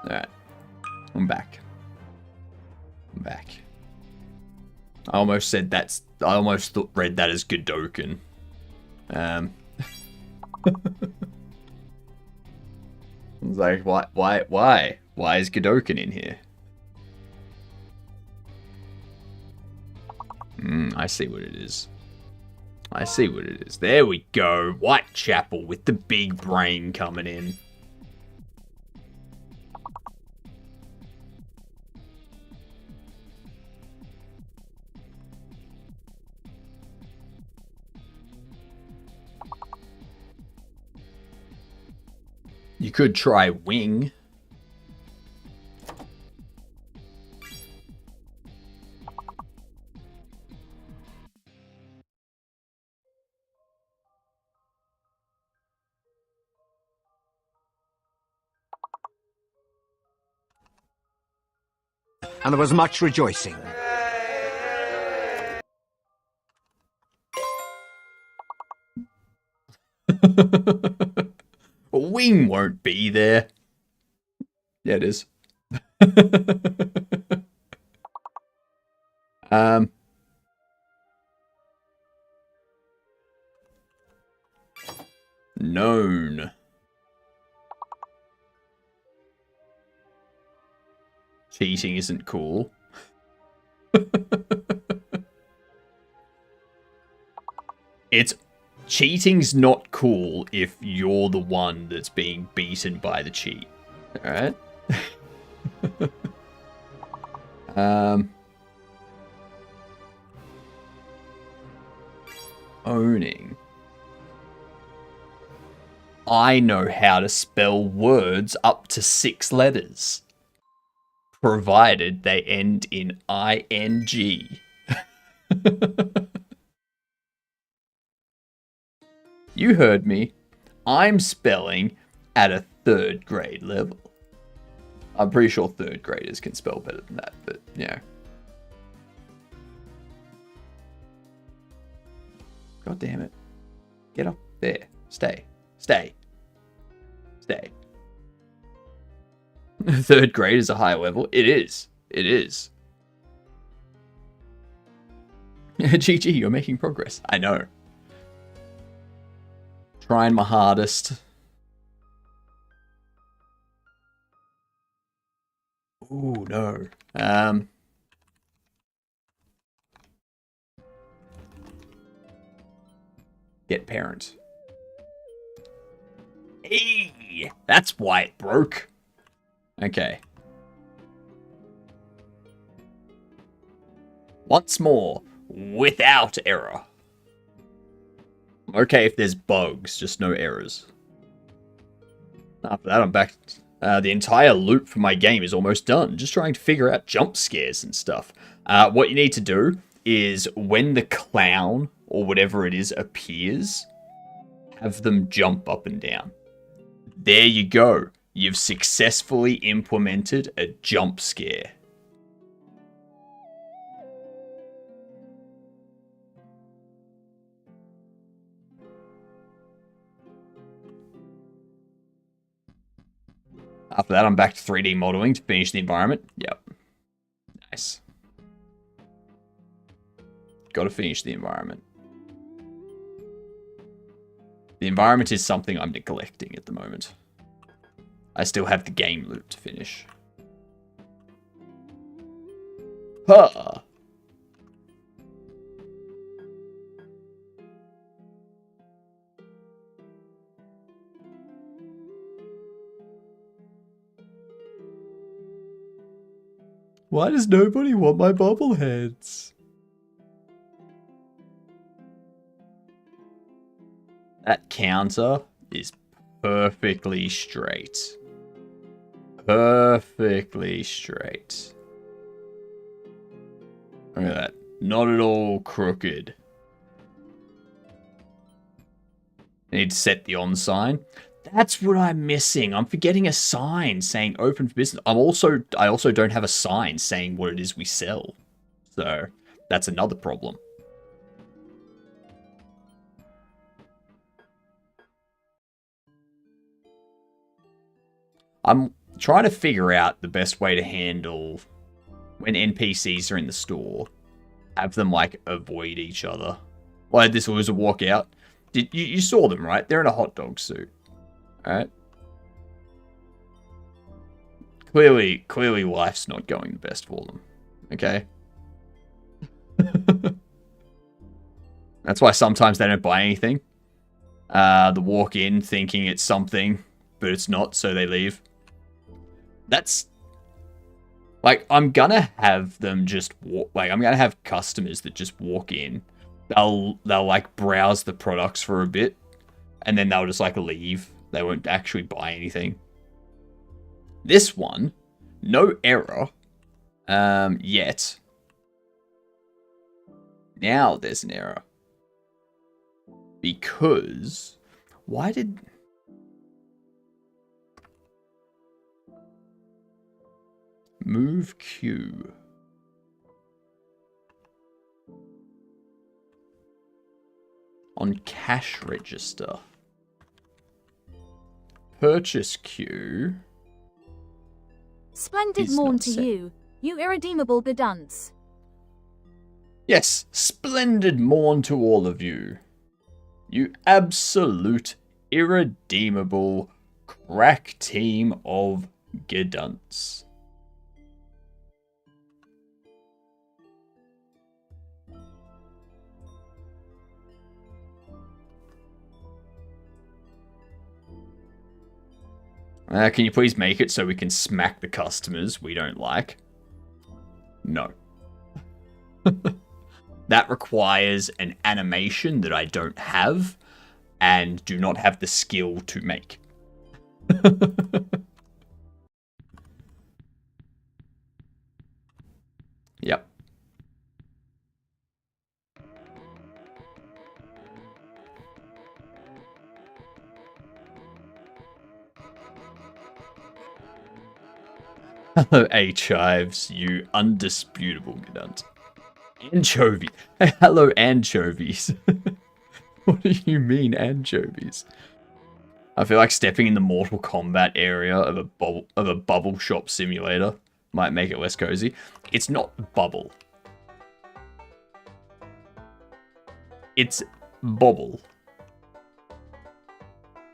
S2: Alright. I'm back. I'm back. I almost said that's... I almost read that as Godoken. I was like, why? Why is Godoken in here? I see what it is. I see what it is. There we go. Whitechapel with the big brain coming in. You could try wing.
S1: And there was much rejoicing.
S2: Wing won't be there. Yeah, it is. Known. Cheating isn't cool. Cheating's not cool if you're the one that's being beaten by the cheat. Alright? Owning. I know how to spell words up to 6 letters. Provided they end in ing. You heard me. I'm spelling at a 3rd grade level. I'm pretty sure 3rd graders can spell better than that, but yeah. God damn it. Get up there. Stay. Stay. Stay. 3rd grade is a high level. It is. It is. GG, you're making progress. I know. Trying my hardest. Ooh, no. Get parent. Hey, that's why it broke. Okay. Once more, without error. Okay if there's bugs, just no errors. After that, I'm back. The entire loop for my game is almost done. Just trying to figure out jump scares and stuff. What you need to do is when the clown or whatever it is appears, have them jump up and down. There you go. You've successfully implemented a jump scare. After that, I'm back to 3D modeling to finish the environment. Yep. Nice. Got to finish the environment. The environment is something I'm neglecting at the moment. I still have the game loop to finish. Huh. Why does nobody want my bobbleheads? That counter is perfectly straight. Perfectly straight. Look at that. Not at all crooked. I need to set the on sign. That's what I'm missing. I'm forgetting a sign saying open for business. I also don't have a sign saying what it is we sell. So that's another problem. I'm trying to figure out the best way to handle when NPCs are in the store. Have them like avoid each other. Like this was a walkout. You saw them, right? They're in a hot dog suit. Alright. Clearly life's not going the best for them. Okay? That's why sometimes they don't buy anything. They walk in thinking it's something, but it's not, so they leave. That's... Like, I'm gonna have them just walk... Like, I'm gonna have customers that just walk in. They'll like, browse the products for a bit, and then they'll just, like, leave. They won't actually buy anything. This one, no error yet. Now there's an error. Because... Why did... Move queue. On cash register. Purchase queue.
S3: Splendid morn to you, you irredeemable bedunce.
S2: Yes, splendid morn to all of you. You absolute, irredeemable, crack team of gedunts. Can you please make it so we can smack the customers we don't like? No. That requires an animation that I don't have and do not have the skill to make. Yep. Hello, H-Hives, you undisputable gedunt. Anchovy. Hey, hello, anchovies. What do you mean, anchovies? I feel like stepping in the Mortal Kombat area of a Bubble Shop Simulator might make it less cozy. It's not Bubble. It's Bobble.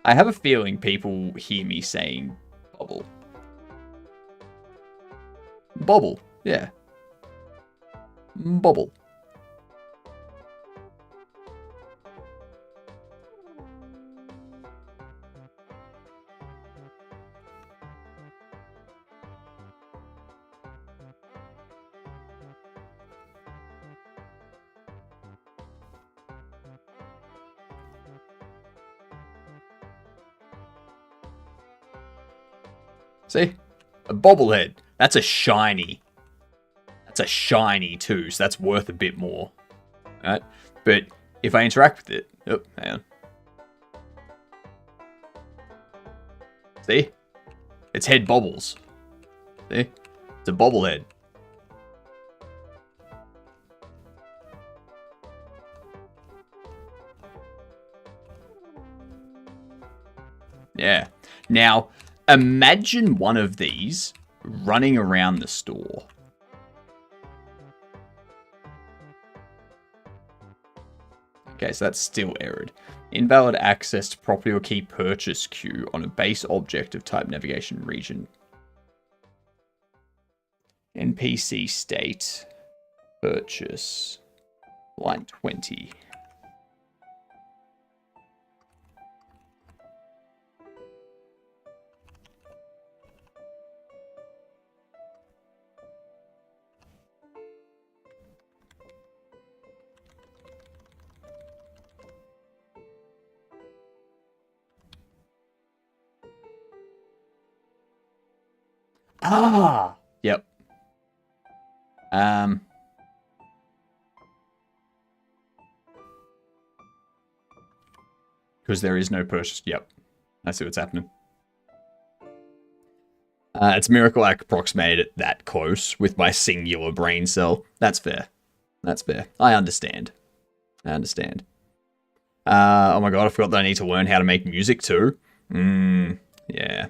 S2: I have a feeling people hear me saying bubble. Bobble, yeah. Bobble. See? A bobblehead. That's a shiny. That's a shiny too, so that's worth a bit more. Right? But if I interact with it... Oh, hang on. See? Its head bobbles. See? It's a bobblehead. Yeah. Now, imagine one of these running around the store. Okay, so that's still errored. Invalid access to property or key purchase queue on a base object of type navigation region. NPC state. Purchase. Line 20. Ah, yep. Because there is no purchase. Yep. I see what's happening. It's a miracle I approximated it that close with my singular brain cell. That's fair. That's fair. I understand. I understand. Oh my god, I forgot that I need to learn how to make music too. Yeah.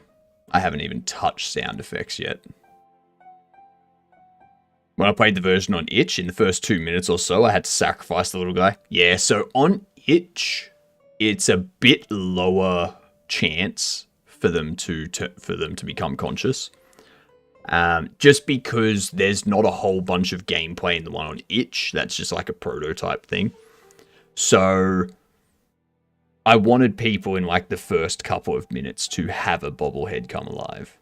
S2: I haven't even touched sound effects yet. When I played the version on itch, in the first 2 minutes or so, I had to sacrifice the little guy. Yeah, so on itch, it's a bit lower chance for them to become conscious. Just because there's not a whole bunch of gameplay in the one on itch. That's just like a prototype thing. So I wanted people in like the first couple of minutes to have a bobblehead come alive.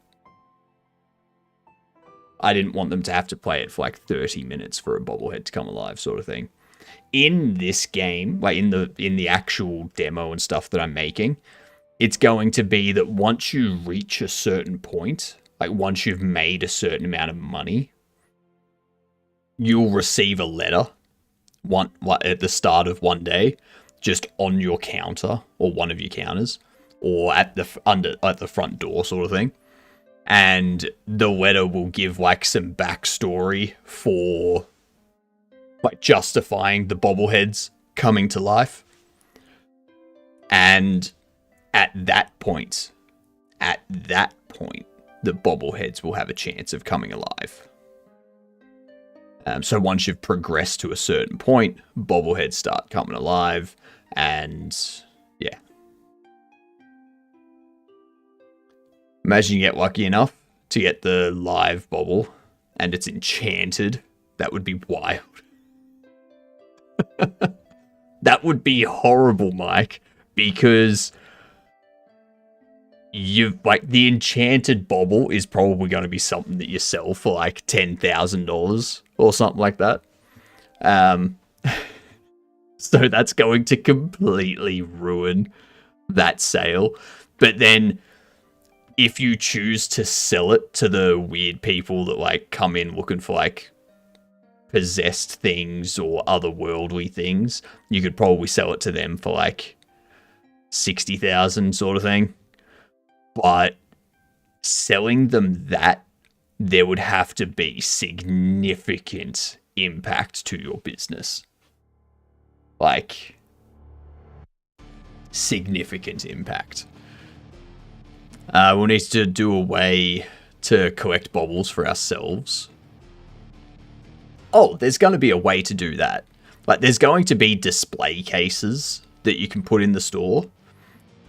S2: I didn't want them to have to play it for like 30 minutes for a bobblehead to come alive, sort of thing. In this game, like in the actual demo and stuff that I'm making, it's going to be that once you reach a certain point, like once you've made a certain amount of money, you'll receive a letter at the start of one day, just on your counter or one of your counters, or at the front door, sort of thing. And the letter will give like some backstory for like justifying the bobbleheads coming to life. And at that point, the bobbleheads will have a chance of coming alive. So once you've progressed to a certain point, bobbleheads start coming alive, and yeah. Imagine you get lucky enough to get the live bobble, and it's enchanted. That would be wild. That would be horrible, Mike, because the enchanted bobble is probably going to be something that you sell for like $10,000 or something like that. So that's going to completely ruin that sale. But then if you choose to sell it to the weird people that like come in looking for like possessed things or otherworldly things, you could probably sell it to them for like 60,000 sort of thing. But selling them that, there would have to be significant impact to your business. Like, significant impact. We'll need to do a way to collect bobbles for ourselves. Oh, there's going to be a way to do that. Like, there's going to be display cases that you can put in the store.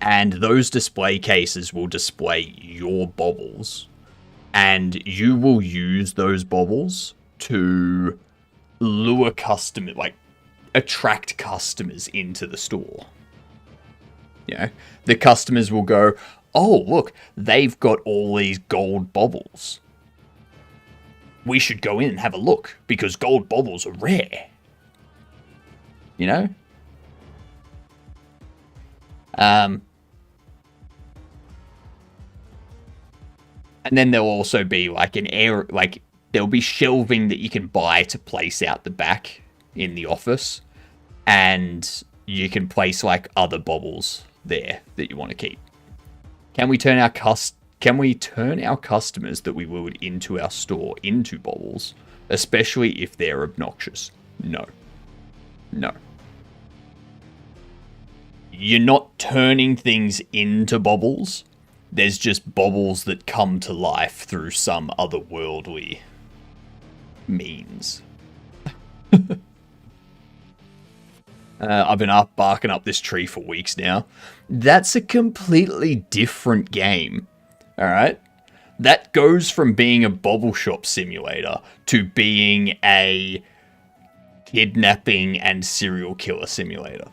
S2: and those display cases will display your baubles, and you will use those baubles to lure customers, like attract customers into the store. You know, the customers will go, oh, look, they've got all these gold baubles. We should go in and have a look, because gold baubles are rare. You know? And then there'll also be like an area, like there'll be shelving that you can buy to place out the back in the office, and you can place like other baubles there that you want to keep. Can we turn our customers that we lured into our store into baubles, especially if they're obnoxious? No. No. You're not turning things into baubles. There's just baubles that come to life through some otherworldly means. I've been barking up this tree for weeks now. That's a completely different game. Alright? That goes from being a Bobble Shop Simulator to being a kidnapping and serial killer simulator.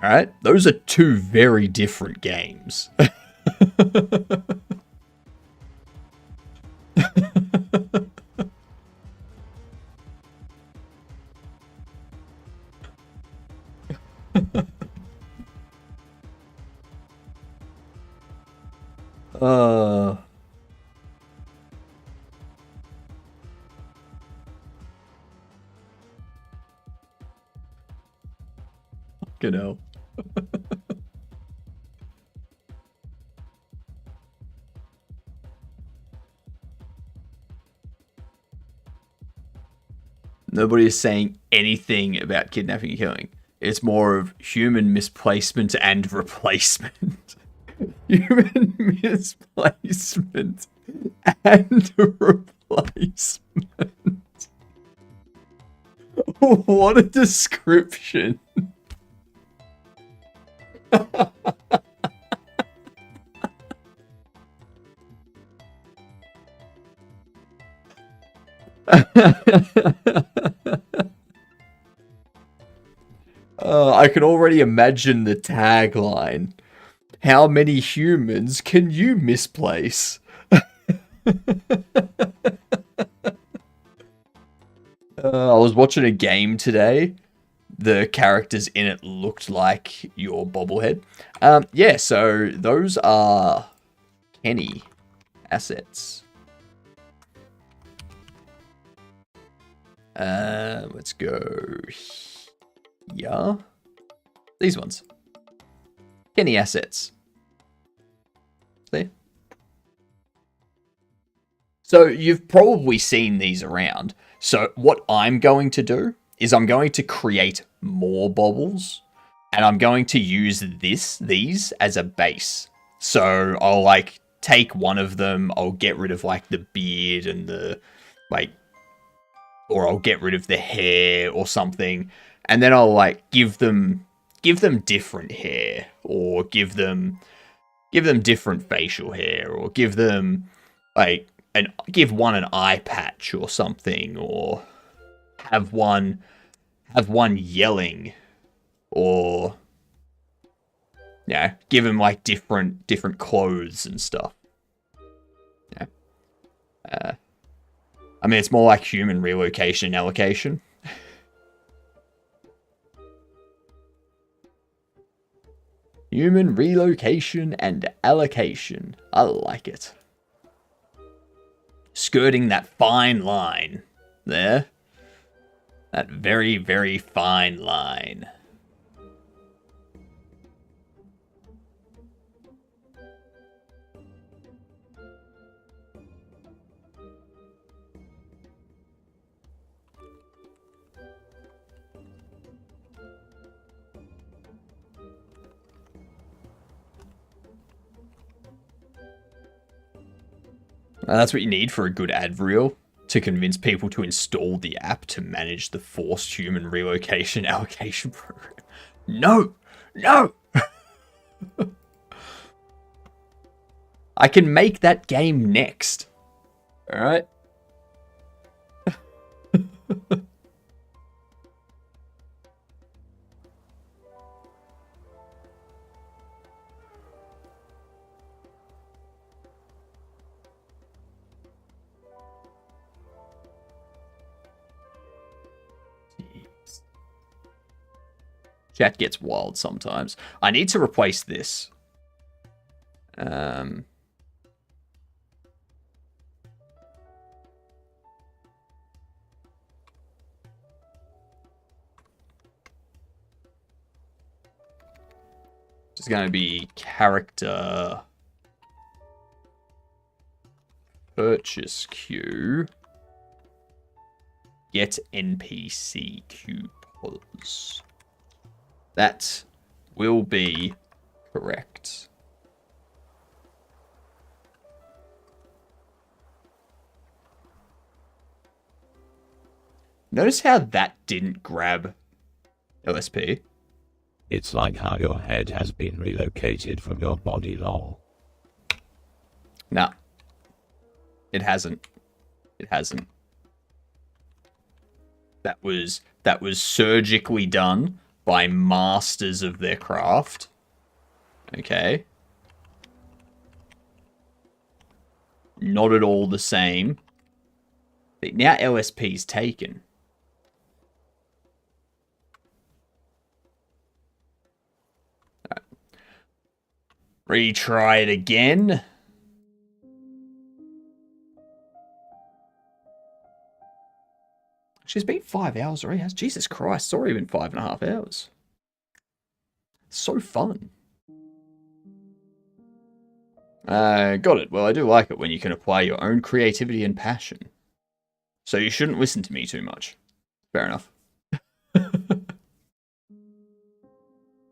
S2: Alright? Those are two very different games. Fucking hell. Nobody is saying anything about kidnapping and killing. It's more of human misplacement and replacement. Human misplacement and replacement. What a description. I can already imagine the tagline. How many humans can you misplace? I was watching a game today. The characters in it looked like your bobblehead. Yeah, so those are Kenny assets. Let's go. Yeah. These ones. Kenny assets. See? So you've probably seen these around. So what I'm going to do is I'm going to create more baubles, and I'm going to use these as a base. So I'll like take one of them, I'll get rid of like the beard and the like, or I'll get rid of the hair or something, and then I'll like give them different hair, or give them different facial hair, or give them like give one an eye patch or something, or have one yelling, or yeah, give him like different clothes and stuff. Yeah. I mean, it's more like human relocation and allocation. Human relocation and allocation. I like it. Skirting that fine line there. That very, very fine line. That's what you need for a good ad reel, to convince people to install the app to manage the forced human relocation allocation program. No! No! I can make that game next. Alright? Chat gets wild sometimes. I need to replace this. It's going to be character purchase queue. Get NPC queue pause. That will be correct. Notice how that didn't grab LSP.
S7: It's like how your head has been relocated from your body, lol.
S2: Nah. It hasn't. It hasn't. That was surgically done by masters of their craft. Okay. Not at all the same. Now LSP's taken. Retry it again. She's been 5 hours already. Jesus Christ, it's already been 5.5 hours. So fun. Got it. Well, I do like it when you can apply your own creativity and passion. So you shouldn't listen to me too much. Fair enough.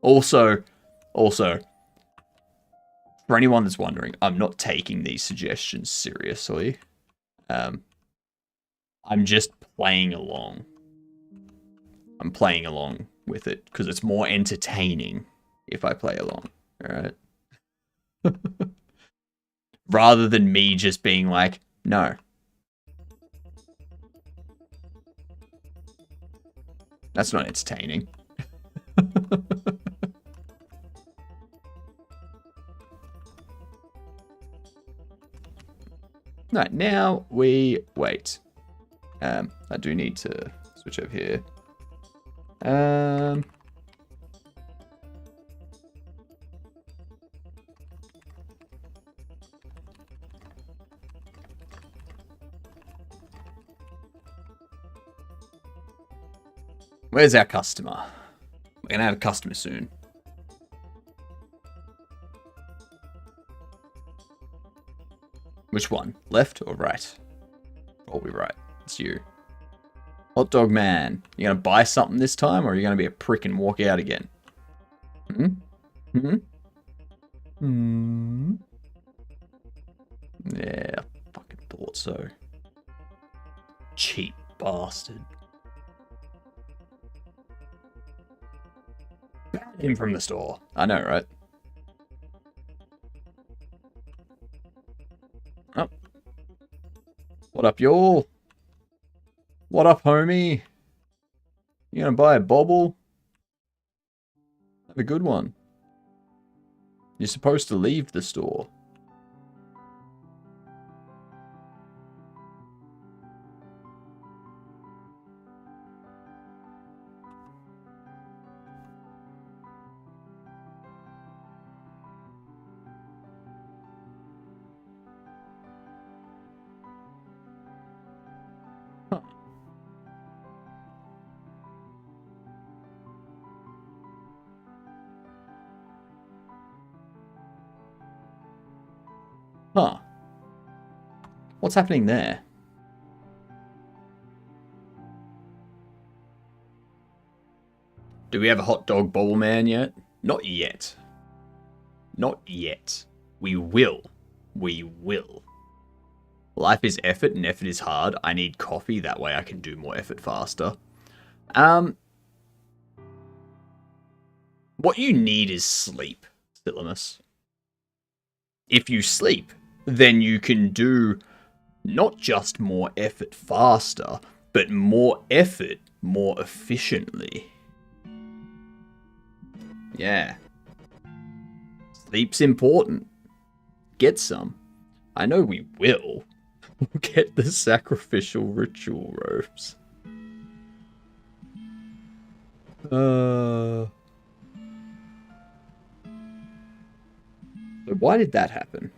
S2: Also, for anyone that's wondering, I'm not taking these suggestions seriously. I'm just playing along. I'm playing along with it because it's more entertaining if I play along. Alright? Rather than me just being like, no. That's not entertaining. Right, now we wait. I do need to switch over here. Where's our customer? We're gonna have a customer soon. Which one? Left or right? Probably right. It's you. Hot dog man. You gonna buy something this time, or are you gonna be a prick and walk out again? Yeah, I fucking thought so. Cheap bastard. Ban him from the store. I know, right? Oh. What up, y'all? What up, homie? You gonna buy a bobble? Have a good one. You're supposed to leave the store. Huh. What's happening there? Do we have a hot dog bobble man yet? Not yet. Not yet. We will. We will. Life is effort and effort is hard. I need coffee, that way I can do more effort faster. What you need is sleep. Silamus. If you sleep, then you can do not just more effort faster, but more effort more efficiently. Yeah. Sleep's important. Get some. I know we will. We'll get the sacrificial ritual robes. So why did that happen?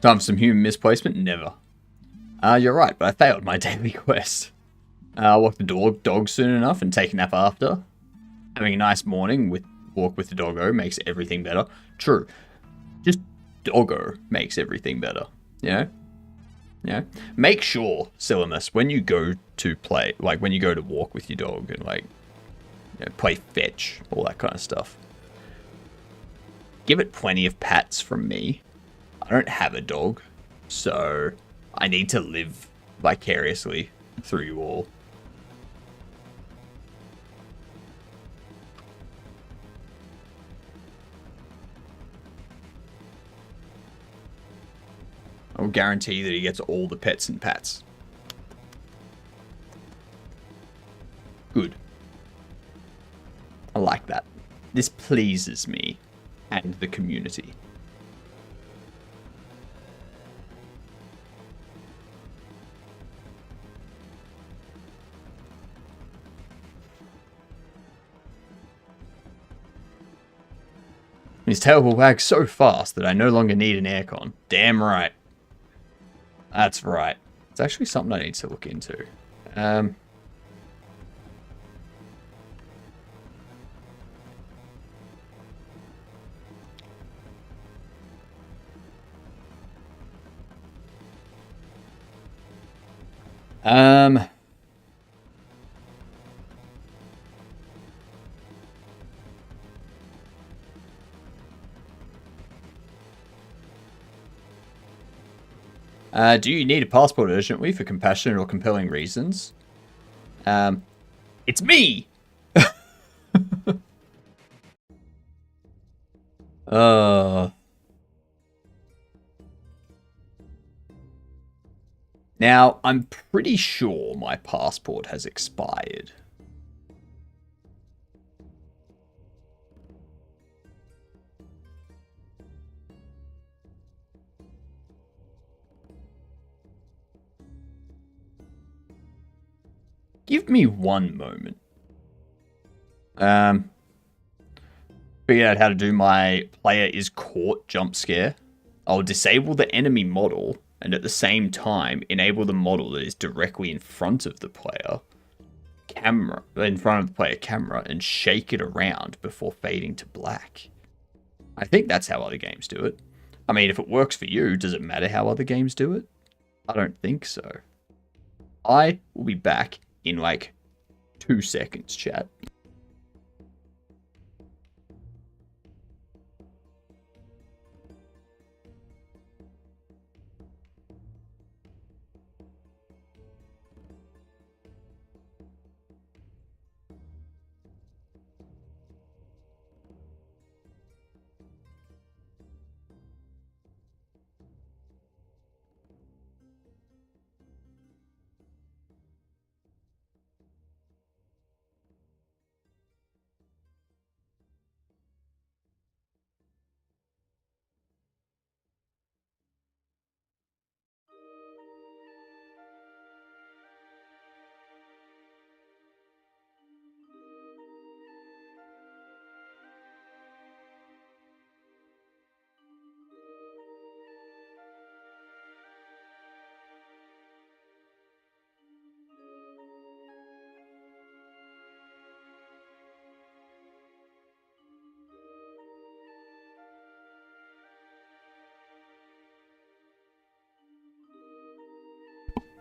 S2: Time for some human misplacement? Never. You're right, but I failed my daily quest. I'll walk the dog soon enough and take a nap after. Having a nice morning with walk with the doggo makes everything better. True. Just doggo makes everything better. You know? Yeah. Make sure, Silamus, when you go to play, like when you go to walk with your dog and like, you know, play fetch, all that kind of stuff, give it plenty of pats from me. I don't have a dog, so I need to live vicariously through you all. I will guarantee that he gets all the pets and pats. Good. I like that. This pleases me and the community. His tail will wag so fast that I no longer need an aircon. Damn right. That's right. It's actually something I need to look into. Do you need a passport urgently for compassionate or compelling reasons? It's me! Now, I'm pretty sure my passport has expired. Give me one moment. Figured out how to do my player is caught jump scare. I'll disable the enemy model and at the same time enable the model that is directly in front of the player camera, and shake it around before fading to black. I think that's how other games do it. I mean, if it works for you, does it matter how other games do it? I don't think so. I will be back in like 2 seconds, chat.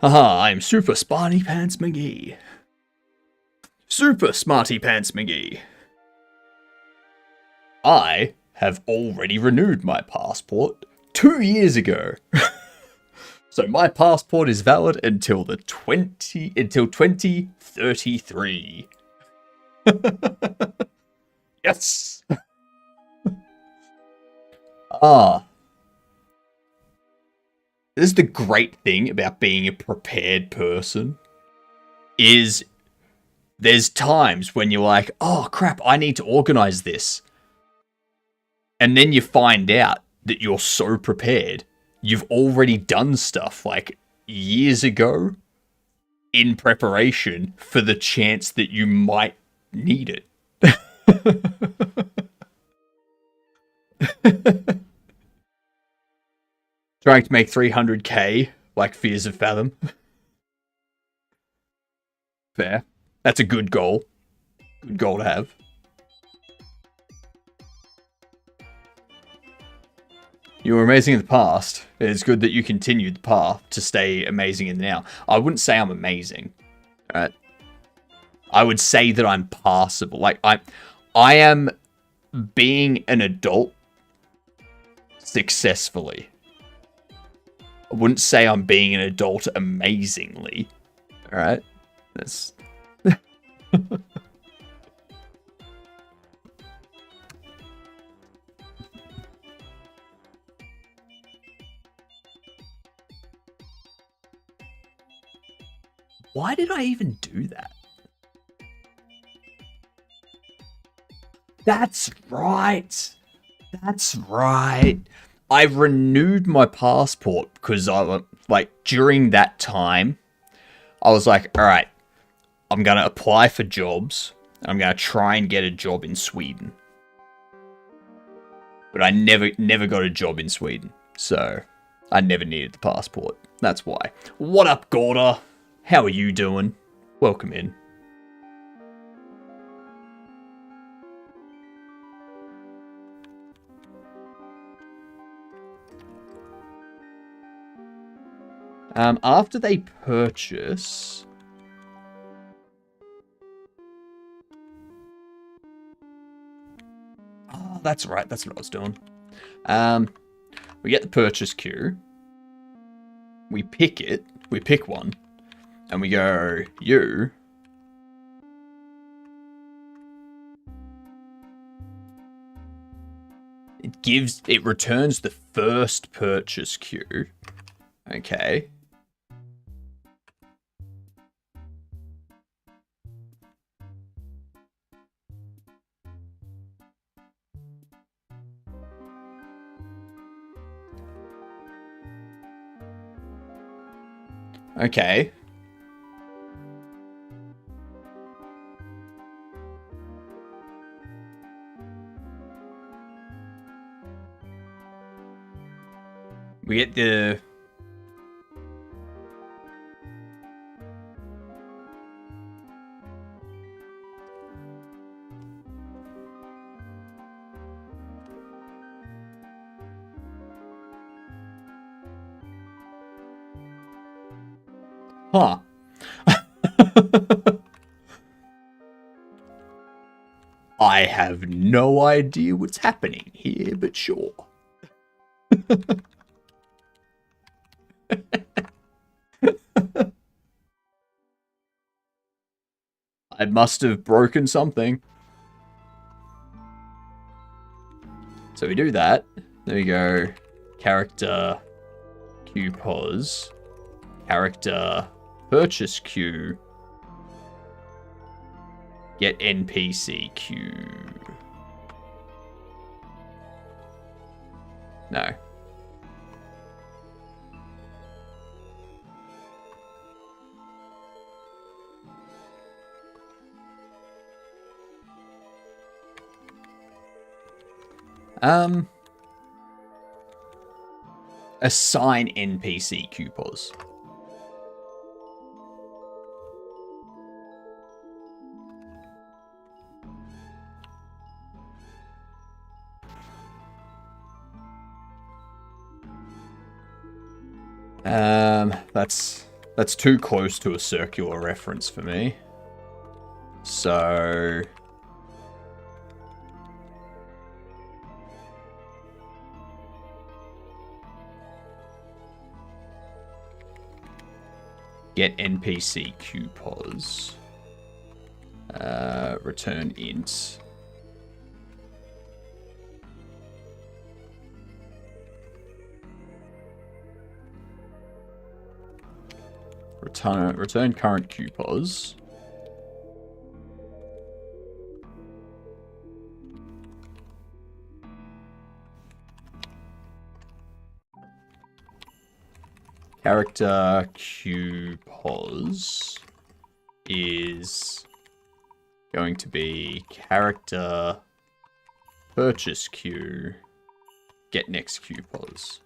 S2: Haha, I am Super Smarty Pants McGee. Super Smarty Pants McGee. I have already renewed my passport 2 years ago. So my passport is valid until 2033. Yes. This is the great thing about being a prepared person. Is there's times when you're like, oh crap, I need to organize this. And then you find out that you're so prepared. You've already done stuff like years ago in preparation for the chance that you might need it. Trying to make 300k like Fears of Fathom. Fair. That's a good goal. Good goal to have. You were amazing in the past. It's good that you continued the path to stay amazing in the now. I wouldn't say I'm amazing. Alright. I would say that I'm passable. Like, I am being an adult successfully. I wouldn't say I'm being an adult amazingly. Alright? That's... Why did I even do that? That's right. That's right. I renewed my passport because during that time, I was like, all right, I'm going to apply for jobs. I'm going to try and get a job in Sweden. But I never got a job in Sweden. So I never needed the passport. That's why. What up, Gorda? How are you doing? Welcome in. After they purchase... Oh, that's right. That's what I was doing. We get the purchase queue. We pick it. We pick one. And we go, you. It returns the first purchase queue. Okay. Okay. We get the... Huh. I have no idea what's happening here, but sure. I must have broken something. So we do that. There we go. Character queue pause. Character purchase queue. Get NPC queue. No. Assign NPC queue pause. That's That's too close to a circular reference for me. So... get NPC QPOS. Return int. Return current QPOS. Character QPOS is going to be character purchase queue get next QPOS.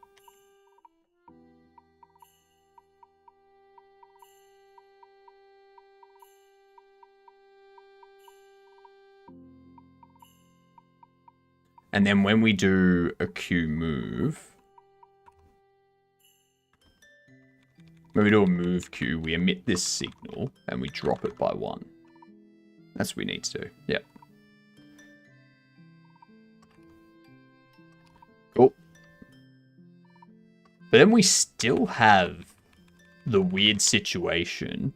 S2: And then when we do a queue move, when we do a move queue, we emit this signal and we drop it by 1. That's what we need to do. Yep. Cool. But then we still have the weird situation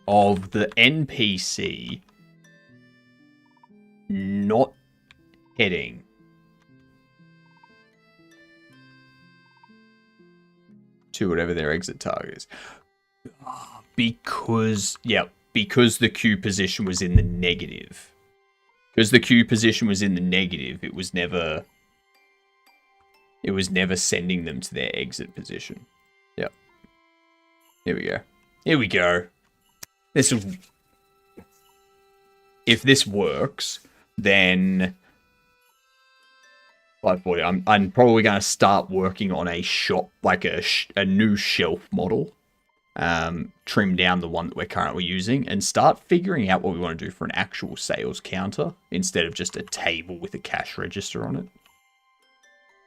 S2: of the NPC not heading to whatever their exit target is. Because the queue position was in the negative. Because the queue position was in the negative, it was never sending them to their exit position. Yep. Here we go. Here we go. If this works, then 540. I'm probably going to start working on a shop, like a new shelf model. Trim down the one that we're currently using and start figuring out what we want to do for an actual sales counter instead of just a table with a cash register on it.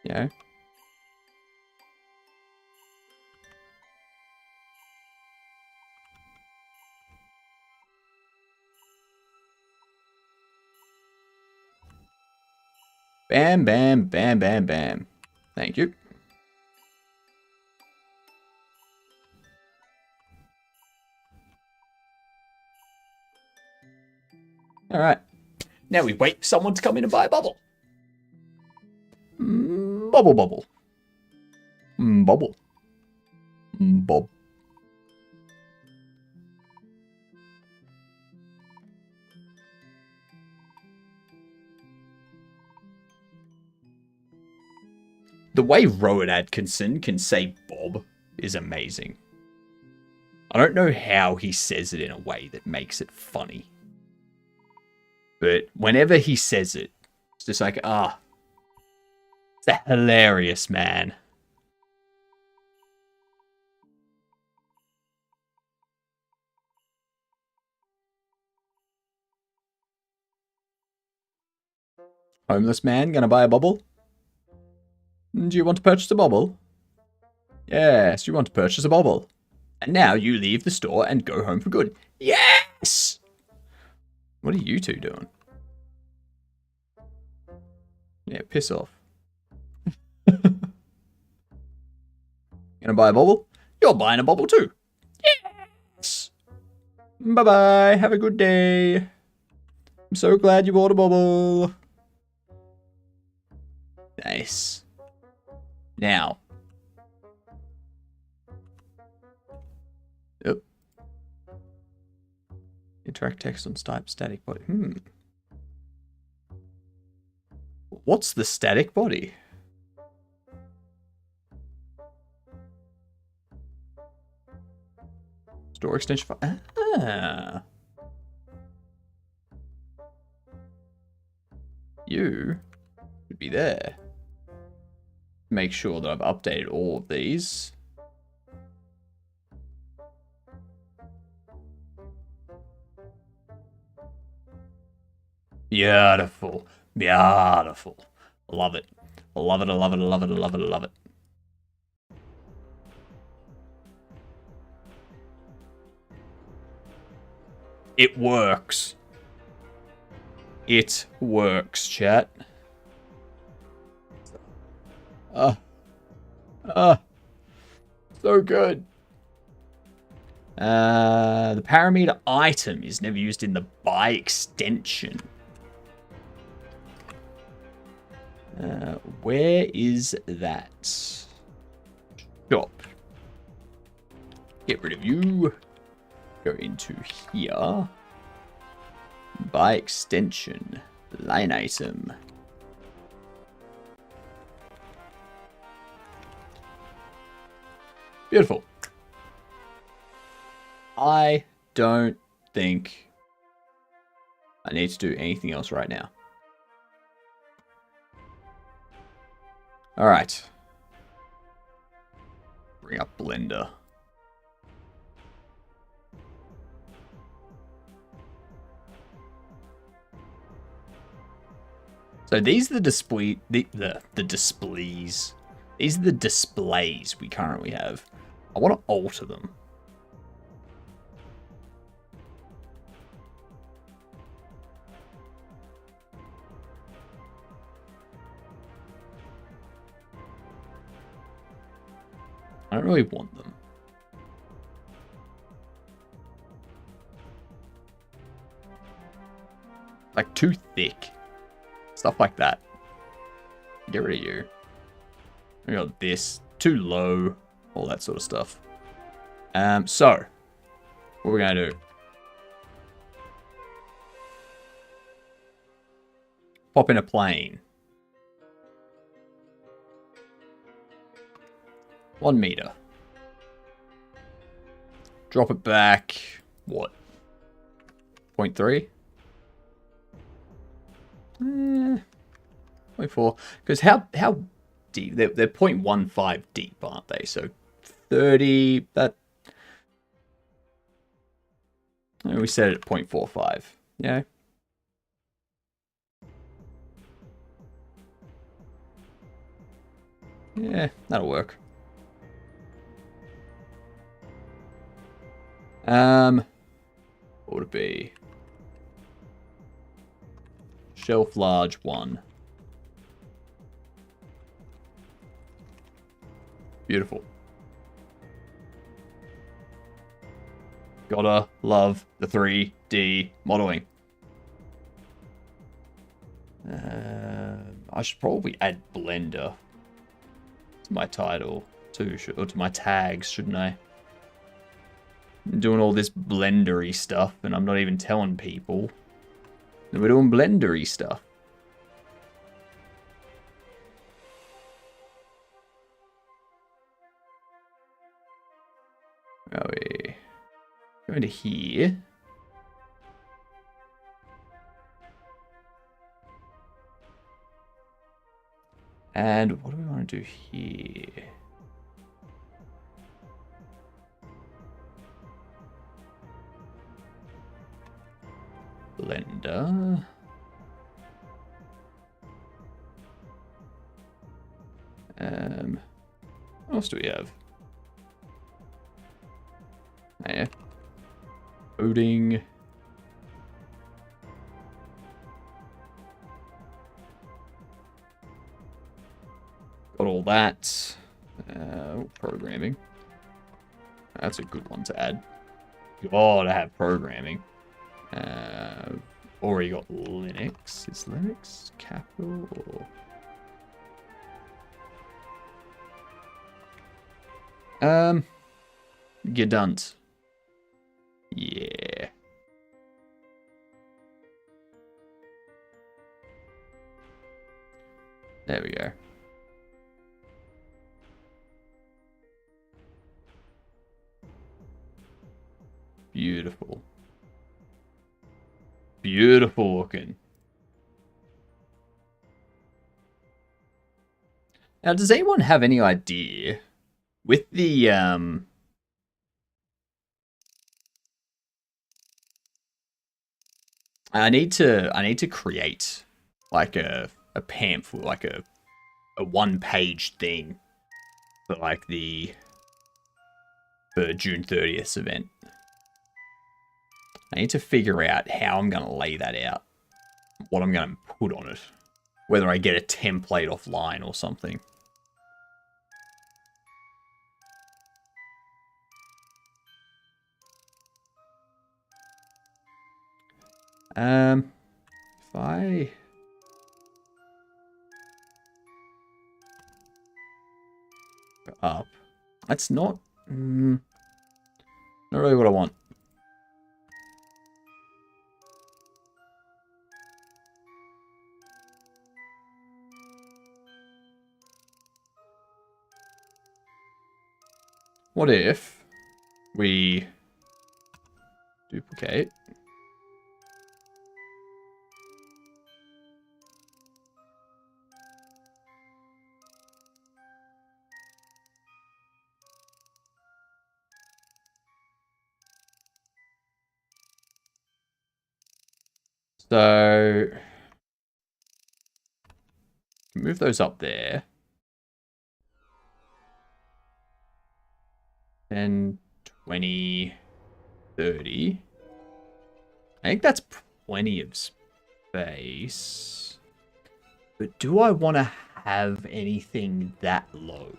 S2: Yeah. Bam, bam, bam, bam, bam. Thank you. All right. Now we wait for someone to come in and buy a bubble. Bubble, bubble. Bubble. Bob. The way Rowan Atkinson can say Bob is amazing. I don't know how he says it in a way that makes it funny. But whenever he says it, it's just like, it's a hilarious, man. Homeless man gonna buy a bubble? Do you want to purchase a bubble? Yes, you want to purchase a bubble. And now you leave the store and go home for good. Yes! What are you two doing? Yeah, piss off. Gonna buy a bubble? You're buying a bubble too. Yes! Bye-bye. Have a good day. I'm so glad you bought a bubble. Nice. Now. Yep. Interact text on static body. What's the static body? Store extension file. Ah. You should be there. Make sure that I've updated all of these. Beautiful. Beautiful. Love it. I love it, I love it, I love it, I love it, I love it. It works. It works, chat. So good. The parameter item is never used in the buy extension. Where is that? Shop. Get rid of you. Go into here. By extension. Line item. Beautiful. I don't think I need to do anything else right now. Alright. Bring up Blender. So these are the displays. The displays. These are the displays we currently have. I want to alter them. I don't really want them. Like too thick. Stuff like that. Get rid of you. We got this. Too low. All that sort of stuff. So. What are we going to do? Pop in a plane. 1 meter. Drop it back. What? 0.3? 0.4. Because how deep? They're 0.15 deep, aren't they? So 30. That. We set it at 0.45. Yeah. Yeah, that'll work. What would it be? Shelf large 1. Beautiful. Gotta love the 3D modeling. I should probably add Blender to my title too, or to my tags, shouldn't I? I'm doing all this blendery stuff, and I'm not even telling people that we're doing blendery stuff. Where are we? Go into here. And what do we want to do here? Blender. What else do we have? Yeah. Coding. Got all that. Programming. That's a good one to add. Gotta have programming. Already got Linux. Is Linux capital or... Gedunt. Yeah. There we go. Beautiful. Beautiful looking. Now, does anyone have any idea with the I need to create like a pamphlet, like a 1-page thing for like the June 30th event. I need to figure out how I'm going to lay that out. What I'm going to put on it. Whether I get a template offline or something. If I... go up. That's not... not really what I want. What if we duplicate? So move those up there. 10, 20, 30. I think that's plenty of space. But do I want to have anything that low?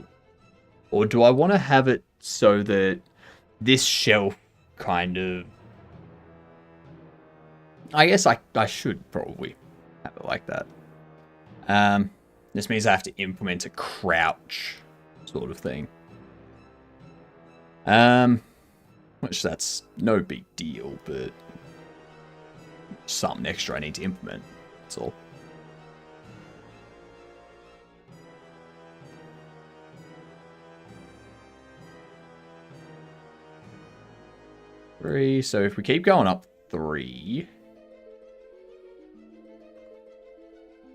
S2: Or do I want to have it so that this shelf kind of... I guess I should probably have it like that. This means I have to implement a crouch sort of thing. Which that's no big deal, but something extra I need to implement. That's all. Three. So if we keep going up 3,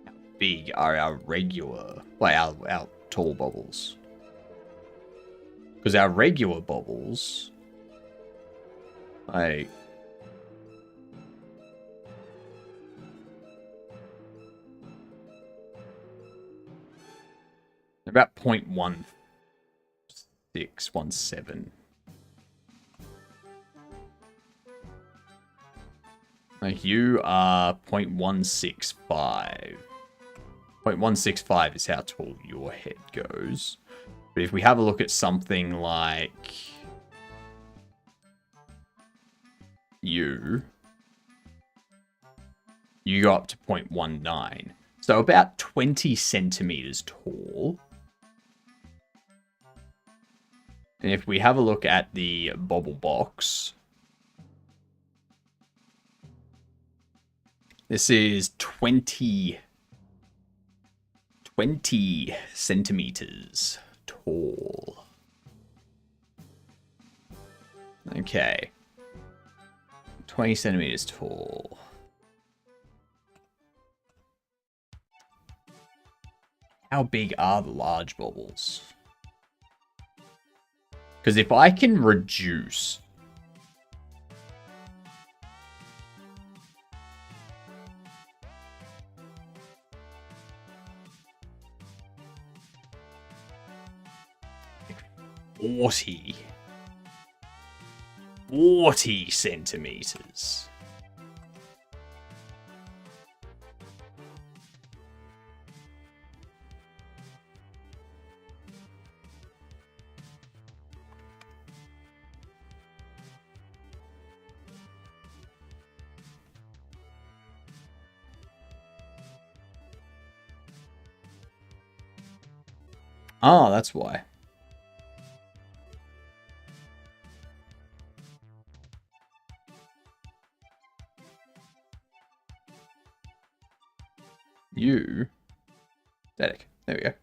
S2: how big are our regular, well, our tall bubbles? Because our regular bubbles, like, they're about 0.1617. Like, you are 0.165. 0.165 is how tall your head goes. But if we have a look at something like you go up to 0.19. So about 20 centimeters tall. And if we have a look at the bobble box, this is 20 centimeters tall. Okay. 20 centimeters tall. How big are the large bubbles? Because if I can reduce like 40 centimeters. Oh, that's why. You. Static. There we go.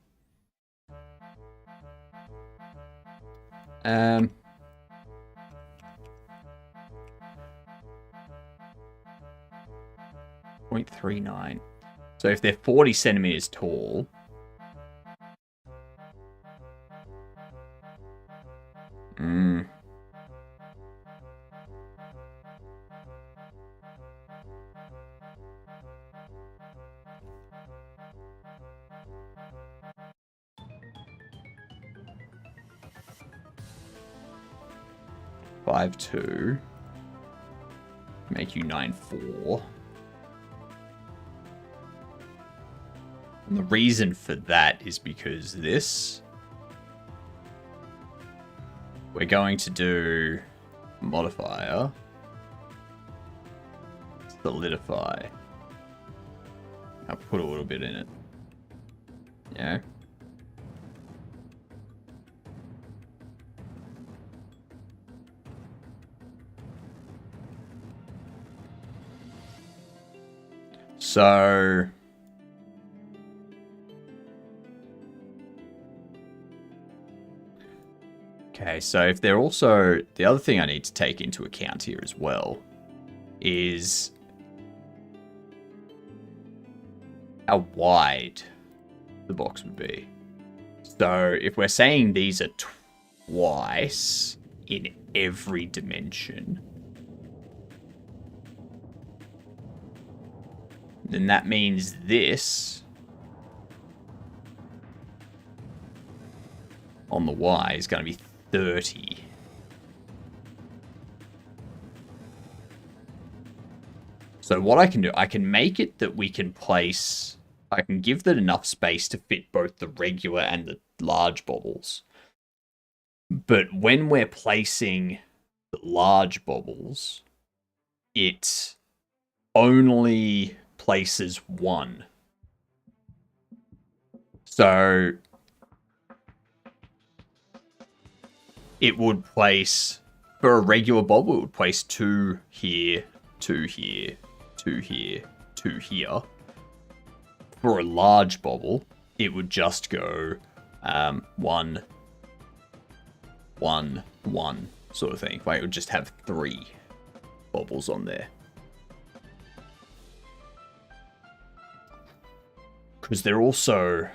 S2: 0.39. So if they're 40 centimeters tall, $5.2. Make you 9.4. And the reason for that is because this, we're going to do modifier, solidify. I'll put a little bit in it. Yeah. So okay, so if they're also, the other thing I need to take into account here as well is how wide the box would be. So if we're saying these are twice in every dimension, then that means this on the Y is going to be 30. So what I can do, I can make it that we can place, I can give that enough space to fit both the regular and the large bobbles. But when we're placing the large bobbles, it only places one. So it would place, for a regular bobble, it would place 2 here, 2 here, 2 here, 2 here. For a large bobble, it would just go 1, 1, 1 sort of thing. Like it would just have 3 bobbles on there. Because they're also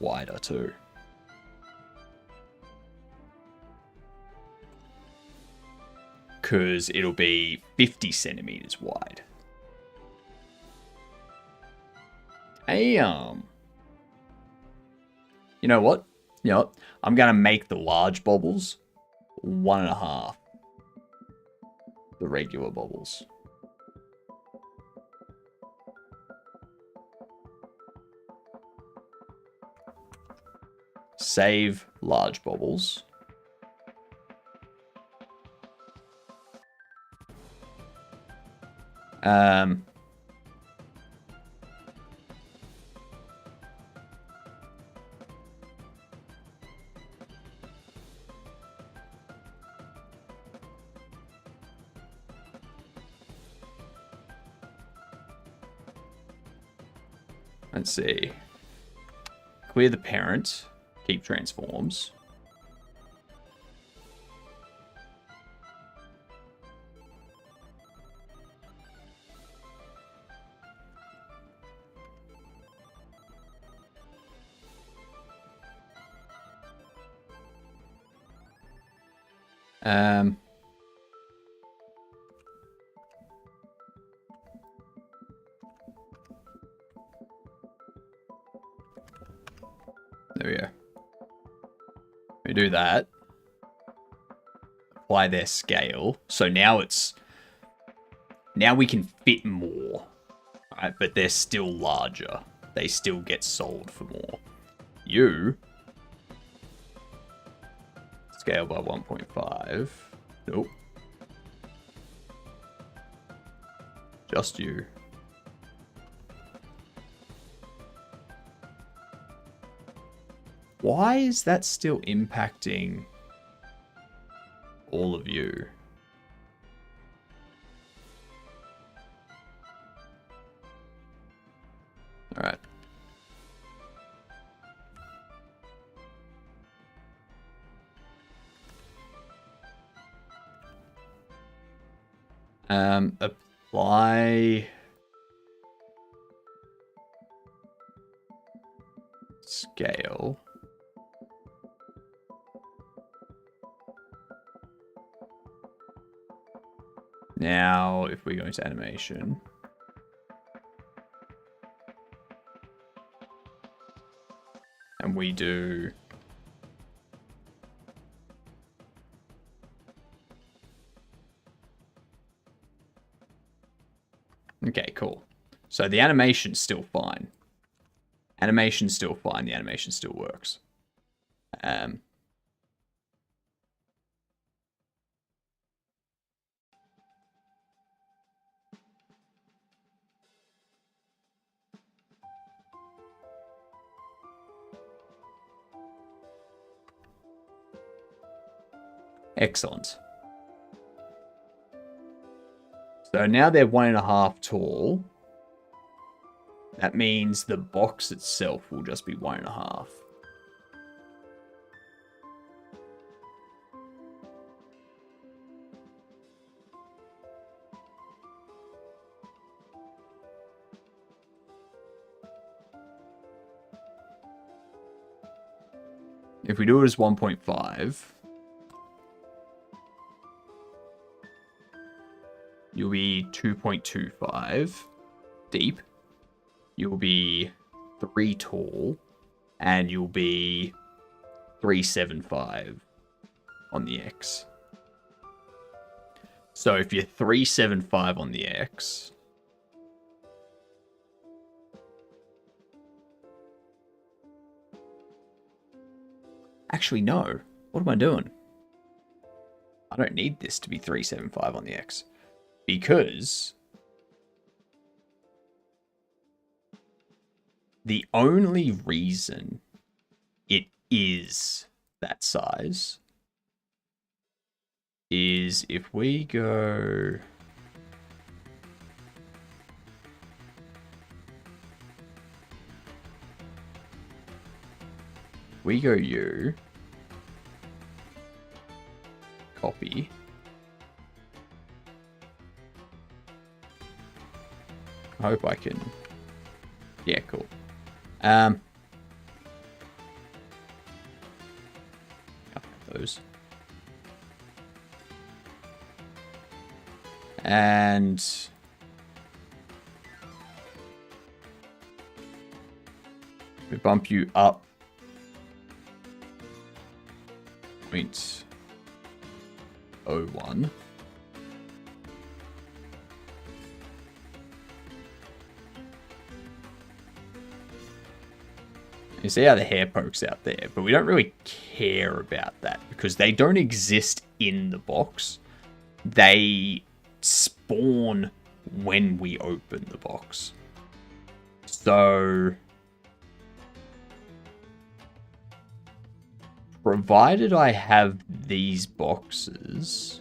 S2: wider too. Because it'll be 50 centimeters wide. You know what? You know what? I'm gonna make the large bobbles 1.5. The regular bobbles. Save large bobbles. Let's see. Clear the parent. Keep transforms. There we go. We do that. Apply their scale. So now we can fit more. Alright, but they're still larger. They still get sold for more. You scale by 1.5. Nope. Just you. Why is that still impacting all of you? All right. Apply scale. Now, if we go into animation, and we do So the animation's still fine. Animation's still fine. The animation still works. Excellent. So now they're 1.5 tall. That means the box itself will just be 1.5. If we do it as 1.5, you'll be 2.25 deep. You'll be 3 tall, and you'll be 375 on the X. So if you're 375 on the X, actually no. What am I doing? I don't need this to be 375 on the X, because the only reason it is that size is if we go... We go U, copy, I hope I can, yeah, cool. Those. And we bump you up 0.01. You see how the hair pokes out there, but we don't really care about that because they don't exist in the box. They spawn when we open the box. So, provided I have these boxes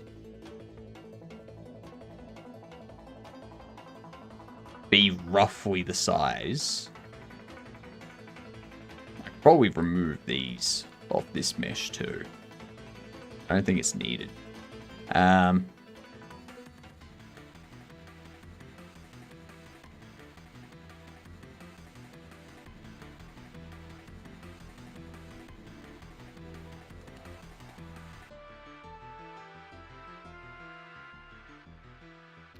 S2: be roughly the size, probably remove these off this mesh too. I don't think it's needed.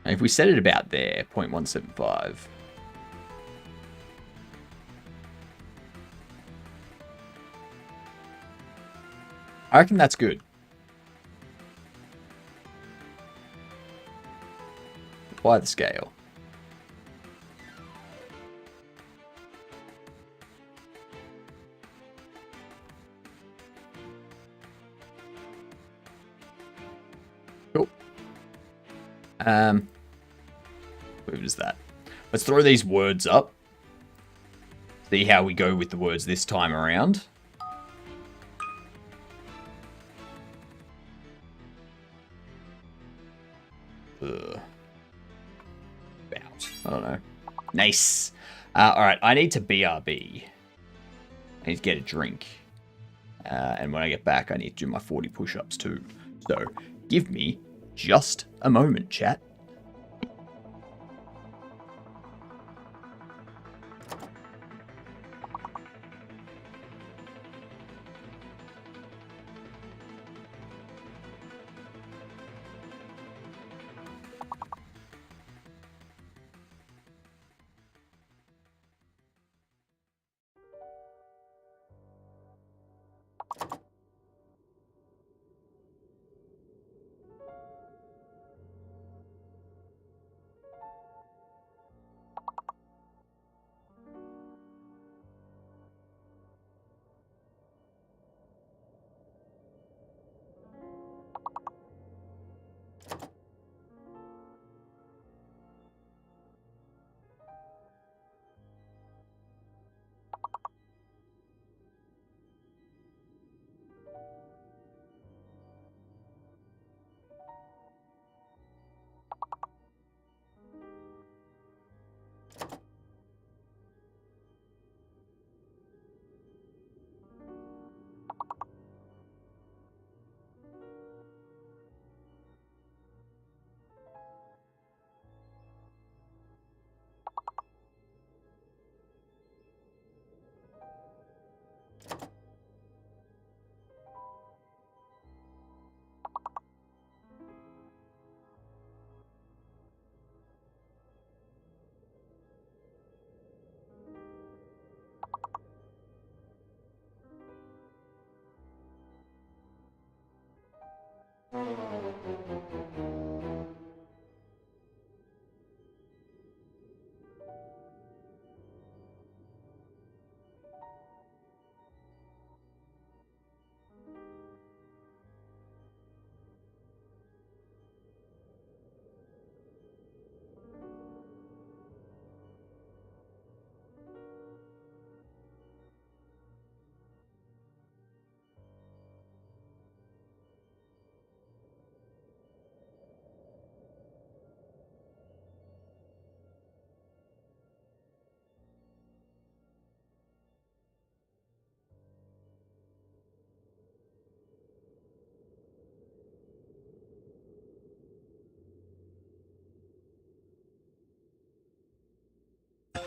S2: If we set it about there, 0.175. I reckon that's good. Apply the scale. Cool. What was that? Let's throw these words up. See how we go with the words this time around. About. I don't know. Nice. Alright, I need to BRB. I need to get a drink. And when I get back, I need to do my 40 push-ups too. So, give me just a moment, chat.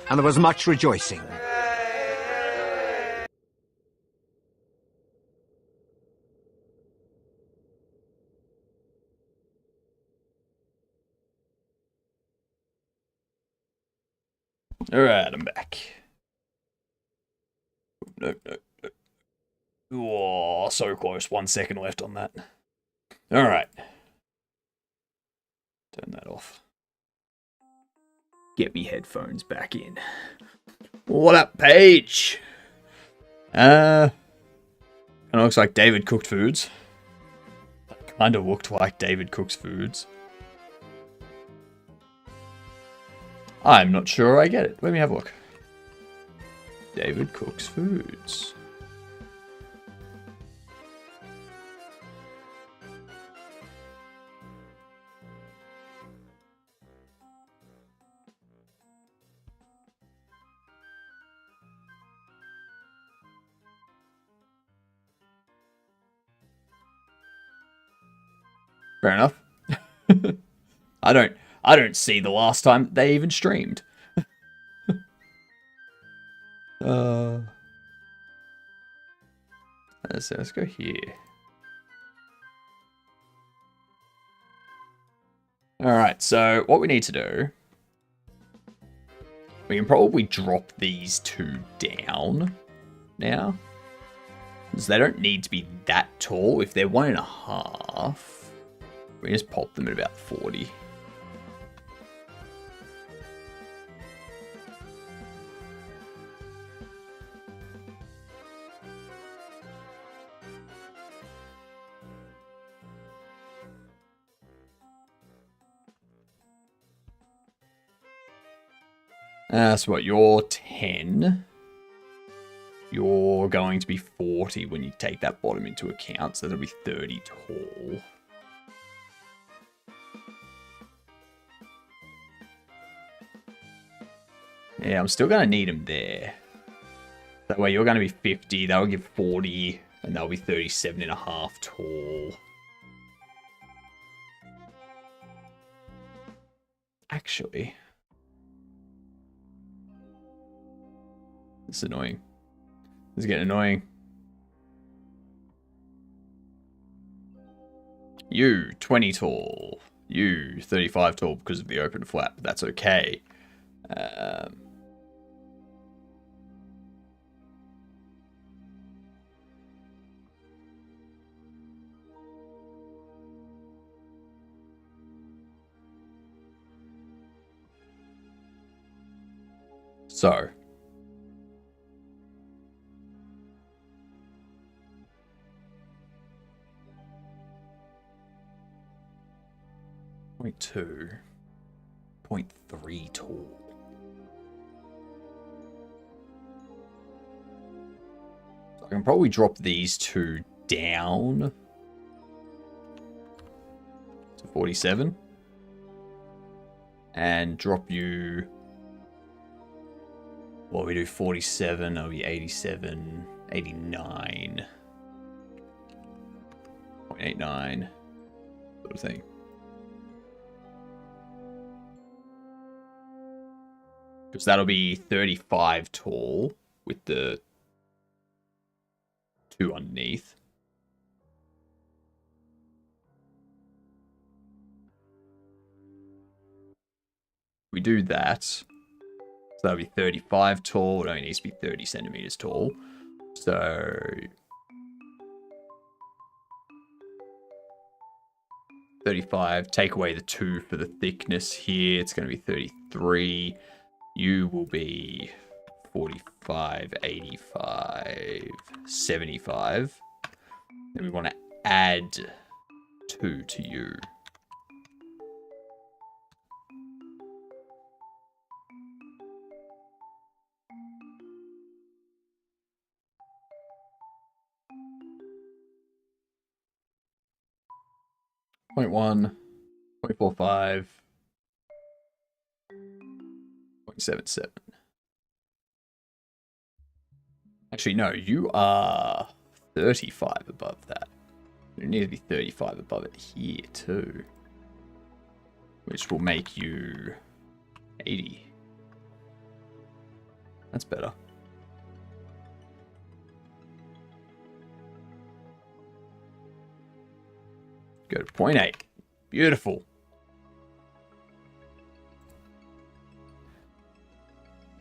S1: and there was much rejoicing.
S2: Alright, I'm back. No. Oh, so close. 1 second left on that. Alright. Turn that off. Get me headphones back in. What up, Paige? Kind of looks like David Cooked Foods. That kind of looked like David Cooks Foods. I'm not sure I get it. Let me have a look. David Cooks Foods. Fair enough. I don't see the last time they even streamed. Let's go here. Alright, so what we need to do, we can probably drop these two down now. Because they don't need to be that tall. If they're 1.5, we just pop them at about 40. So what, you're 10. You're going to be 40 when you take that bottom into account, so that'll be 30 tall. Yeah, I'm still going to need them there. That way you're going to be 50, that'll give 40, and that'll be 37.5 tall. Actually, this is annoying. This is getting annoying. You, 20 tall. You, 35 tall because of the open flap. But that's okay. So. Point 2. 0.3 tall. So I can probably drop these two down to 47. And drop you... Well, we do 47, that'll be 87, 89. 0.89. Sort of thing. Because that'll be 35 tall with the 2 underneath. We do that. So that'll be 35 tall. It only needs to be 30 centimeters tall. So 35. Take away the 2 for the thickness here. It's going to be 33. You will be 45, 85, 75. Then we want to add 2 to you. Point 1, 0.45, 0.77. Actually, no, you are 35 above that. You need to be 35 above it here too. Which will make you 80. That's better. Go to point 8. Beautiful.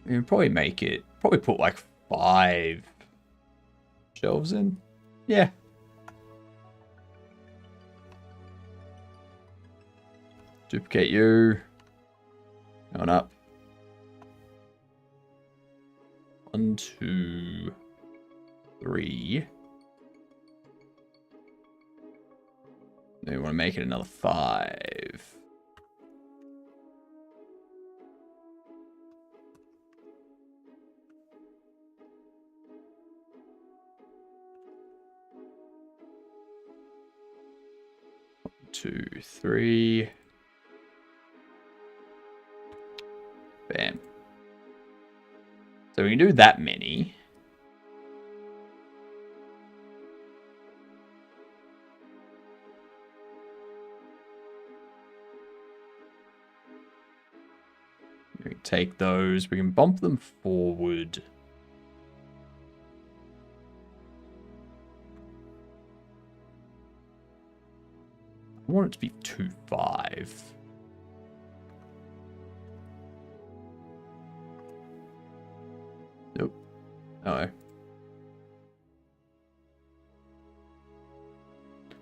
S2: We can probably make it, probably put like 5 shelves in. Yeah. Duplicate you. Going up. 1, 2, 3. Then we want to make it another 5. Two, 3. Bam. So we can do that many. We can take those. We can bump them forward. I want it to be 2, 5. Nope. No.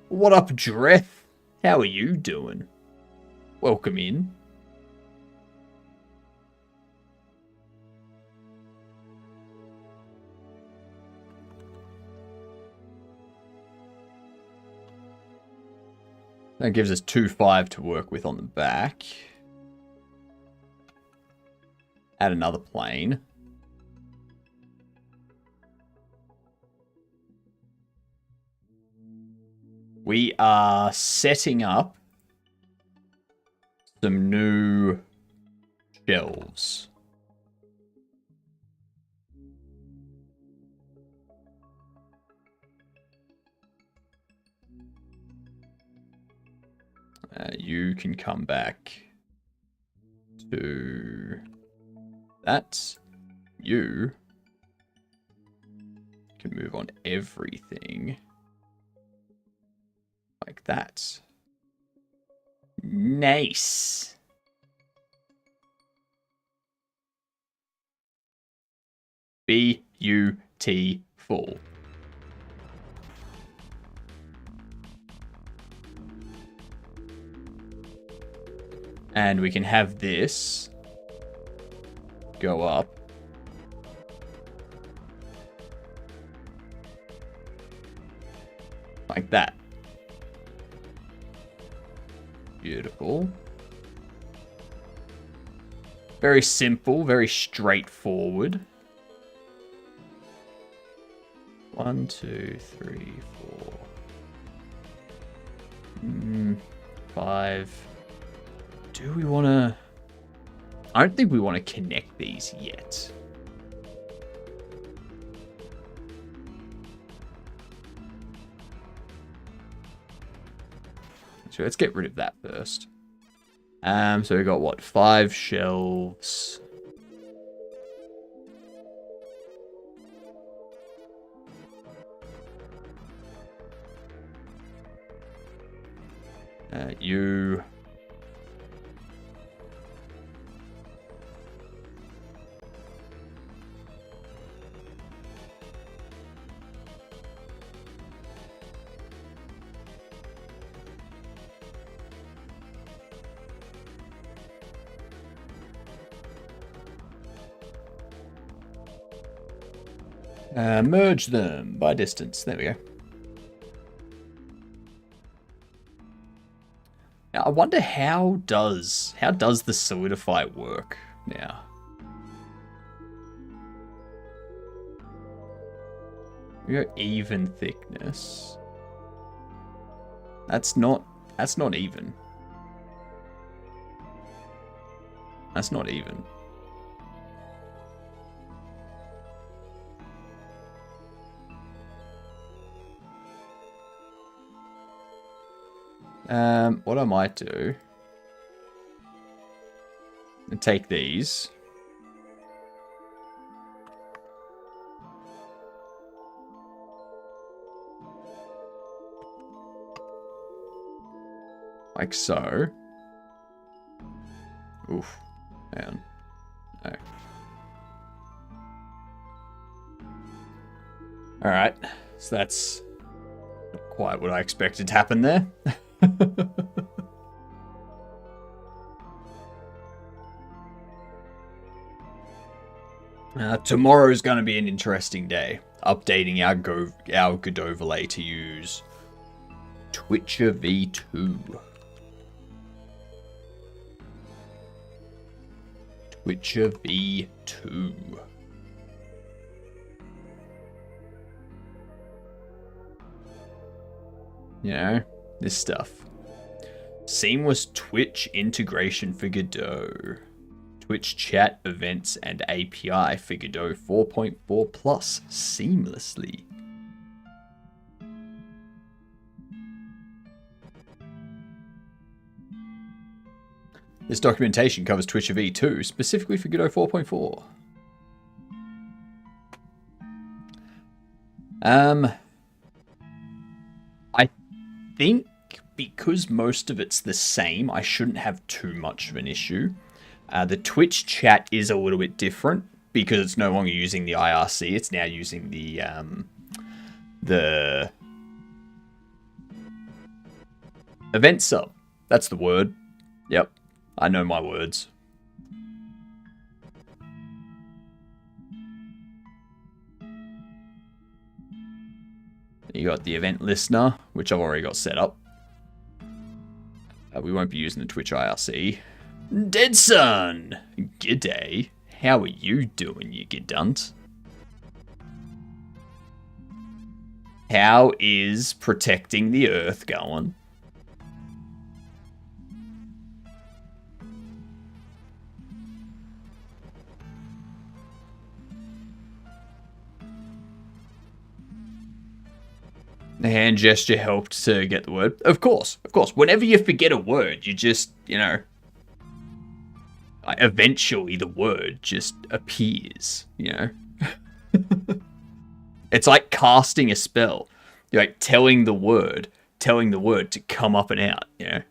S2: What up, Dreth? How are you doing? Welcome in. That gives us 2, 5 to work with on the back. Add another plane. We are setting up some new shelves. You can come back to that. You can move on everything like that. Nice. Beautiful. And we can have this go up. Like that. Beautiful. Very simple, very straightforward. 1, 2, 3, 4. 5. Do we want to... I don't think we want to connect these yet. So let's get rid of that first. So we got what? 5 shelves. You... merge them by distance. There we go. Now I wonder how does the solidify work now? We go even thickness. That's not even. That's not even. What I might do, and take these, Like so. Oof. Man. No. Alright. So that's not quite what I expected to happen there. Tomorrow's going to be an interesting day. Updating our good overlay to use Twitcher V2. Twitcher V2. You know, this stuff. Seamless Twitch integration for Godot. Twitch chat, events, and API for Godot 4.4 Plus seamlessly. This documentation covers Twitcher V2 specifically for Godot 4.4. I think because most of it's the same, I shouldn't have too much of an issue. The Twitch chat is a little bit different because it's no longer using the IRC. It's now using the event sub. That's the word. Yep, I know my words. You got the event listener, which I've already got set up. We won't be using the Twitch IRC. Dead Son! G'day. How are you doing, you gidunt? How is protecting the Earth going? The hand gesture helped to get the word. Of course, of course. Whenever you forget a word, you just, you know, eventually the word just appears, you know. It's like casting a spell. You're like telling the word to come up and out, you know.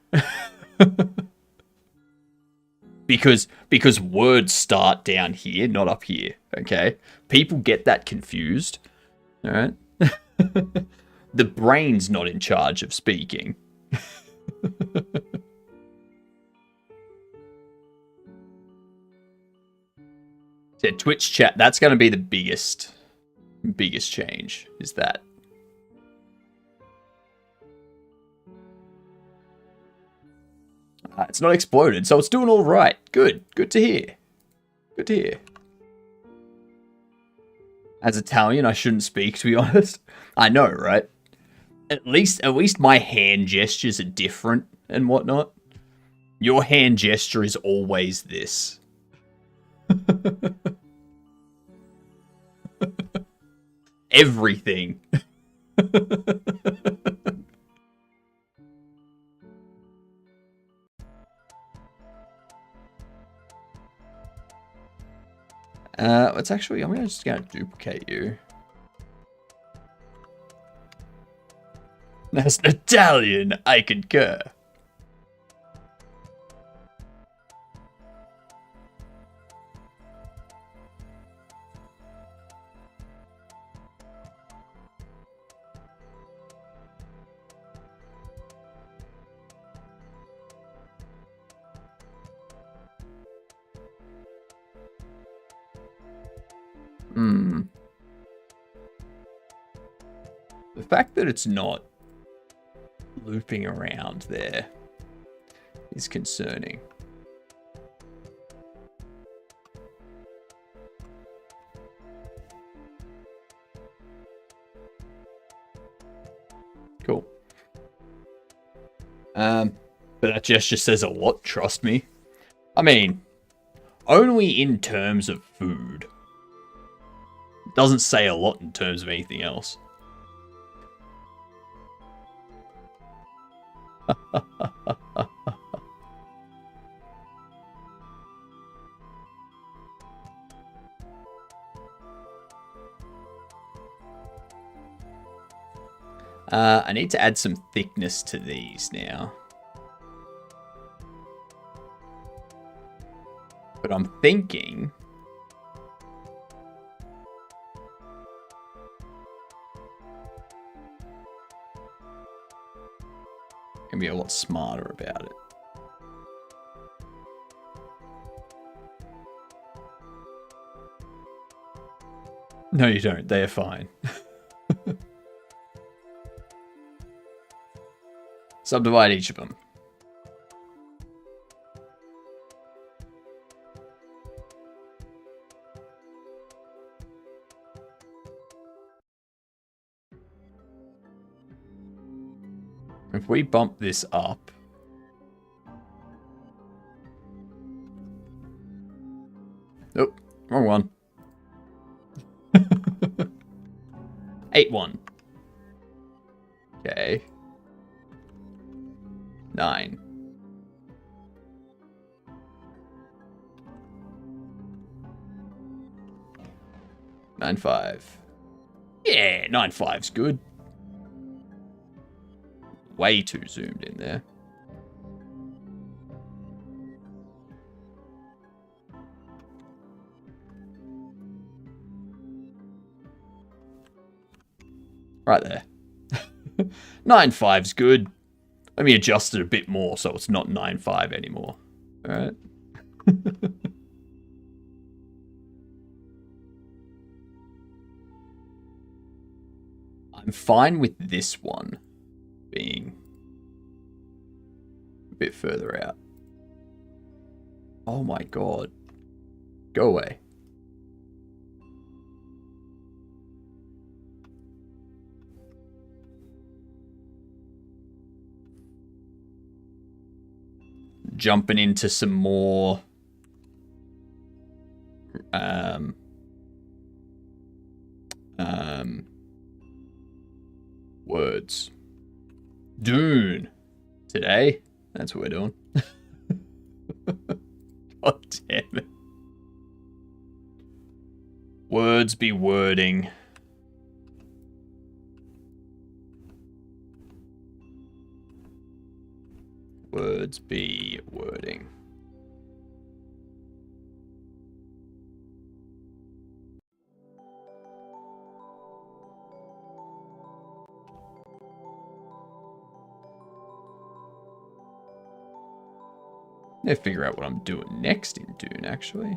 S2: because words start down here, not up here, okay? People get that confused, all right? The brain's not in charge of speaking. So Twitch chat, that's going to be the biggest change, is that. It's not exploded, so it's doing all right. Good to hear. Good to hear. As Italian, I shouldn't speak, to be honest. I know, right? At least my hand gestures are different and whatnot. Your hand gesture is always this. Everything. Let's actually, I'm just going to duplicate you. As an Italian, I concur. The fact that it's not looping around there is concerning. Cool. But that gesture says a lot, trust me. I mean, only in terms of food. It doesn't say a lot in terms of anything else. I need to add some thickness to these now. thinking... Gonna be a lot smarter about it. No, you don't. They are fine. Subdivide each of them. If we bump this up... Nope, wrong one. 8-1. Okay. 9. 9-5. Yeah, 9-5's good. Way too zoomed in there. Right there. 9-5's good. Let me adjust it a bit more so it's not 9-5 anymore. Alright. I'm fine with this one being a bit further out. Oh my god. Go away. Jumping into some more words. Dune. Today. That's what we're doing. God damn it. Words be wording. Words be wording. I need to figure out what I'm doing next in Dune, actually.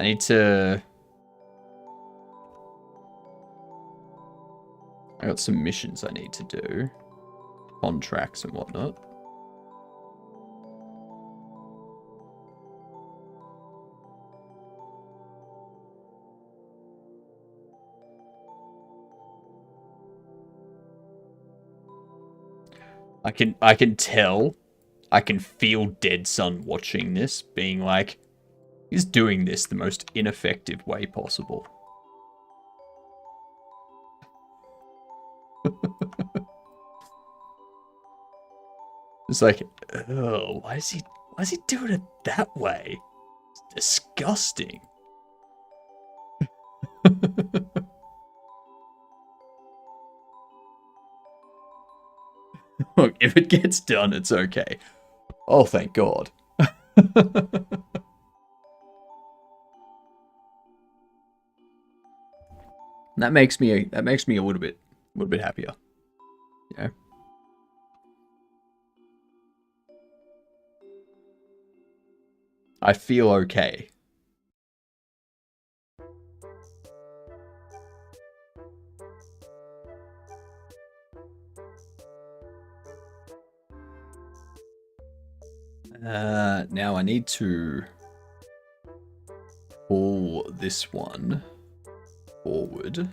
S2: I need to... I got some missions I need to do. Contracts and whatnot. I can tell, I can feel Dead Son watching this, being like, he's doing this the most ineffective way possible. It's like, oh, why is he doing it that way? It's disgusting. Look, if it gets done, it's okay. Oh, thank God. That makes me a little bit happier. Yeah. I feel okay. Now I need to pull this one forward.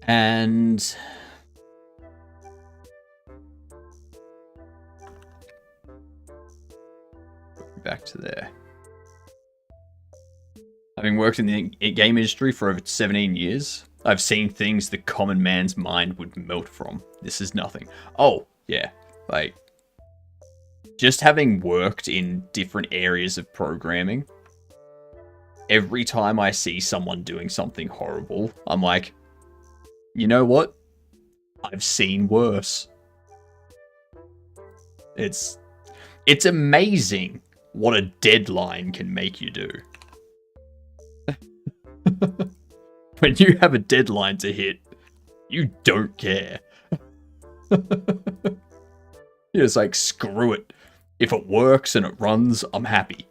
S2: And back to there. Having worked in the game industry for over 17 years, I've seen things the common man's mind would melt from. This is nothing. Oh, yeah. Like, just having worked in different areas of programming, every time I see someone doing something horrible, I'm like, you know what? I've seen worse. It's It's amazing what a deadline can make you do. When you have a deadline to hit, you don't care. You're just like, screw it. If it works and it runs, I'm happy.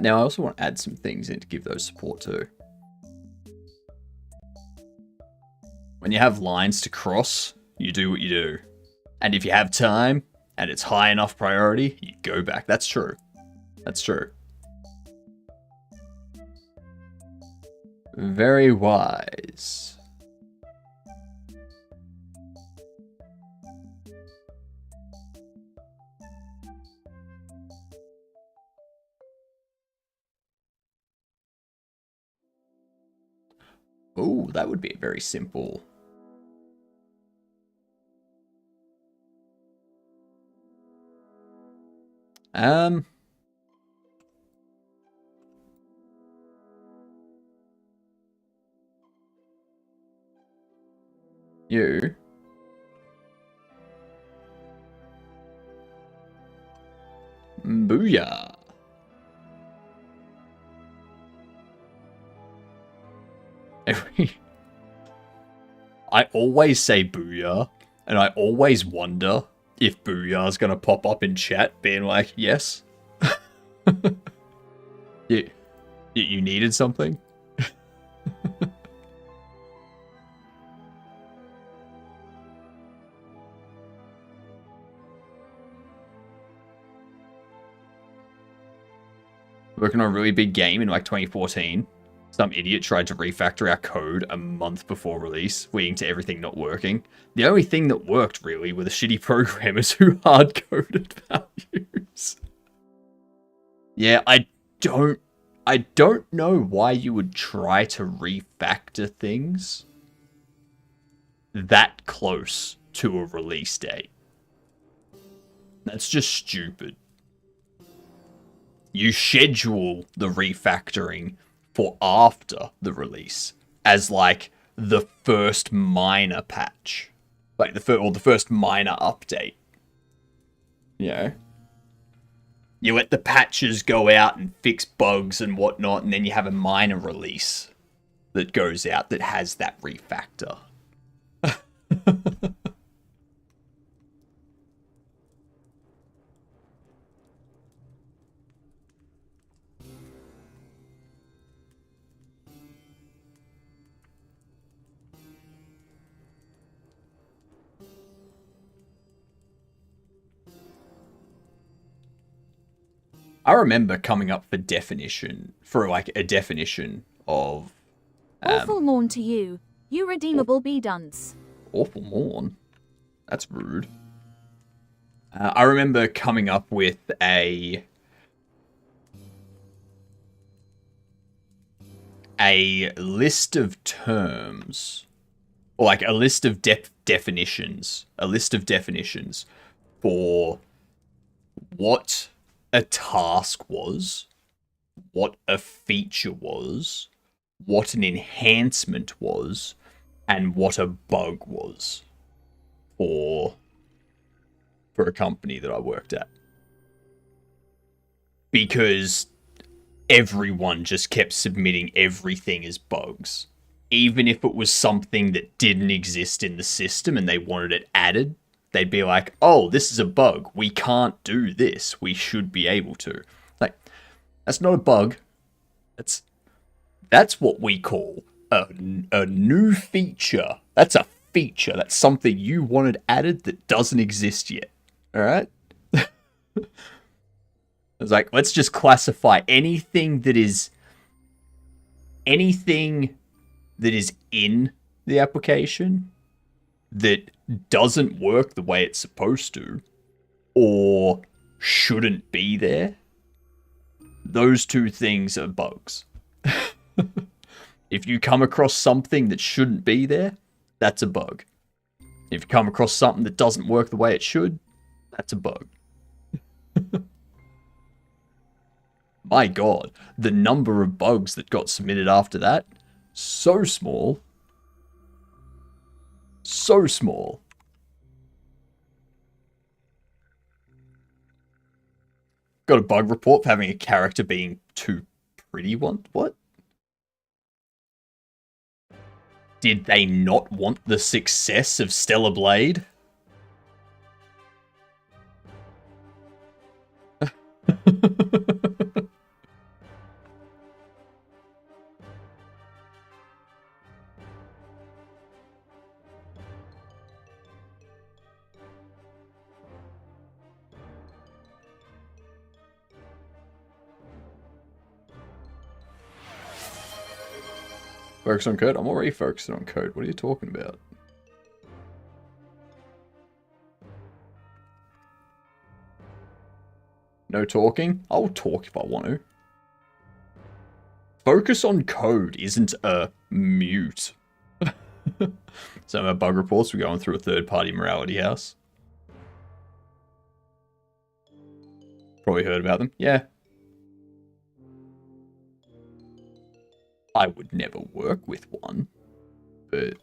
S2: Now I also want to add some things in to give those support too. When you have lines to cross, you do what you do. And if you have time, and it's high enough priority, you go back. That's true. That's true. Very wise. Oh, that would be a very simple. You. Booyah. I always say booyah, and I always wonder if booyah's gonna pop up in chat being like, yes. You needed something? Working on a really big game in like 2014. Some idiot tried to refactor our code a month before release, leading to everything not working. The only thing that worked, really, were the shitty programmers who hard-coded values. Yeah, I don't know why you would try to refactor things that close to a release date. That's just stupid. You schedule the refactoring for after the release as like the first minor patch, like the first minor update. You know, you let the patches go out and fix bugs and whatnot, and then you have a minor release that goes out that has that refactor. I remember coming up for a definition of
S3: Awful morn to you, you redeemable dunce.
S2: Awful morn? That's rude. I remember coming up with a list of terms, or like a list of definitions for what a task was, what a feature was, what an enhancement was, and what a bug was for a company that I worked at. Because everyone just kept submitting everything as bugs. Even if it was something that didn't exist in the system and they wanted it added, they'd be like, oh, this is a bug. We can't do this. We should be able to. Like, that's not a bug. That's what we call a new feature. That's a feature. That's something you wanted added that doesn't exist yet. All right? It's like, let's just classify anything that is in the application that doesn't work the way it's supposed to, or shouldn't be there. Those two things are bugs. If you come across something that shouldn't be there, that's a bug. If you come across something that doesn't work the way it should, that's a bug. My god, the number of bugs that got submitted after that, so small. So small. Got a bug report for having a character being too pretty one. What? Did they not want the success of Stellar Blade? Focus on code? I'm already focused on code. What are you talking about? No talking? I'll talk if I want to. Focus on code isn't a mute. Some of our bug reports, we're going through a third-party morality house. Probably heard about them. Yeah. I would never work with one, but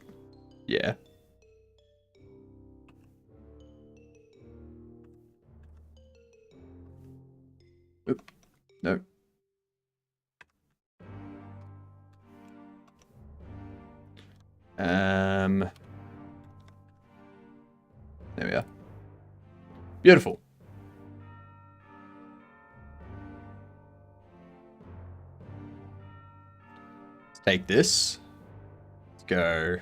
S2: yeah. Oop, no. There we are. Beautiful. Take this. Let's go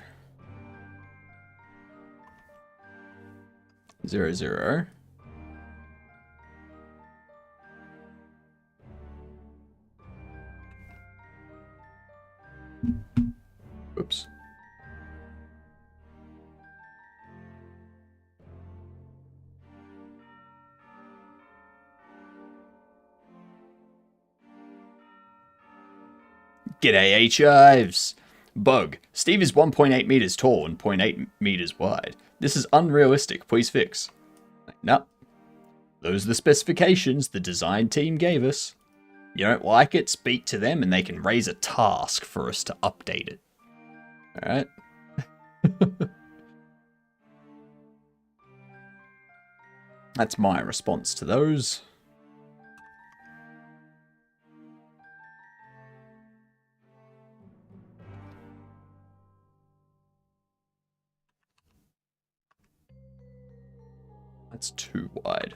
S2: 0, 0. Oops. G'day, H-Ives! Bug. Steve is 1.8 meters tall and 0.8 meters wide. This is unrealistic. Please fix. No. Those are the specifications the design team gave us. You don't like it? Speak to them and they can raise a task for us to update it. Alright? That's my response to those. That's too wide.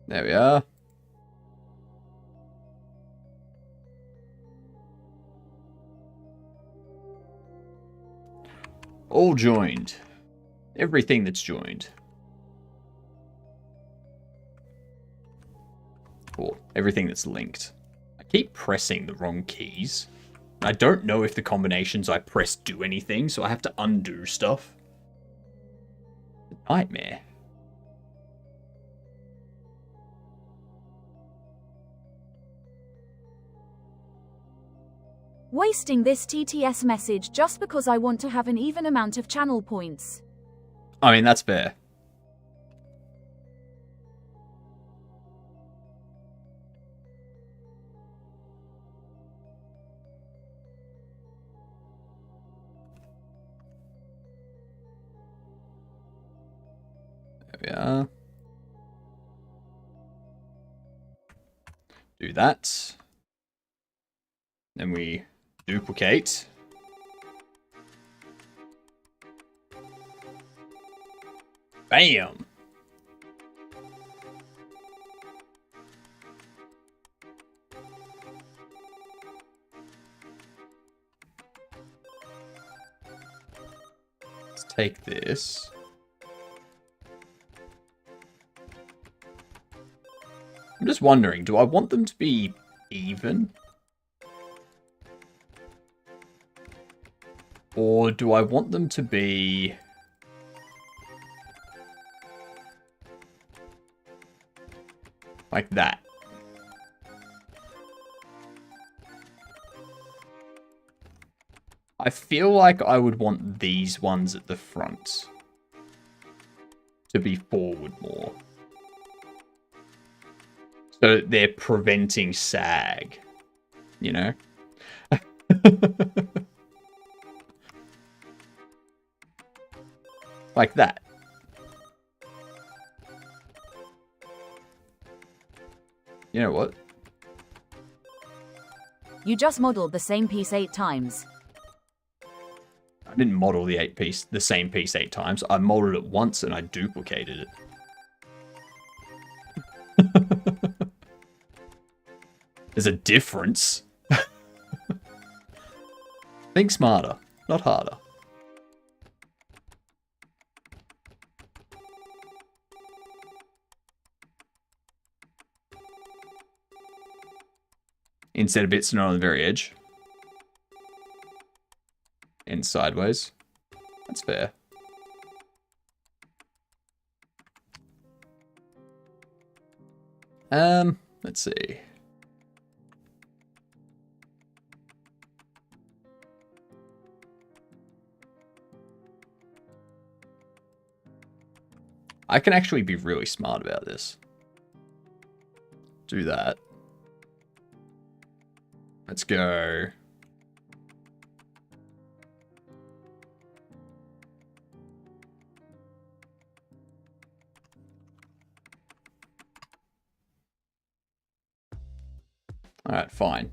S2: There we are. All joined. Everything that's joined. Or everything that's linked. I keep pressing the wrong keys. I don't know if the combinations I press do anything, so I have to undo stuff. Nightmare.
S3: Wasting this TTS message just because I want to have an even amount of channel points.
S2: I mean, that's fair. There we are. Do that. Then we duplicate. Bam! Let's take this. I'm just wondering, do I want them to be even? Or do I want them to be... like that? I feel like I would want these ones at the front to be forward more. So they're preventing sag, you know? Like that. You know what?
S3: You just modeled the same piece 8 times.
S2: I didn't model the same piece 8 times. I modeled it once and I duplicated it. There's a difference. Think smarter, not harder. Instead of bits not on the very edge. And sideways. That's fair. Let's see. I can actually be really smart about this. Do that. Let's go. All right, fine.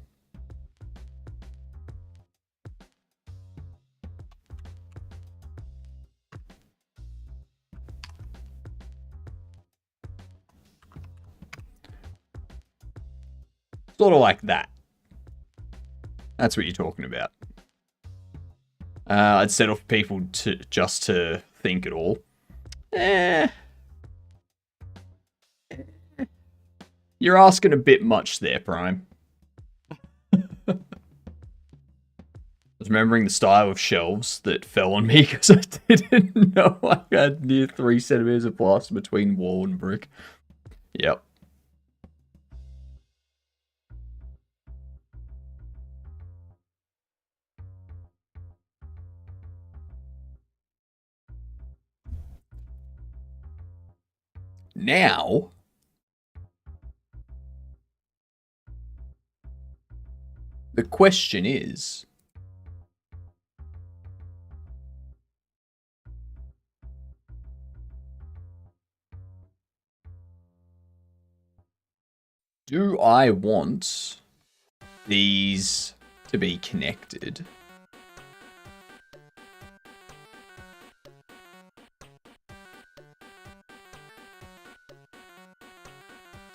S2: Sort of like that. That's what you're talking about. I'd set off people to just to think it all. You're asking a bit much there, Prime. I was remembering the style of shelves that fell on me because I didn't know I had near 3 centimeters of plaster between wall and brick. Yep. Now, the question is, do I want these to be connected?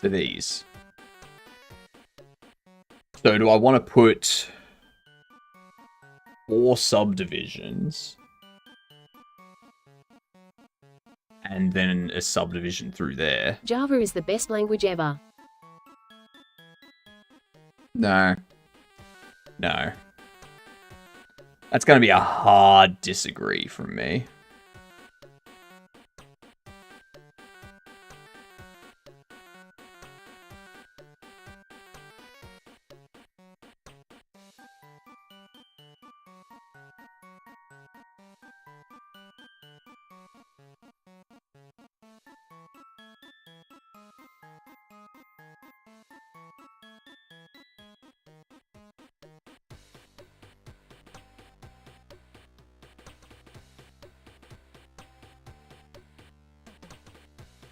S2: To these. So do I want to put 4 subdivisions and then a subdivision through there?
S4: Java is the best language ever.
S2: No. No. That's going to be a hard disagree from me.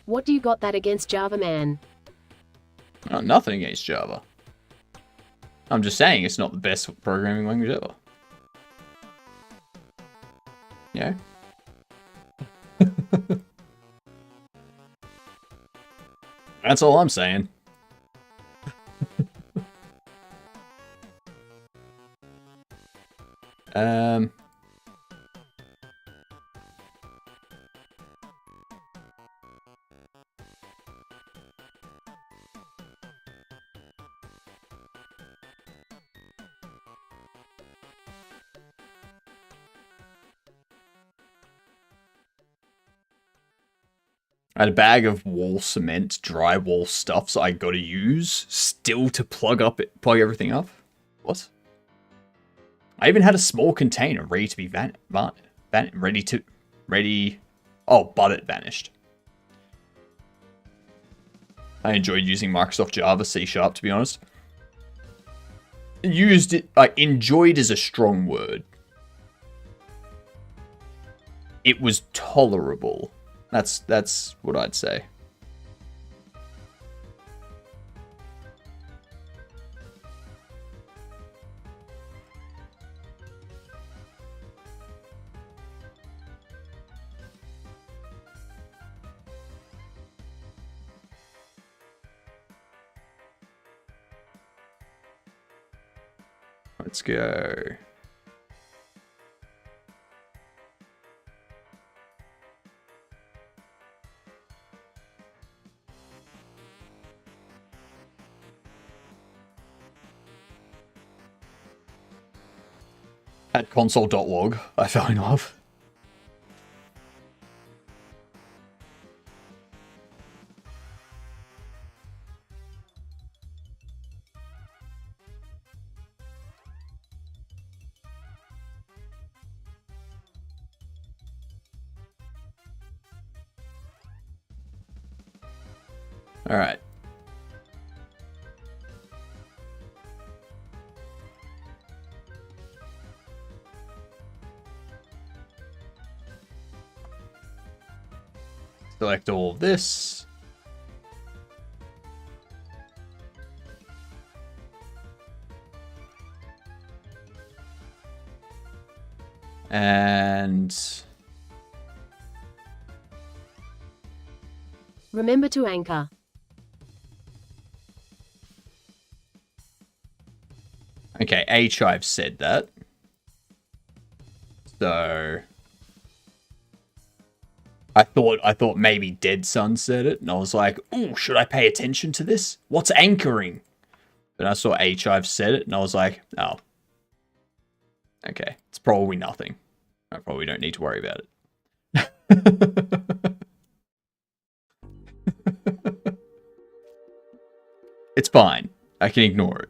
S4: What do you got that against Java, man?
S2: Oh, nothing against Java. I'm just saying it's not the best programming language ever. Yeah. That's all I'm saying. I had a bag of wall cement, drywall stuff, so I got to use still to plug everything up. What? I even had a small container ready to be ready. Oh, but it vanished. I enjoyed using Microsoft Java, C#, to be honest. Used it, enjoyed is a strong word. It was tolerable. That's what I'd say. Let's go. At console.log, I fell in love. All right. Select all of this. And
S4: Remember to anchor.
S2: okay, H, I've said that. So I thought maybe Dead Sun said it, and I was like, "Ooh, should I pay attention to this? What's anchoring?" But I saw H, I've said it, and I was like, "Oh, okay, it's probably nothing. I probably don't need to worry about it." It's fine. I can ignore it.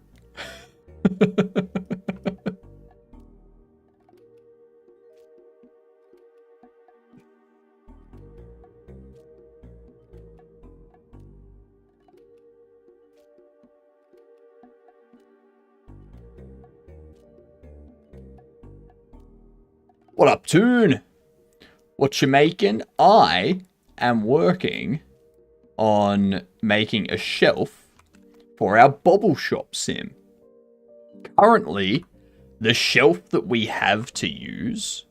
S2: What up, Toon? What you making? I am working on making a shelf for our Bobble Shop sim. Currently, the shelf that we have to use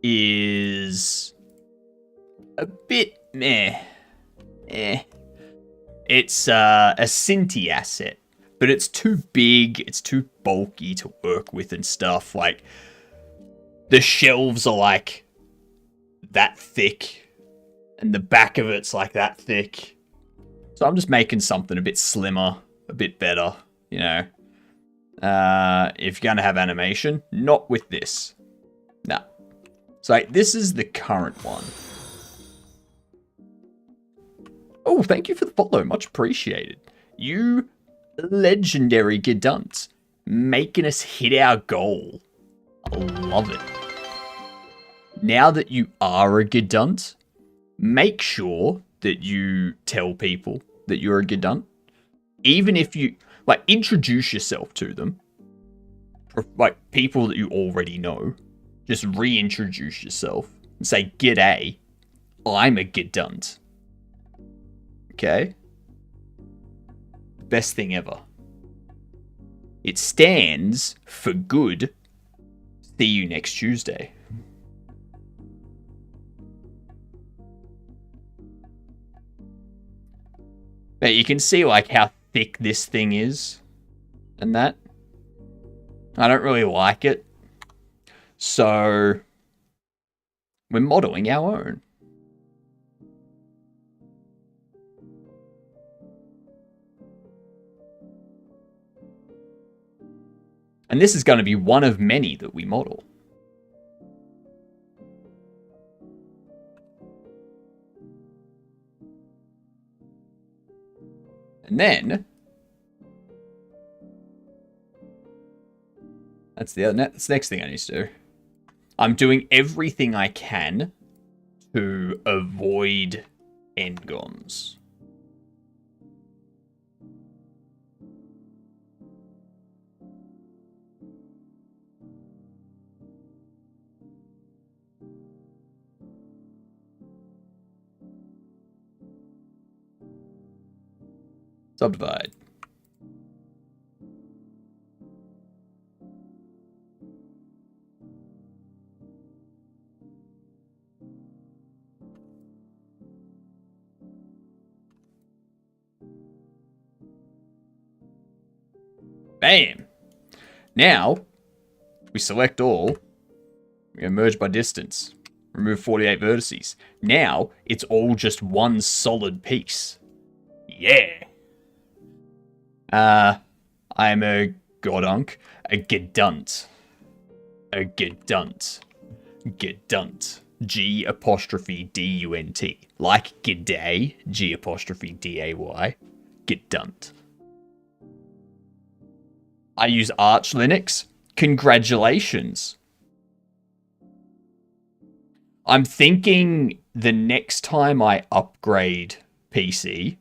S2: is a bit meh. It's a Cinti asset, but it's too big, it's too bulky to work with and stuff. Like, the shelves are like that thick, and the back of it's like that thick. So I'm just making something a bit slimmer, a bit better, you know. If you're going to have animation, not with this. No. So like, this is the current one. Oh, thank you for the follow. Much appreciated. You legendary Gidunt, making us hit our goal. I love it. Now that you are a Gidunt, make sure that you tell people that you're a Gidunt. Even if you, like, introduce yourself to them. Like, people that you already know. Just reintroduce yourself and say, "G'day, I'm a Gidunt." Okay? Best thing ever. It stands for good. See you next Tuesday. But you can see like how thick this thing is and that. I don't really like it. So we're modeling our own. And this is going to be one of many that we model. And then that's the next thing I need to do. I'm doing everything I can to avoid endgons. Subdivide. Bam! Now, we select all. We merge by distance. Remove 48 vertices. Now, it's all just one solid piece. Yeah! I'm a godunk. A gedunt. A gedunt. Gedunt. G''D-U-N-T. Like g'day. G''D-A-Y. Gedunt. I use Arch Linux. Congratulations. I'm thinking the next time I upgrade PC,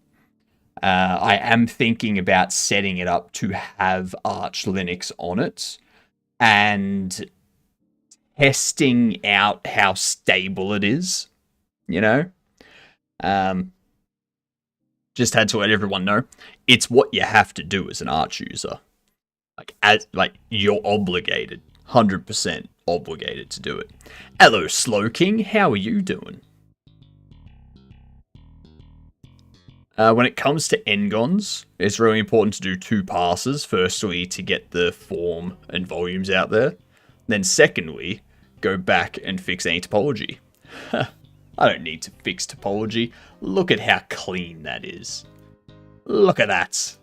S2: I am thinking about setting it up to have Arch Linux on it and testing out how stable it is, you know? Just had to let everyone know. It's what you have to do as an Arch user. Like you're obligated, 100% obligated to do it. Hello, Slow King, how are you doing? When it comes to Ngons, it's really important to do 2 passes. Firstly, to get the form and volumes out there. Then secondly, go back and fix any topology. I don't need to fix topology. Look at how clean that is. Look at that.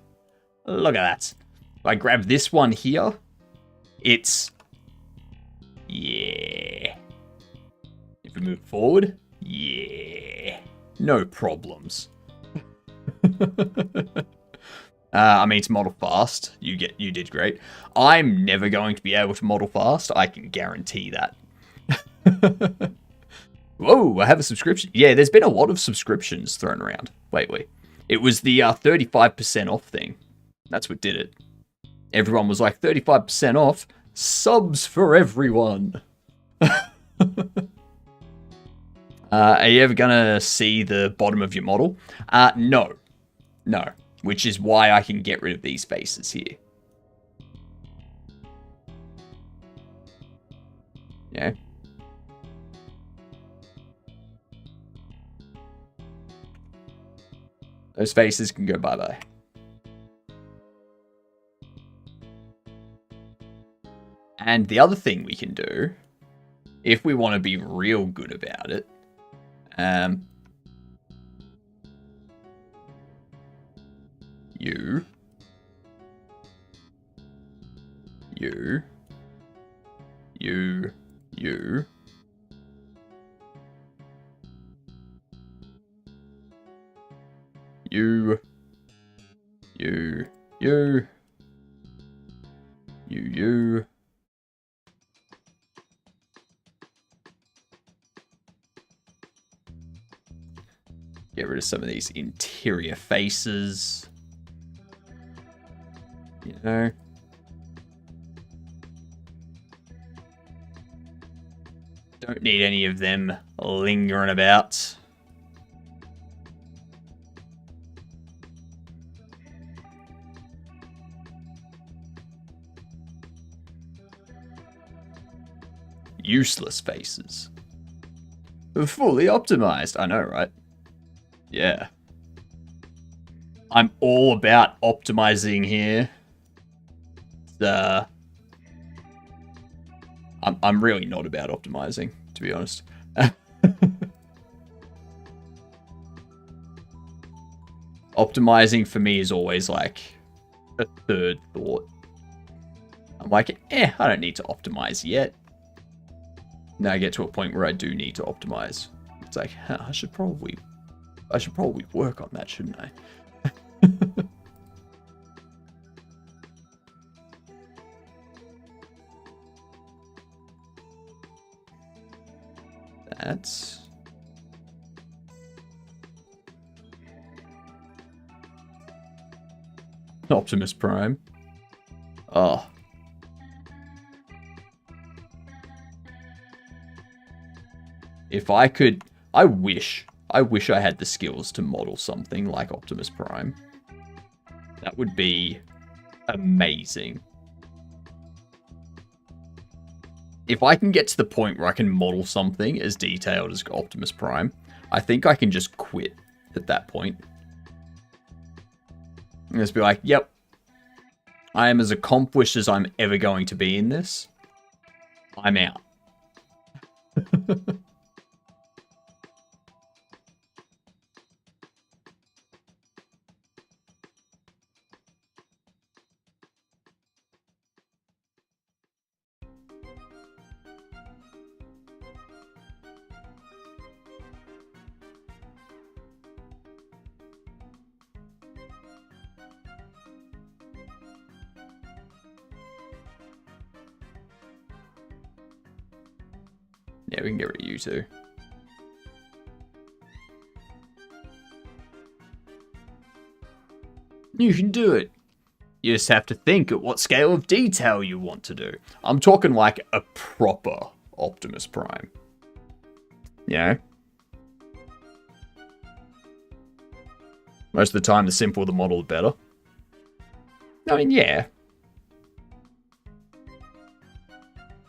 S2: Look at that. If I grab this one here, it's... yeah. If we move forward, yeah. No problems. I mean, to model fast, you did great. I'm never going to be able to model fast. I can guarantee that. Whoa, I have a subscription. Yeah, there's been a lot of subscriptions thrown around lately. It was the 35% off thing. That's what did it. Everyone was like, 35% off, subs for everyone. Are you ever gonna see the bottom of your model? No. No. Which is why I can get rid of these spaces here. Yeah. Those faces can go bye-bye. And the other thing we can do, if we want to be real good about it, you, you, you, you, you, you, you, you. Get rid of some of these interior faces. You know. Don't need any of them lingering about. Useless faces. Fully optimized. I know, right? Yeah. I'm all about optimizing here. I'm really not about optimizing, to be honest. Optimizing for me is always like a third thought. I'm like, I don't need to optimize yet. Now I get to a point where I do need to optimize. It's like, I should probably work on that, shouldn't I? that. Optimus Prime. Oh. If I could... I wish I had the skills to model something like Optimus Prime. That would be amazing. If I can get to the point where I can model something as detailed as Optimus Prime, I think I can just quit at that point. And just be like, yep, I am as accomplished as I'm ever going to be in this. I'm out. Yeah, we can get rid of you too. You can do it. You just have to think at what scale of detail you want to do. I'm talking like a proper Optimus Prime. You know? Most of the time, the simpler the model, the better. I mean, yeah.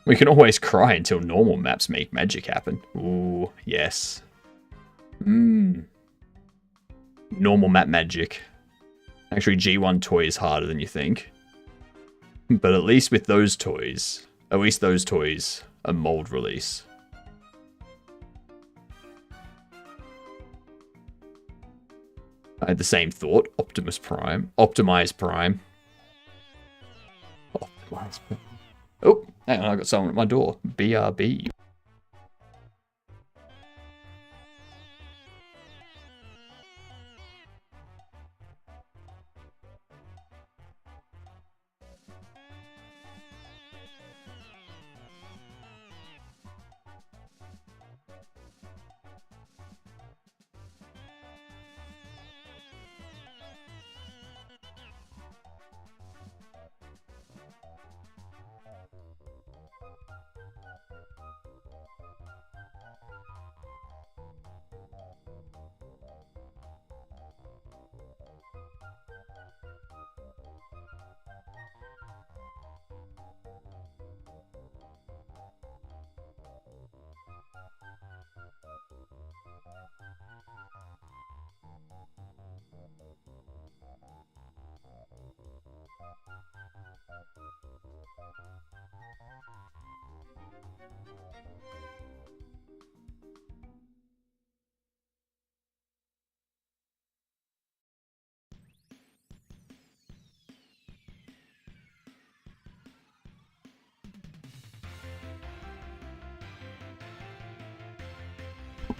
S2: We can always cry until normal maps make magic happen. Ooh, yes. Normal map magic. Actually, G1 toy is harder than you think. But at least with those toys, are mold release. I had the same thought. Optimus Prime. Optimize Prime. Optimize Prime. Oh, hang on, I got someone at my door. BRB.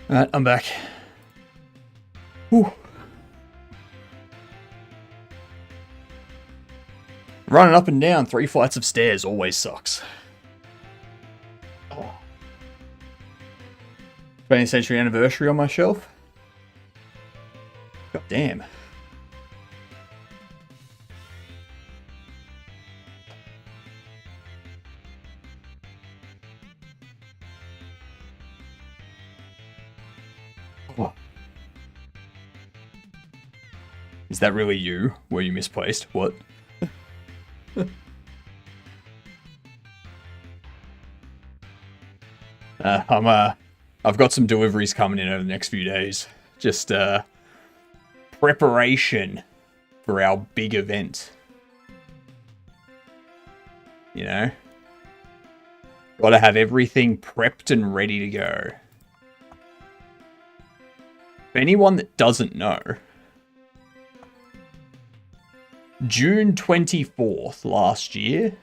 S2: Alright, I'm back. Whew. Running up and down 3 flights of stairs always sucks. 20th century anniversary on my shelf. God damn. Oh. Is that really you? Were you misplaced? What? I've got some deliveries coming in over the next few days. Just preparation for our big event. You know? Gotta have everything prepped and ready to go. For anyone that doesn't know, June 24th last year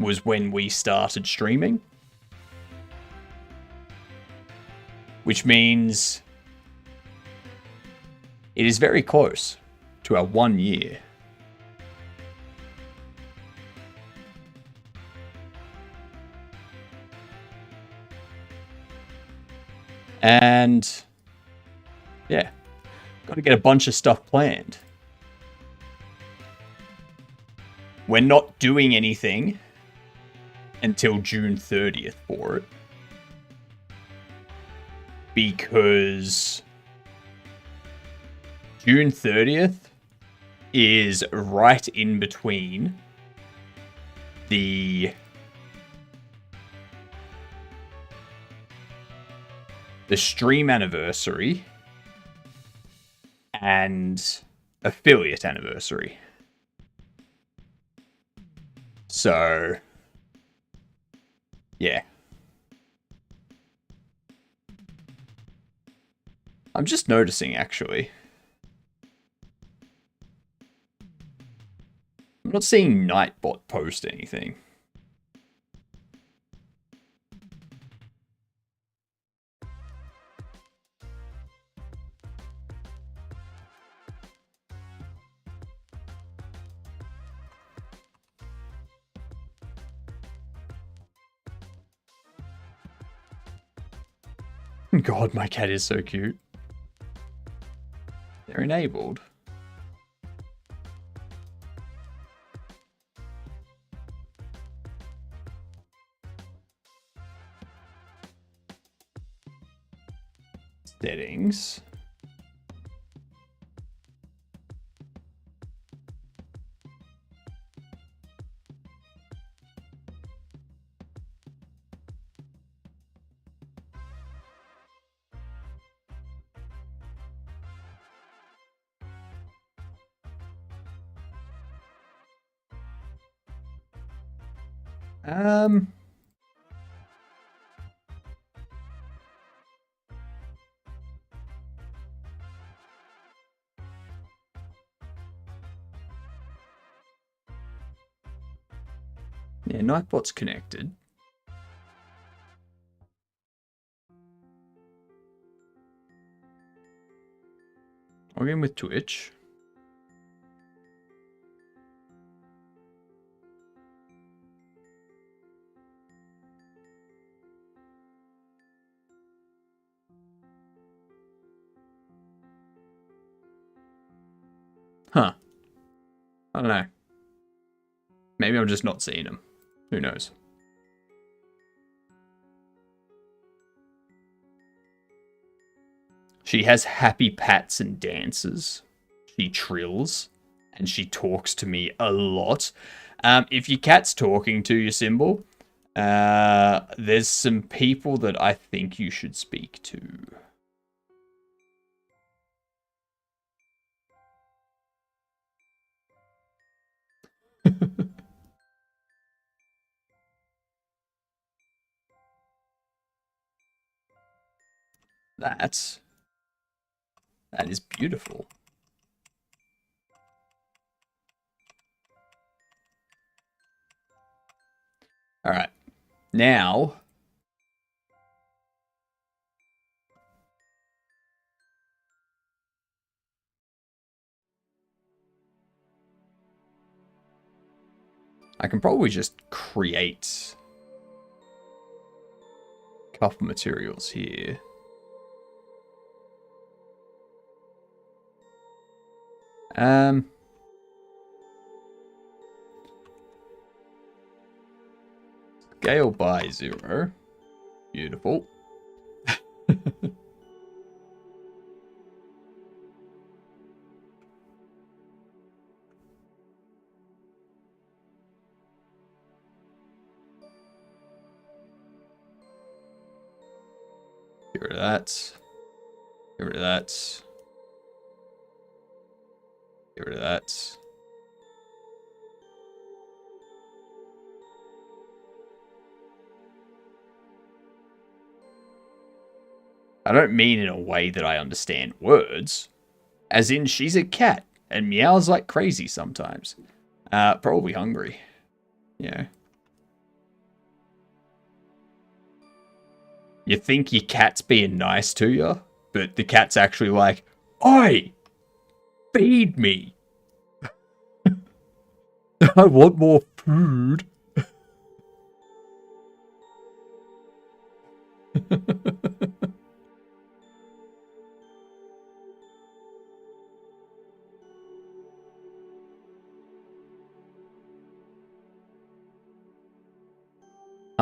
S2: was when we started streaming. Which means it is very close to our 1 year. And yeah, got to get a bunch of stuff planned. We're not doing anything until June 30th for it. Because June 30th is right in between the stream anniversary and affiliate anniversary. So, yeah. I'm just noticing, actually. I'm not seeing Nightbot post anything. God, my cat is so cute. They're enabled. Settings. Yeah, Nightbot's connected. Log in with Twitch. Huh. I don't know. Maybe I'm just not seeing them. Who knows? She has happy pats and dances. She trills. And she talks to me a lot. If your cat's talking to you, Symbol, there's some people that I think you should speak to. That is beautiful. All right. Now, I can probably just create a couple materials here. Scale by 0. Beautiful. Get rid of that. Get rid of that. Get rid of that. I don't mean in a way that I understand words. As in, she's a cat and meows like crazy sometimes. Probably hungry. Yeah. You think your cat's being nice to you, but the cat's actually like, "Oi! Feed me! I want more food."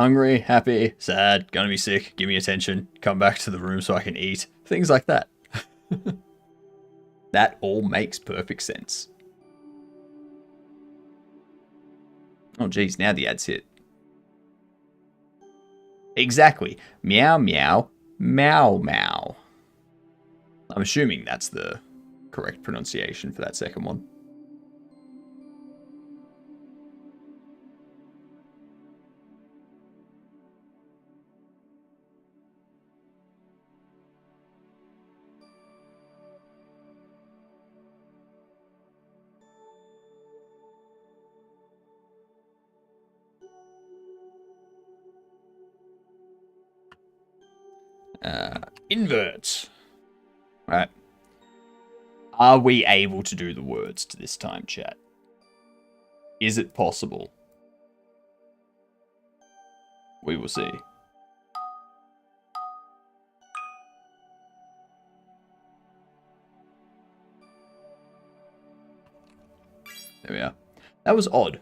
S2: Hungry, happy, sad, gonna be sick, give me attention, come back to the room so I can eat. Things like that. That all makes perfect sense. Oh geez, now the ad's hit. Exactly. Meow meow, meow meow. I'm assuming that's the correct pronunciation for that second one. Invert. Right. Are we able to do the words to this time, chat? Is it possible? We will see. There we are. That was odd.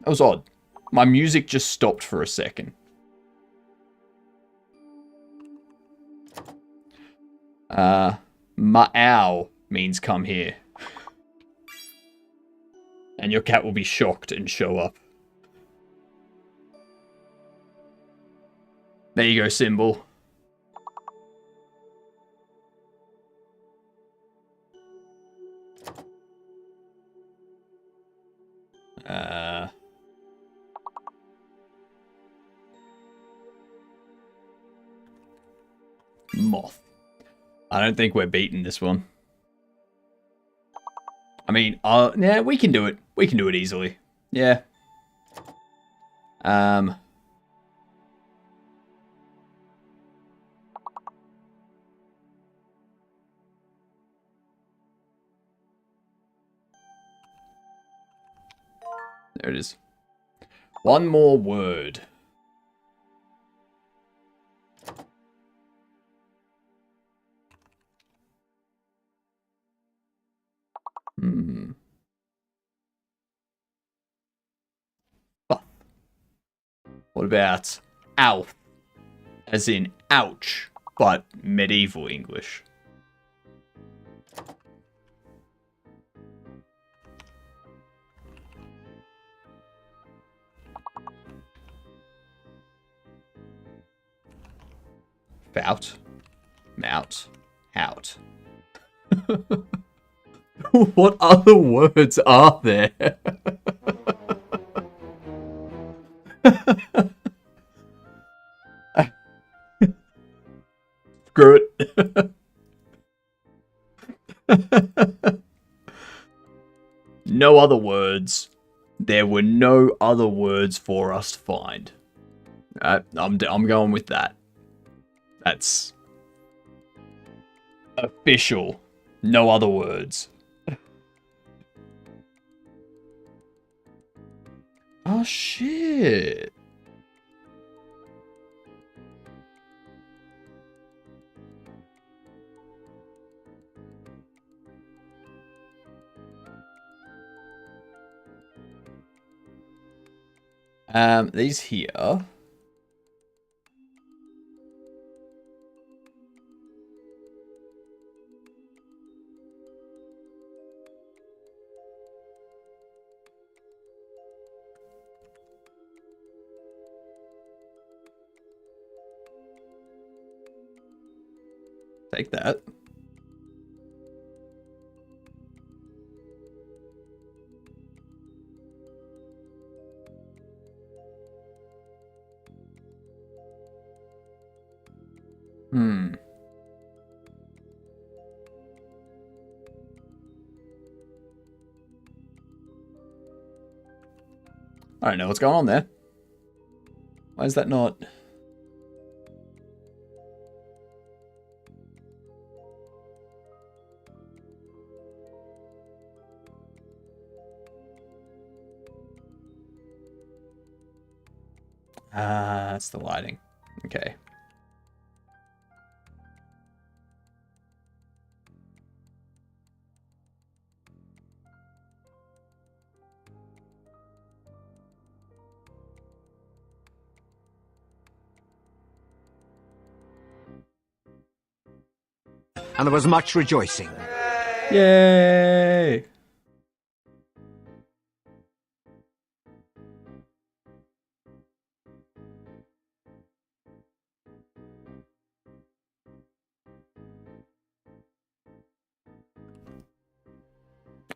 S2: That was odd. My music just stopped for a second. Ma'ow means come here. And your cat will be shocked and show up. There you go, symbol. Moth. I don't think we're beating this one. I mean, yeah, we can do it. We can do it easily. Yeah. There it is. One more word. Fuck. What about Alf? As in ouch, but medieval English. Fout. Mout. Out. What other words are there? Screw it. No other words. There were no other words for us to find. I'm going with that. That's official. No other words. Oh shit. These here. Take that. I don't know what's going on there. Why is that not... that's the lighting. Okay.
S1: and there was much rejoicing.
S2: Yay!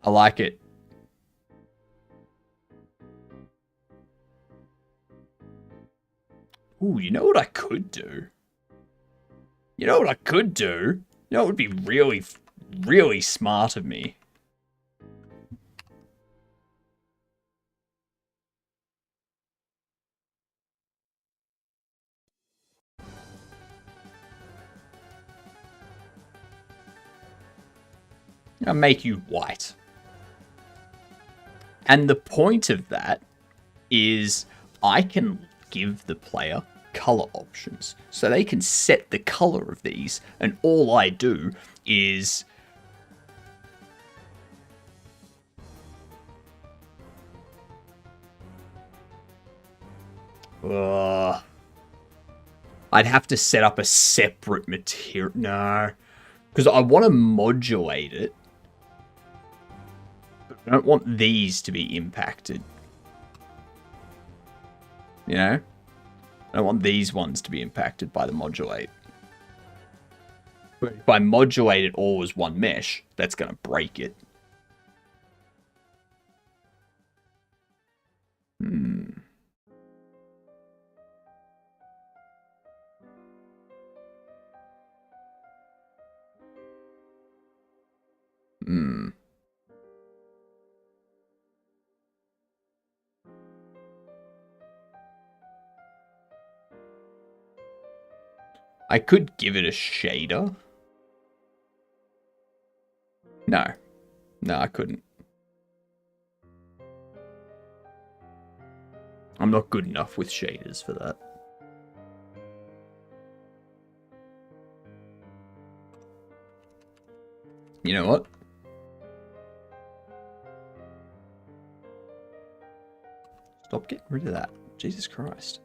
S2: I like it. Ooh, you know what I could do? You know what I could do? You know what would be really, really smart of me? I'll make you white. And the point of that is I can give the player color options. So they can set the color of these, and all I do is I'd have to set up a separate material. No. Because I want to modulate it. But I don't want these to be impacted. You know? I don't want these ones to be impacted by the modulate. But if I modulate it all as one mesh, that's going to break it. I could give it a shader. No. No, I couldn't. I'm not good enough with shaders for that. You know what? Stop getting rid of that. Jesus Christ.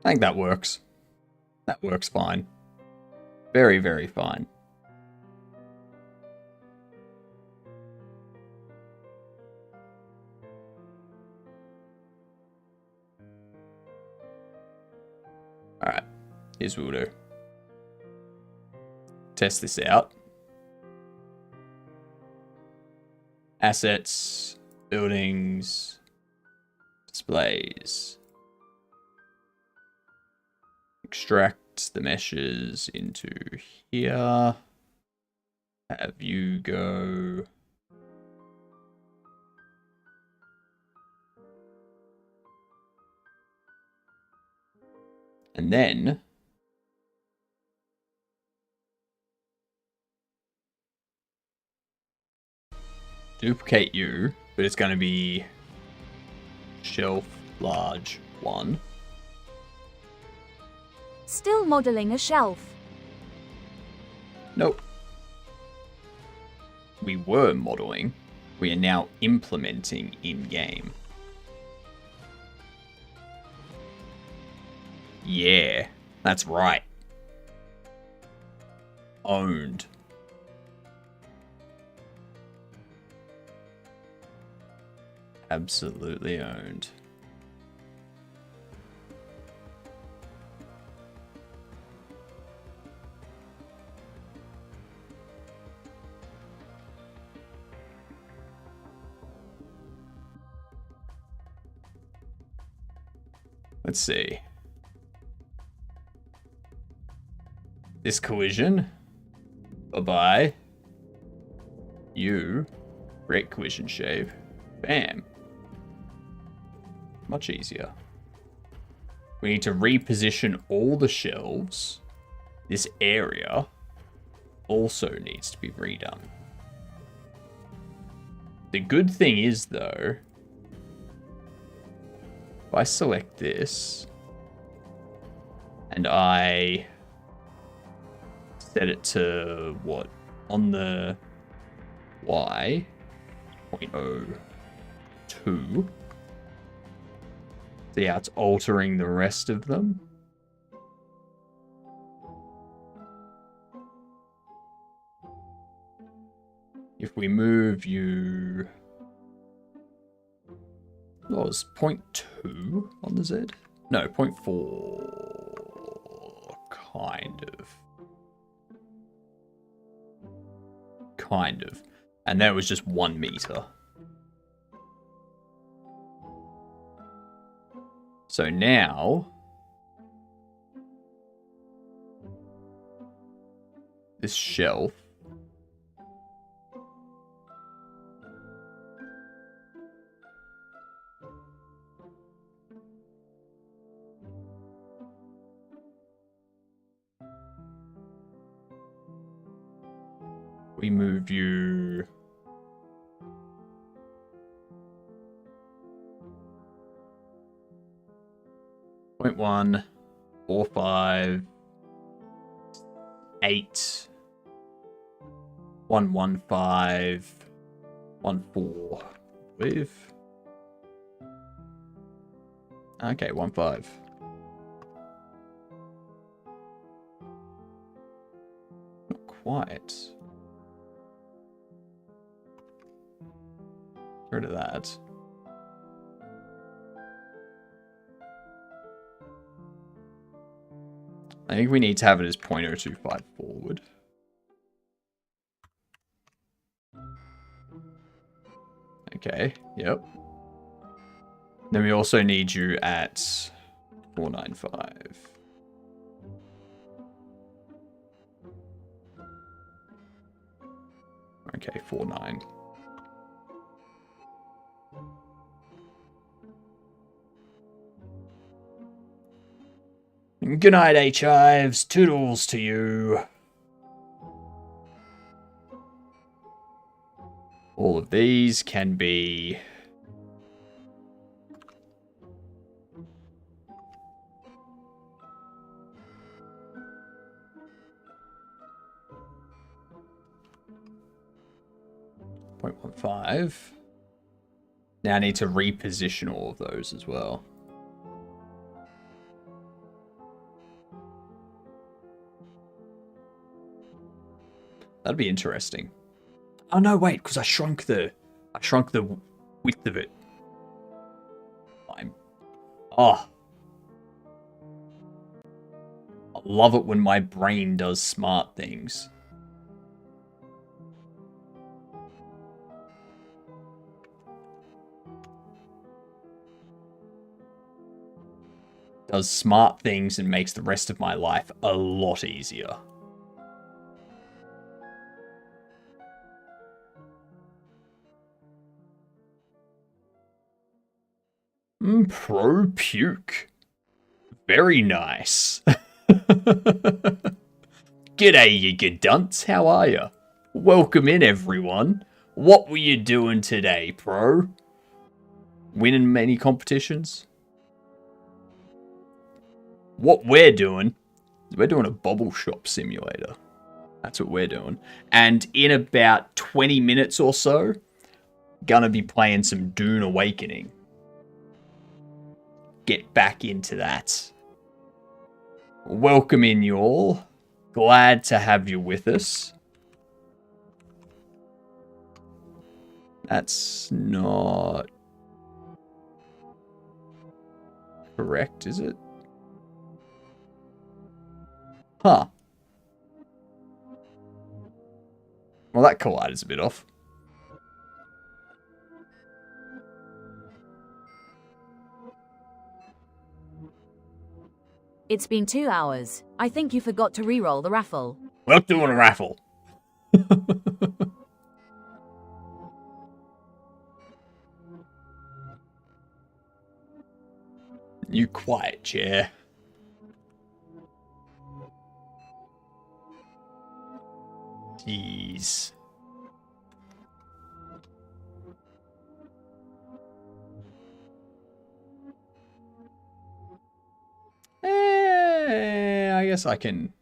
S2: I think that works. That works fine. Very, very fine. Alright, here's what we'll do. Test this out. Assets, buildings, displays. Extract the meshes into here. Have you go. And then duplicate you, but it's going to be shelf large 1.
S3: Still modeling a shelf.
S2: Nope. We were modeling. We are now implementing in-game. Yeah, that's right. Owned. Absolutely owned. Let's see. This collision. Bye-bye. You. Great collision shave. Bam. Much easier. We need to reposition all the shelves. This area also needs to be redone. The good thing is, though, If I select this and I set it to what? On the Y, 0.02. See how it's altering the rest of them? If we move you... What was 0.2 on the Z? No, 0.4. Kind of. And that was just 1 meter. So now... This shelf... We move you... 0.1, 4, 5, 8, 1, 1, 5, 1, 4, with... Okay, 1, 5. Not quite. Get rid of that. I think we need to have it as 0.025 forward. Okay, yep. Then we also need you at 495. Okay, 49. Good night, H-Hives. Toodles to you. All of these can be... .15. Now I need to reposition all of those as well. That'd be interesting. Oh no, wait, because I shrunk the width of it. I love it when my brain does smart things. Does smart things and makes the rest of my life a lot easier. Pro puke. Very nice. G'day, you good dunce. How are you? Welcome in, everyone. What were you doing today, pro? Winning many competitions? What we're doing a Bobble Shop Simulator. That's what we're doing. And in about 20 minutes or so, gonna be playing some Dune Awakening. Get back into that. Welcome in, you all. Glad to have you with us. That's not correct, is it? Huh. Well, that collider's a bit off.
S3: It's been 2 hours. I think you forgot to re-roll the raffle.
S2: We're not doing a raffle. You quiet, chair. Jeez. guess I can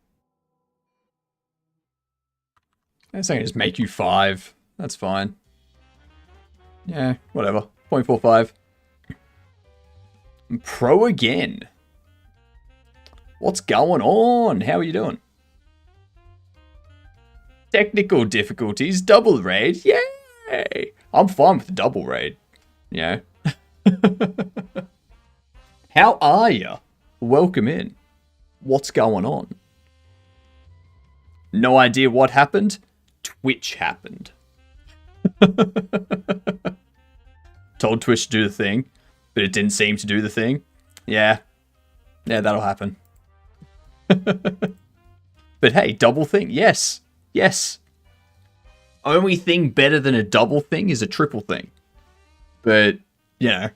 S2: just make you 5. That's fine. Yeah, whatever. 0.45. Pro again. What's going on? How are you doing? Technical difficulties, double raid. Yay! I'm fine with the double raid. Yeah. How are you? Welcome in. What's going on? No idea what happened? Twitch happened. Told Twitch to do the thing, but it didn't seem to do the thing. Yeah. Yeah, that'll happen. But hey, double thing. Yes. Yes. Only thing better than a double thing is a triple thing. But, you know.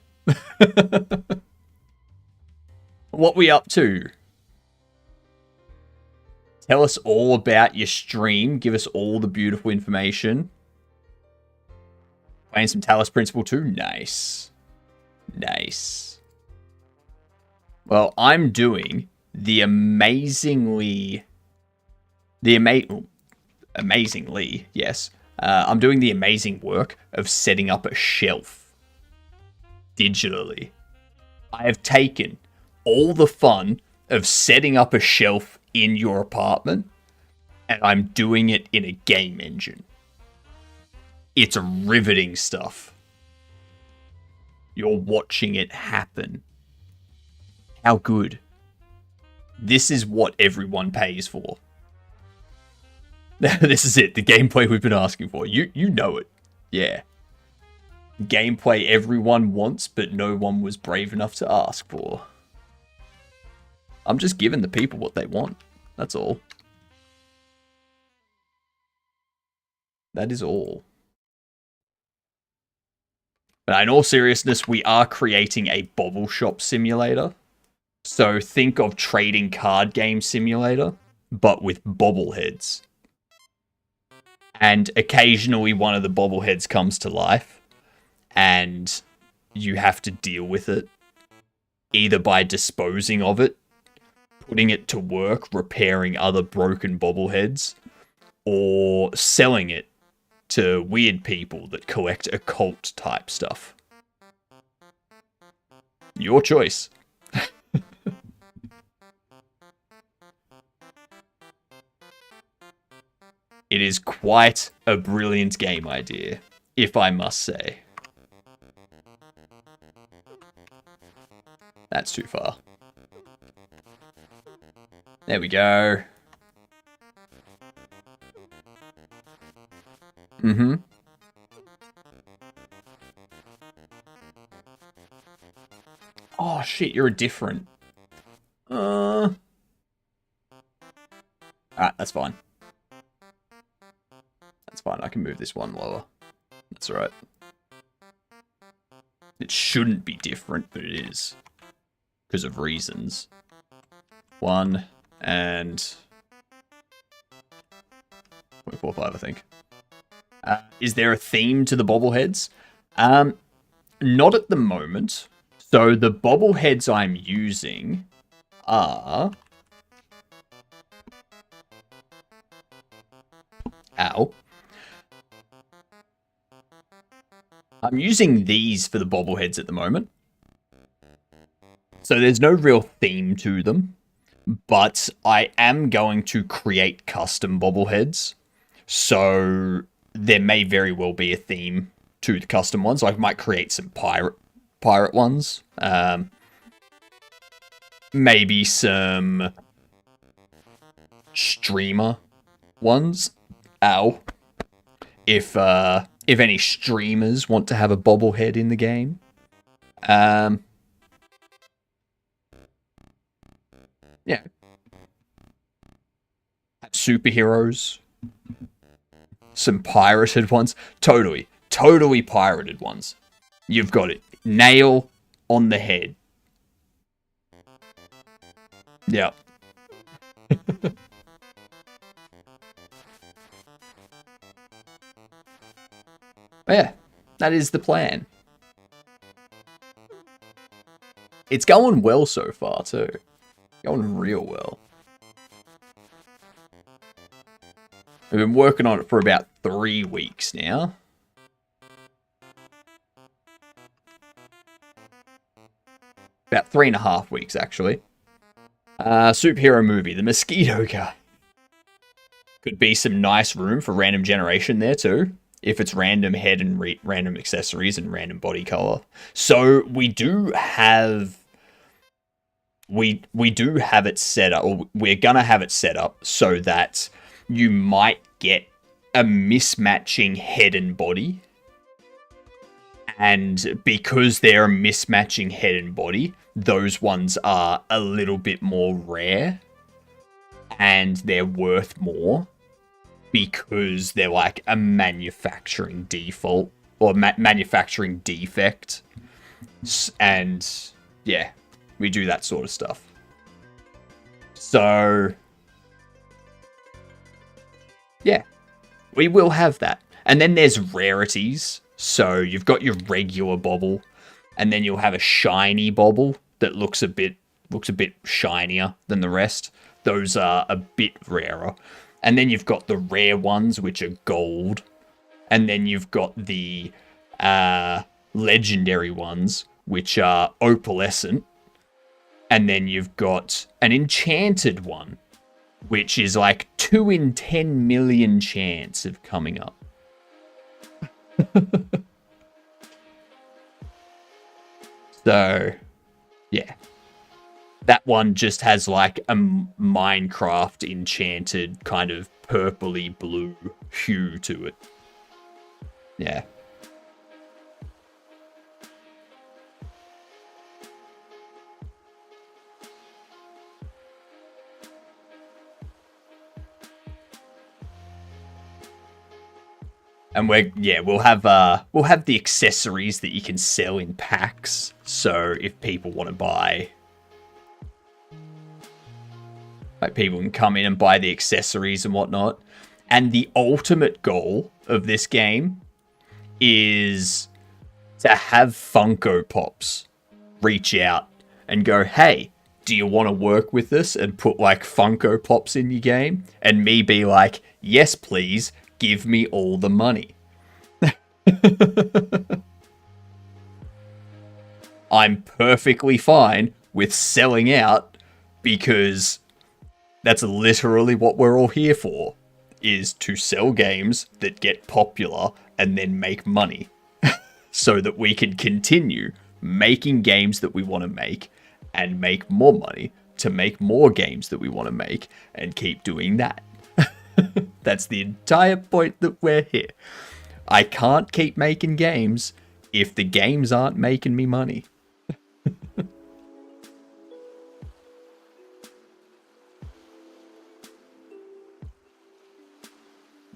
S2: What we up to? Tell us all about your stream. Give us all the beautiful information. Playing some Talos Principle 2. Nice. Nice. Well, I'm doing the amazingly, yes. I'm doing the amazing work of setting up a shelf digitally. I have taken all the fun of setting up a shelf in your apartment, and I'm doing it in a game engine. It's riveting stuff. You're watching it happen. How good. This is what everyone pays for. This is it, the gameplay we've been asking for. You know it. Yeah. Gameplay everyone wants, but no one was brave enough to ask for. I'm just giving the people what they want. That's all. That is all. But in all seriousness, we are creating a Bobble Shop Simulator. So think of trading card game simulator, but with bobbleheads. And occasionally one of the bobbleheads comes to life, and you have to deal with it, either by disposing of it, putting it to work, repairing other broken bobbleheads, or selling it to weird people that collect occult type stuff. Your choice. It is quite a brilliant game idea, if I must say. That's too far. There we go. Mm-hmm. Oh shit, you're a different. Alright, that's fine. That's fine, I can move this one lower. That's alright. It shouldn't be different, but it is. Because of reasons. 1 and 0.45, I think. Is there a theme to the bobbleheads? Not at the moment. So the bobbleheads I'm using are... Ow. I'm using these for the bobbleheads at the moment. So there's no real theme to them. But I am going to create custom bobbleheads. So there may very well be a theme to the custom ones. I might create some pirate ones. Maybe some streamer ones. Ow. If any streamers want to have a bobblehead in the game. Yeah. Superheroes. Some pirated ones. Totally pirated ones. You've got it. Nail on the head. Yeah. Yeah, that is the plan. It's going well so far, too. Going real well. We've been working on it for about 3 weeks now. About 3.5 weeks, actually. Superhero movie, The Mosquito Guy. Could be some nice room for random generation there too. If it's random head and random accessories and random body color. So we do have... We do have it set up, or we're gonna have it set up so that you might get a mismatching head and body. And because they're a mismatching head and body, those ones are a little bit more rare. And they're worth more. Because they're like a manufacturing default. Or manufacturing defect. And yeah, we do that sort of stuff. So yeah, we will have that. And then there's rarities. So you've got your regular Bobble, and then you'll have a shiny Bobble that looks a bit shinier than the rest. Those are a bit rarer. And then you've got the rare ones, which are gold. And then you've got the legendary ones, which are opalescent. And then you've got an enchanted one, which is like 2 in 10 million chance of coming up. So, yeah. That one just has like a Minecraft enchanted kind of purpley blue hue to it. Yeah. And we'll have the accessories that you can sell in packs. So if people want to buy, like, people can come in and buy the accessories and whatnot. And the ultimate goal of this game is to have Funko Pops reach out and go, hey, do you want to work with us and put like Funko Pops in your game? And me be like, yes, please. Give me all the money. I'm perfectly fine with selling out because that's literally what we're all here for, is to sell games that get popular and then make money so that we can continue making games that we want to make and make more money to make more games that we want to make and keep doing that. That's the entire point that we're here. I can't keep making games if the games aren't making me money.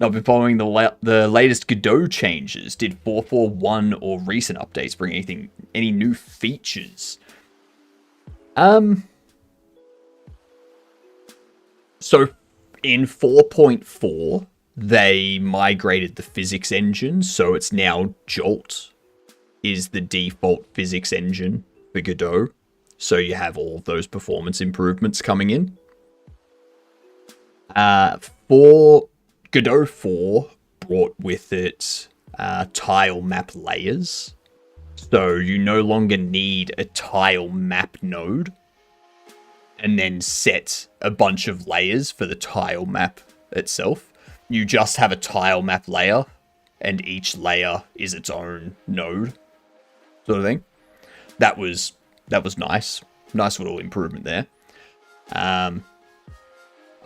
S2: I've been following the latest Godot changes. Did 4.4.1 or recent updates bring any new features? So in 4.4, they migrated the physics engine, so it's now Jolt is the default physics engine for Godot. So you have all of those performance improvements coming in. For Godot 4 brought with it tile map layers. So you no longer need a tile map node and then set a bunch of layers for the tile map itself. You just have a tile map layer, and each layer is its own node, sort of thing. That was nice. Nice little improvement there. I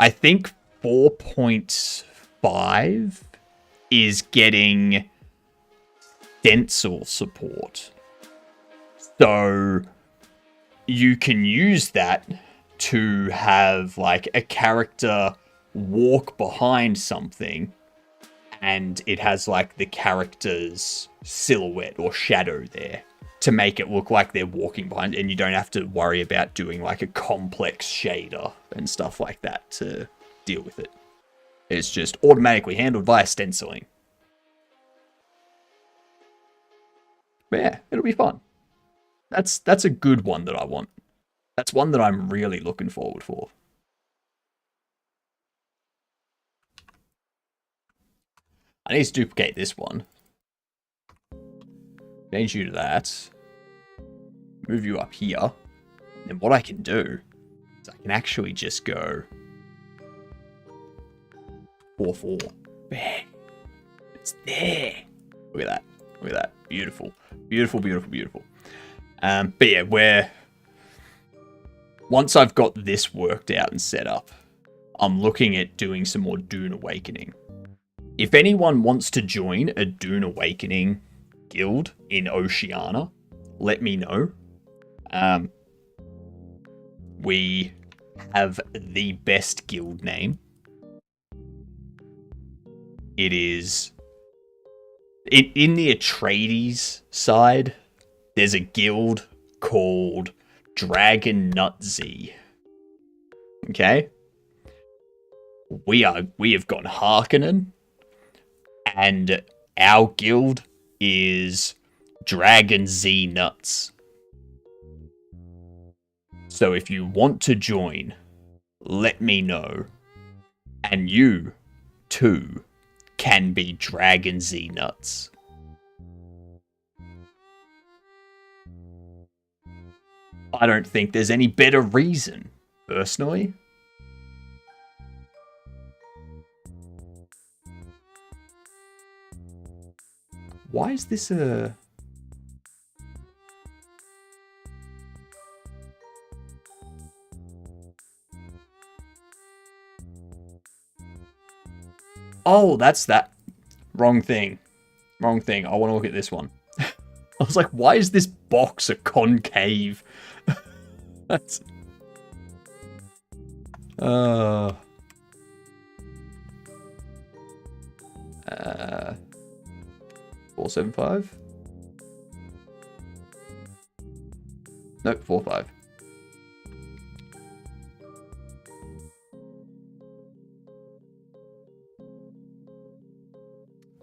S2: think 4.5 is getting stencil support. So you can use that to have like a character walk behind something and it has like the character's silhouette or shadow there to make it look like they're walking behind, and you don't have to worry about doing like a complex shader and stuff like that to deal with it. It's just automatically handled via stenciling. But yeah, it'll be fun. That's a good one that I want. That's one that I'm really looking forward for. I need to duplicate this one. Change you to that. Move you up here. And what I can do is I can actually just go 4-4. Bang. It's there. Look at that. Look at that. Beautiful. Beautiful, beautiful, beautiful. But yeah, once I've got this worked out and set up, I'm looking at doing some more Dune Awakening. If anyone wants to join a Dune Awakening guild in Oceania, let me know. We have the best guild name. It is... In the Atreides side, there's a guild called Dragon Nutsy. Okay? We have got Harkonnen, and our guild is Dragon Z Nuts. So if you want to join, let me know. And you, too, can be Dragon Z Nuts. I don't think there's any better reason, personally. Why is this a... Oh, that's that. Wrong thing. Wrong thing. I want to look at this one. I was like, why is this box a concave? That's... 475? Nope, 45.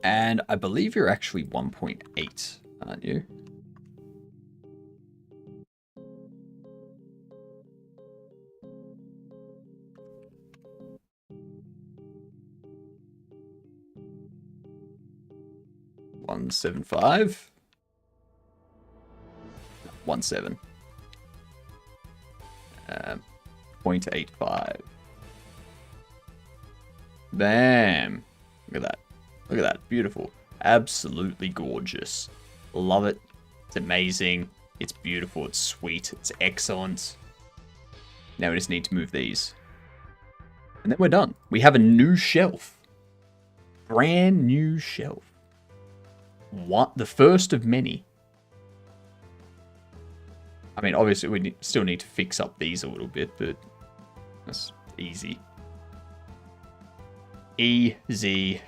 S2: And I believe you're actually 1.8, aren't you? $175. 17. 0.85. Bam. Look at that. Look at that. Beautiful. Absolutely gorgeous. Love it. It's amazing. It's beautiful. It's sweet. It's excellent. Now we just need to move these. And then we're done. We have a new shelf. Brand new shelf. What? The first of many. I mean, obviously we still need to fix up these a little bit, but that's easy. Easy.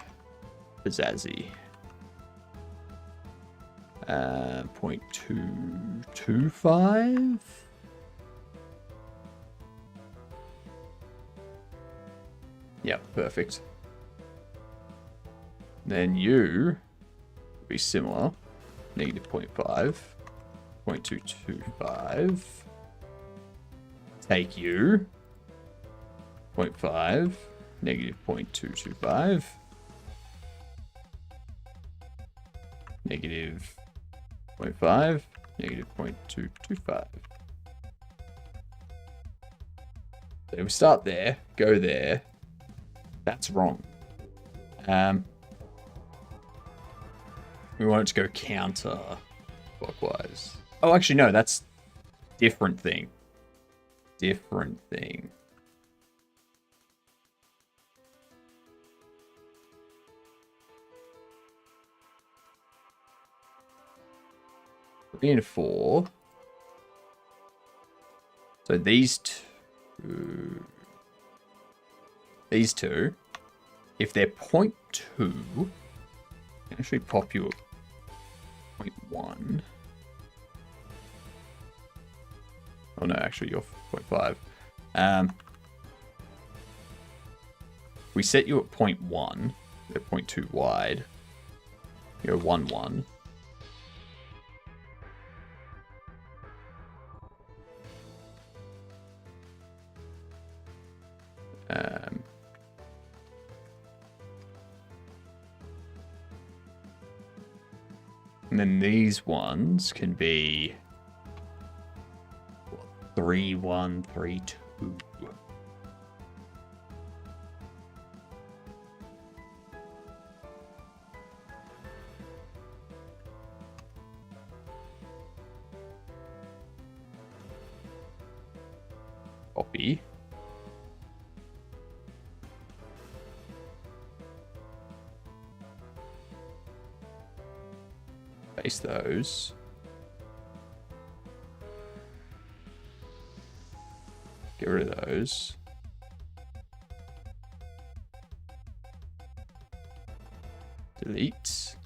S2: Pizzazzy. 0.225. Yep, perfect. Then you be similar. Negative 0.5. 0.225. Take you. 0.5. Negative 0.225. Negative 0.5. Negative 0.225. So we start there. Go there. That's wrong. We want it to go counter clockwise. Oh, actually, no, that's different thing. Different thing. Being 4. So these two, if they're 0.2, actually pop you at 0.1. Oh no, actually you're 0.5. We set you at 0.1. They're 0.2 wide. You're 1-1. And then these ones can be 3, 1, 3, 2. Copy. Paste those. Get rid of those. Delete.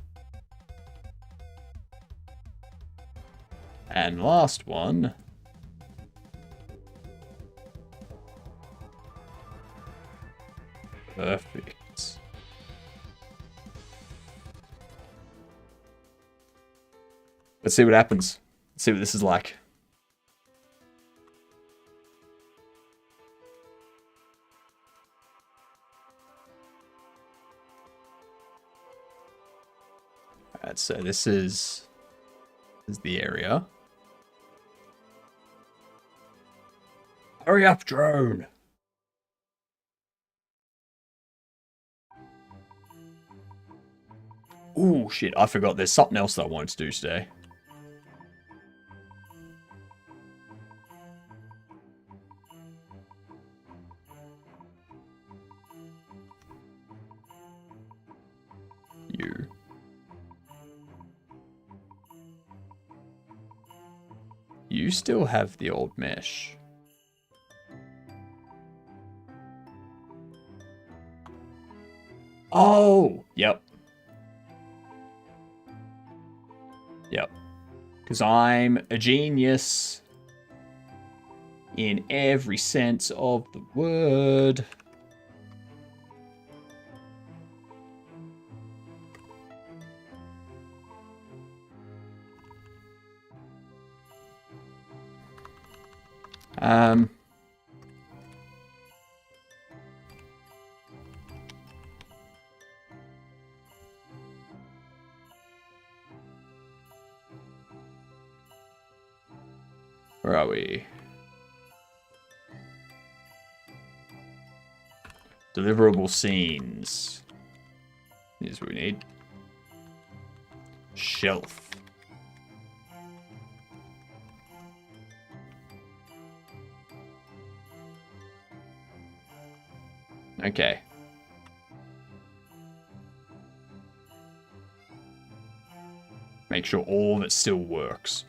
S2: And last one. Perfect. Let's see what happens. Let's see what this is like. Alright, so this is the area. Hurry up, drone! Ooh, shit, I forgot there's something else that I wanted to do today. You still have the old mesh. Oh, yep. Yep. Because I'm a genius in every sense of the word. Where are we? Deliverable scenes. Here's what we need. Shelf. Okay. Make sure all of it still works.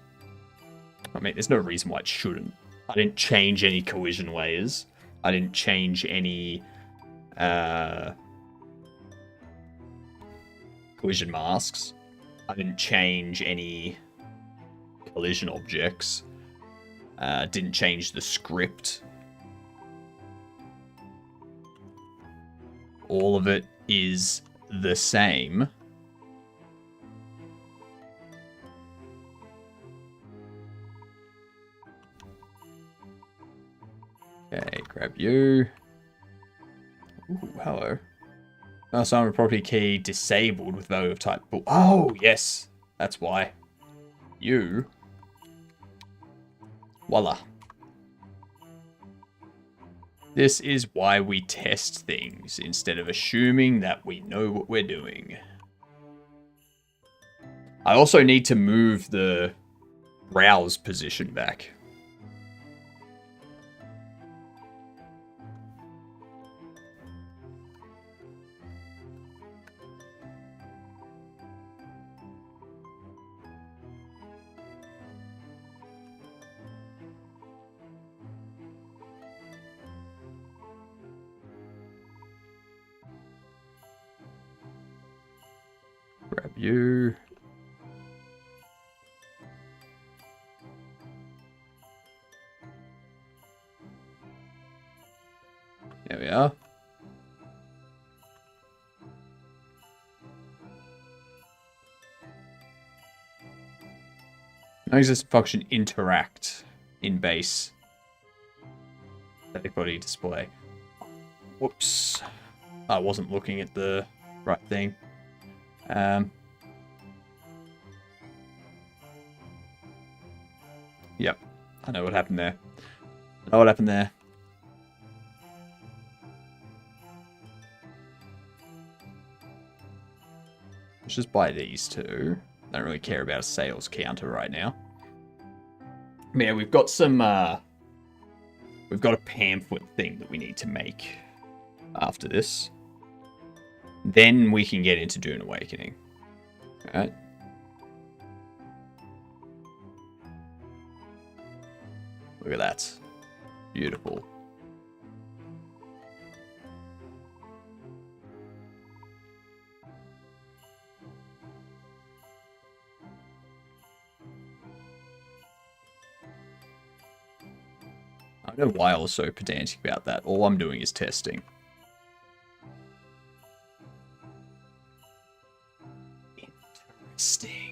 S2: I mean, there's no reason why it shouldn't. I didn't change any collision layers. I didn't change any collision masks. I didn't change any collision objects. Didn't change the script. All of it is the same. Okay, grab you. Ooh, hello. Assignment of property key disabled with value of type. Oh, yes. That's why. You. Voila. This is why we test things, instead of assuming that we know what we're doing. I also need to move the browse position back. Grab you. There we are. No existing function interact in base. Static body display. Whoops. I wasn't looking at the right thing. Yep. I know what happened there. I know what happened there. Let's just buy these two. I don't really care about a sales counter right now. Yeah, we've got some, we've got a pamphlet thing that we need to make after this. Then we can get into Dune Awakening. Alright. Look at that. Beautiful. I don't know why I was so pedantic about that. All I'm doing is testing. Interesting.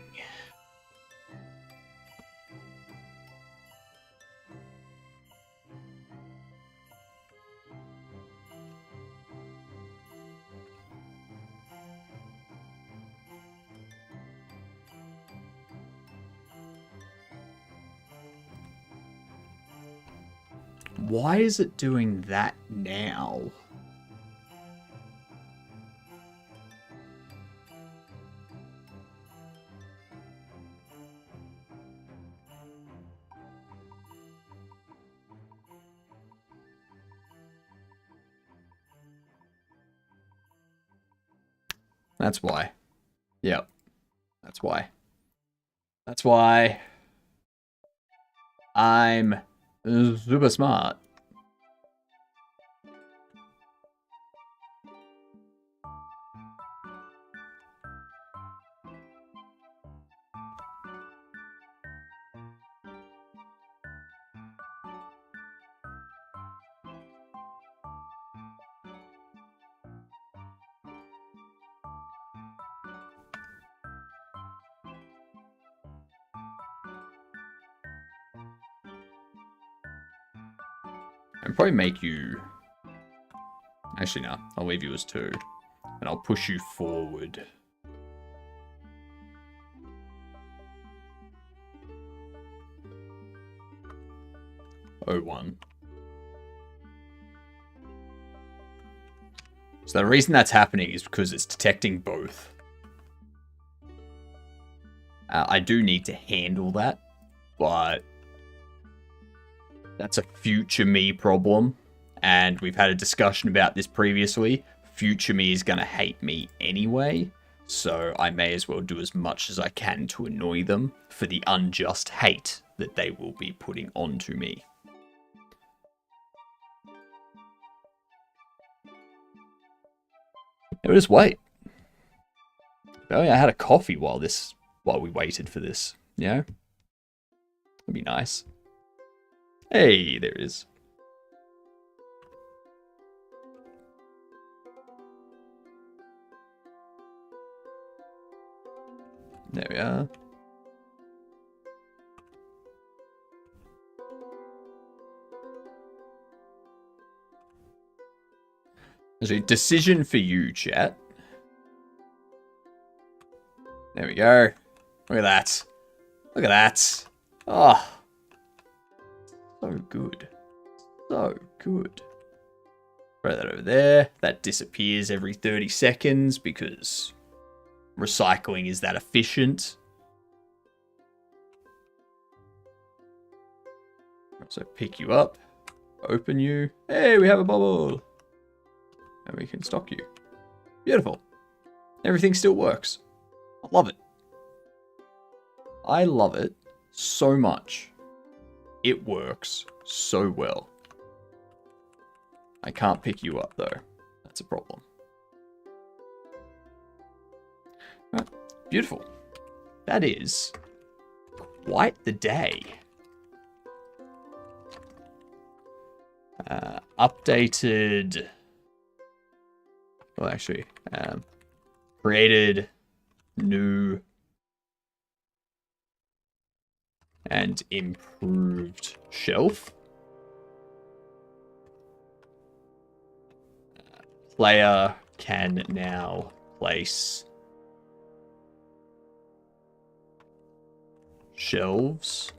S2: Why is it doing that now? That's why. Yep. That's why. That's why I'm super smart. I'll probably make you... Actually, no. I'll leave you as 2. And I'll push you forward. Oh, 1. So the reason that's happening is because it's detecting both. I do need to handle that, but that's a future me problem. And we've had a discussion about this previously. Future me is going to hate me anyway, so I may as well do as much as I can to annoy them for the unjust hate that they will be putting onto me. Now just wait. Oh yeah, I had a coffee while we waited for this. You know? That'd be nice. Hey, there it is. There we are. There's a decision for you, chat. There we go. Look at that. Look at that. Oh. So good. So good. Throw that over there. That disappears every 30 seconds because recycling is that efficient. So pick you up. Open you. Hey, we have a bubble. And we can stock you. Beautiful. Everything still works. I love it. I love it so much. It works so well. I can't pick you up though. That's a problem. Right. Beautiful. That is quite the day. Updated. Well, actually, created new and improved shelf. Player can now place shelves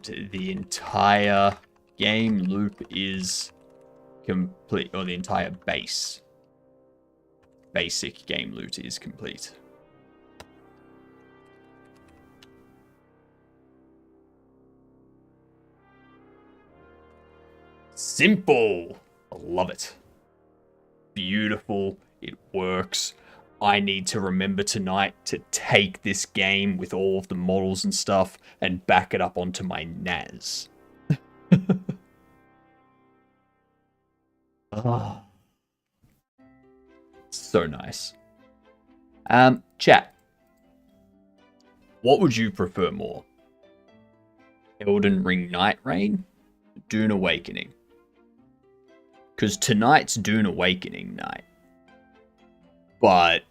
S2: the entire game loop is complete, or the entire basic game loop is complete. Simple. I love it. Beautiful. It works. I need to remember tonight to take this game with all of the models and stuff and back it up onto my NAS. Oh. So nice. Chat. What would you prefer more? Elden Ring Night Rain? Dune Awakening? Because tonight's Dune Awakening night. But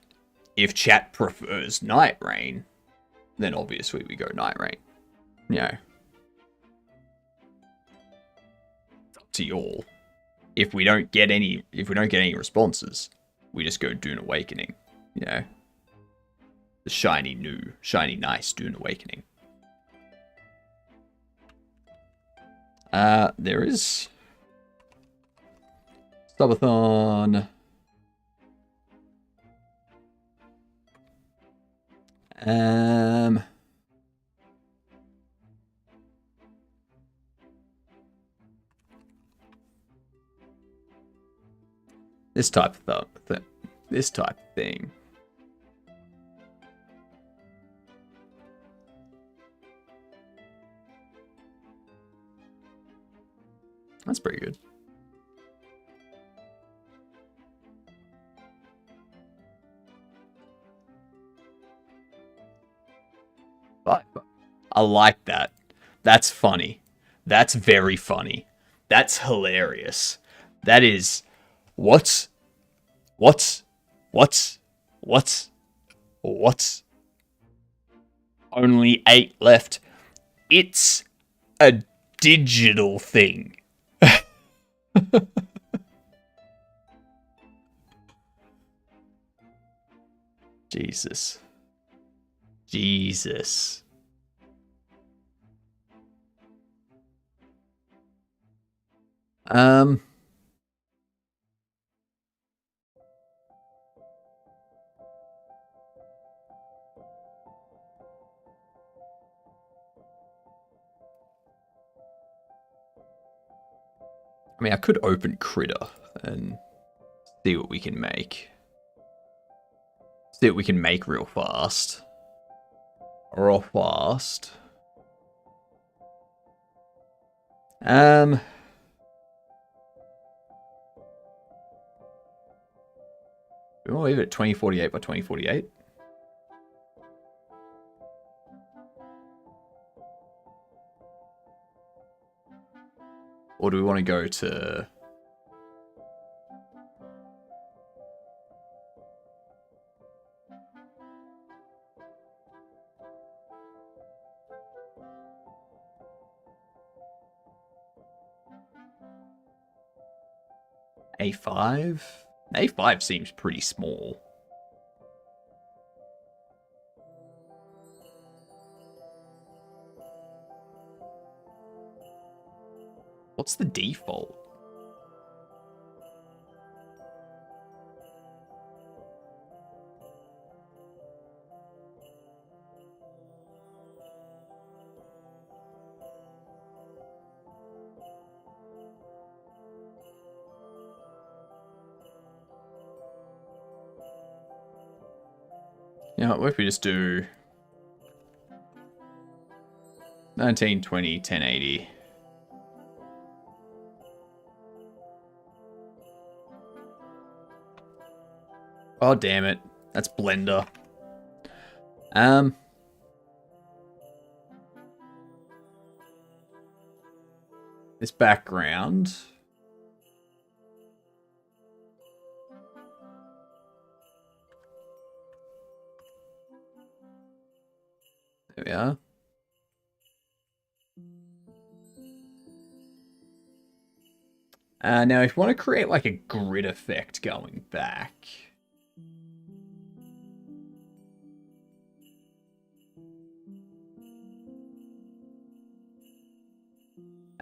S2: if chat prefers Night Rain, then obviously we go Night Rain. You know. It's up to you all. If we don't get any responses, we just go Dune Awakening. You know. The shiny nice Dune Awakening. There is Subathon. This type of thing. That's pretty good. But I like that. That's funny. That's very funny. That's hilarious. That is what's only 8 left. It's a digital thing. Jesus. I mean, I could open Critter and see what we can make. See what we can make real fast. Real fast. We want to leave it at 2048 by 2048. Or do we want to go to... A5? A5 seems pretty small. What's the default? You know, what if we just do 1920, 1080? Oh, damn it. That's Blender. This background. There we are. Now, if you want to create like a grid effect going back.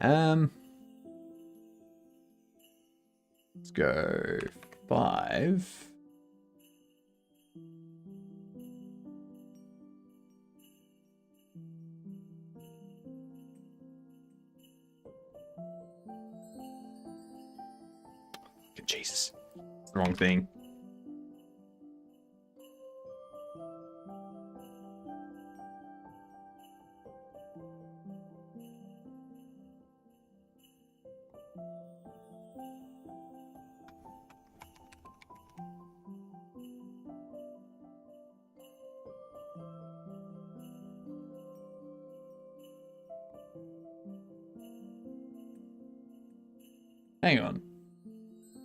S2: Let's go 5. Jesus, it's the wrong thing. Hang on.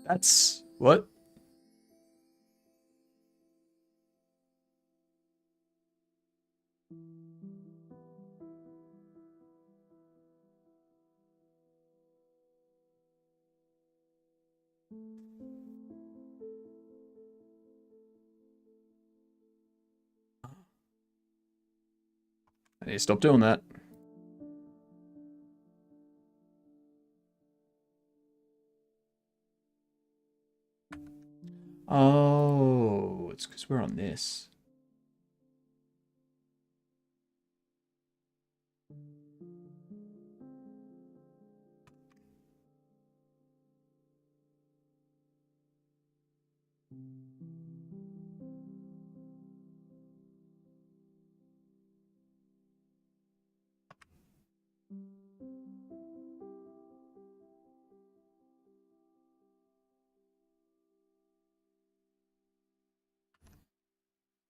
S2: That's what? I need to stop doing that. Oh, it's because we're on this.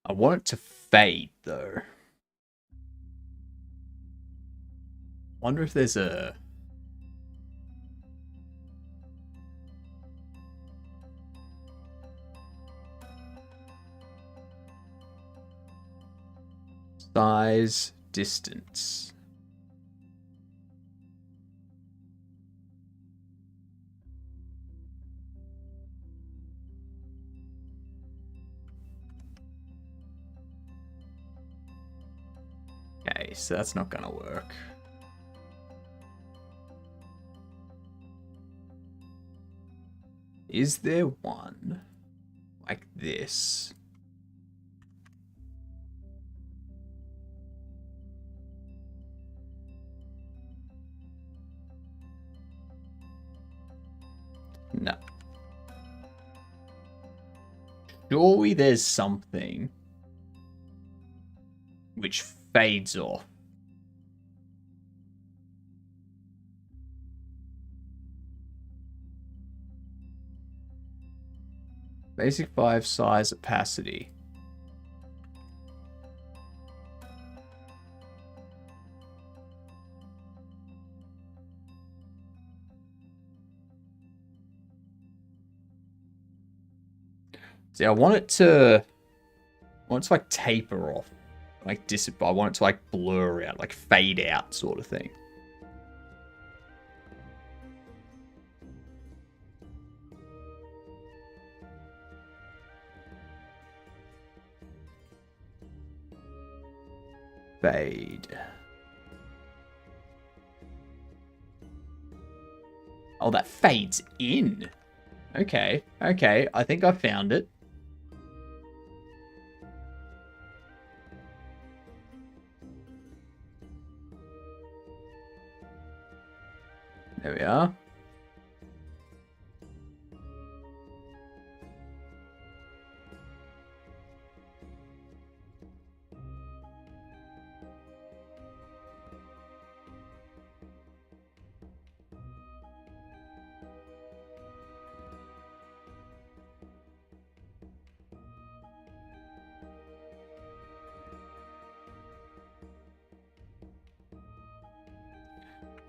S2: I want it to fade, though. Wonder if there's a... size, distance. Okay, so that's not gonna work. Is there one like this? No. Surely there's something which fades off. Basic 5 size opacity. See, I want it to like taper off, like dissipate. I want it to like blur out, like fade out sort of thing. Fade. Oh, that fades in. Okay, okay. I think I found it. There we are.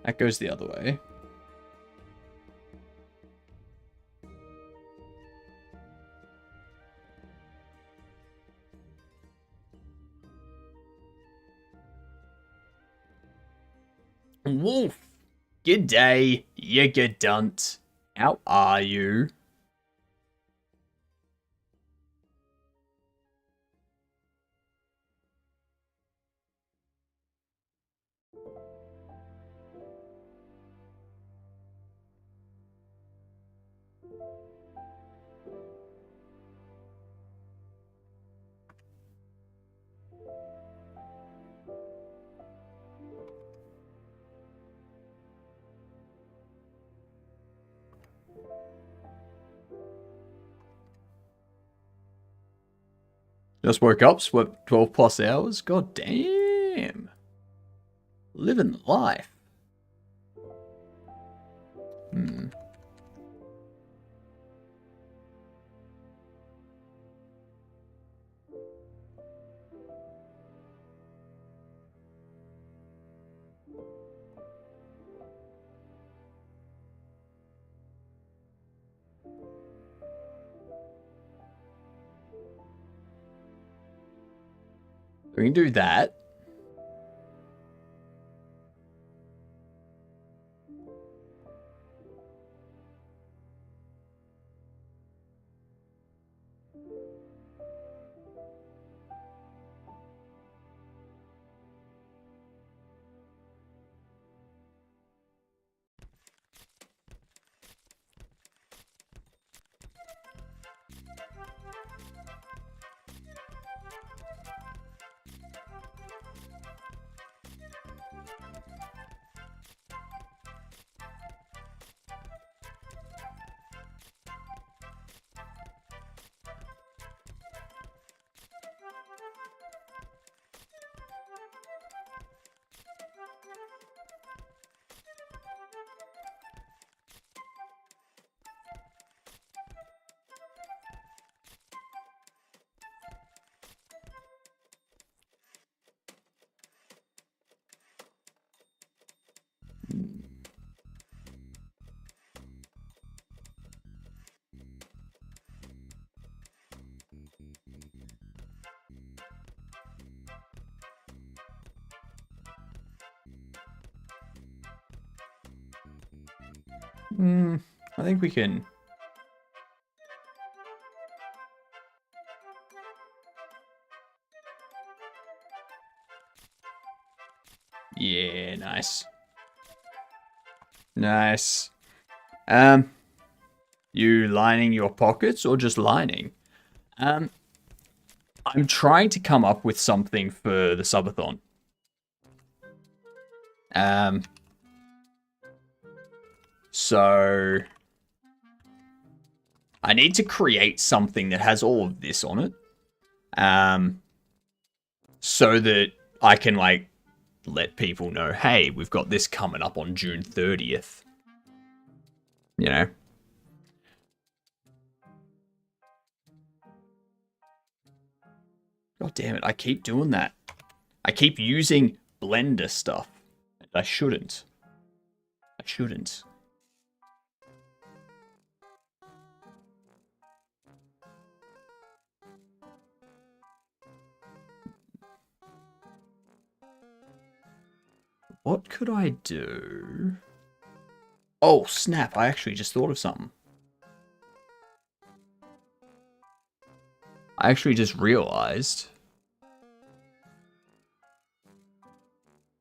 S2: That goes the other way. Wolf! Good day, you good dunt. How are you? Just woke up, slept 12 plus hours. God damn. Living life. Hmm. We can do that. I think we can. Yeah, nice. Nice. You lining your pockets or just lining? I'm trying to come up with something for the subathon. So I need to create something that has all of this on it. So that I can like let people know, hey, we've got this coming up on June 30th. You know? God damn it, I keep doing that. I keep using Blender stuff. I shouldn't. I shouldn't. What could I do? Oh, snap. I actually just thought of something. I actually just realized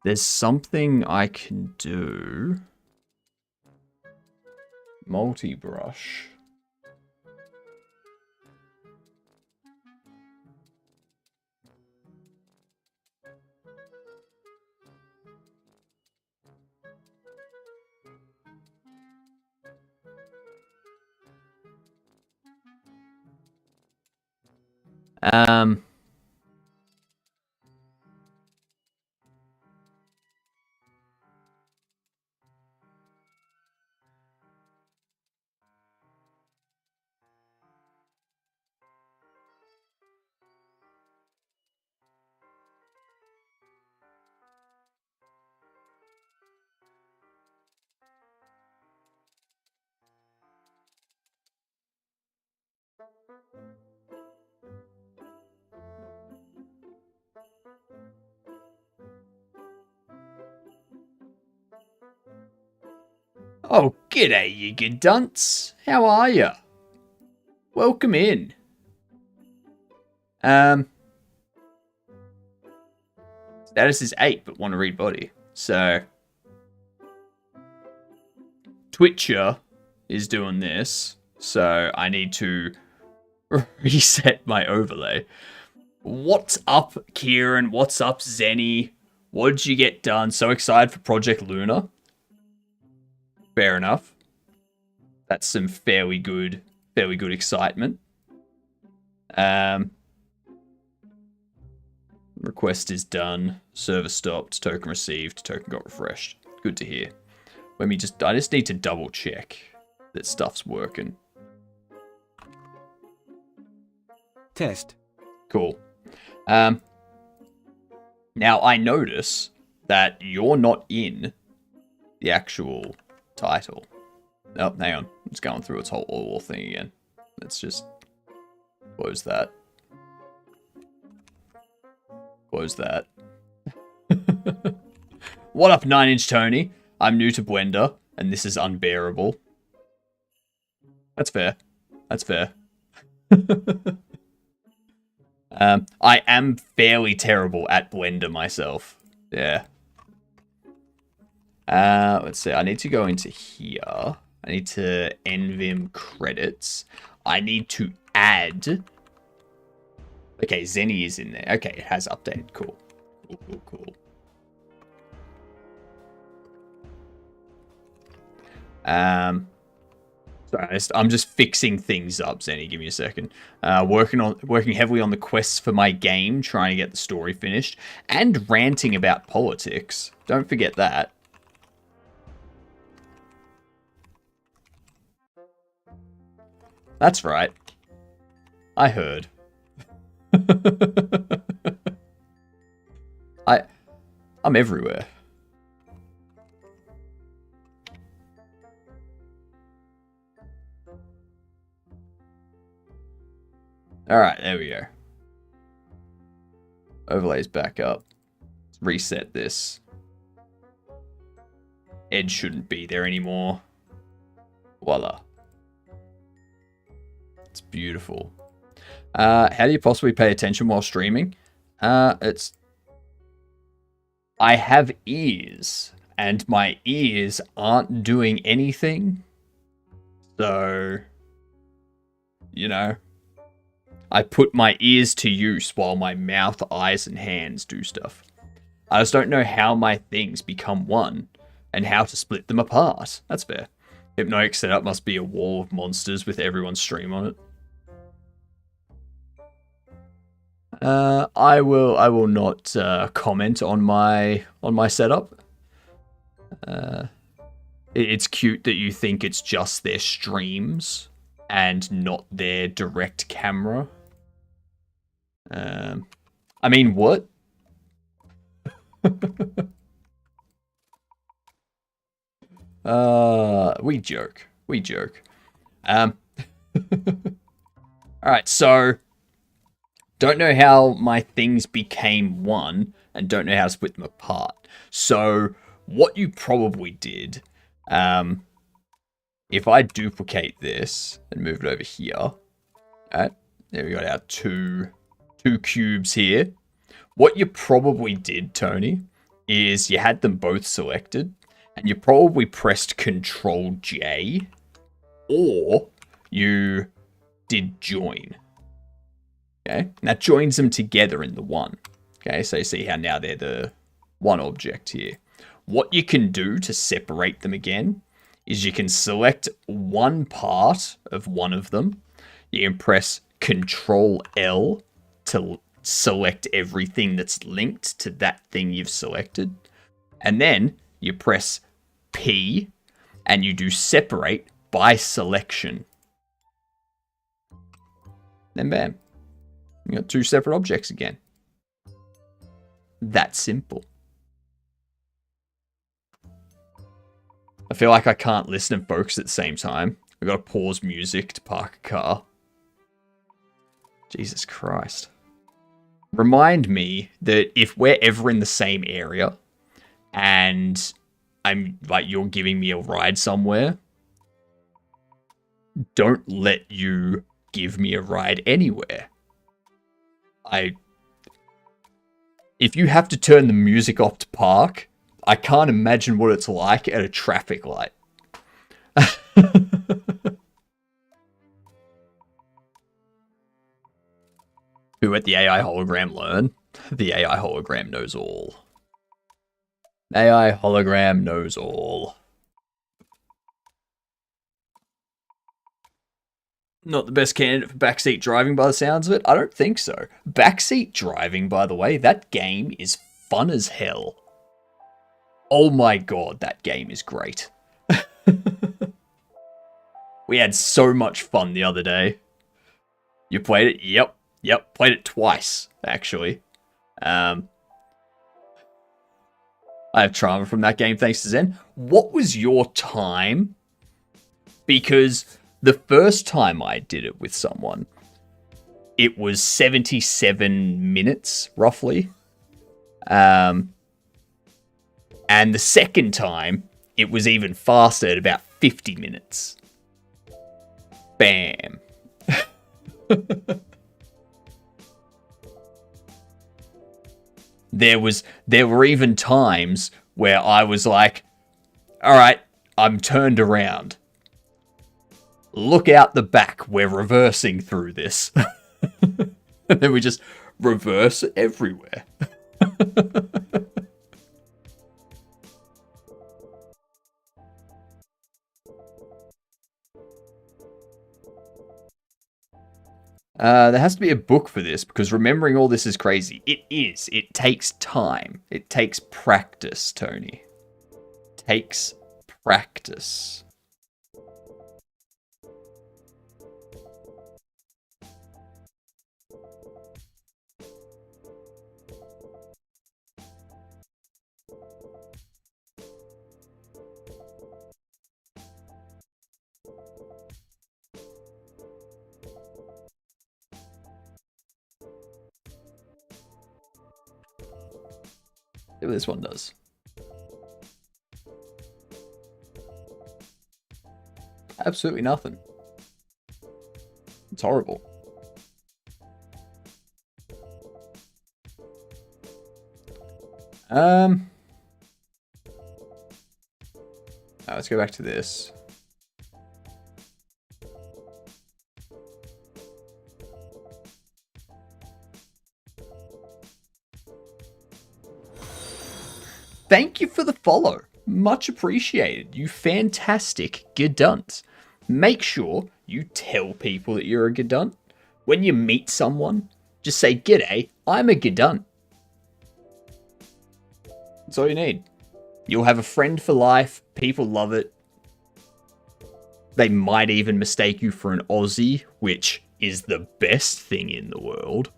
S2: there's something I can do. Multi-brush. Oh, g'day, you good dunce. How are ya? Welcome in. Status is 8, but want to read body. So, Twitcher is doing this, so I need to reset my overlay. What's up, Kieran? What's up, Zenny? What did you get done? So excited for Project Luna. Fair enough. That's some fairly good excitement. Request is done. Server stopped. Token received. Token got refreshed. Good to hear. I just need to double check that stuff's working.
S9: Test.
S2: Cool. Now I notice that you're not in the actual title. Oh, hang on. It's going through its whole thing again. Let's just close that. Close that. What up, 9-inch Tony? I'm new to Blender, and this is unbearable. That's fair. That's fair. I am fairly terrible at Blender myself. Yeah. Let's see. I need to go into here. I need to NVim credits. I need to add... Okay, Zenny is in there. Okay, it has updated. Cool. Cool. Sorry, I'm just fixing things up, Zenny. Give me a second. Working heavily on the quests for my game, trying to get the story finished, and ranting about politics. Don't forget that. That's right. I heard. I'm everywhere. Alright, there we go. Overlays back up. Let's reset this. Edge shouldn't be there anymore. Voila. It's beautiful. How do you possibly pay attention while streaming? I have ears, and my ears aren't doing anything. So, you know, I put my ears to use while my mouth, eyes, and hands do stuff. I just don't know how my things become one, and how to split them apart. That's fair. Hypnotic setup must be a wall of monsters with everyone's stream on it. I will not comment on my setup. It's cute that you think it's just their streams and not their direct camera. I mean, what? We joke. Alright, so don't know how my things became one, and don't know how to split them apart. So, what you probably did, if I duplicate this and move it over here, alright, there we got our two cubes here. What you probably did, Tony, is you had them both selected, and you probably pressed Control J, or you did join. Okay, and that joins them together in the one. Okay, so you see how now they're the one object here. What you can do to separate them again is you can select one part of one of them. You can press Control L to select everything that's linked to that thing you've selected. And then you press P and you do separate by selection. Then bam. You got two separate objects again. That simple. I feel like I can't listen and focus at the same time. I've got to pause music to park a car. Jesus Christ. Remind me that if we're ever in the same area and I'm like, you're giving me a ride somewhere, don't let you give me a ride anywhere. If you have to turn the music off to park, I can't imagine what it's like at a traffic light. Who let the AI hologram learn? The AI hologram knows all. AI hologram knows all. Not the best candidate for backseat driving by the sounds of it. I don't think so. Backseat driving, by the way, that game is fun as hell. Oh my god, that game is great. We had so much fun the other day. You played it? Yep. Played it twice, actually. I have trauma from that game thanks to Zen. What was your time? Because the first time I did it with someone, it was 77 minutes, roughly. And the second time, it was even faster at about 50 minutes. Bam. There were even times where I was like, all right, I'm turned around. Look out the back, we're reversing through this. And then we just reverse everywhere. There has to be a book for this, because remembering all this is crazy. It is. It takes time. It takes practice, Tony. Takes practice. See what this one does. Absolutely nothing. It's horrible. Let's go back to this. Thank you for the follow. Much appreciated. You fantastic gedunt. Make sure you tell people that you're a gedunt. When you meet someone, just say, "G'day, I'm a gedunt." That's all you need. You'll have a friend for life. People love it. They might even mistake you for an Aussie, which is the best thing in the world.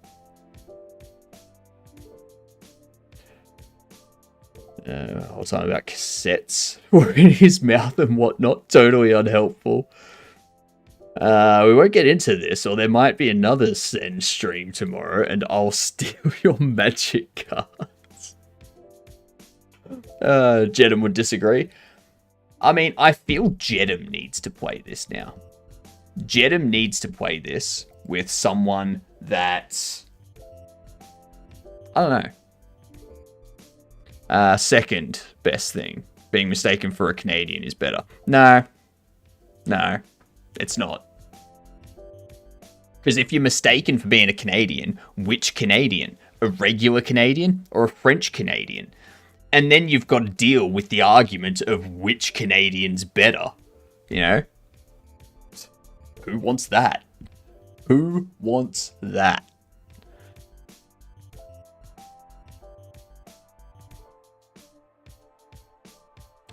S2: Whole time about cassettes were in his mouth and whatnot. Totally unhelpful. We won't get into this, or there might be another Zen stream tomorrow, and I'll steal your magic cards. Jedem would disagree. I mean, I feel Jedem needs to play this now. Jedem needs to play this with someone that's... I don't know. Second best thing. Being mistaken for a Canadian is better. No, it's not. Because if you're mistaken for being a Canadian, which Canadian? A regular Canadian or a French Canadian? And then you've got to deal with the argument of which Canadian's better. You know? Who wants that? Who wants that?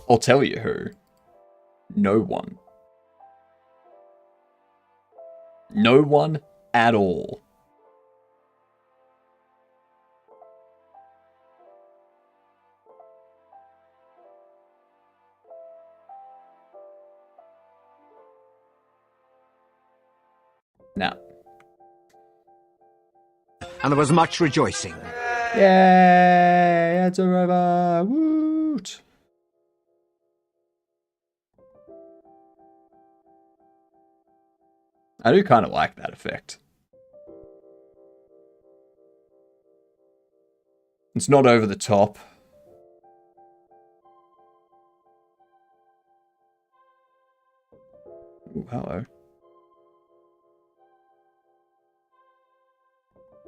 S2: I'll tell you who. No one. No one at all. Now.
S1: And there was much rejoicing.
S2: Yay! It's a river! Woot! I do kind of like that effect. It's not over the top. Ooh, hello.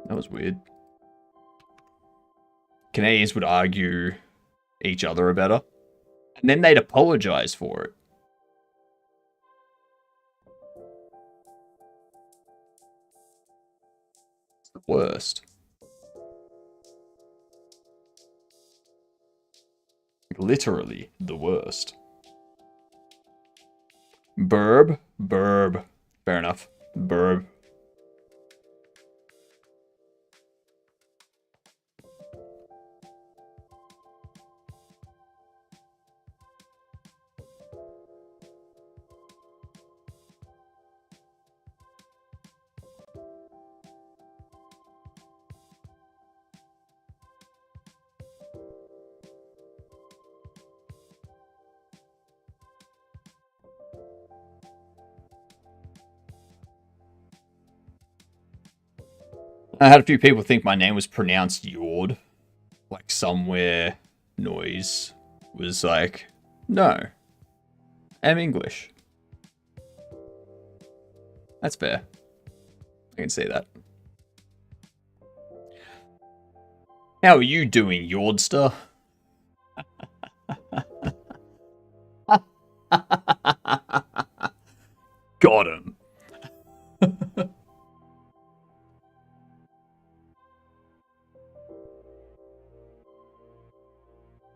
S2: That was weird. Canadians would argue each other are better. And then they'd apologize for it. The worst. Literally the worst. Burb. Fair enough. Burb. I had a few people think my name was pronounced Yord. Like somewhere noise was like, no, I'm English. That's fair. I can see that. How are you doing, Yordster? Got him.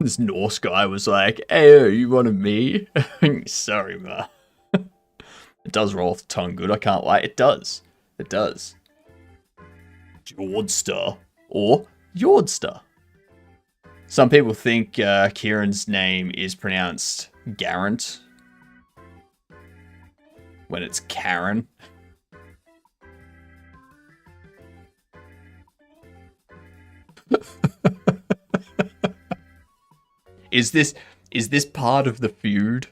S2: This Norse guy was like, hey, you wanted me? Sorry, ma. It does roll off the tongue good, I can't lie. It does. It does. Jordster. Or Yordster. Some people think Kieran's name is pronounced Garant. When it's Karen. Is this part of the feud?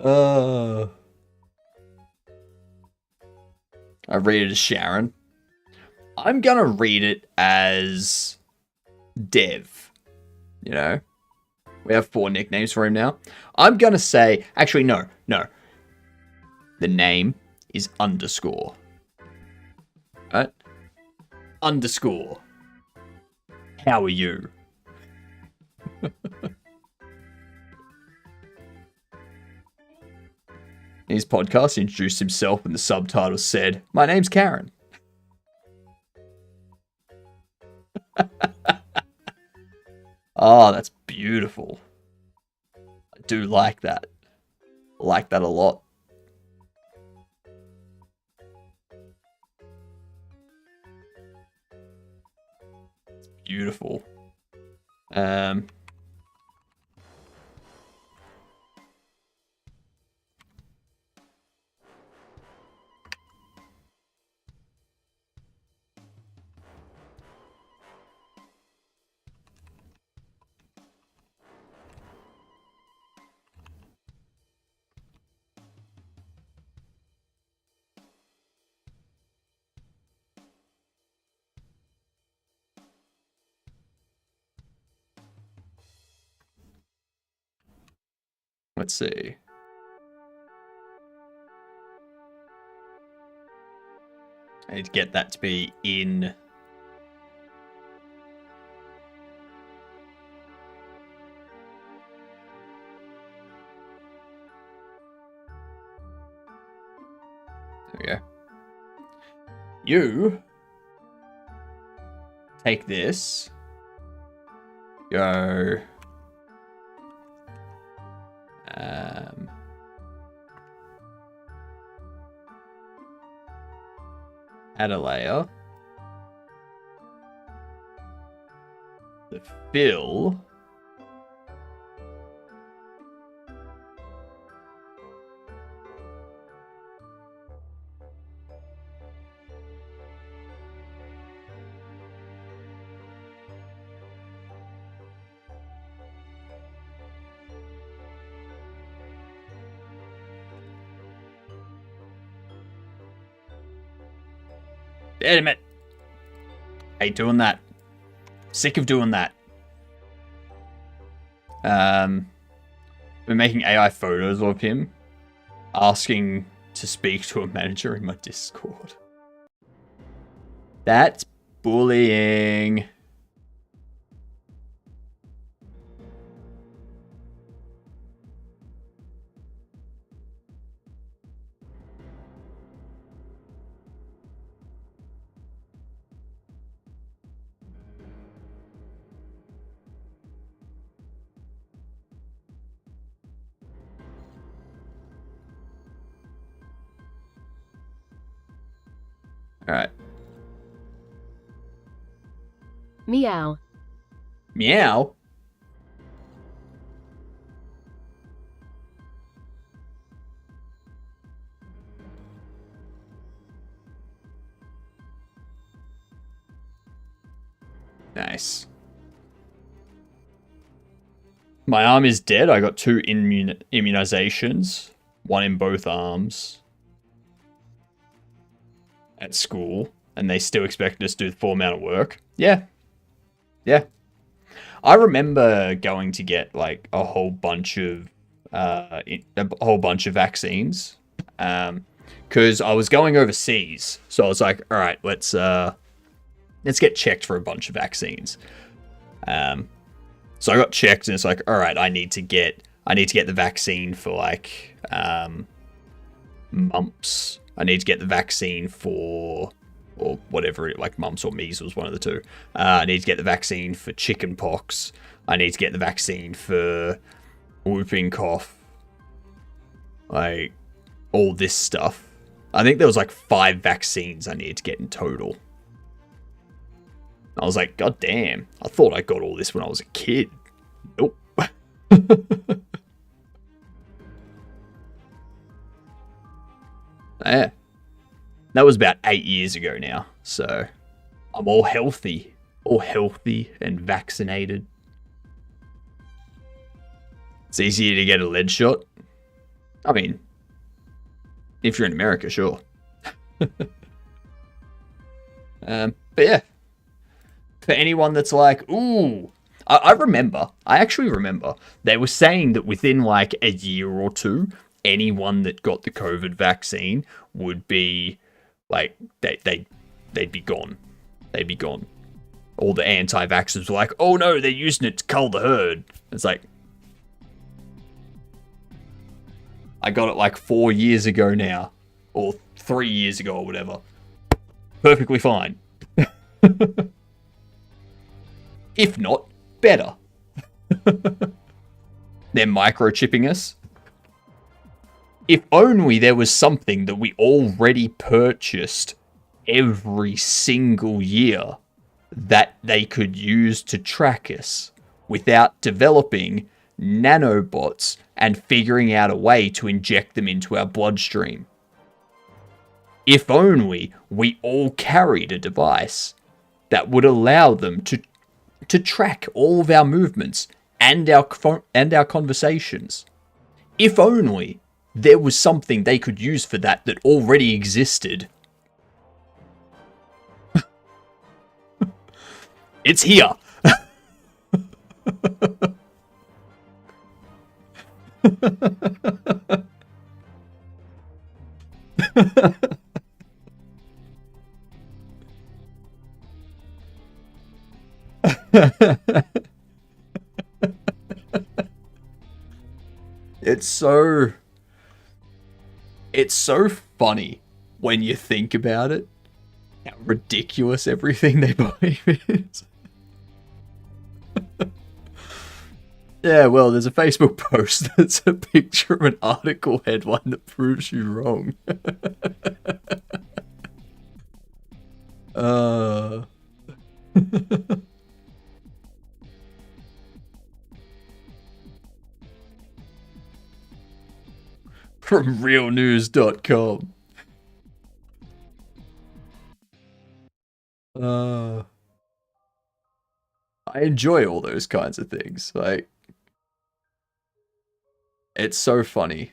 S2: I read it as Sharon. I'm gonna read it as Dev. You know? We have 4 nicknames for him now. I'm gonna say... Actually, no. The name is underscore. Right? Underscore. How are you? In his podcast, he introduced himself and the subtitle said, "My name's Karen." Oh, that's beautiful. I do like that. I like that a lot. It's beautiful. Let's see. I need to get that to be in. There we go. You take this. Go. Add a layer. The fill. Damn it. Hate doing that. Sick of doing that. We're making AI photos of him, asking to speak to a manager in my Discord. That's bullying. Alright.
S4: Meow.
S2: Meow? Nice. My arm is dead. I got 2 immunizations. 1 in both arms. At school. And they still expect us to do the full amount of work. Yeah. Yeah. I remember going to get like a whole bunch of vaccines. Because I was going overseas. So I was like, all right, let's get checked for a bunch of vaccines. So I got checked, and it's like, all right, I need to get the vaccine for like mumps. I need to get the vaccine for, or whatever, like mumps or measles, one of the two. I need to get the vaccine for chicken pox. I need to get the vaccine for whooping cough. Like all this stuff. I think there was like 5 vaccines I needed to get in total. I was like, God damn, I thought I got all this when I was a kid. Nope. Yeah. That was about 8 years ago now, so I'm all healthy and vaccinated. It's easier to get a lead shot. I mean, if you're in America, sure. But yeah. For anyone that's like, ooh, I actually remember, they were saying that within like a year or two, anyone that got the COVID vaccine would be like, they'd be gone. They'd be gone. All the anti-vaxxers were like, oh no, they're using it to cull the herd. It's like, I got it like 4 years ago now, or 3 years ago or whatever. Perfectly fine. If not, better. They're microchipping us. If only there was something that we already purchased every single year that they could use to track us without developing nanobots and figuring out a way to inject them into our bloodstream. If only we all carried a device that would allow them to track all of our movements and our conversations. If only there was something they could use for that already existed. It's here. It's so funny when you think about it, how ridiculous everything they believe is. Yeah, well, there's a Facebook post that's a picture of an article headline that proves you wrong. From realnews.com. I enjoy all those kinds of things. Like, it's so funny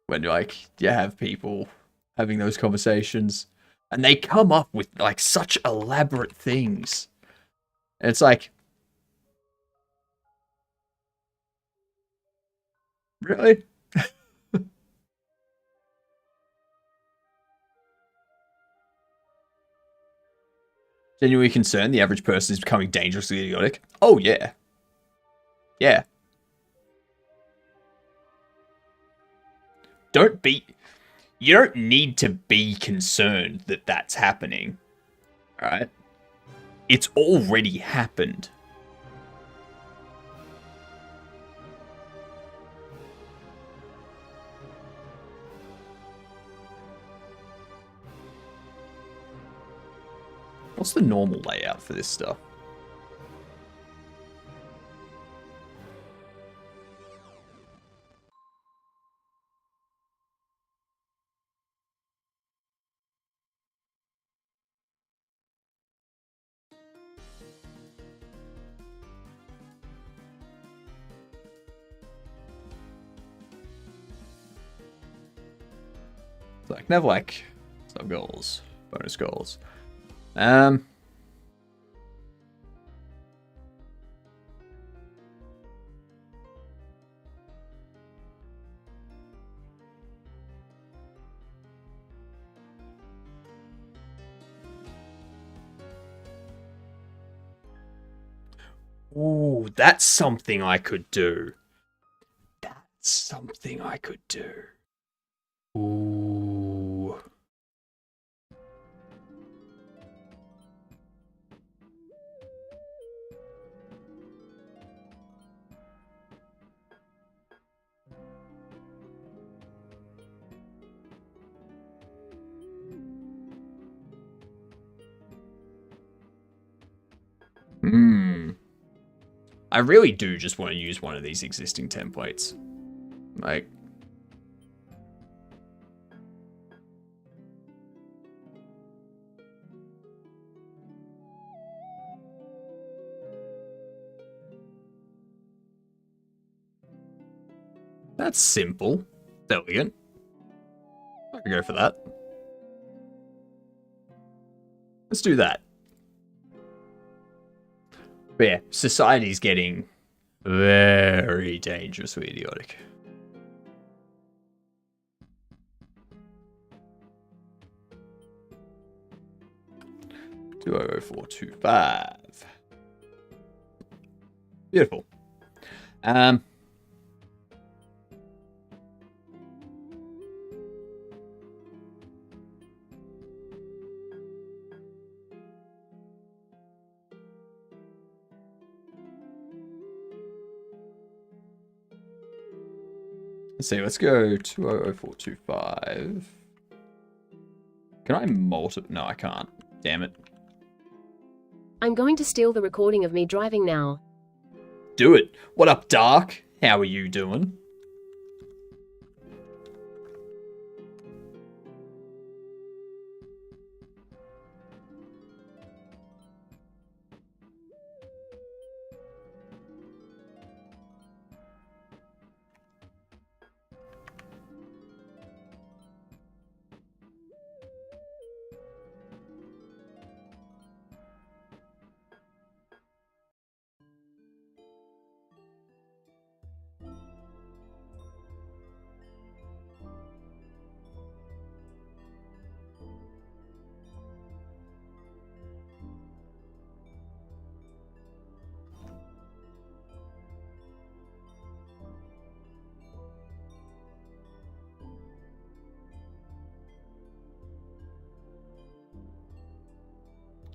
S2: when like you have people having those conversations and they come up with like such elaborate things. And it's like, really? Genuinely concerned the average person is becoming dangerously idiotic? Oh, yeah. Yeah. You don't need to be concerned that that's happening. Alright? It's already happened. What's the normal layout for this stuff? Like never like sub goals, bonus goals. Ooh, that's something I could do. That's something I could do. Ooh. I really do just want to use one of these existing templates. Like, that's simple. Elegant. I can go for that. Let's do that. But yeah, society's getting very dangerously idiotic. $200,425. Beautiful. Let's see, let's go 200,425. Can I multiply? No, I can't. Damn it.
S4: I'm going to steal the recording of me driving now.
S2: Do it. What up, Dark? How are you doing?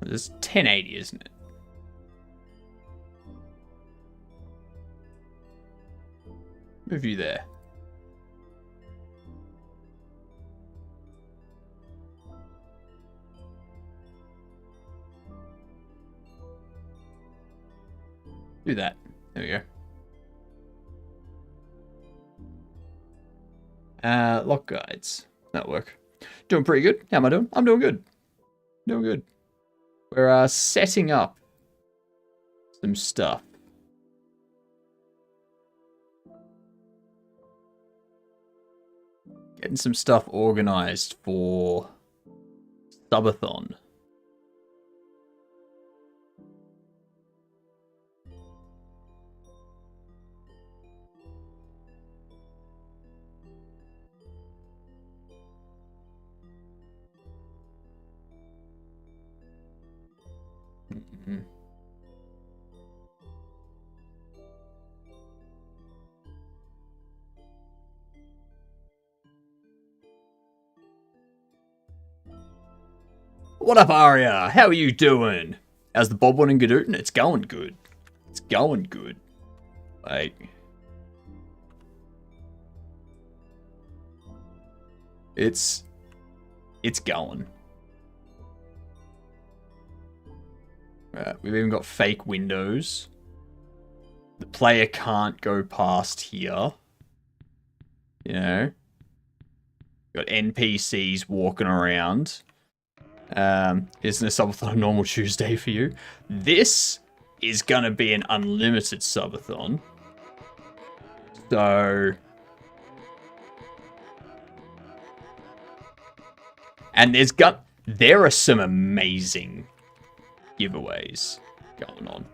S2: It's 1080, isn't it? Move you there. Do that. There we go. Lock guides. That'll work. Doing pretty good. How am I doing? I'm doing good. Doing good. We're setting up some stuff. Getting some stuff organized for Subathon. What up, Aria? How are you doing? How's the Bob one in Gadootin? It's going good. It's going good. Like, it's going. We've even got fake windows. The player can't go past here. You know? Got NPCs walking around. Isn't a subathon a normal Tuesday for you? This is gonna be an unlimited subathon. So... And there are some amazing giveaways going on.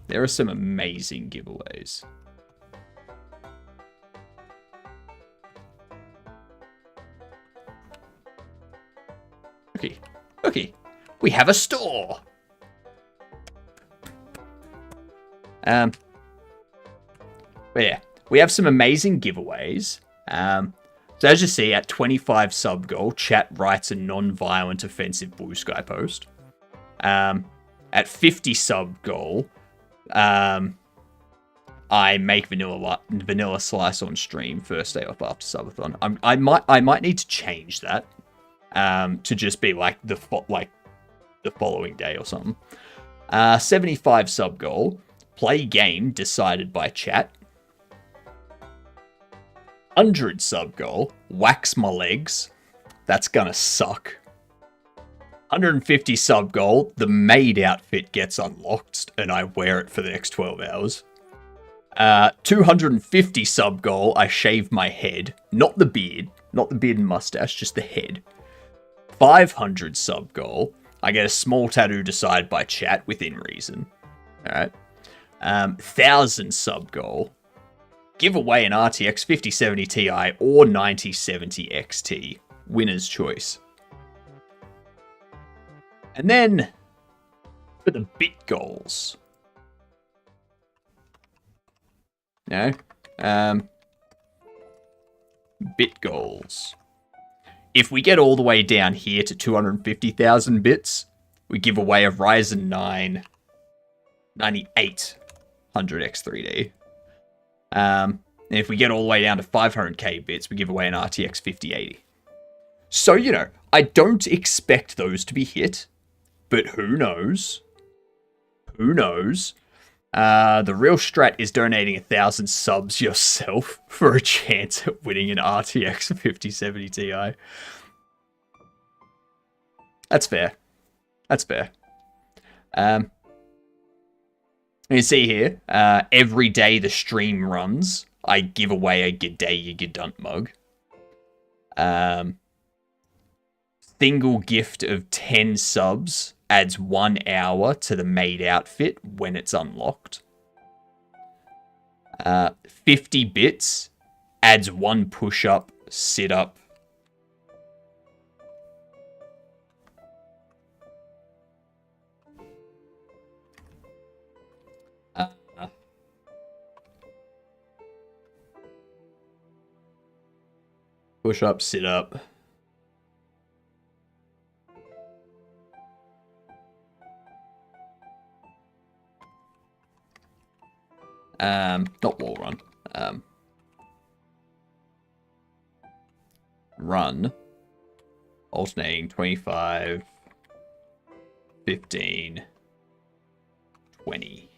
S2: There are some amazing giveaways. Okay. We have a store. But yeah, we have some amazing giveaways. So as you see, at 25 sub goal, chat writes a non-violent offensive blue sky post. At 50 sub goal, I make vanilla slice on stream first day off after subathon. I might need to change that to just be like the following day or something. 75 sub goal, play game decided by chat. 100 sub goal, wax my legs. That's gonna suck. 150 sub goal, the maid outfit gets unlocked and I wear it for the next 12 hours. 250 sub goal, I shave my head. Not the beard and mustache, just the head. 500 sub goal, I get a small tattoo decided by chat within reason. Alright. 1000 sub goal, give away an RTX 5070 Ti or 9070 XT. Winner's choice. And then, for the bit goals. No? Bit goals. If we get all the way down here to 250,000 bits, we give away a Ryzen 9 9800X3D. And if we get all the way down to 500k bits, we give away an RTX 5080. So, you know, I don't expect those to be hit, but who knows? Who knows? The real strat is donating 1,000 subs yourself for a chance at winning an RTX 5070 Ti. That's fair. That's fair. You see here, every day the stream runs, I give away a G'day you G'dunt mug. Single gift of 10 subs adds 1 hour to the maid outfit when it's unlocked. 50 bits adds 1 push-up, sit-up. Push-up, sit-up. Not wall run. Run. Alternating 25, 15, 20.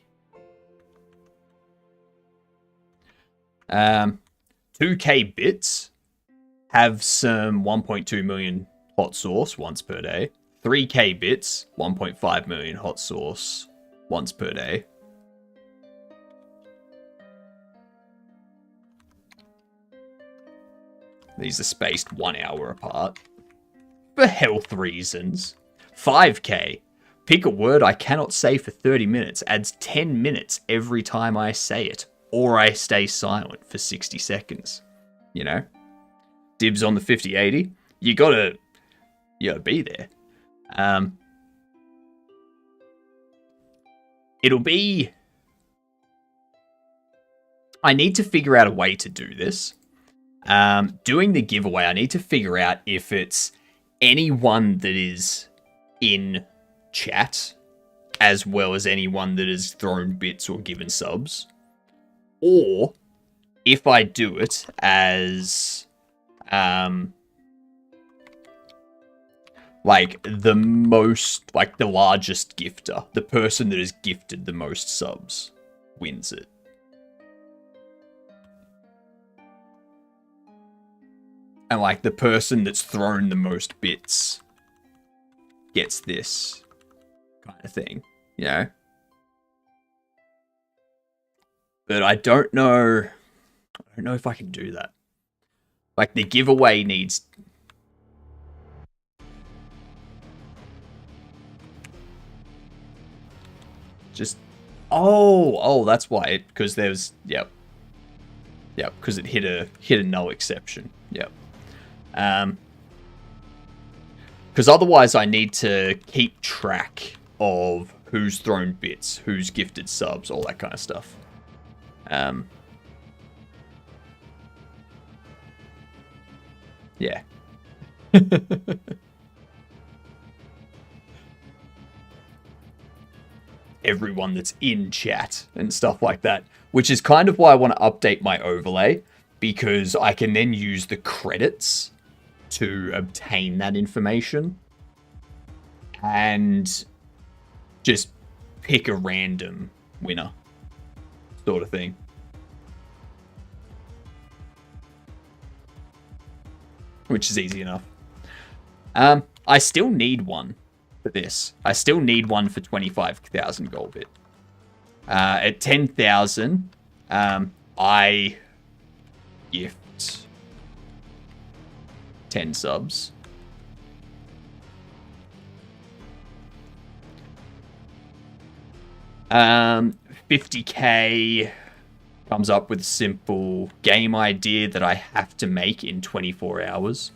S2: 2k bits have some 1.2 million hot sauce once per day. 3k bits, 1.5 million hot sauce once per day. These are spaced 1 hour apart. For health reasons. 5k. Pick a word I cannot say for 30 minutes. Adds 10 minutes every time I say it. Or I stay silent for 60 seconds. You know? Dibs on the 5080. You gotta be there. It'll be... I need to figure out a way to do this. Doing the giveaway, I need to figure out if it's anyone that is in chat, as well as anyone that has thrown bits or given subs. Or, if I do it as... like the most, like the largest gifter, the person that has gifted the most subs wins it. And like the person that's thrown the most bits gets this kind of thing, you know? But I don't know if I can do that. Like the giveaway needs just that's why it, because there's yep, because it hit a no exception. Yep. Because otherwise I need to keep track of who's thrown bits, who's gifted subs, all that kind of stuff. Yeah. Everyone that's in chat and stuff like that, which is kind of why I want to update my overlay, because I can then use the credits to obtain that information and just pick a random winner sort of thing. Which is easy enough. I still need one for this. I still need one for 25,000 gold bit. At 10,000, I gift 10 subs. Um, 50k comes up with a simple game idea that I have to make in 24 hours.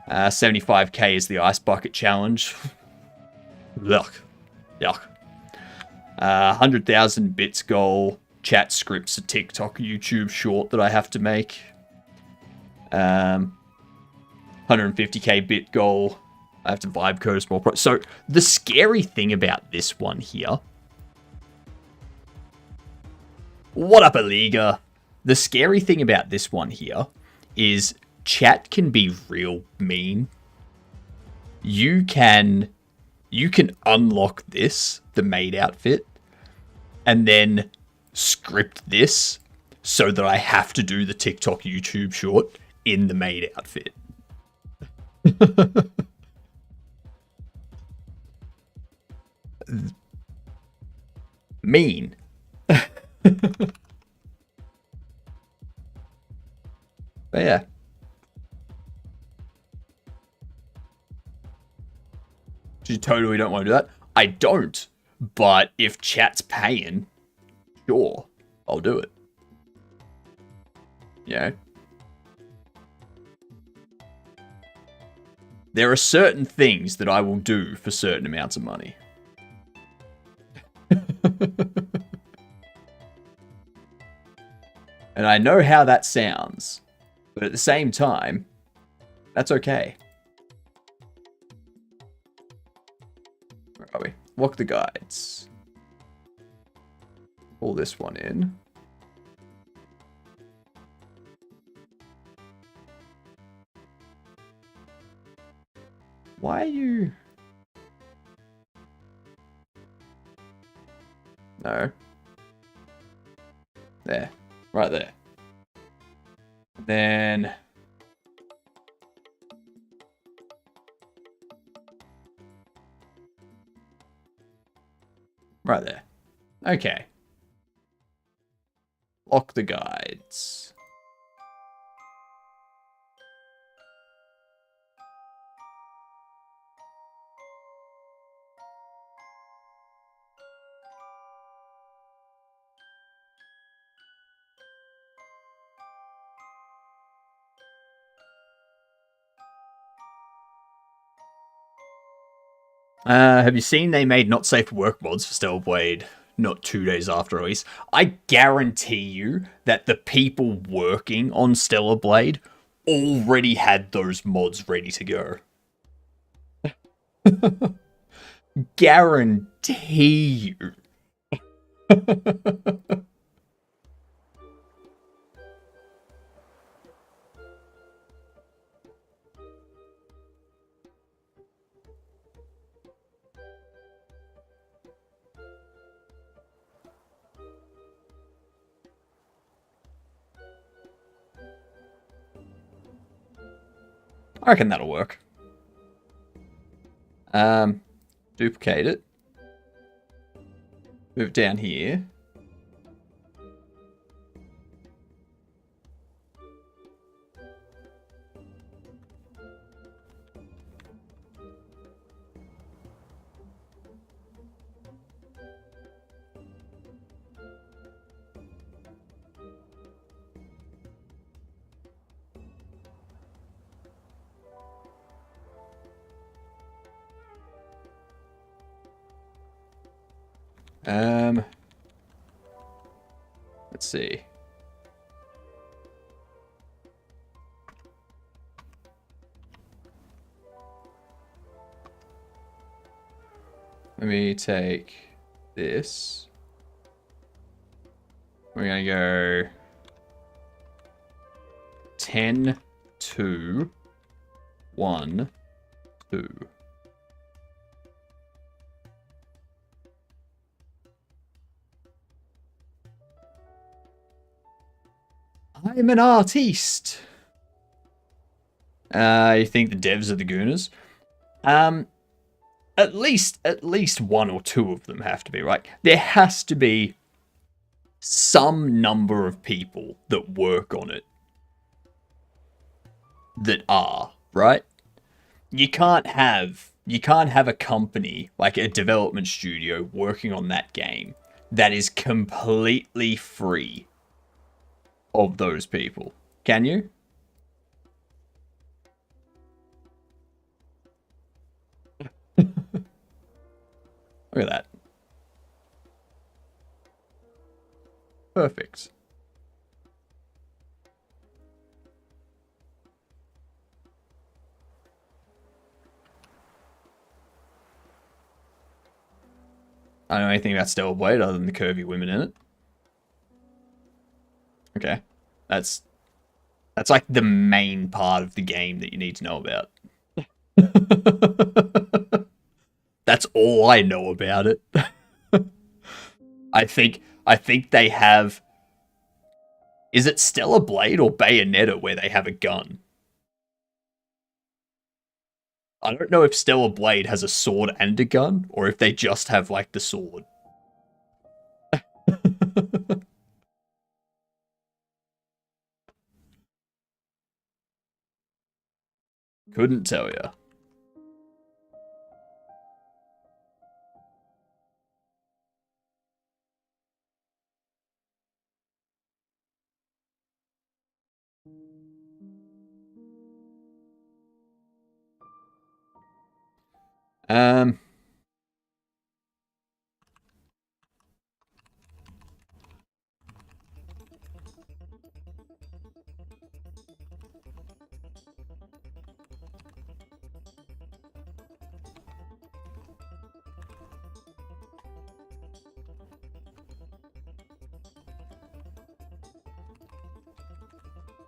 S2: 75k is the ice bucket challenge. Yuck. 100,000 bits goal. Chat scripts a TikTok, YouTube short that I have to make. 150k bit goal. I have to vibe code a small pro. So the scary thing about this one here. What up, Aliga? The scary thing about this one here is chat can be real mean. You can unlock this, the maid outfit, and then script this so that I have to do the TikTok YouTube short in the maid outfit. Mean. But yeah. You totally don't want to do that? I don't. But if chat's paying, sure, I'll do it. Yeah. There are certain things that I will do for certain amounts of money. And I know how that sounds. But at the same time, that's okay. Where are we? Lock the guides. Pull this one in. Why are you... No. There. Right there. Then... Right there. Okay. Lock the guides. Have you seen they made not safe for work mods for Stellar Blade not 2 days after release? I guarantee you that the people working on Stellar Blade already had those mods ready to go. Guarantee you. I reckon that'll work. Duplicate it. Move it down here. Let's see. Let me take this. We're gonna go 10, 2, 1, 2. I'm an artiste. You think the devs are the gooners? At least one or two of them have to be, right? There has to be some number of people that work on it that are, right? You can't have a company like a development studio working on that game that is completely free of those people. Can you? Look at that. Perfect. I don't know anything about Stellar Blade other than the curvy women in it. Okay. That's like the main part of the game that you need to know about. That's all I know about it. I think they have... Is it Stellar Blade or Bayonetta where they have a gun? I don't know if Stellar Blade has a sword and a gun, or if they just have, like, the sword. Couldn't tell ya.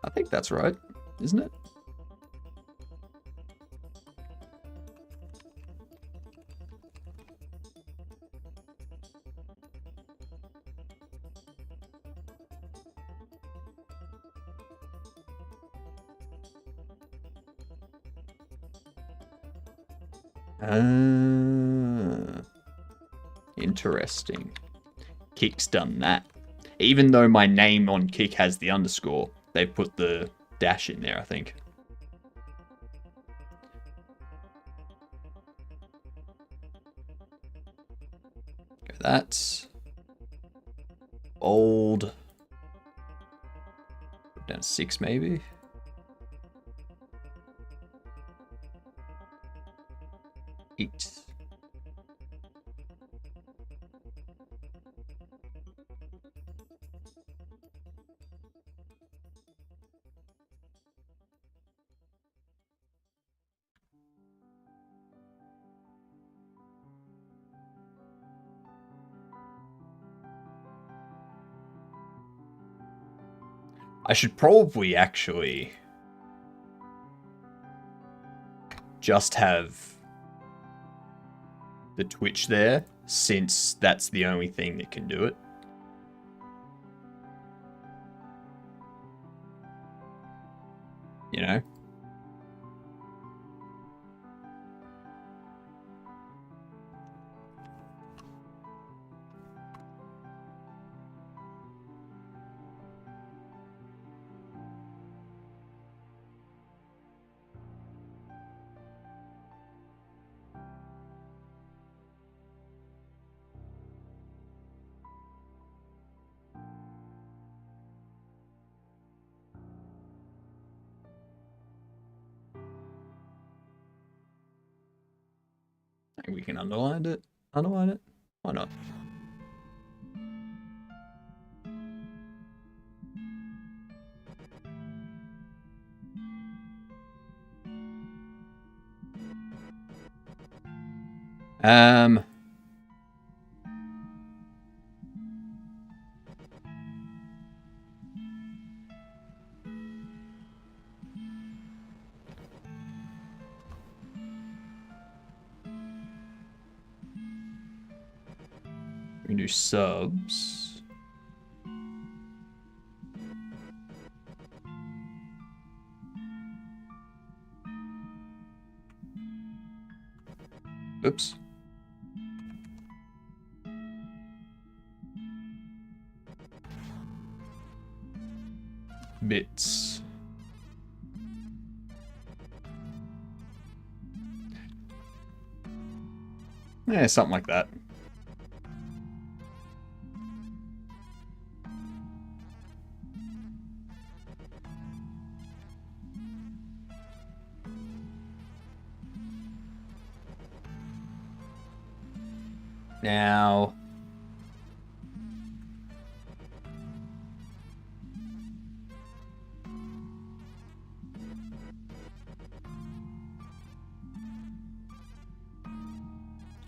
S2: I think that's right, isn't it? Interesting. Kick's done that. Even though my name on Kick has the underscore, they put the dash in there, I think. Go that. Old. Put down 6 maybe. Eight. I should probably actually just have the Twitch there, since that's the only thing that can do it. You know? I think we can underline it. Underline it? Why not? We can do subs. Oops. Bits. Yeah, something like that. Now,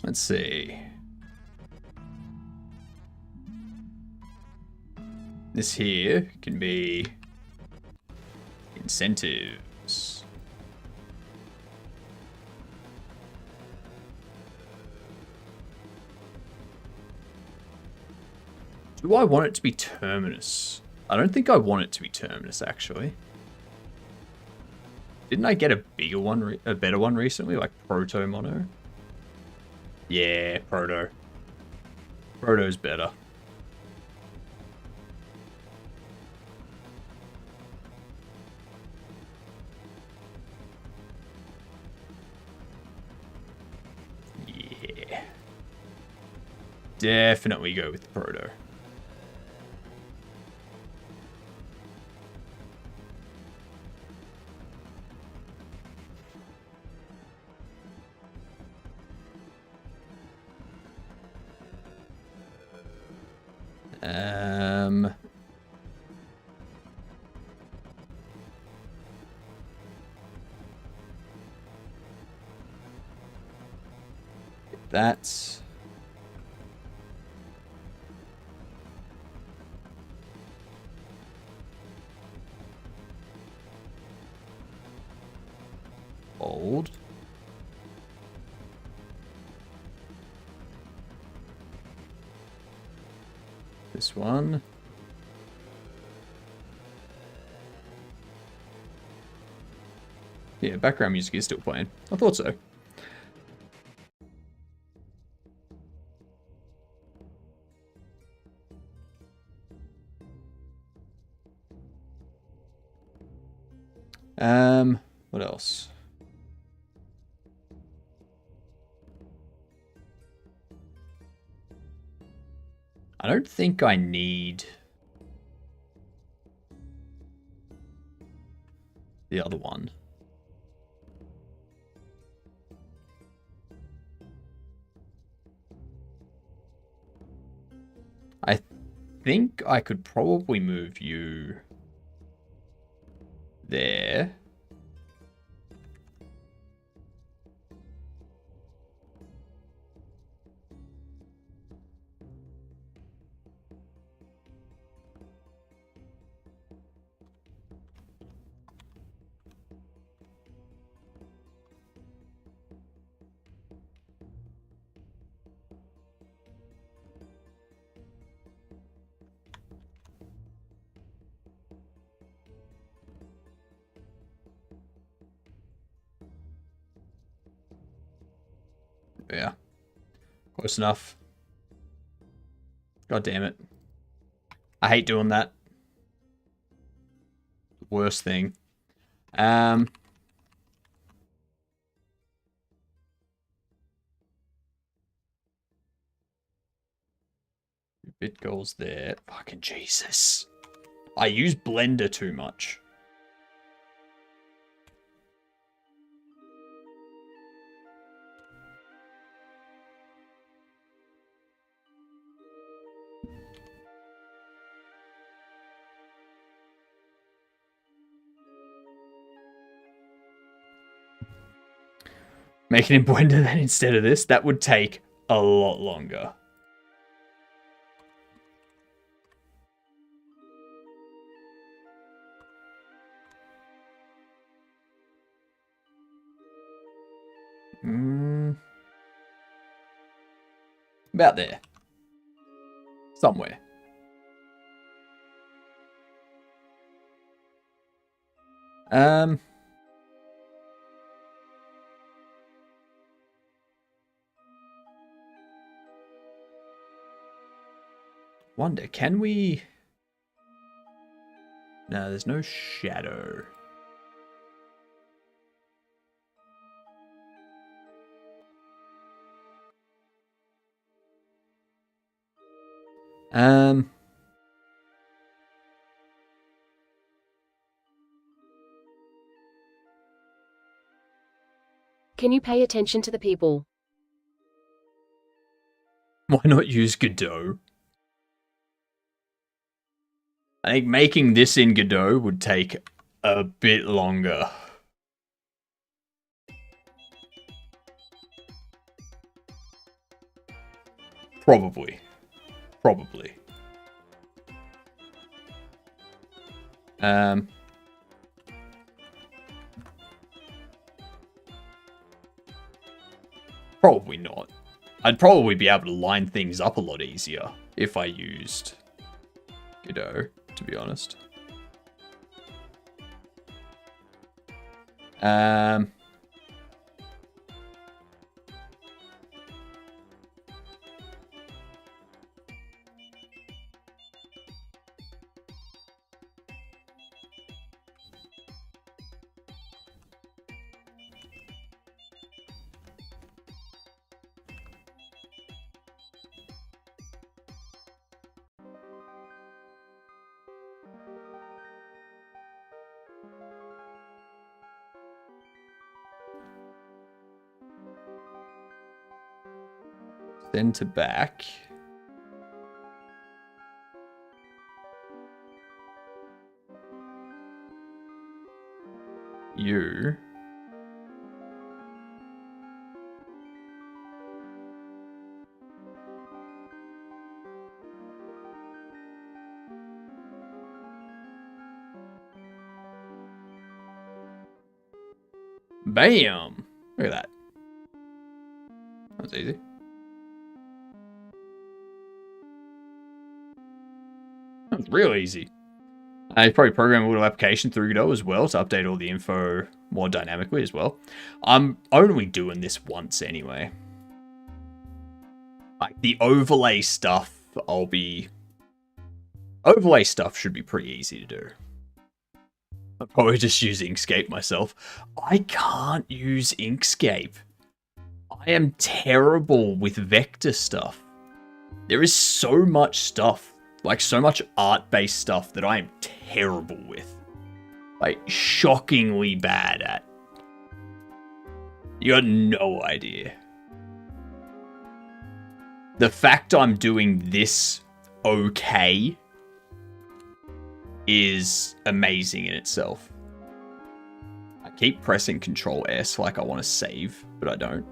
S2: let's see. This here can be incentives. Do I want it to be Terminus? I don't think I want it to be Terminus, actually. Didn't I get a bigger one, a better one recently, like Proto Mono? Yeah, Proto. Proto's better. Yeah. Definitely go with Proto. That's old. This one. Yeah, background music is still playing. I thought so. What else? I don't think I need the other one. I think I could probably move you there. Yeah. Close enough. God damn it. I hate doing that. Worst thing. Bit goes there. Fucking Jesus. I use Blender too much. Make it in Blender then instead of this. That would take a lot longer. About there. Somewhere. Wonder, can we... No, there's no shadow.
S4: Can you pay attention to the people?
S2: Why not use Godot? I think making this in Godot would take a bit longer. Probably. Probably not. I'd probably be able to line things up a lot easier if I used Godot, to be honest. Then to back. You. Bam! Look at that. That was easy. That was real easy. You probably program a little application through Godot as well to update all the info more dynamically as well. I'm only doing this once anyway. Like the overlay stuff, overlay stuff should be pretty easy to do. I'll probably just use Inkscape myself. I can't use Inkscape. I am terrible with vector stuff. There is so much stuff, like so much art-based stuff that I am terrible with. Like, shockingly bad at. You got no idea. The fact I'm doing this okay is amazing in itself. I keep pressing Control S like I want to save, but I don't.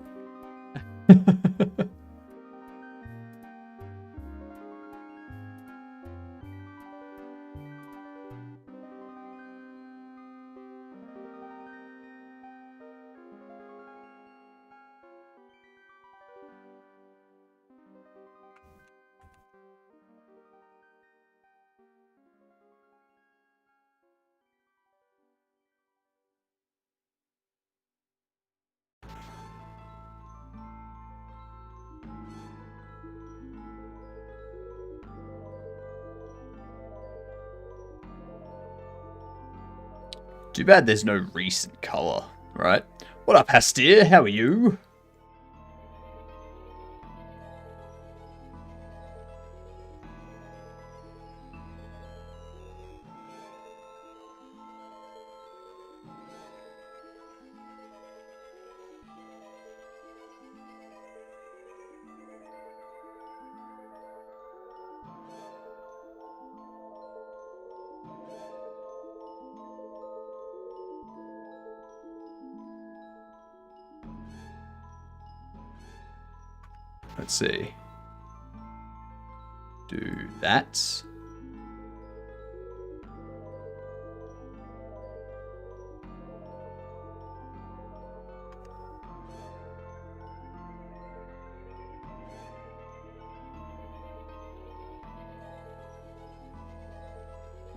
S2: Too bad there's no recent color, right? What up, Hastir? How are you? Let's see. Do that.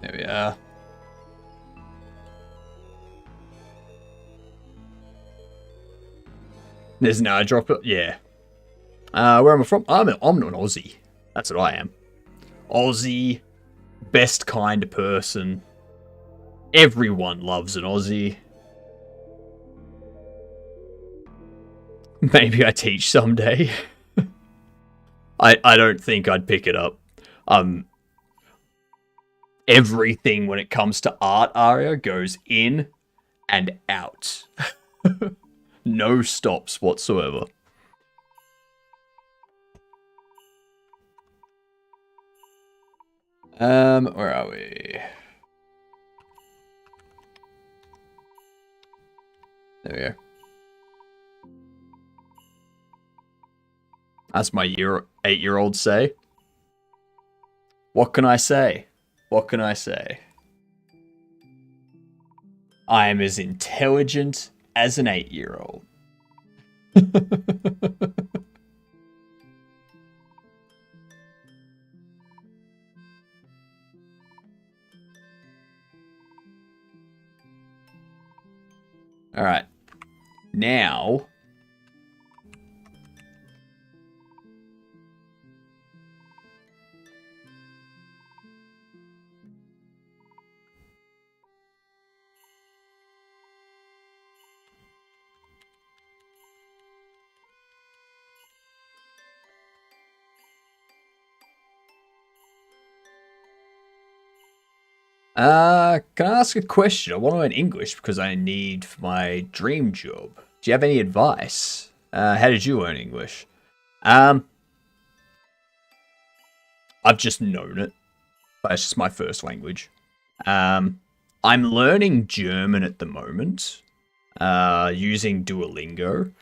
S2: There we are. There's no drop it. Yeah. Where am I from? I'm an Aussie. That's what I am. Aussie. Best kind of person. Everyone loves an Aussie. Maybe I teach someday. I don't think I'd pick it up. Everything when it comes to art, Aria, goes in and out. No stops whatsoever. Where are we? There we go. As my 8-year-old say. What can I say? What can I say? I am as intelligent as an 8-year-old. All right. Now, can I ask a question? I want to learn English because I need for my dream job. Do you have any advice? How did you learn English? I've just known it. That's just my first language. I'm learning German at the moment, using Duolingo,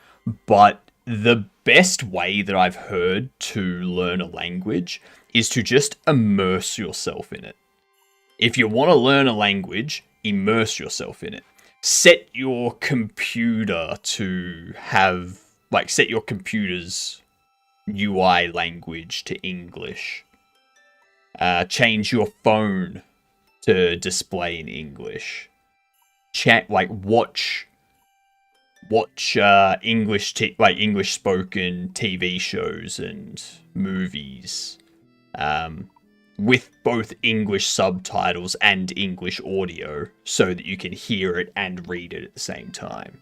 S2: but the best way that I've heard to learn a language is to just immerse yourself in it. If you want to learn a language, immerse yourself in it. Set your computer to have, like, set your computer's UI language to English. Change your phone to display in English. Watch English spoken TV shows and movies. With both English subtitles and English audio so that you can hear it and read it at the same time.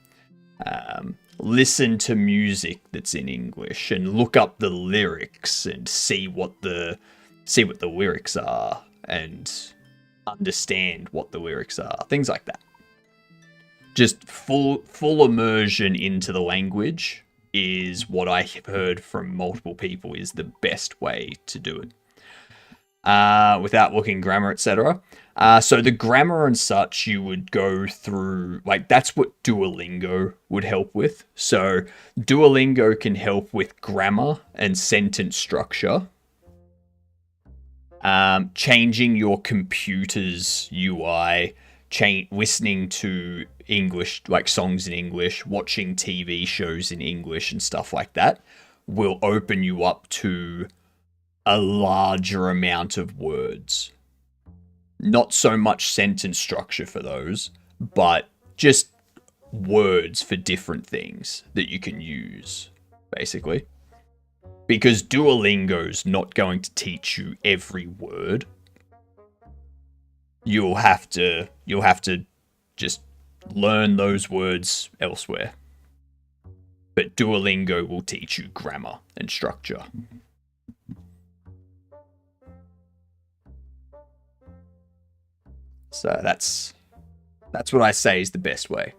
S2: Listen to music that's in English and look up the lyrics and see what the lyrics are and understand what the lyrics are. Things like that. Just full immersion into the language is what I have heard from multiple people is the best way to do it. Without looking grammar, etc. So the grammar and such, you would go through, like, that's what Duolingo would help with. So Duolingo can help with grammar and sentence structure. Changing your computer's UI, listening to English, like songs in English, watching TV shows in English and stuff like that will open you up to a larger amount of words. Not so much sentence structure for those, but just words for different things that you can use, basically. Because Duolingo's not going to teach you every word. You'll have to just learn those words elsewhere. But Duolingo will teach you grammar and structure. So that's what I say is the best way.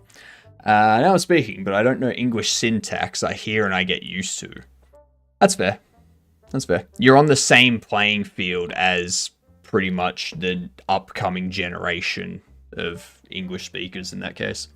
S2: Now I'm speaking, but I don't know English syntax. I hear and I get used to. That's fair. That's fair. You're on the same playing field as pretty much the upcoming generation of English speakers in that case.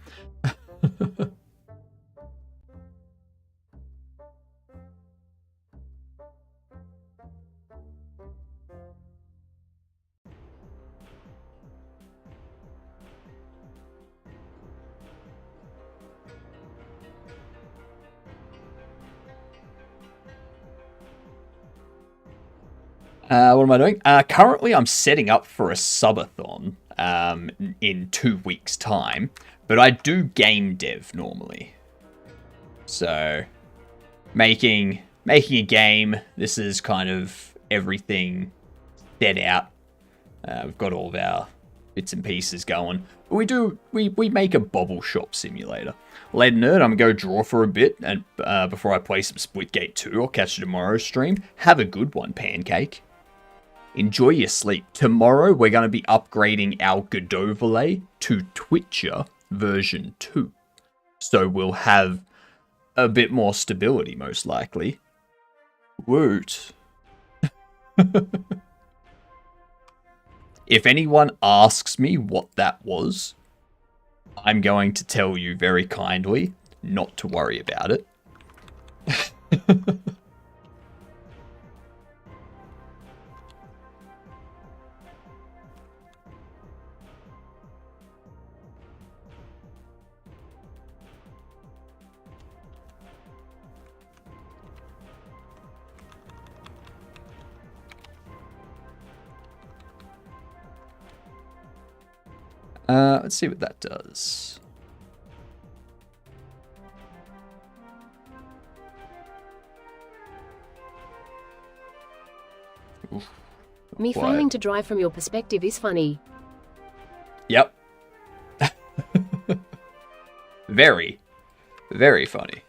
S2: What am I doing? Currently, I'm setting up for a subathon in 2 weeks' time, but I do game dev normally. So, making a game. This is kind of everything set out. We've got all of our bits and pieces going. We make a Bobble Shop Simulator. Late nerd, I'm gonna go draw for a bit, and before I play some Splitgate 2, I'll catch you tomorrow's stream. Have a good one, Pancake. Enjoy your sleep. Tomorrow, we're going to be upgrading our Godot overlay to Twitcher version 2. So we'll have a bit more stability, most likely. Woot. If anyone asks me what that was, I'm going to tell you very kindly not to worry about it. Let's see what that does. Oof,
S4: Me
S2: quiet.
S4: failing to drive from your perspective is funny.
S2: Yep. Very, very funny.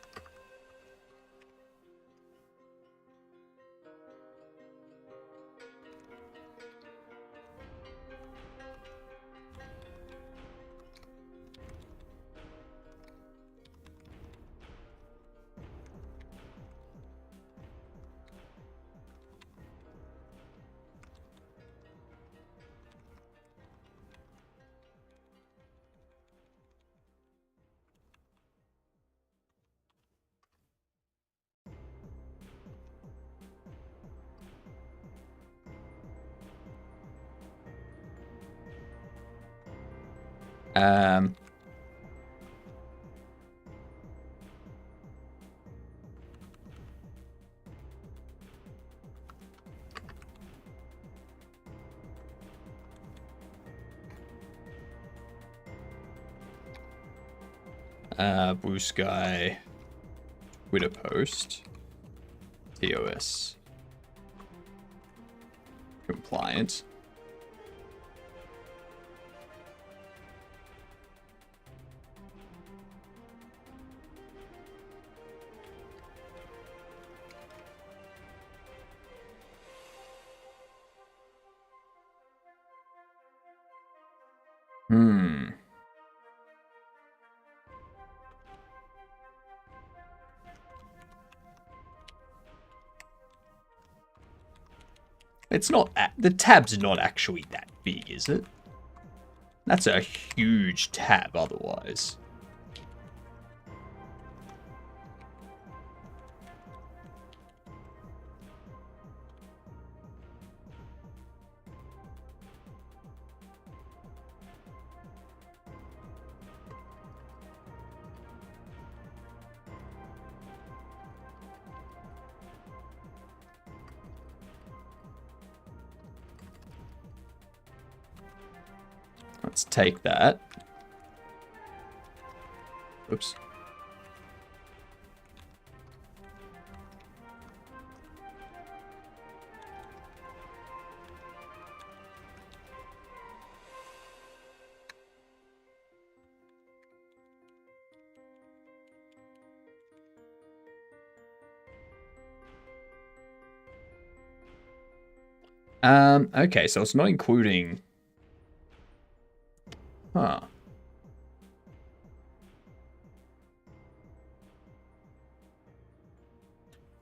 S2: Um, Blue Sky, Twitter post, TOS, compliant. It's not, the tab's not actually that big, is it? That's a huge tab otherwise. Let's take that. Oops. Okay, so it's not including... Huh.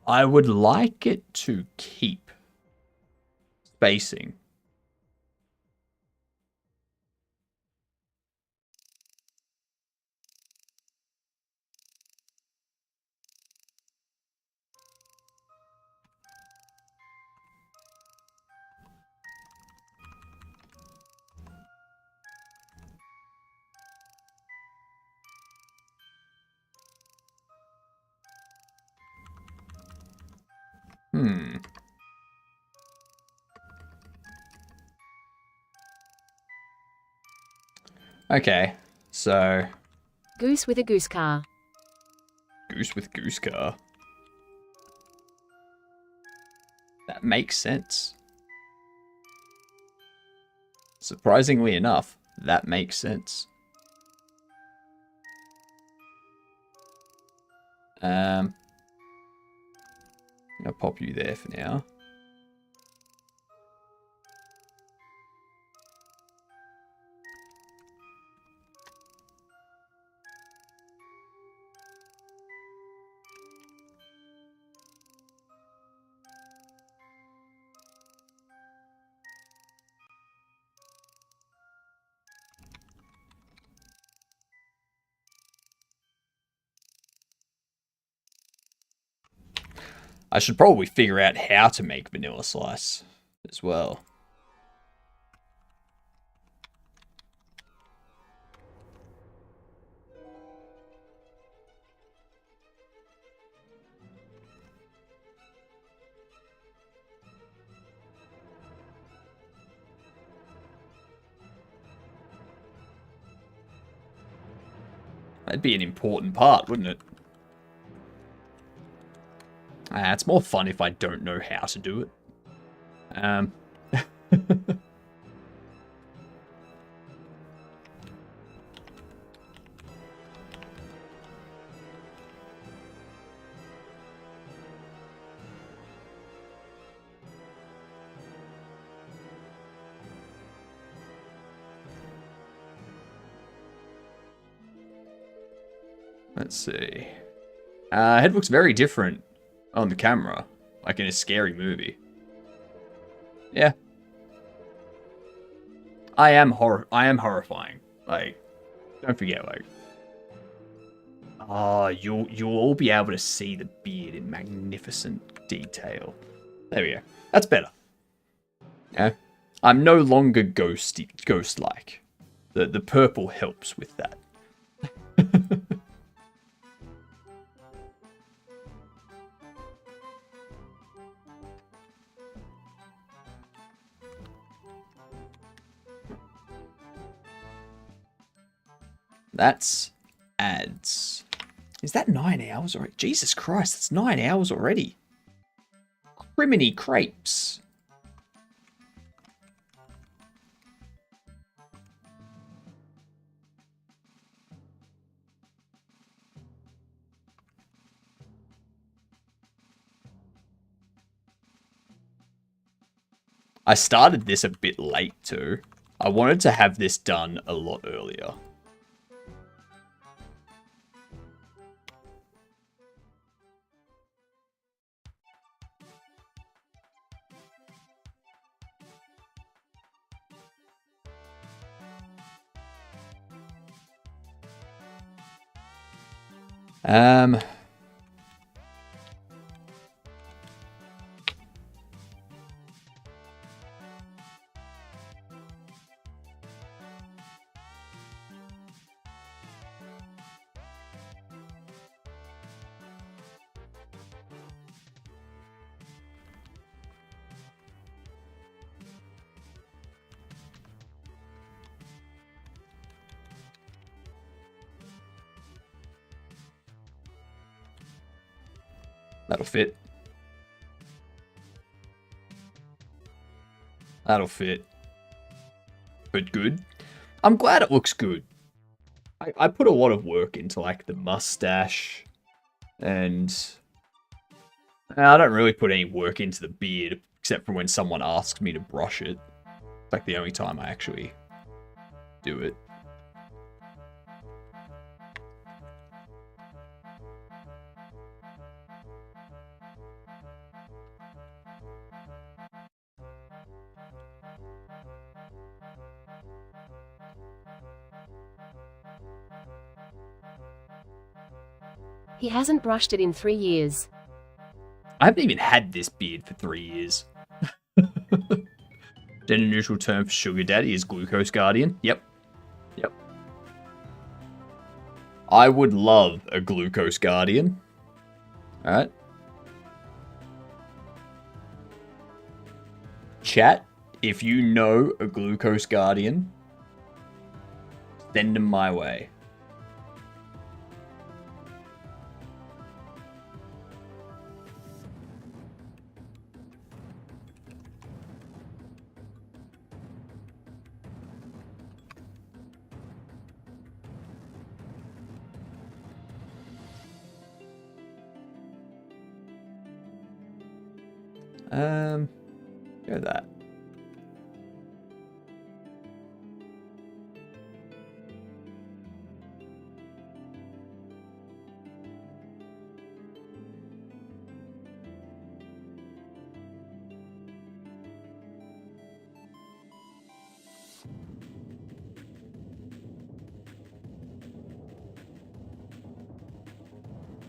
S2: I would like it to keep spacing. Okay, so
S4: Goose with a goose car.
S2: goose with goose car. That makes sense. Surprisingly enough, that makes sense. I'll pop you there for now. I should probably figure out how to make vanilla slice as well. That'd be an important part, wouldn't it? It's more fun if I don't know how to do it. Let's see. Head looks very different on the camera, like in a scary movie. Yeah. I am horrifying. Like, don't forget, like, you'll all be able to see the beard in magnificent detail. There we go. That's better. Yeah. I'm no longer ghost-like. The purple helps with that. That's ads. Is that 9 hours already? Jesus Christ, that's 9 hours already. Criminy crepes. I started this a bit late too. I wanted to have this done a lot earlier. That'll fit. That'll fit. But good. I'm glad it looks good. I put a lot of work into like the mustache and I don't really put any work into the beard except for when someone asks me to brush it. It's like the only time I actually do it.
S4: He hasn't brushed it in 3 years.
S2: I haven't even had this beard for 3 years. Gender neutral term for sugar daddy is glucose guardian. Yep. Yep. I would love a glucose guardian. Alright. Chat, if you know a glucose guardian, Send them my way. Go that.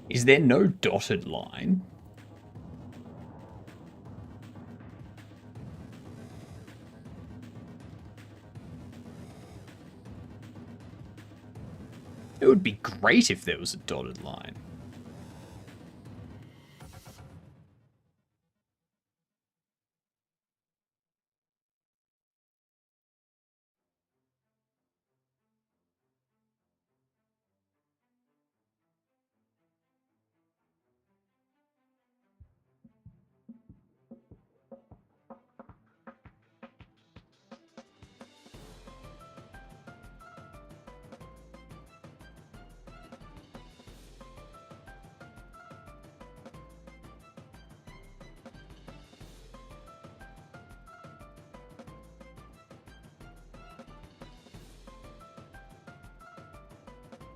S2: Is there no dotted line? It would be great if there was a dotted line.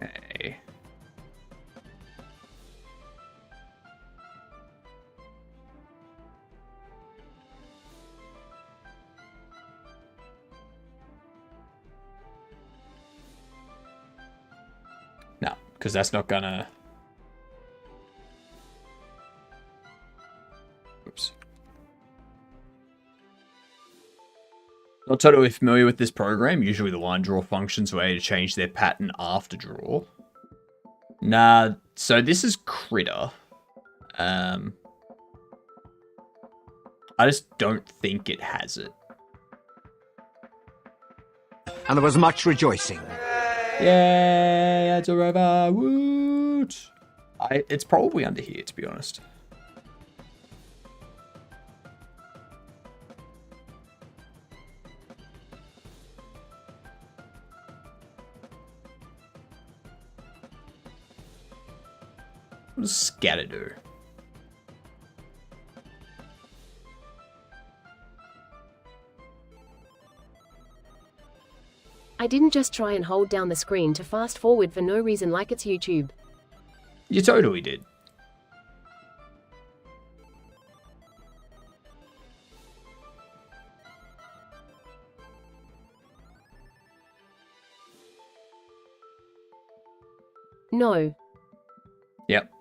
S2: Okay. No, because that's not gonna... Oops. Not totally familiar with this program. Usually the line draw functions were able to change their pattern after draw. Nah, so this is Critter. I just don't think it has it.
S1: And there was much rejoicing.
S2: Yay, it's a river. Woot! It's probably under here, to be honest. What does scatter do?
S4: I didn't just try and hold down the screen to fast forward for no reason like it's YouTube.
S2: You totally did.
S4: No.
S2: Yep.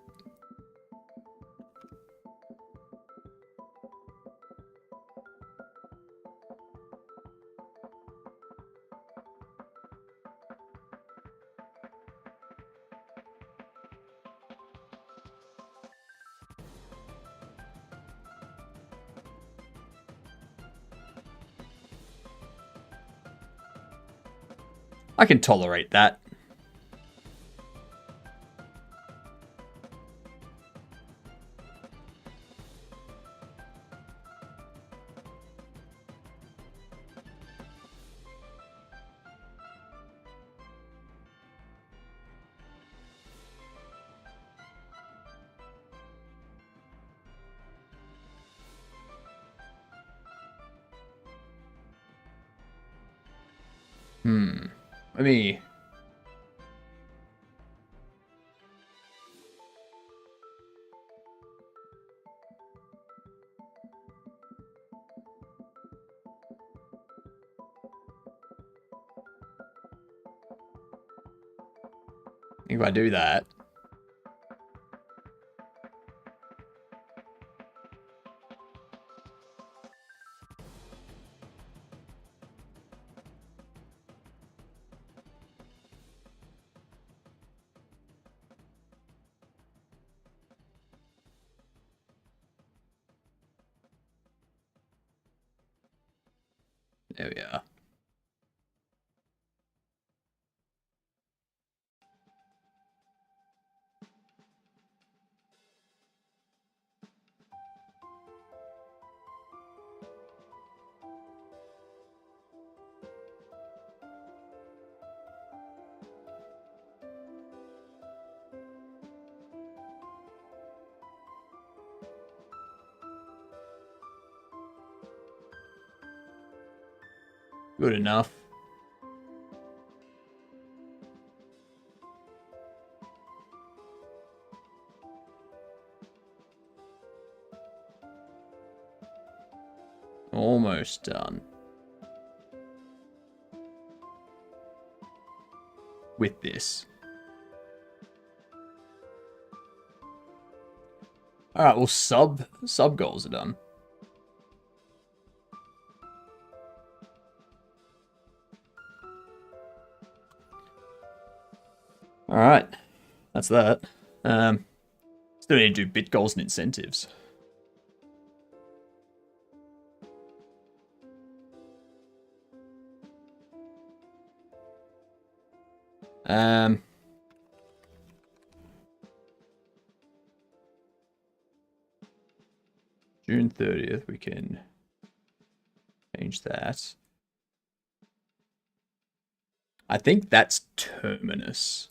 S2: I can tolerate that. Let me... If I do that... There we are. Good enough. Almost done. With this. Alright, well sub goals are done. Alright. That's that. Still need to do bit goals and incentives. June 30th, we can change that. I think that's Terminus.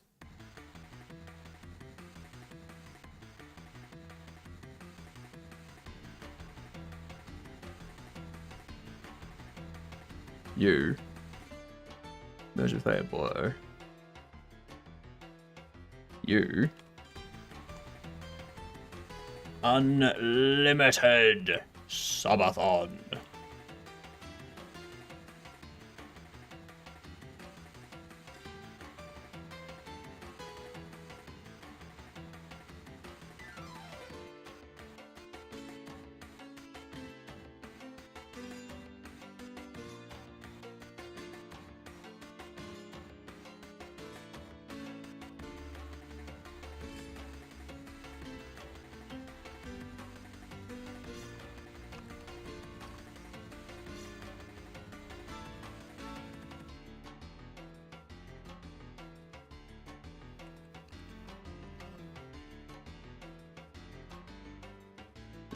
S2: You. Merge with player below. You. Unlimited Subathon.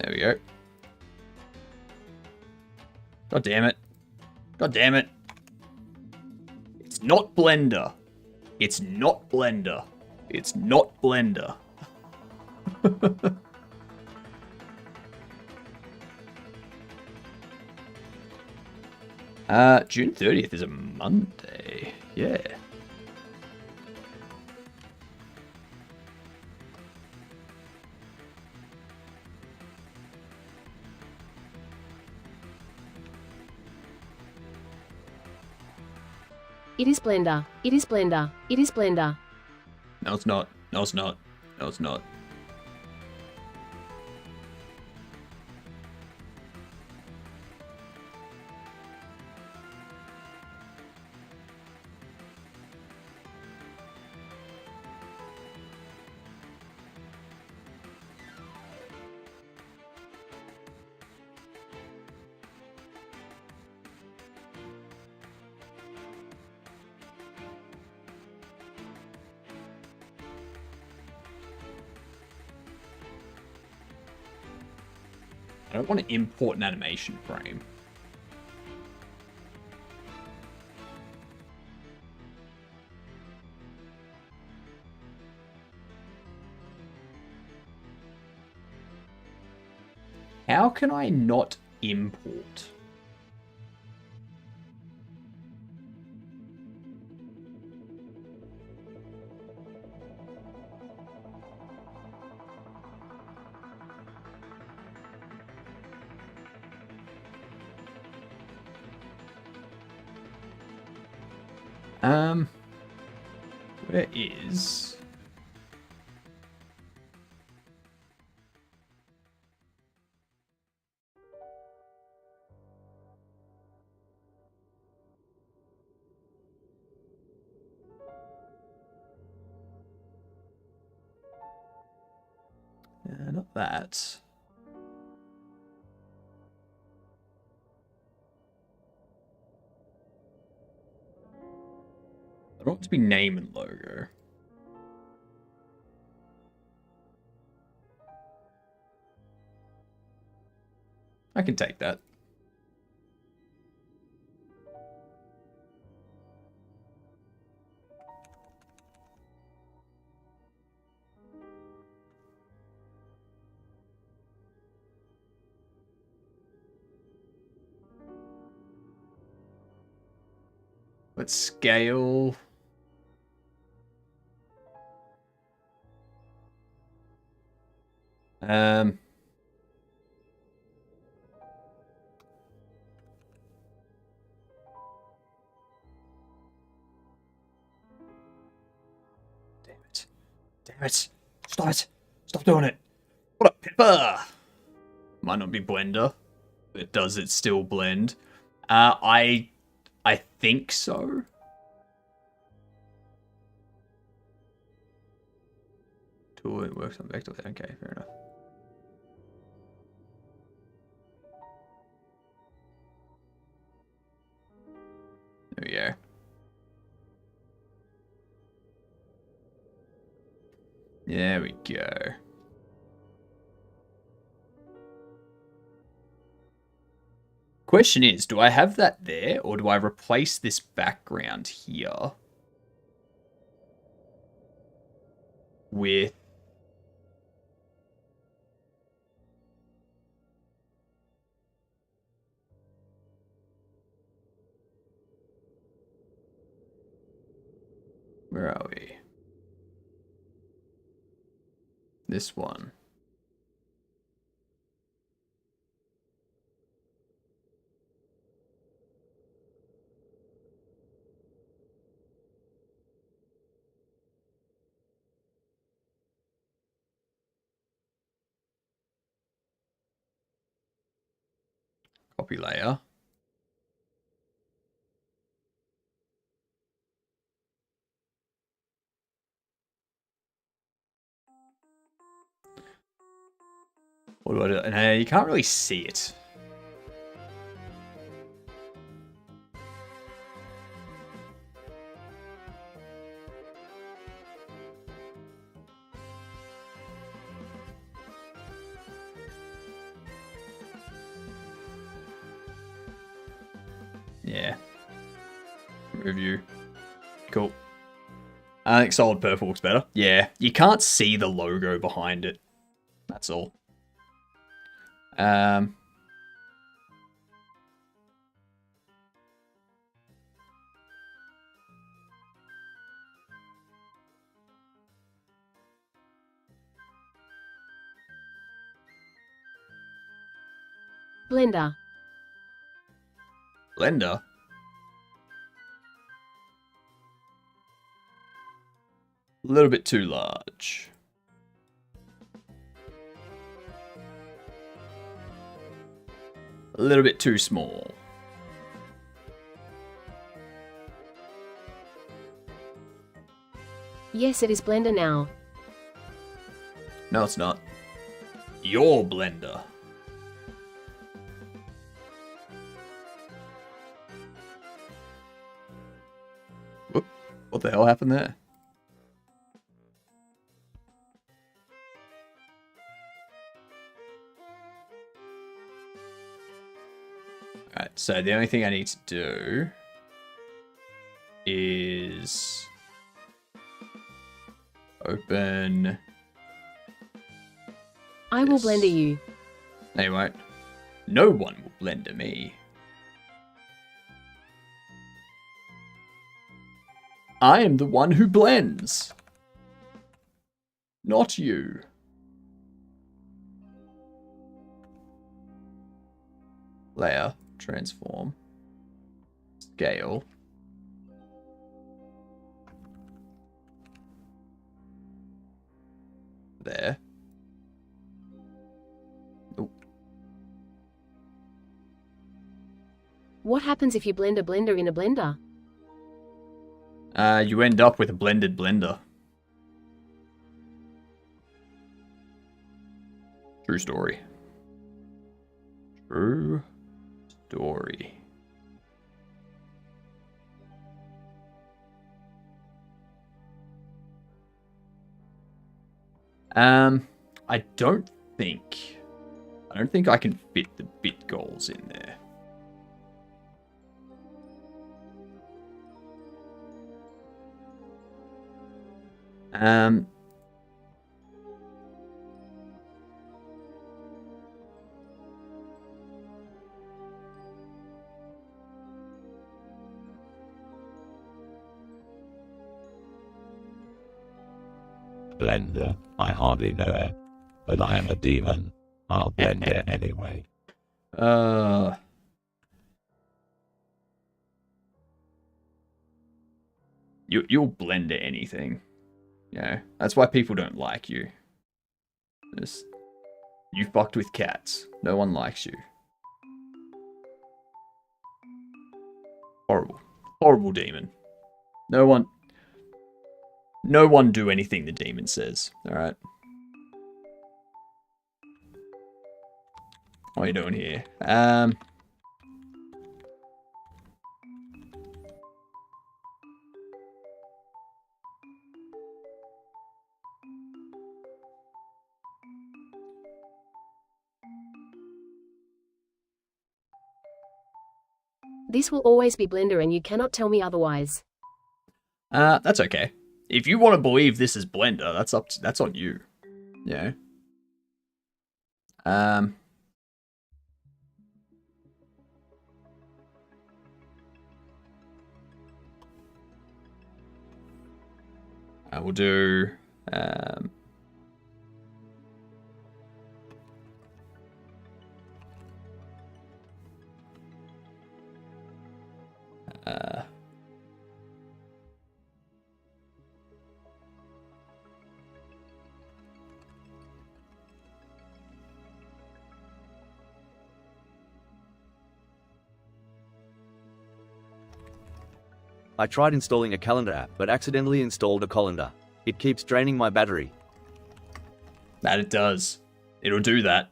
S2: There we go. God damn it. God damn it. It's not Blender. It's not Blender. It's not Blender. June 30th is a Monday. Yeah.
S4: It is Blender. It is Blender. It is Blender.
S2: No, it's not. No, it's not. No, it's not. I don't want to import an animation frame. How can I not import? Where is... not that. I want it to be name and logo. I can take that. Let's scale. Damn it. Damn it. Stop it. Stop doing it. What a pepper. Might not be blender, but does it still blend? I think so. Tool, it works on vector. Okay, fair enough. There we go. There we go. Question is, do I have that there, or do I replace this background here with... Where are we? This one. Copy layer. What do I do? And you can't really see it. Yeah. Review. Cool. I think solid purple looks better. Yeah, you can't see the logo behind it. That's all.
S4: Blender.
S2: Blender. A little bit too large. A little bit too small.
S4: Yes, it is Blender now.
S2: No, it's not. Your Blender. Whoop. What the hell happened there? Alright, so the only thing I need to do is open.
S4: I will
S2: this.
S4: Blender you.
S2: No, you won't. No one will blender me. I am the one who blends. Not you. Layer, transform, scale. There. Oh.
S4: What happens if you blend a blender in a blender?
S2: You end up with a blended blender. True story. True story. I don't think I can fit the bit goals in there.
S7: blender. I hardly know it, but I am a demon. I'll blend it anyway.
S2: You'll blend at anything. Yeah, that's why people don't like you. You fucked with cats. No one likes you. Horrible. Horrible demon. No one do anything the demon says. Alright. What are you doing here?
S4: This will always be Blender and you cannot tell me otherwise.
S2: That's okay. If you want to believe this is Blender, that's on you. Yeah. I will do
S8: I tried installing a calendar app, but accidentally installed a colander. It keeps draining my battery.
S2: that it does. It'll do that.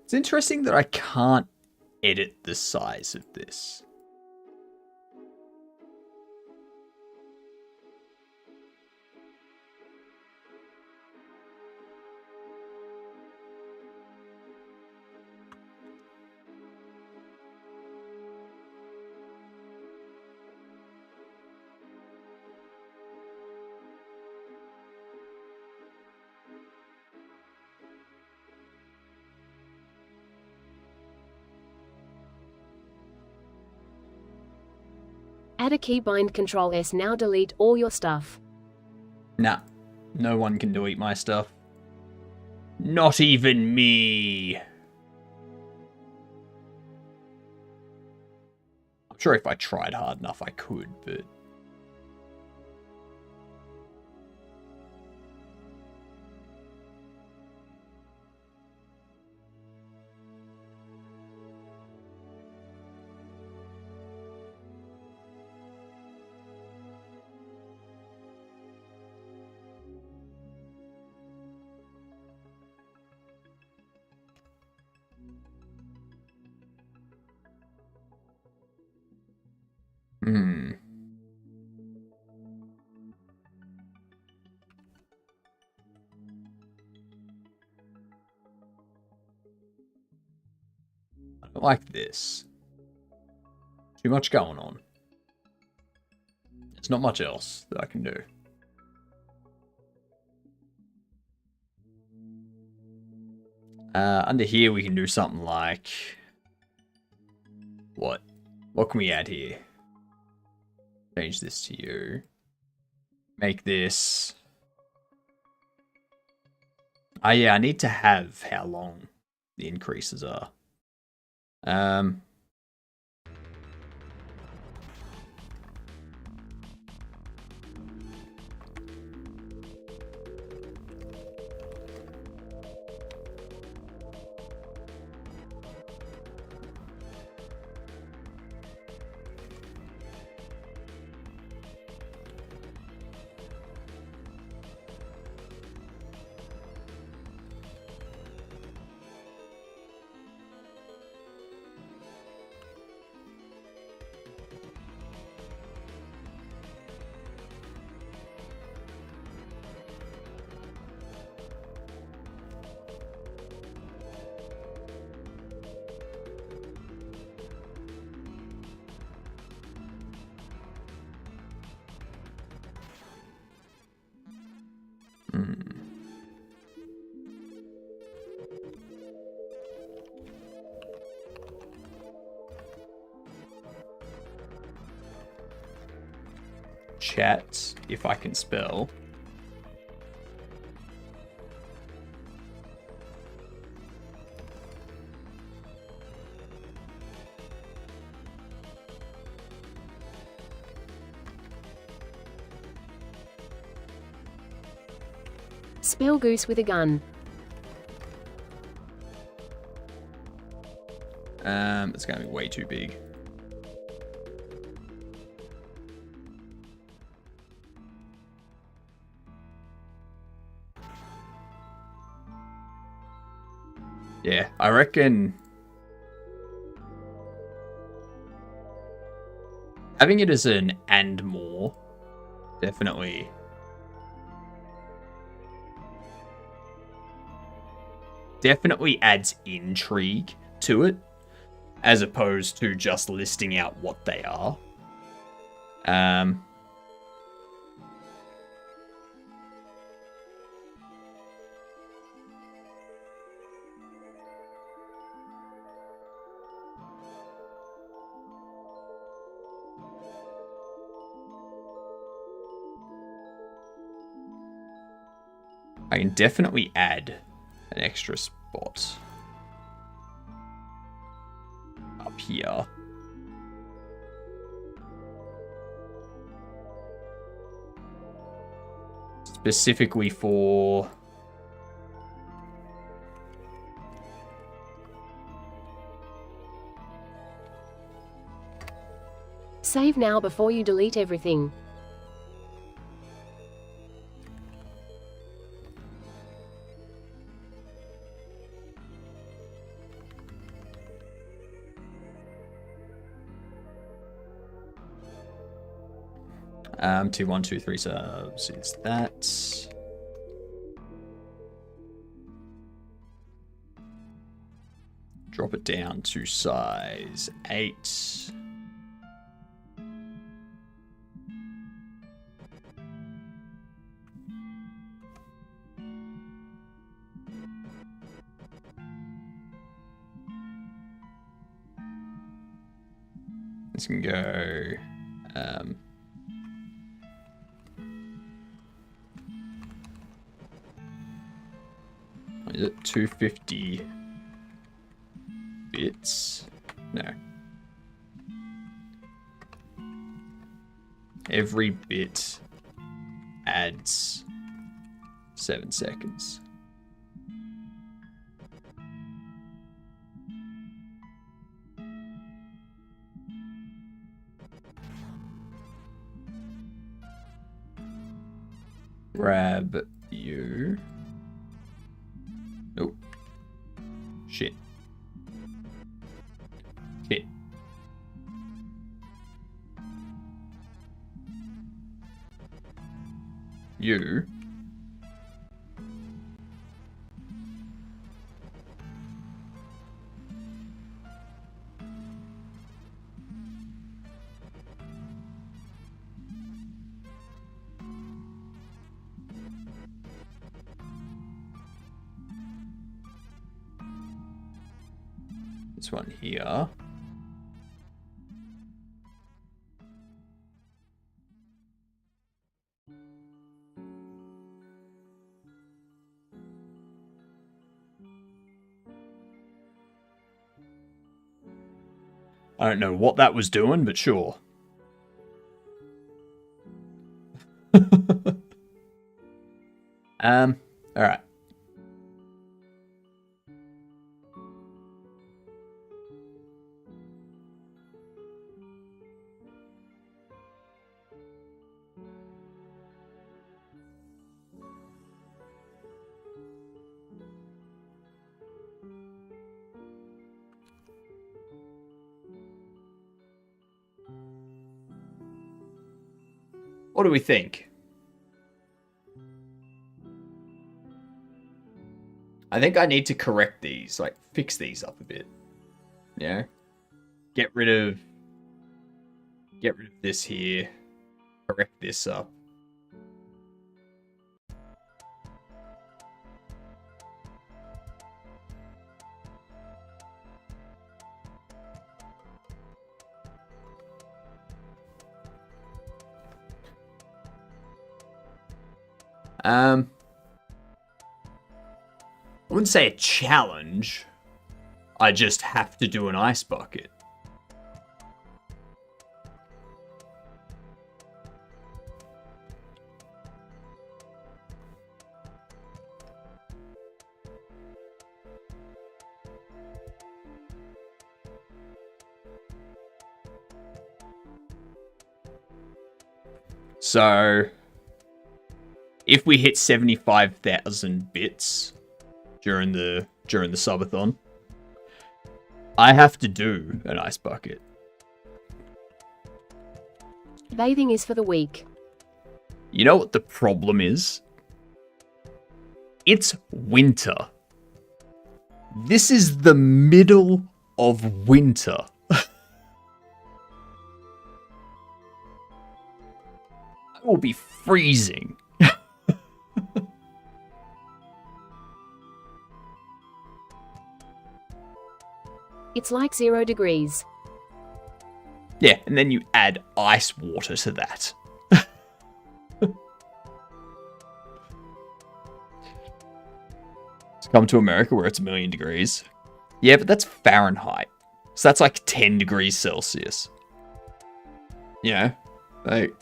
S2: It's interesting that I can't edit the size of this.
S4: Add a keybind Ctrl S now delete all your stuff.
S2: Nah, no one can delete my stuff. Not even me. I'm sure if I tried hard enough I could, but... I don't like this. Too much going on. There's not much else that I can do. Under here we can do something like... What? What can we add here? Change this to you. Make this... Oh yeah, I need to have how long the increases are. chat if I can spell.
S4: Spell goose with a gun.
S2: It's gonna be way too big. Yeah, I reckon having it as an and more definitely adds intrigue to it, as opposed to just listing out what they are. I can definitely add an extra spot up here. Specifically for...
S4: Save now before you delete everything.
S2: Two, 1, 2, 3 subs is that. Drop it down to size 8. This can go. Is it 250 bits? No. Every bit adds 7 seconds. Grab you. Nope. Shit. Shit. You. This one here. I don't know what that was doing, but sure. All right. What do we think? I think I need to correct these, like fix these up a bit. Yeah. Get rid of this here. Correct this up. I wouldn't say a challenge. I just have to do an ice bucket. So, if we hit 75,000 bits during the subathon, I have to do an ice bucket.
S4: Bathing is for the weak.
S2: You know what the problem is? It's winter. This is the middle of winter. I will be freezing.
S4: It's like 0 degrees.
S2: Yeah, and then you add ice water to that. Come to America where it's 1,000,000 degrees. Yeah, but that's Fahrenheit. So that's like 10 degrees Celsius. You know? Like...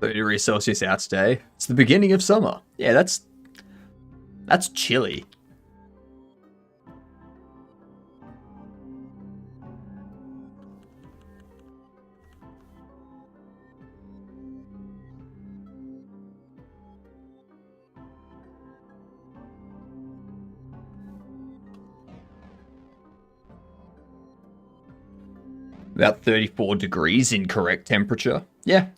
S2: degrees Celsius out today. It's the beginning of summer. Yeah, that's chilly. About 34 degrees in correct temperature. Yeah.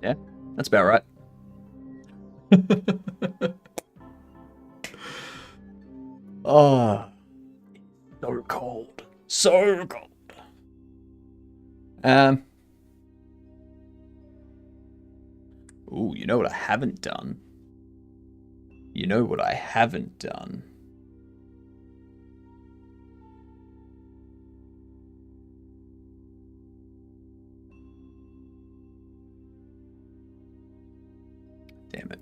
S2: Yeah, that's about right. Oh, so cold. So cold. Ooh, you know what I haven't done? You know what I haven't done? Damn it.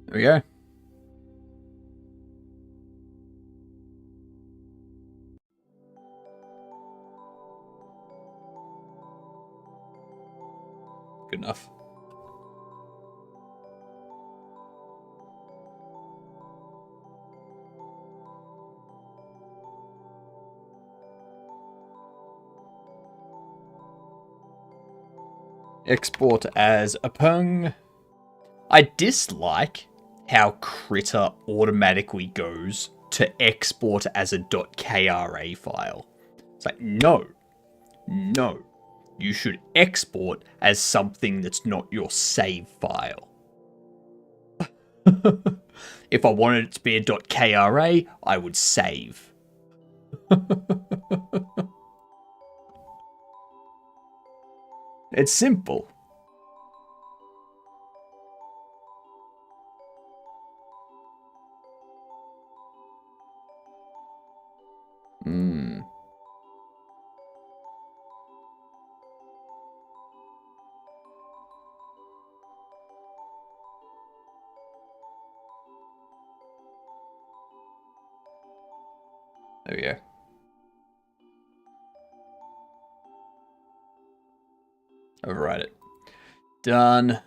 S2: There we go. Good enough. Export as a pung. I dislike how Critter automatically goes to export as a .kra file. It's like, no. You should export as something that's not your save file. If I wanted it to be a .kra, I would save. It's simple. There we go. Override it. Done.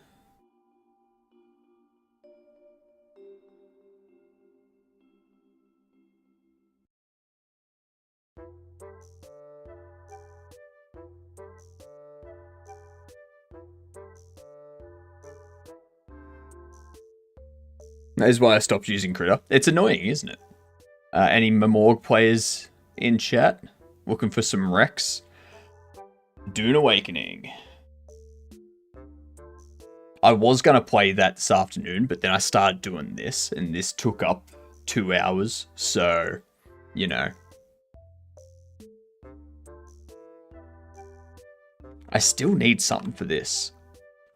S2: That is why I stopped using Critter. It's annoying, isn't it? Any Memorg players in chat looking for some Rex? Dune Awakening. I was going to play that this afternoon, but then I started doing this, and this took up 2 hours, so, you know. I still need something for this.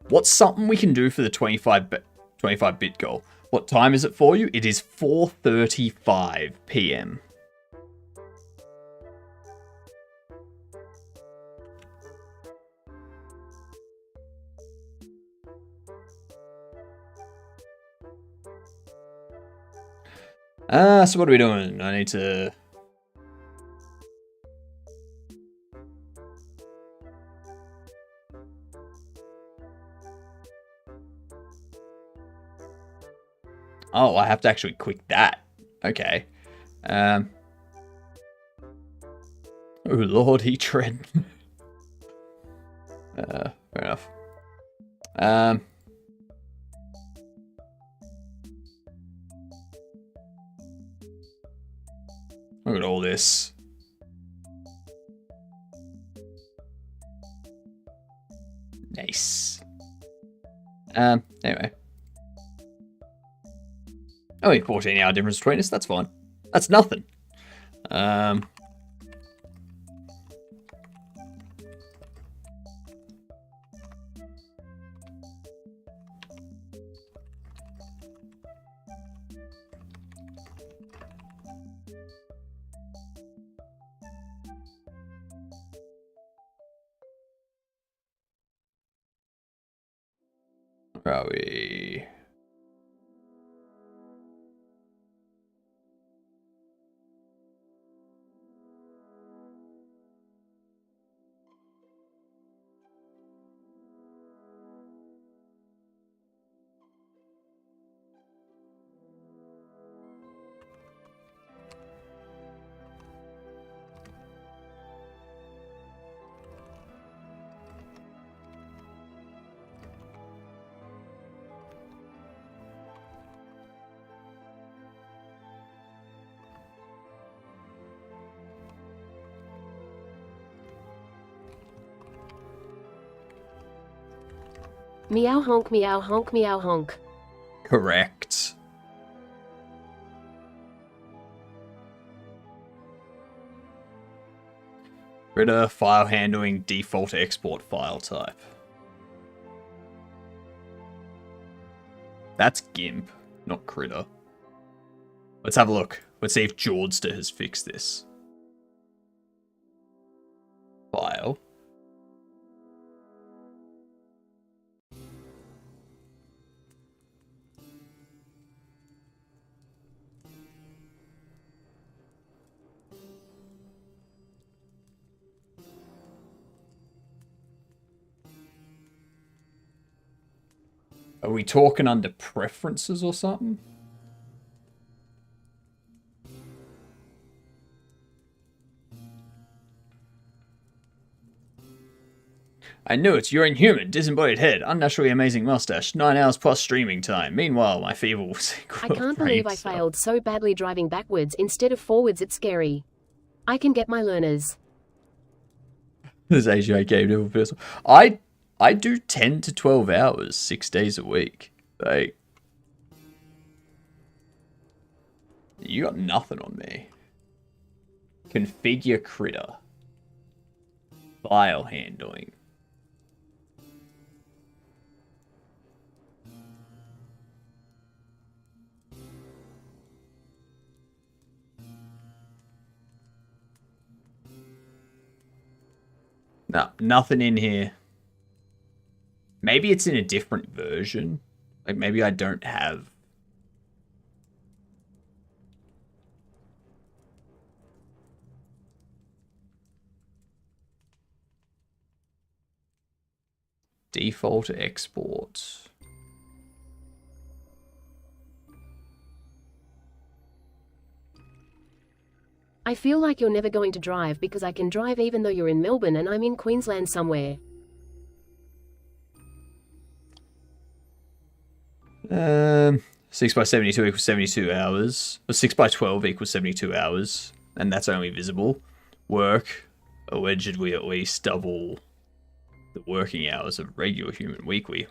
S2: What's something we can do for the 25-bit goal? What time is it for you? It is 4:35 p.m. So what are we doing? I need to... Oh, I have to actually click that. Okay. Oh, Lord, he tread. Fair enough. Look at all this. Nice. Anyway. Only 14-hour difference between us, that's fine. That's nothing. Where are we?
S4: Meow honk, meow honk, meow honk.
S2: Correct. Critter file handling default export file type. That's GIMP, not Critter. Let's have a look. Let's see if Jordster has fixed this. File. Are we talking under preferences or something? I knew it. You're inhuman, disembodied head, unnaturally amazing mustache, 9 hours plus streaming time. Meanwhile, my feeble
S4: I can't believe I failed so badly driving backwards instead of forwards. It's scary. I can get my learners.
S2: This AGI game never feels. I do 10 to 12 hours, 6 days a week. Like, you got nothing on me. Configure Critter. File handling. No, nothing in here. Maybe it's in a different version. Like, maybe I don't have... Default export.
S4: I feel like you're never going to drive because I can drive even though you're in Melbourne and I'm in Queensland somewhere.
S2: 6 by 72 equals 72 hours. Or 6 by 12 equals 72 hours. And that's only visible. Work, allegedly at least double the working hours of regular human weekly.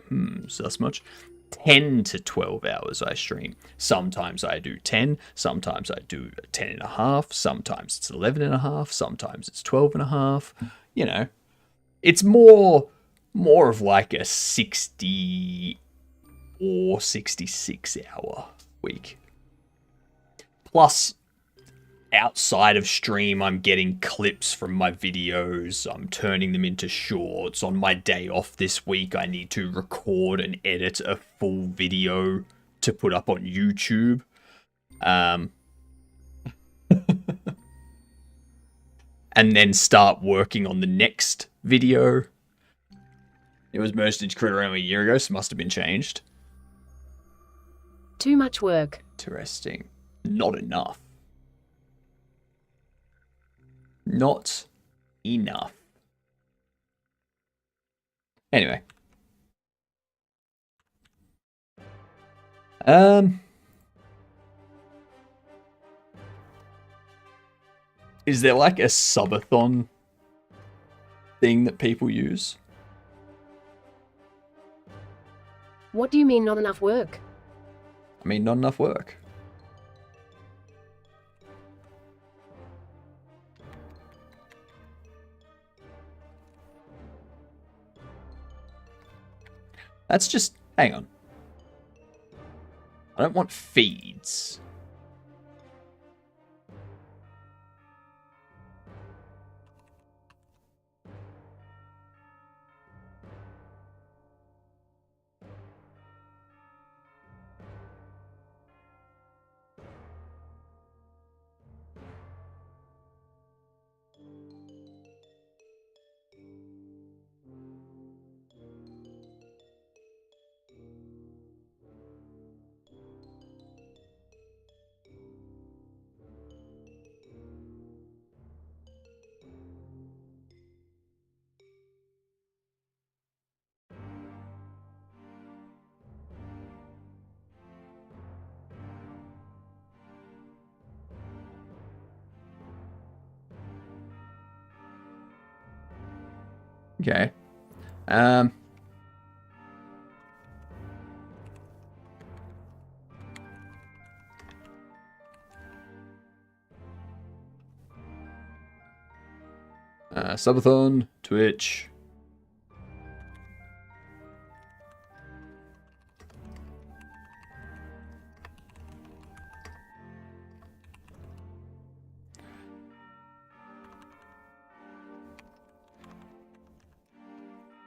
S2: So that's much. 10 to 12 hours I stream. Sometimes I do 10, sometimes I do 10 and a half, sometimes it's 11 and a half, sometimes it's 12 and a half. You know, it's more of like a 60 or 66 hour week. Plus, outside of stream, I'm getting clips from my videos. I'm turning them into shorts. On my day off this week, I need to record and edit a full video to put up on YouTube. And then start working on the next video. It was merged into Critter only a year ago, so it must have been changed.
S4: Too much work.
S2: Interesting. Not enough. Not enough. Anyway. Is there like a subathon thing that people use?
S4: What do you mean not enough work?
S2: I mean, not enough work. That's just... Hang on. I don't want feeds. Okay. Subathon, Twitch.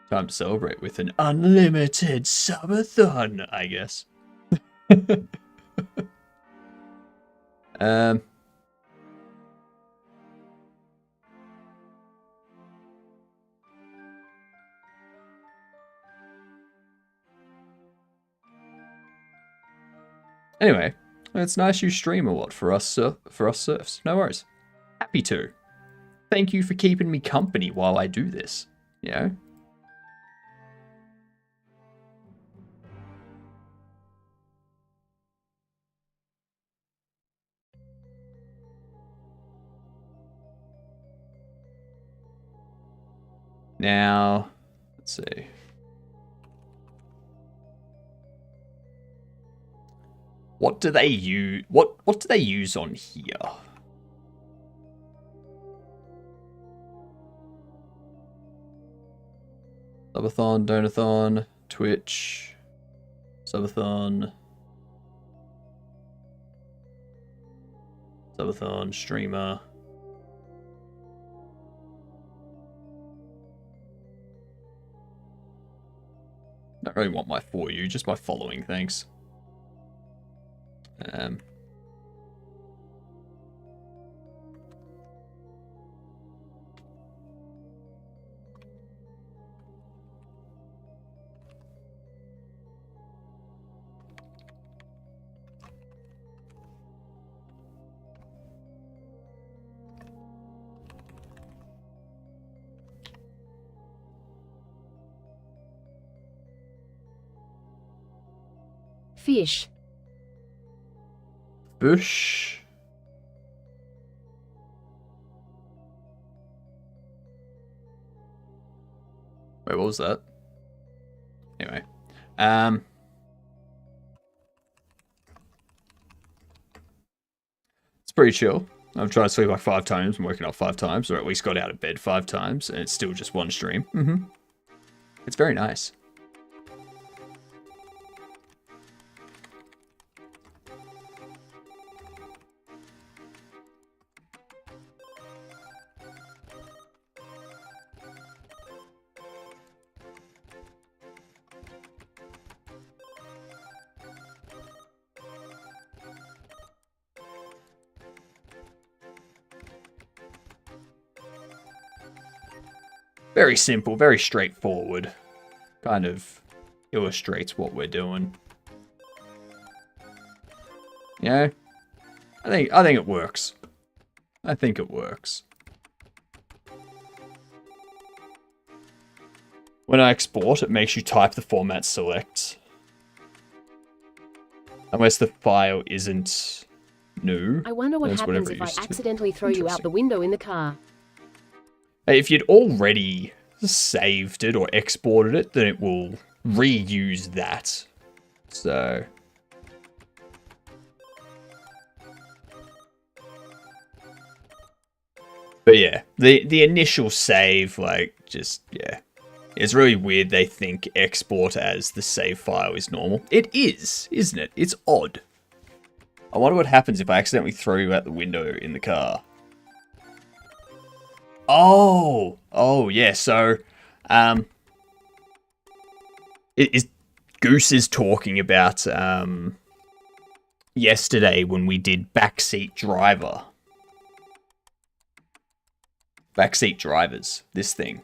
S2: Time to celebrate with an unlimited subathon, I guess. Anyway, it's nice you stream a lot for us surfs. No worries. Happy to. Thank you for keeping me company while I do this. You know? Now, let's see. What do they use? What do they use on here? Subathon, Donathon, Twitch, Subathon, Streamer. Don't really want my For You, just my following, thanks.
S4: Fish.
S2: Bush. Wait, what was that? Anyway. It's pretty chill. I've tried to sleep like 5 times and woken up 5 times, or at least got out of bed 5 times, and it's still just one stream. It's very nice. Very simple, very straightforward. Kind of illustrates what we're doing. Yeah, I think it works. I think it works. When I export, it makes you type the format select. Unless the file isn't new.
S4: I wonder what
S2: then it's
S4: happens
S2: whatever
S4: if
S2: it
S4: I
S2: used to.
S4: accidentally throw you out the window in the car.
S2: If you'd already saved it or exported it, then it will reuse that. So... But yeah, the initial save, like, just, yeah. It's really weird they think export as the save file is normal. It is, isn't it? It's odd. I wonder what happens if I accidentally throw you out the window in the car. Oh, yeah, so, Goose is talking about, yesterday when we did Backseat Driver. Backseat Drivers, this thing.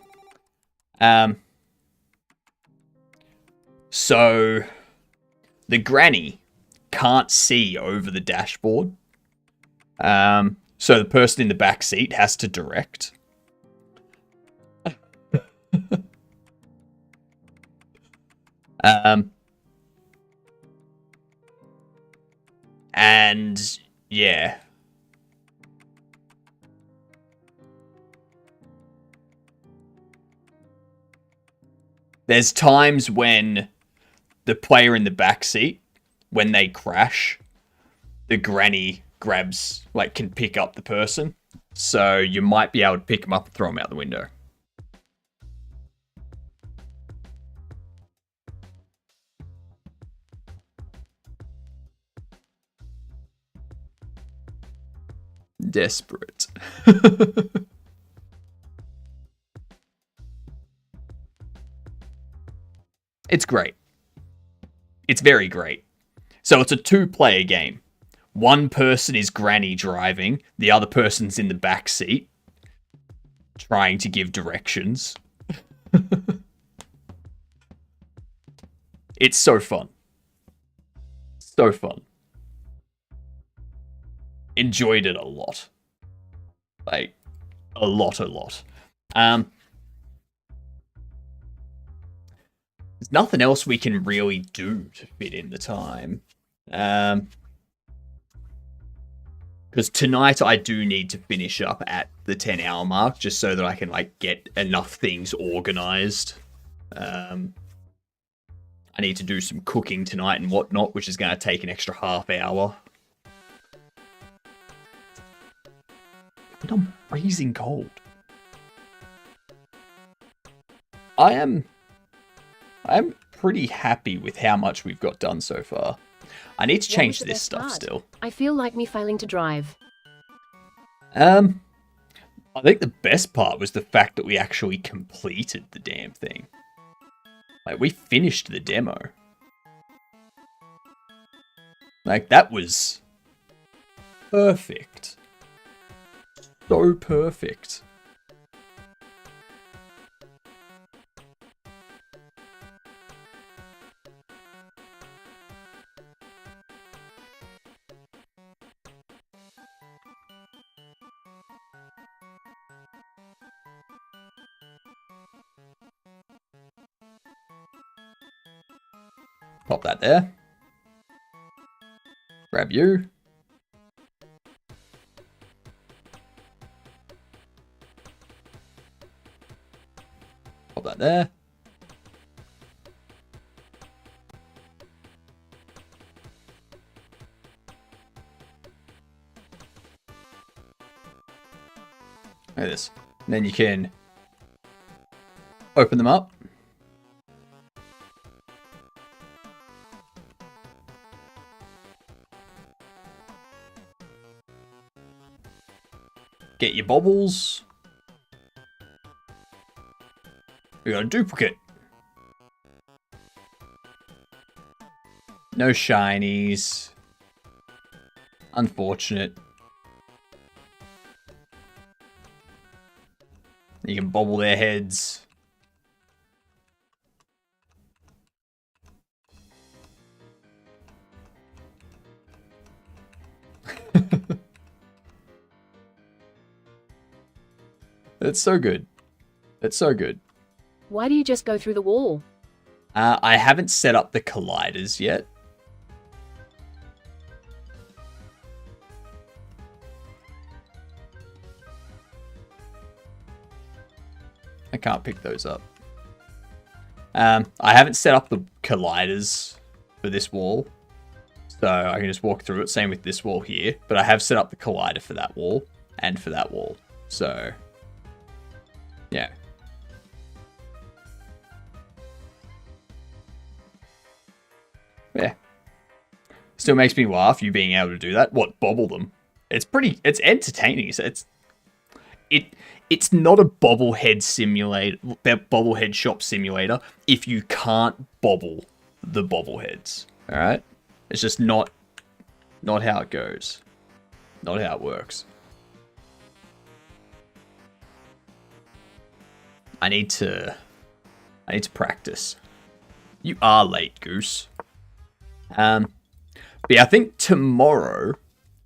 S2: So, the granny can't see over the dashboard. So the person in the back seat has to direct. And yeah. There's times when the player in the back seat, when they crash, the granny grabs, like, can pick up the person. So you might be able to pick them up and throw them out the window. Desperate. It's great. It's very great. So it's a 2-player game. One person is granny driving, the other person's in the back seat, trying to give directions. It's so fun. So fun. Enjoyed it a lot. Like, a lot. There's nothing else we can really do to fit in the time. Because tonight I do need to finish up at the 10-hour mark, just so that I can, like, get enough things organized. I need to do some cooking tonight and whatnot, which is going to take an extra half hour. But I'm freezing cold. I'm pretty happy with how much we've got done so far. I need to change this stuff still.
S4: I feel like me failing to drive.
S2: I think the best part was the fact that we actually completed the damn thing. Like, we finished the demo. Like, that was perfect. So perfect. Pop that there. Grab you. Pop that there. Look at this. And then you can open them up. Get your bobbles. We got a duplicate. No shinies. Unfortunate. You can bobble their heads. It's so good. It's so good.
S4: Why do you just go through the wall?
S2: I haven't set up the colliders yet. I can't pick those up. I haven't set up the colliders for this wall. So I can just walk through it. Same with this wall here. But I have set up the collider for that wall and for that wall. So, yeah. Yeah. Still makes me laugh, you being able to do that. What, bobble them? It's entertaining. It's not a bobblehead simulator, bobblehead shop simulator if you can't bobble the bobbleheads. All right? It's just not how it goes. Not how it works. I need to practice. You are late, Goose. But yeah, I think tomorrow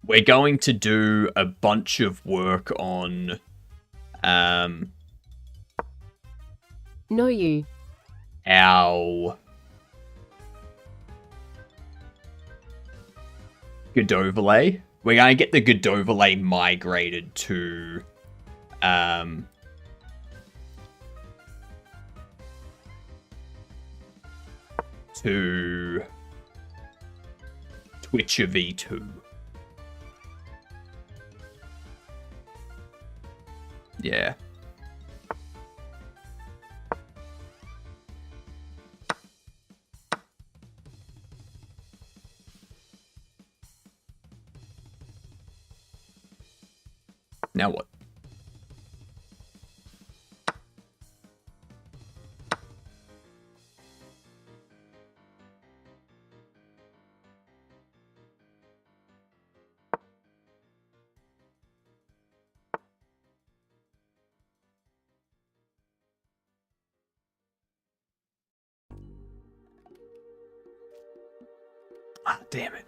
S2: we're going to do a bunch of work on
S4: No, you.
S2: our Godoverlay. We're going to get the Godoverlay migrated to Twitcher V2. Yeah. Now what? Ah, damn it.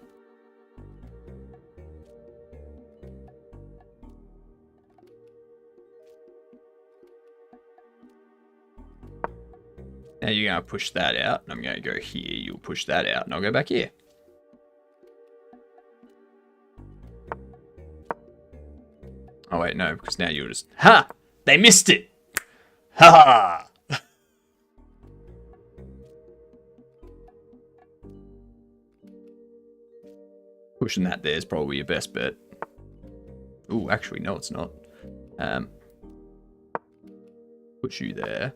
S2: Now you're going to push that out, and I'm going to go here. You'll push that out, and I'll go back here. Oh, wait, no, because now you'll just... Ha! They missed it! Ha ha! Pushing that there is probably your best bet. Ooh, actually, no, it's not. Push you there.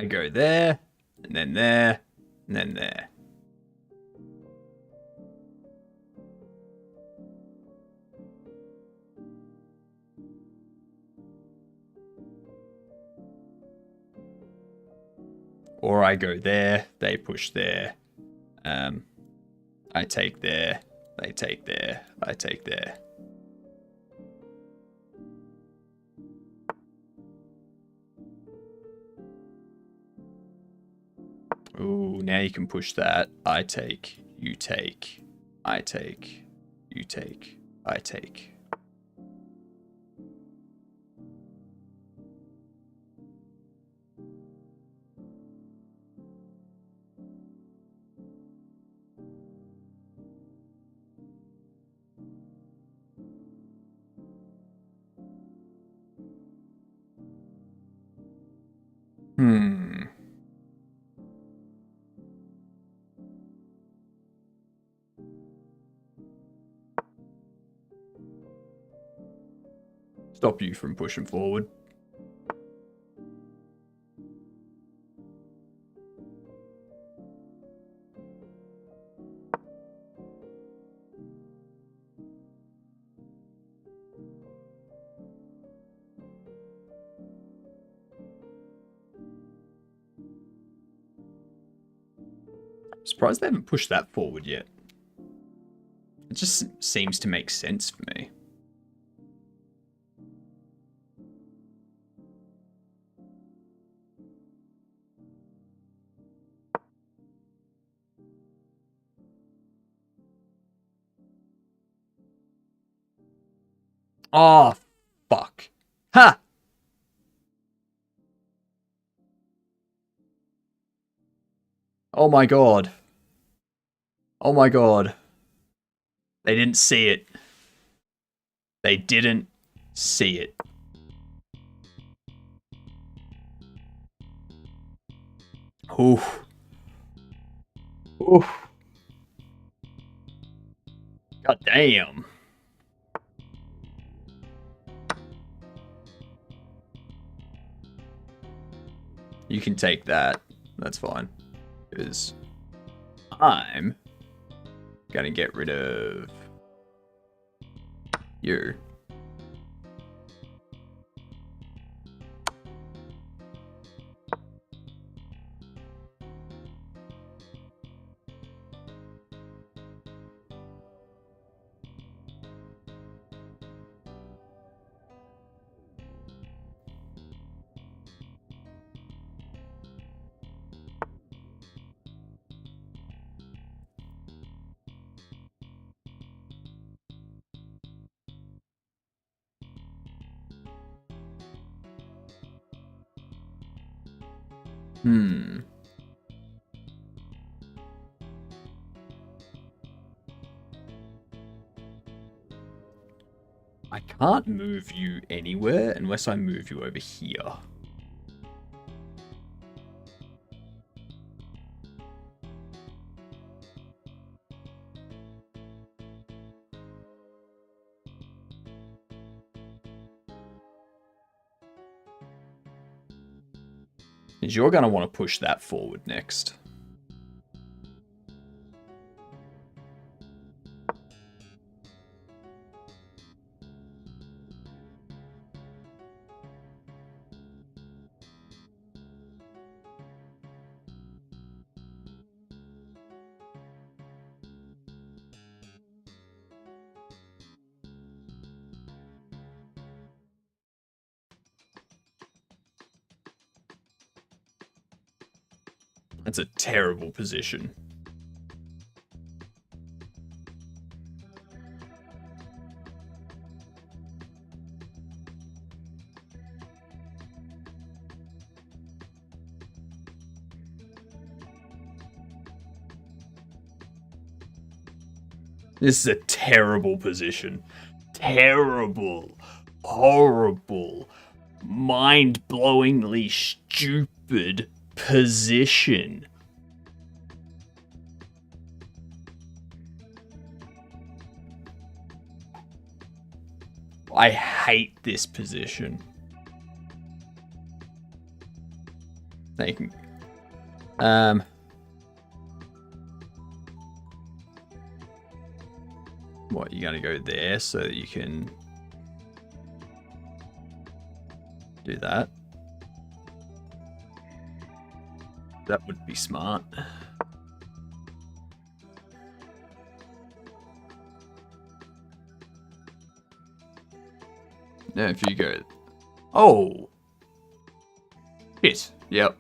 S2: I go there, and then there, and then there. Or I go there, they push there. I take there, they take there, I take there. Ooh, now you can push that. I take, you take, I take, you take, I take. Stop you from pushing forward. I'm surprised they haven't pushed that forward yet. It just seems to make sense for me. Oh, fuck. Ha! Oh my god. Oh my god. They didn't see it. They didn't see it. Oof. Oof. God damn. You can take that. That's fine. Because I'm gonna get rid of you. I can't move you anywhere unless I move you over here. Because you're going to want to push that forward next. That's a terrible position. This is a terrible position. Terrible. Horrible. Mind-blowingly stupid position. I hate this position. Now you can. What, you're going to go there so that you can do that? That would be smart. Now if you go... Oh! Shit. Yep.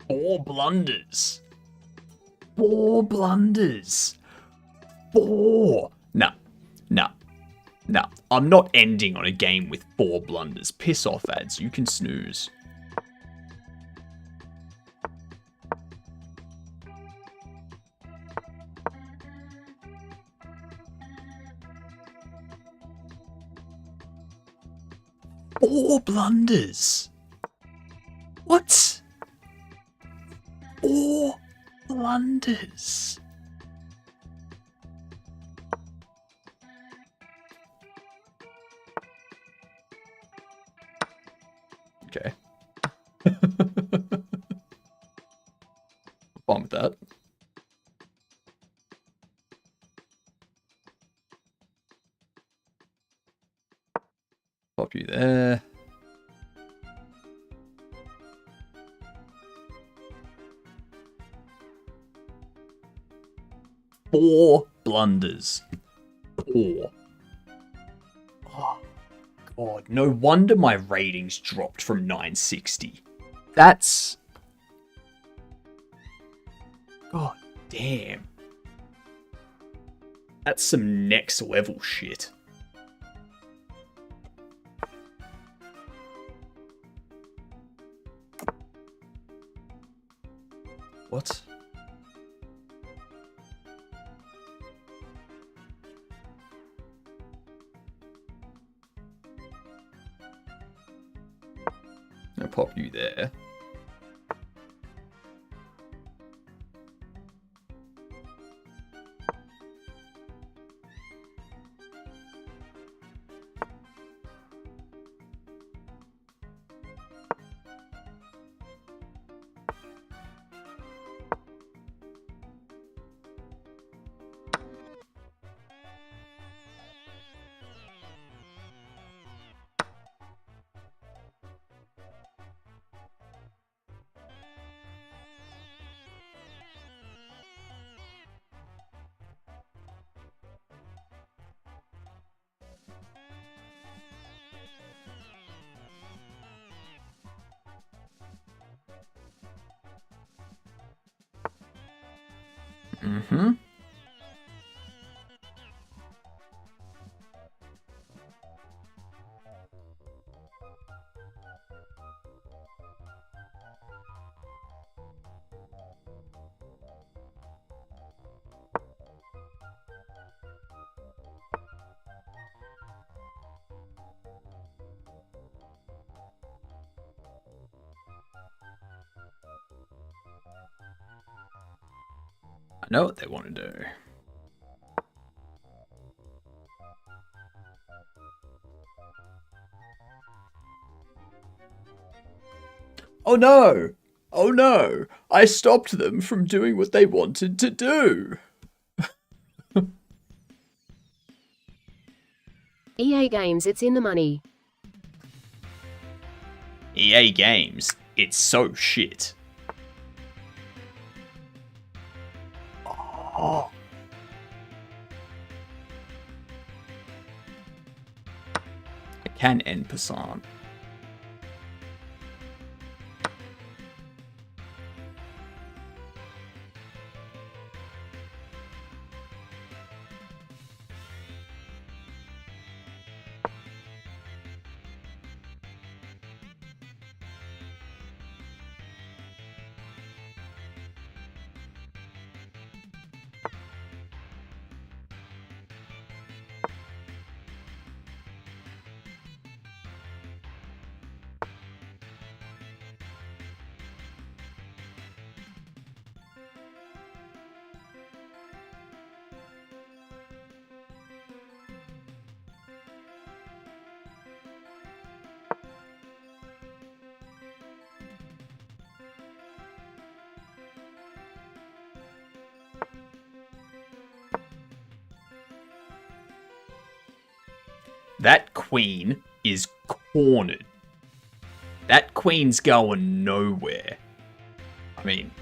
S2: 4 blunders. 4 blunders. 4. No. No. No. I'm not ending on a game with 4 blunders. Piss off, ads. You can snooze. Four blunders. What? 4 blunders. Okay. Fine with that. Pop you there. Four blunders. 4. Oh, God. No wonder my ratings dropped from 960. That's... God damn. That's some next level shit. What? I'll pop you there. Mm-hmm. I know what they want to do. Oh no! Oh no! I stopped them from doing what they wanted to do!
S4: EA Games, it's in the money.
S2: EA Games, it's so shit. Oh. I can end Passant. That queen is cornered. That queen's going nowhere. I mean,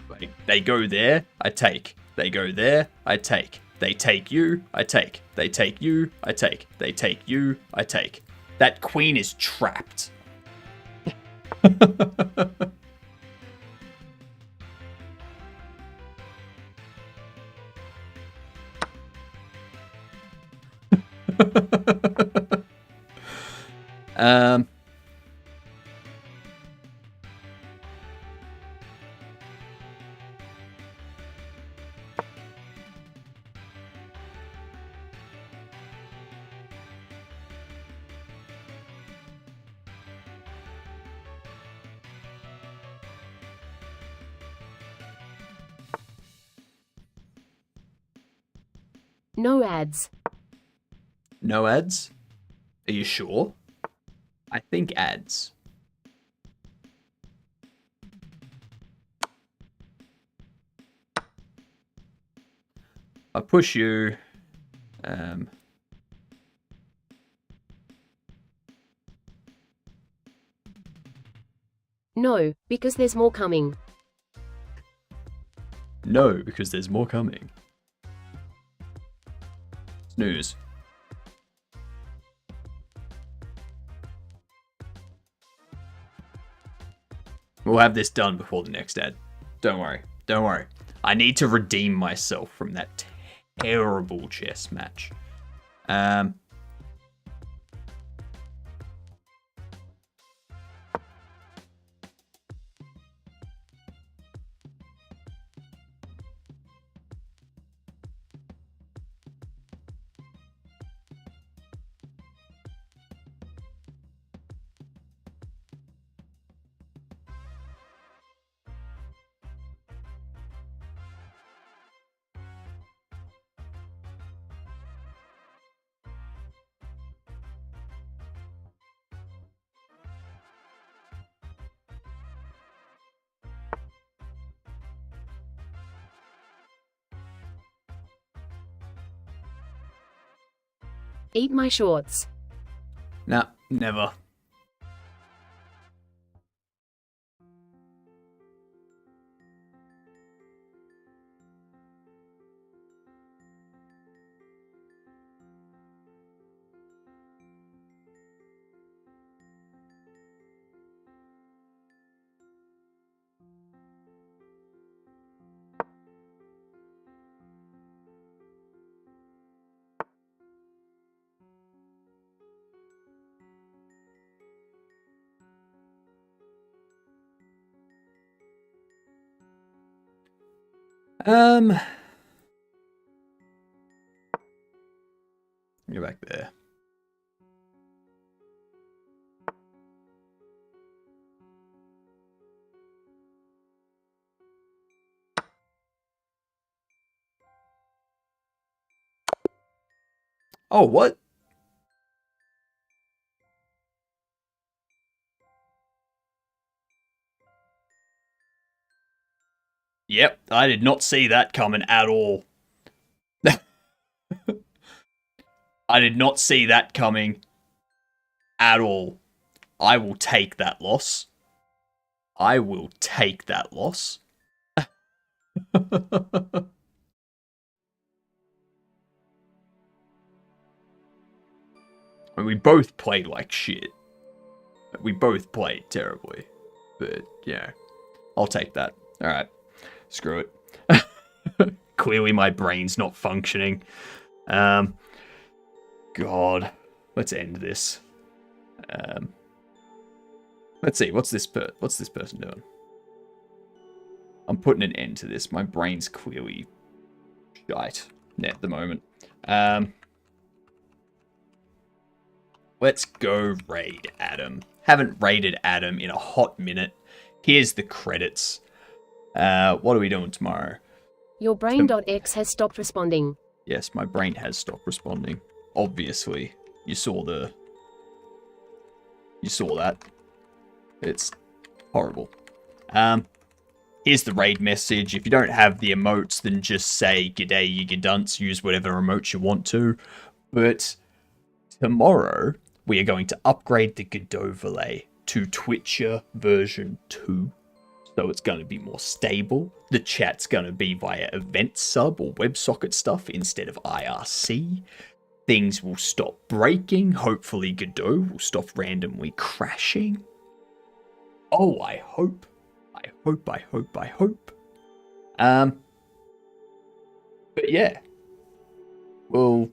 S2: like, they go there, I take. They go there, I take. They take you, I take. They take you, I take. They take you, I take. That queen is trapped.
S4: No ads.
S2: No ads? Are you sure? I think ads. I push you.
S4: No, because there's more coming.
S2: No, because there's more coming. Snooze. We'll have this done before the next ad. Don't worry. Don't worry. I need to redeem myself from that terrible chess match.
S4: Eat my shorts.
S2: Nah, never. Go back there. Oh, what? Yep, I did not see that coming at all. I did not see that coming at all. I will take that loss. I will take that loss. I mean, we both played like shit. We both played terribly. But, yeah. I'll take that. Alright. Screw it. Clearly my brain's not functioning. God. Let's end this. Let's see. What's this person doing? I'm putting an end to this. My brain's clearly shite at the moment. Let's go raid Adam. Haven't raided Adam in a hot minute. Here's the credits. What are we doing tomorrow?
S4: Your brain.x has stopped responding.
S2: Yes, my brain has stopped responding. Obviously. You saw that. It's horrible. Here's the raid message. If you don't have the emotes, then just say g'day you gadunts. Use whatever emotes you want to. But tomorrow we are going to upgrade the Godot overlay to Twitcher version 2. So it's going to be more stable. The chat's going to be via event sub or WebSocket stuff instead of IRC. Things will stop breaking. Hopefully Godot will stop randomly crashing. Oh, I hope. But yeah. We'll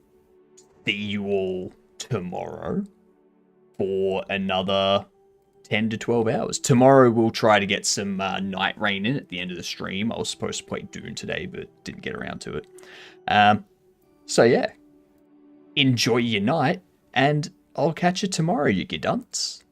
S2: see you all tomorrow for another 10 to 12 hours. Tomorrow we'll try to get some Night Rain in at the end of the stream. I was supposed to play Dune today, but didn't get around to it. So yeah. Enjoy your night, and I'll catch you tomorrow, you gidunts.